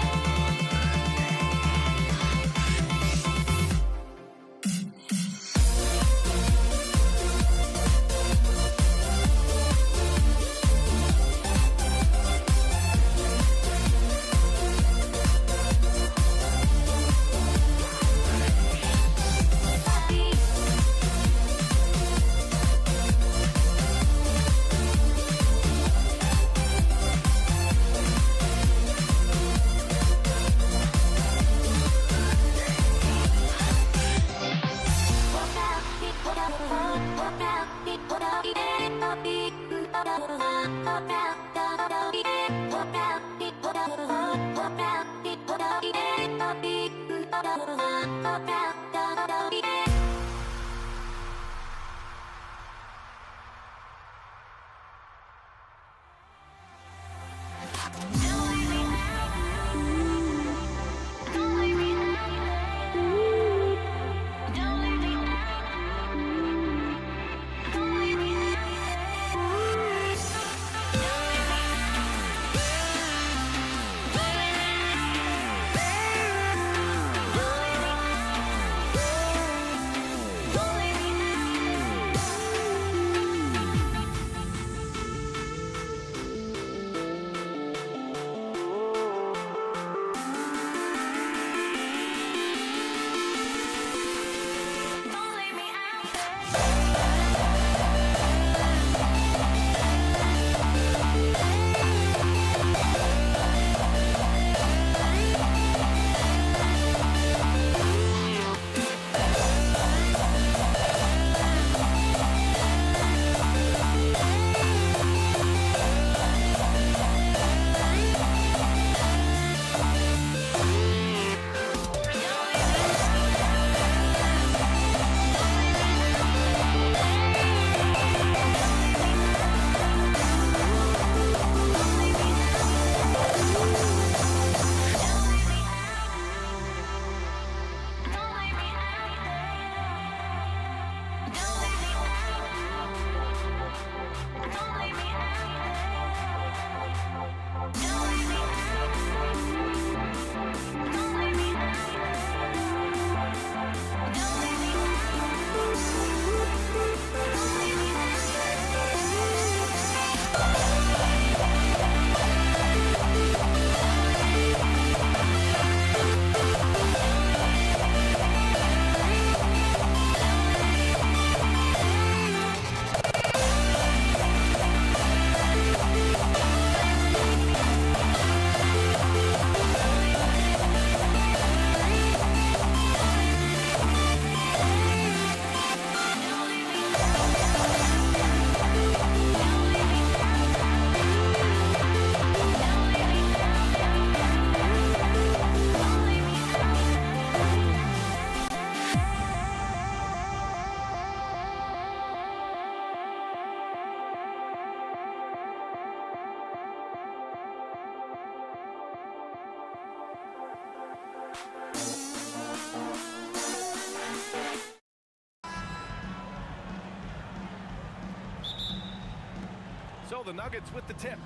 So the Nuggets with the tip.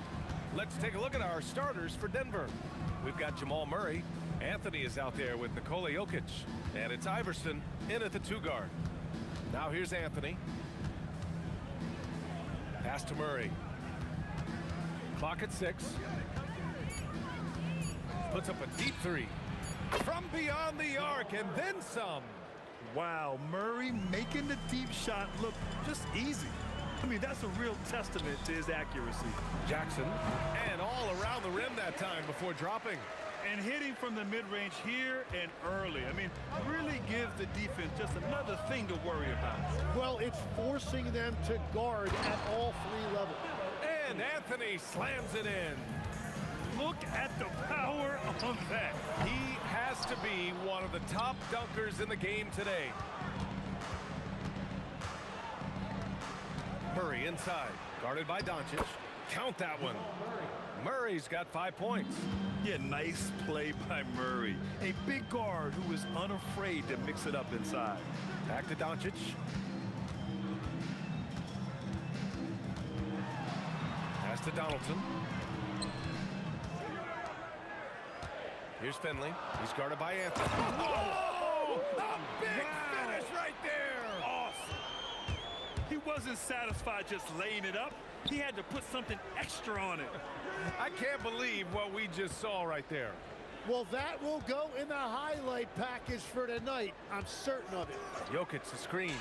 Let's take a look at our starters for Denver. We've got Jamal Murray. Anthony is out there with Nikola Jokic. And it's Iverson in at the 2 guard. Now here's Anthony. Pass to Murray. Clock at 6. Puts up a deep 3. From beyond the arc and then some. Wow, Murray making the deep shot look just easy. I mean, that's a real testament to his accuracy. Jackson, and all around the rim that time before dropping. And hitting from the mid-range here and early. I mean, really gives the defense just another thing to worry about. Well, it's forcing them to guard at all 3 levels. And Anthony slams it in. Look at the power on that. He has to be one of the top dunkers in the game today. Murray inside, guarded by Doncic. Count that one. Murray's got 5 points. Yeah, nice play by Murray. A big guard who is unafraid to mix it up inside. Back to Doncic. Pass to Donaldson. Here's Finley. He's guarded by Anthony. Oh! A big finish right there! Awesome. He wasn't satisfied just laying it up. He had to put something extra on it. I can't believe what we just saw right there. Well, that will go in the highlight package for tonight. I'm certain of it. Jokic the screen.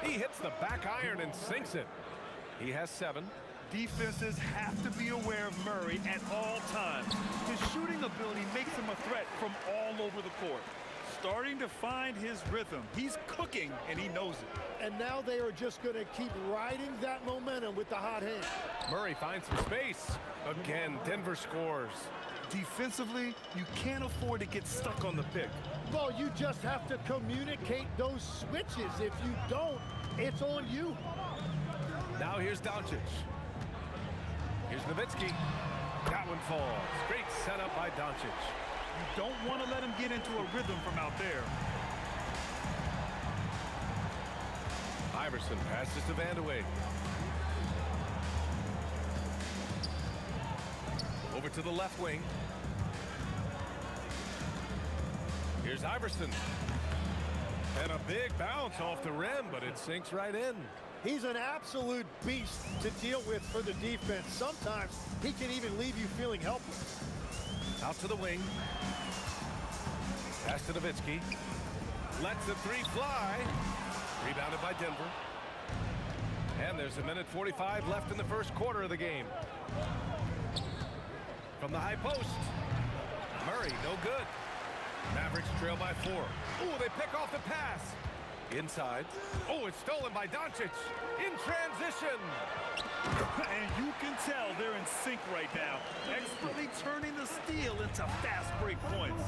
He hits the back iron and sinks it. He has 7. Defenses have to be aware of Murray at all times. His shooting ability makes him a threat from all over the court. Starting to find his rhythm. He's cooking, and he knows it. And now they are just going to keep riding that momentum with the hot hand. Murray finds some space. Again, Denver scores. Defensively, you can't afford to get stuck on the pick. Well, you just have to communicate those switches. If you don't, it's on you. Now here's Doncic. Here's Nowitzki. That one falls. Great setup by Doncic. You don't want to let him get into a rhythm from out there. Iverson passes to Vandeweghe. Over to the left wing. Here's Iverson. And a big bounce off the rim, but it sinks right in. He's an absolute beast to deal with for the defense. Sometimes he can even leave you feeling helpless. Out to the wing. Pass to Nowitzki. Lets the 3 fly. Rebounded by Denver. And there's 1:45 left in the first quarter of the game. From the high post. Murray, no good. Mavericks trail by 4. Ooh, they pick off the pass. Inside. Oh, it's stolen by Doncic. In transition. And you can tell they're in sync right now. Expertly turning the steal into fast break points.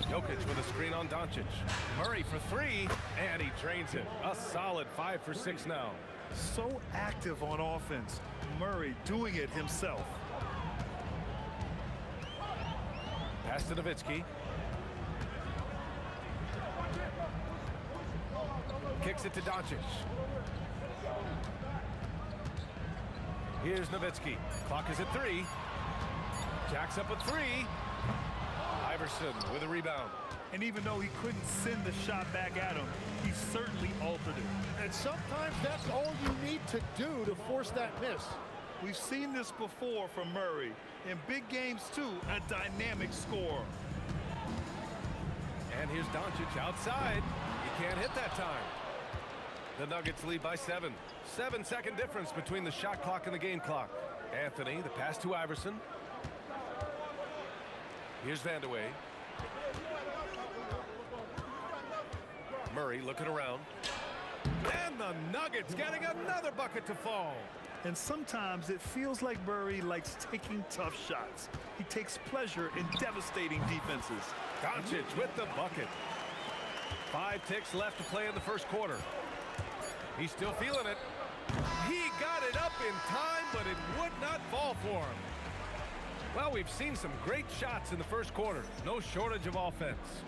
Jokic with a screen on Doncic. Murray for 3, and he drains it. A solid 5 for 6 now. So active on offense. Murray doing it himself. Pass to Nowitzki. Kicks it to Doncic. Here's Nowitzki. Clock is at 3. Jacks up a 3. Iverson with a rebound. And even though he couldn't send the shot back at him, he certainly altered it. And sometimes that's all you need to do to force that miss. We've seen this before from Murray. In big games, too, a dynamic score. And here's Doncic outside. He can't hit that time. The Nuggets lead by 7. 7-second difference between the shot clock and the game clock. Anthony, the pass to Iverson. Here's Vandeweghe. Murray looking around. And the Nuggets getting another bucket to fall. And sometimes it feels like Murray likes taking tough shots. He takes pleasure in devastating defenses. Doncic with the bucket. 5 ticks left to play in the first quarter. He's still feeling it. He got it up in time, but it would not fall for him. Well, we've seen some great shots in the first quarter. No shortage of offense.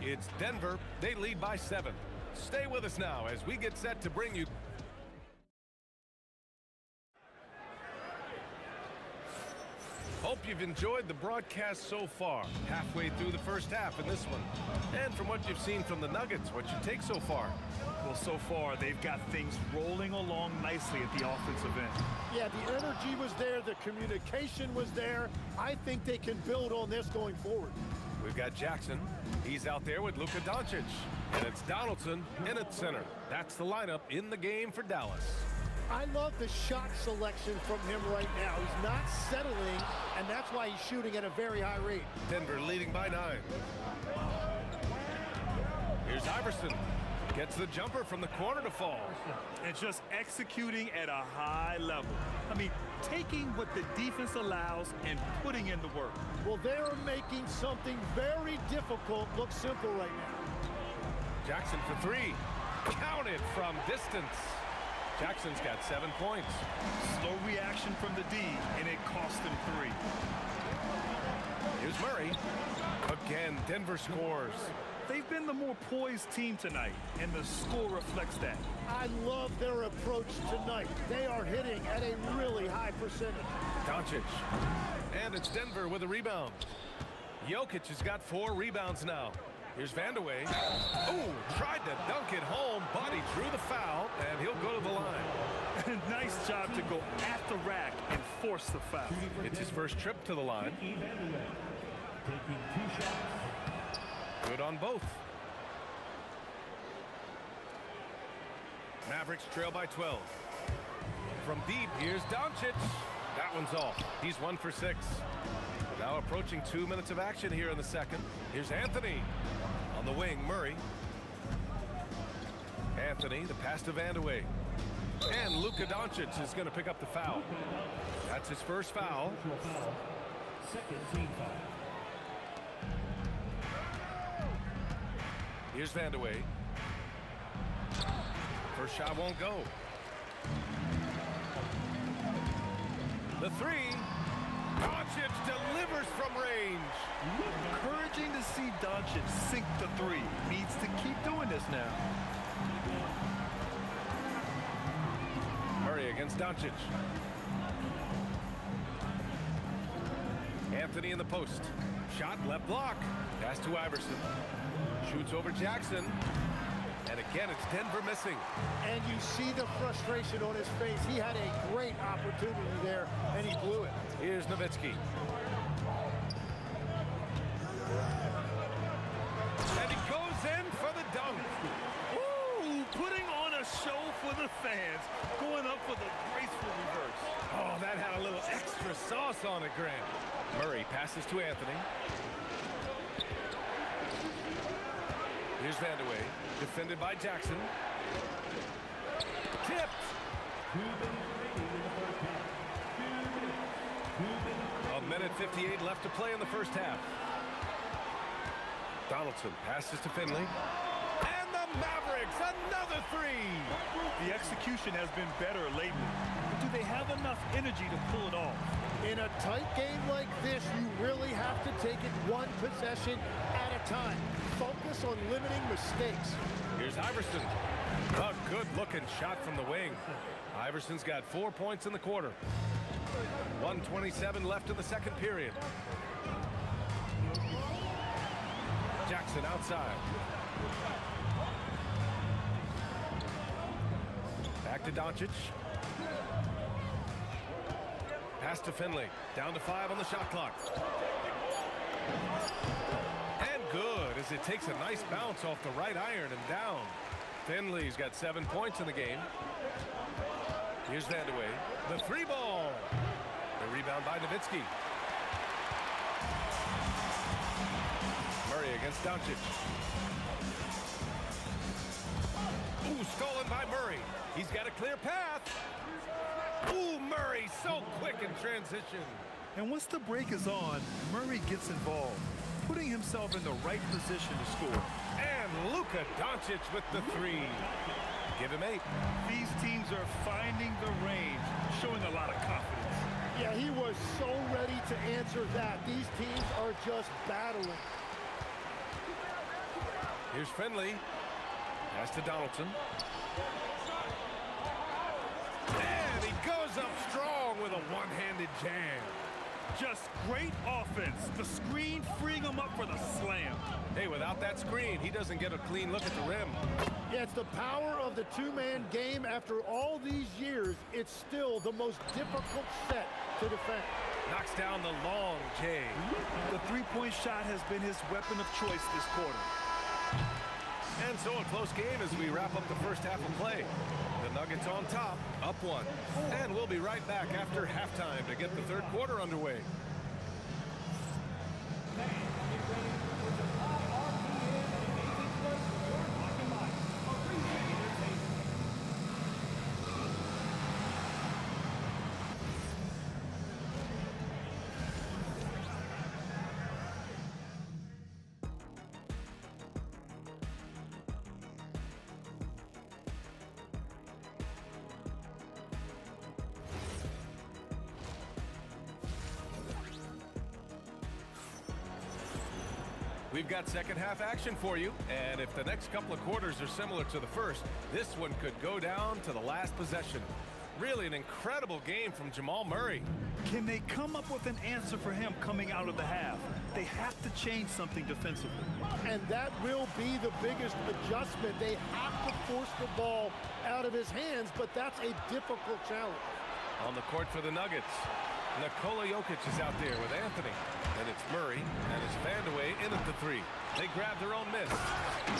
It's Denver. They lead by 7. Stay with us now as we get set to bring you... Hope you've enjoyed the broadcast so far. Halfway through the first half in this one. And from what you've seen from the Nuggets, what's your take so far? Well, so far, they've got things rolling along nicely at the offensive end. Yeah, the energy was there. The communication was there. I think they can build on this going forward. We've got Jackson. He's out there with Luka Doncic. And it's Donaldson in at center. That's the lineup in the game for Dallas. I love the shot selection from him right now. He's not settling, and that's why he's shooting at a very high rate. Denver leading by 9. Here's Iverson. Gets the jumper from the corner to fall. And just executing at a high level. I mean, taking what the defense allows and putting in the work. Well, they're making something very difficult look simple right now. Jackson for 3. Counted from distance. Jackson's got 7 points. Slow reaction from the D, and it cost him 3. Here's Murray. Again, Denver scores. They've been the more poised team tonight, and the score reflects that. I love their approach tonight. They are hitting at a really high percentage. Doncic. And it's Denver with a rebound. Jokic has got 4 rebounds now. Here's Vandeweghe. Ooh, tried to dunk it home, but he drew the foul, and he'll go to the line. Nice job to go at the rack and force the foul. It's his first trip to the line. Good on both. Mavericks trail by 12. From deep, here's Doncic. That one's off. He's 1 for 6. Now approaching 2 minutes of action here in the second. Here's Anthony. On the wing, Murray. Anthony, the pass to Vandeweghe. And Luka Doncic is going to pick up the foul. That's his first foul. Second team foul. Here's Vandeweghe. First shot won't go. The 3. Doncic delivers from range. Encouraging to see Doncic sink the 3. Needs to keep doing this now. Murray against Doncic. Anthony in the post. Shot left block. Pass to Iverson. Shoots over Jackson. And again, it's Denver missing. And you see the frustration on his face. He had a great opportunity there, and he blew it. Here's Nowitzki. And he goes in for the dunk. Ooh, putting on a show for the fans. Going up for the graceful reverse. Oh, that had a little extra sauce on it, Grant. Murray passes to Anthony. Here's Vandeweghe, defended by Jackson. Tipped. A minute 58 left to play in the first half. Donaldson passes to Finley. And the Mavericks, another 3. The execution has been better lately. But do they have enough energy to pull it off? In a tight game like this, you really have to take it one possession at a time. Focus on limiting mistakes. Here's Iverson. A good-looking shot from the wing. Iverson's got 4 points in the quarter. 1:27 left in the second period. Jackson outside. Back to Doncic. Pass to Finley. Down to 5 on the shot clock. And good, as it takes a nice bounce off the right iron and down. Finley's got 7 points in the game. Here's Vandeweghe. The 3 ball. The rebound by Nowitzki. Murray against Doncic. Ooh, stolen by Murray. He's got a clear path. Ooh, Murray so quick in transition. And once the break is on, Murray gets involved, putting himself in the right position to score. And Luka Doncic with the 3. Give him 8. These teams are finding the range, showing a lot of confidence. Yeah, he was so ready to answer that. These teams are just battling. Here's Finley. Pass to Donaldson. And he goes up strong with a one-handed jam. Just great offense. The screen freeing him up for the slam. Hey, without that screen, he doesn't get a clean look at the rim. Yeah, it's the power of the two-man game. After all these years, it's still the most difficult set to defend. Knocks down the long J. The three-point shot has been his weapon of choice this quarter. And so a close game as we wrap up the first half of play. The Nuggets on top, up 1. And we'll be right back after halftime to get the third quarter underway. We've got second half action for you, and if the next couple of quarters are similar to the first, this one could go down to the last possession. Really an incredible game from Jamal Murray. Can they come up with an answer for him coming out of the half? They have to change something defensively. And that will be the biggest adjustment. They have to force the ball out of his hands, but that's a difficult challenge. On the court for the Nuggets, Nikola Jokic is out there with Anthony. And it's Murray, and it's Vandeweghe in at the three. They grab their own miss.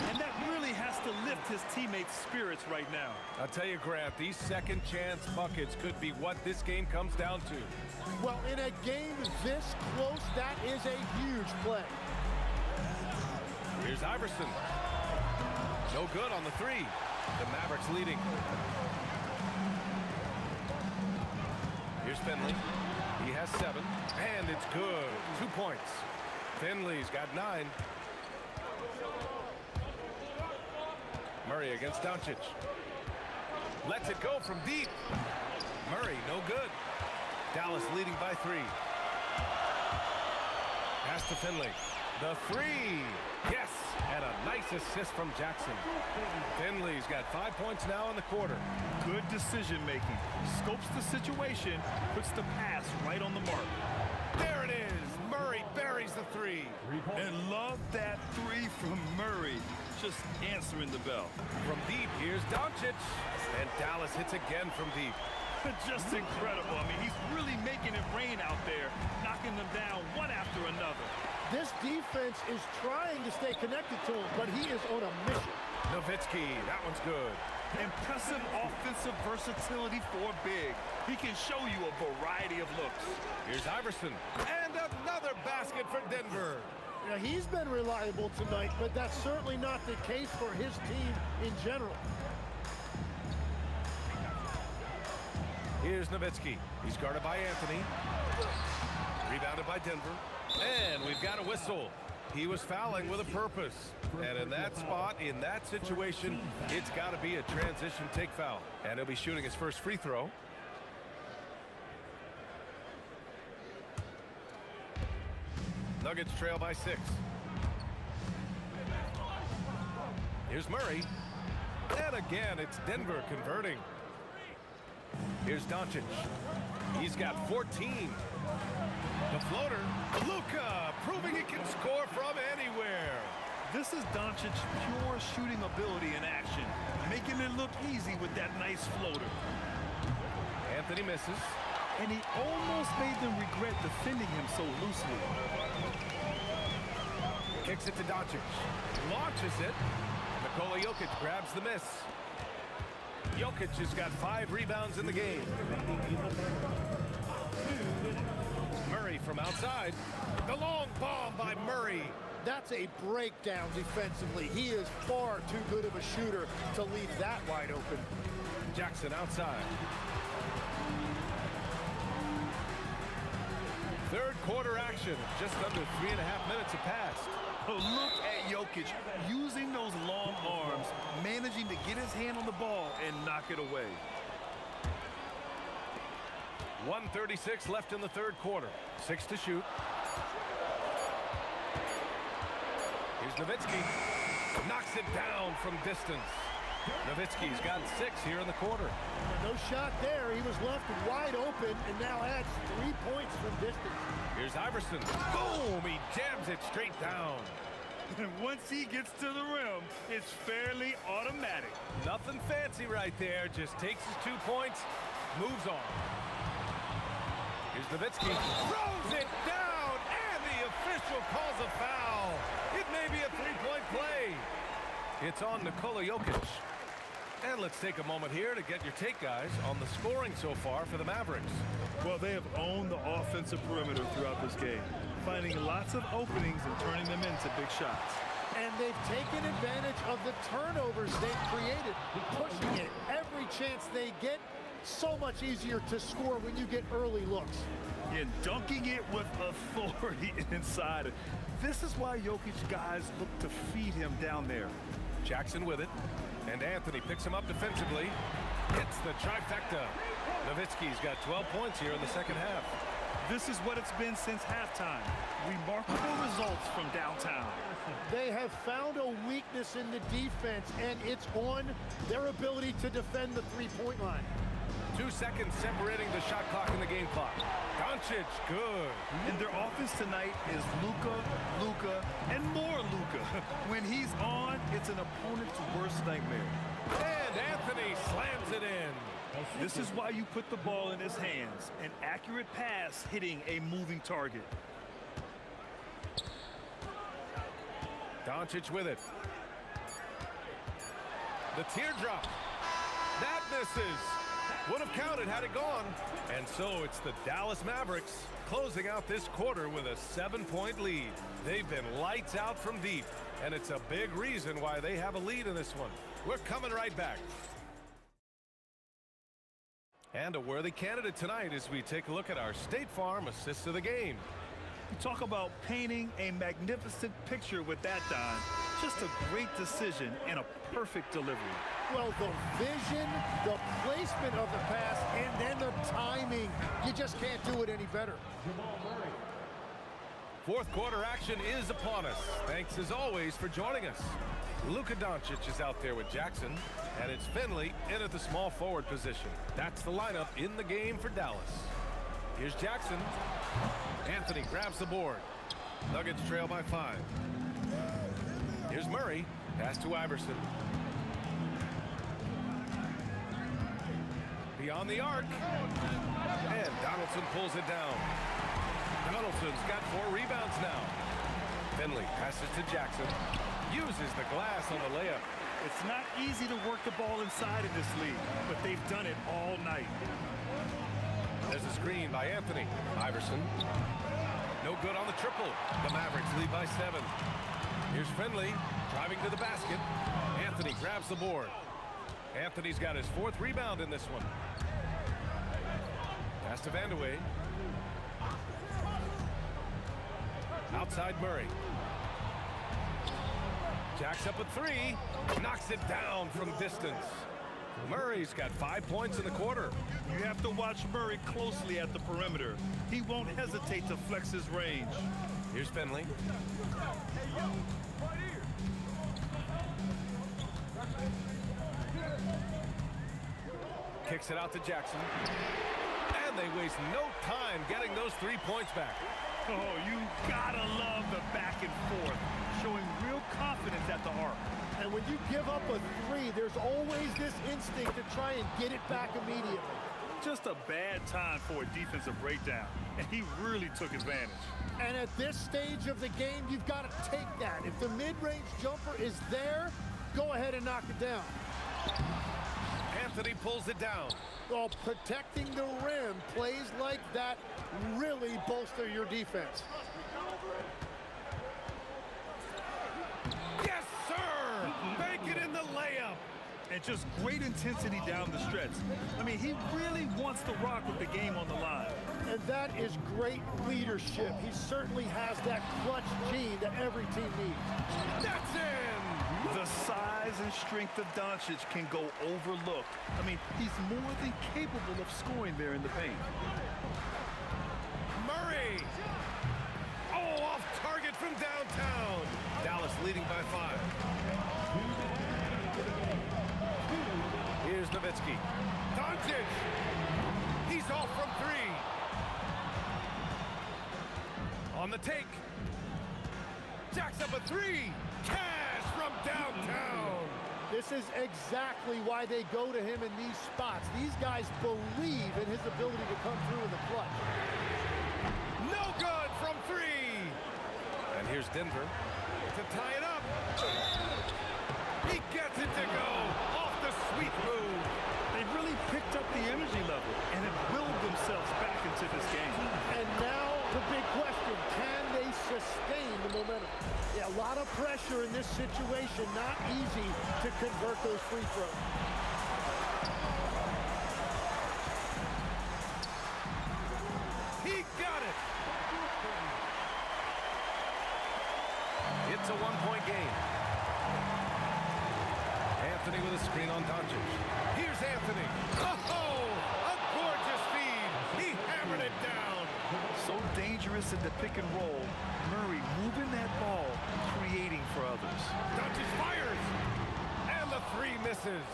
And that really has to lift his teammates' spirits right now. I'll tell you, Grant, these second chance buckets could be what this game comes down to. Well, in a game this close, that is a huge play. Here's Iverson. No good on the three. The Mavericks leading. Here's Finley. He has 7, and it's good. 2 points. Finley's got 9. Murray against Doncic. Lets it go from deep. Murray, no good. Dallas leading by 3. Pass to Finley. The 3. Yes, and a nice assist from Jackson. Finley's got 5 points now in the quarter. Good decision making. Scopes the situation, puts the pass right on the mark. There it is. Murray buries the 3. And love that 3 from Murray. Just answering the bell. From deep, here's Doncic. And Dallas hits again from deep. Just incredible. I mean, he's really making it rain out there, knocking them down one after another. This defense is trying to stay connected to him, but he is on a mission. Nowitzki, that one's good. Impressive offensive versatility for big. He can show you a variety of looks. Here's Iverson. And another basket for Denver. Now, he's been reliable tonight, but that's certainly not the case for his team in general. Here's Nowitzki. He's guarded by Anthony. Rebounded by Denver. And we've got a whistle. He was fouling with a purpose. And in that spot, in that situation, it's got to be a transition take foul. And he'll be shooting his first free throw. Nuggets trail by 6. Here's Murray. And again, it's Denver converting. Here's Doncic. He's got 14. The floater. Luka proving he can score from anywhere. This is Doncic's pure shooting ability in action, making it look easy with that nice floater. Anthony misses. And he almost made them regret defending him so loosely. Kicks it to Doncic. Launches it. Nikola Jokic grabs the miss. Jokic has got 5 rebounds in the game. Murray from outside. The long bomb by Murray. That's a breakdown defensively. He is far too good of a shooter to leave that wide open. Jackson outside. Third quarter action. Just under 3.5 minutes have passed. Oh, look at Jokic using those long arms, managing to get his hand on the ball and knock it away. 1:36 left in the third quarter. 6 to shoot. Here's Nowitzki. Knocks it down from distance. Nowitzki's got 6 here in the quarter. No shot there. He was left wide open and now adds 3 points from distance. Here's Iverson. Boom! He jams it straight down. And once he gets to the rim, it's fairly automatic. Nothing fancy right there. Just takes his 2 points, moves on. Here's Nowitzki. Throws it down, and the official calls a foul. It may be a 3-point play. It's on Nikola Jokic. And let's take a moment here to get your take, guys, on the scoring so far for the Mavericks. Well, they have owned the offensive perimeter throughout this game, finding lots of openings and turning them into big shots. And they've taken advantage of the turnovers they've created, pushing it every chance they get. So much easier to score when you get early looks. And dunking it with authority inside. This is why Jokic guys look to feed him down there. Jackson with it. And Anthony picks him up defensively. Hits the trifecta. Nowitzki's got 12 points here in the second half. This is what it's been since halftime. Remarkable results from downtown. They have found a weakness in the defense, and it's on their ability to defend the three-point line. 2 seconds separating the shot clock and the game clock. Doncic, good. And their offense tonight is Luka, and more Luka. When he's on, it's an opponent's worst nightmare. And Anthony slams it in. This is why you put the ball in his hands. An accurate pass hitting a moving target. Doncic with it. The teardrop. That misses. Would have counted had it gone. And so it's the Dallas Mavericks closing out this quarter with a 7-point lead. They've been lights out from deep, and it's a big reason why they have a lead in this one. We're coming right back. And a worthy candidate tonight as we take a look at our State Farm assist of the game. You talk about painting a magnificent picture with that, Don. Just a great decision and a perfect delivery. Well, the vision, the placement of the pass, and then the timing. You just can't do it any better. Fourth quarter action is upon us. Thanks as always for joining us. Luka Doncic is out there with Jackson, and it's Finley in at the small forward position. That's the lineup in the game for Dallas. Here's Jackson. Anthony grabs the board. Nuggets trail by 5. Here's Murray. Pass to Iverson. Beyond the arc. And Donaldson pulls it down. Donaldson's got 4 rebounds now. Finley passes to Jackson. Uses the glass on the layup. It's not easy to work the ball inside in this league, but they've done it all night. There's a screen by Anthony. Iverson. No good on the triple. The Mavericks lead by 7. Here's Finley driving to the basket. Anthony grabs the board. Anthony's got his 4th rebound in this one. Pass to Vandeweghe. Outside Murray. Jacks up a 3. Knocks it down from distance. Murray's got 5 points in the quarter. You have to watch Murray closely at the perimeter. He won't hesitate to flex his range. Here's Finley. Kicks it out to Jackson. And they waste no time getting those 3 points back. Oh, you gotta love the back and forth, showing real confidence at the arc. And when you give up a 3, there's always this instinct to try and get it back immediately. Just a bad time for a defensive breakdown, and he really took advantage. And at this stage of the game, you've got to take that. If the mid-range jumper is there, go ahead and knock it down. Anthony pulls it down. Well, protecting the rim, plays like that really bolster your defense. Yes, sir! Make it in the layup. And just great intensity down the stretch. I mean, he really wants to rock with the game on the line. And that is great leadership. He certainly has that clutch gene that every team needs. That's in! The size and strength of Doncic can go overlooked. I mean, he's more than capable of scoring there in the paint. Murray! Oh, off target from downtown. Dallas leading by 5. Here's Nowitzki. Doncic! He's off from 3. On the take. Jacks up a 3. Cash from downtown. This is exactly why they go to him in these spots. These guys believe in his ability to come through in the clutch. No good from 3. And here's Denver to tie it up. He gets it to go off the sweep move. They really picked up the energy level and have willed themselves back into this game. And now the big question, can they sustain the momentum? Yeah, a lot of pressure in this situation, not easy to convert those free throws. He got it. It's a 1-point game. Anthony with a screen on Doncic. Here's Anthony. Oh, a gorgeous feed. He hammered it down. so dangerous in the pick and roll. Murray moving that ball, creating for others. Doncic fires! And the three misses.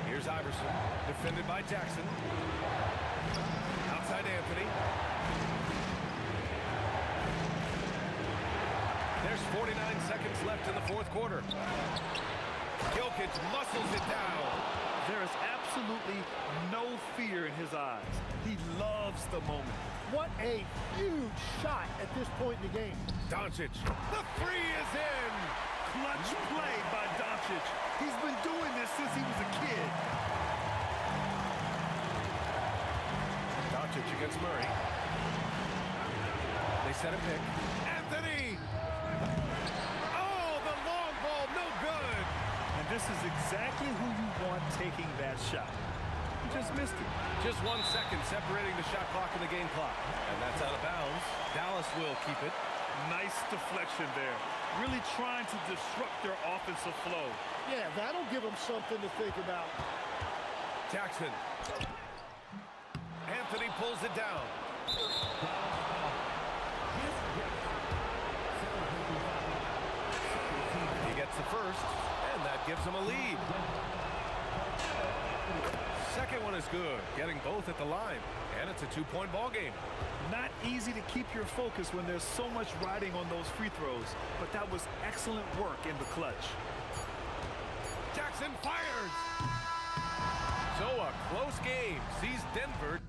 Here's Iverson, defended by Jackson. Outside Anthony. There's 49 seconds left in the fourth quarter. Jokic muscles it down. There is absolutely no fear in his eyes. He loves the moment. What a huge shot at this point in the game. Doncic, the three is in. Clutch play by Doncic. He's been doing this since he was a kid. Doncic against Murray. They set a pick. Anthony! Oh, the long ball, no good. And this is exactly who you want taking that shot. He just missed it. Just 1 second separating the shot clock and the game clock. And that's out of bounds. Dallas will keep it. Nice deflection there. Really trying to disrupt their offensive flow. Yeah, that'll give them something to think about. Jackson. Anthony pulls it down. He gets the first, and that gives him a lead. Second one is good, getting both at the line, and it's a two-point ball game. Not easy to keep your focus when there's so much riding on those free throws, but that was excellent work in the clutch. Jackson fires! So a close game sees Denver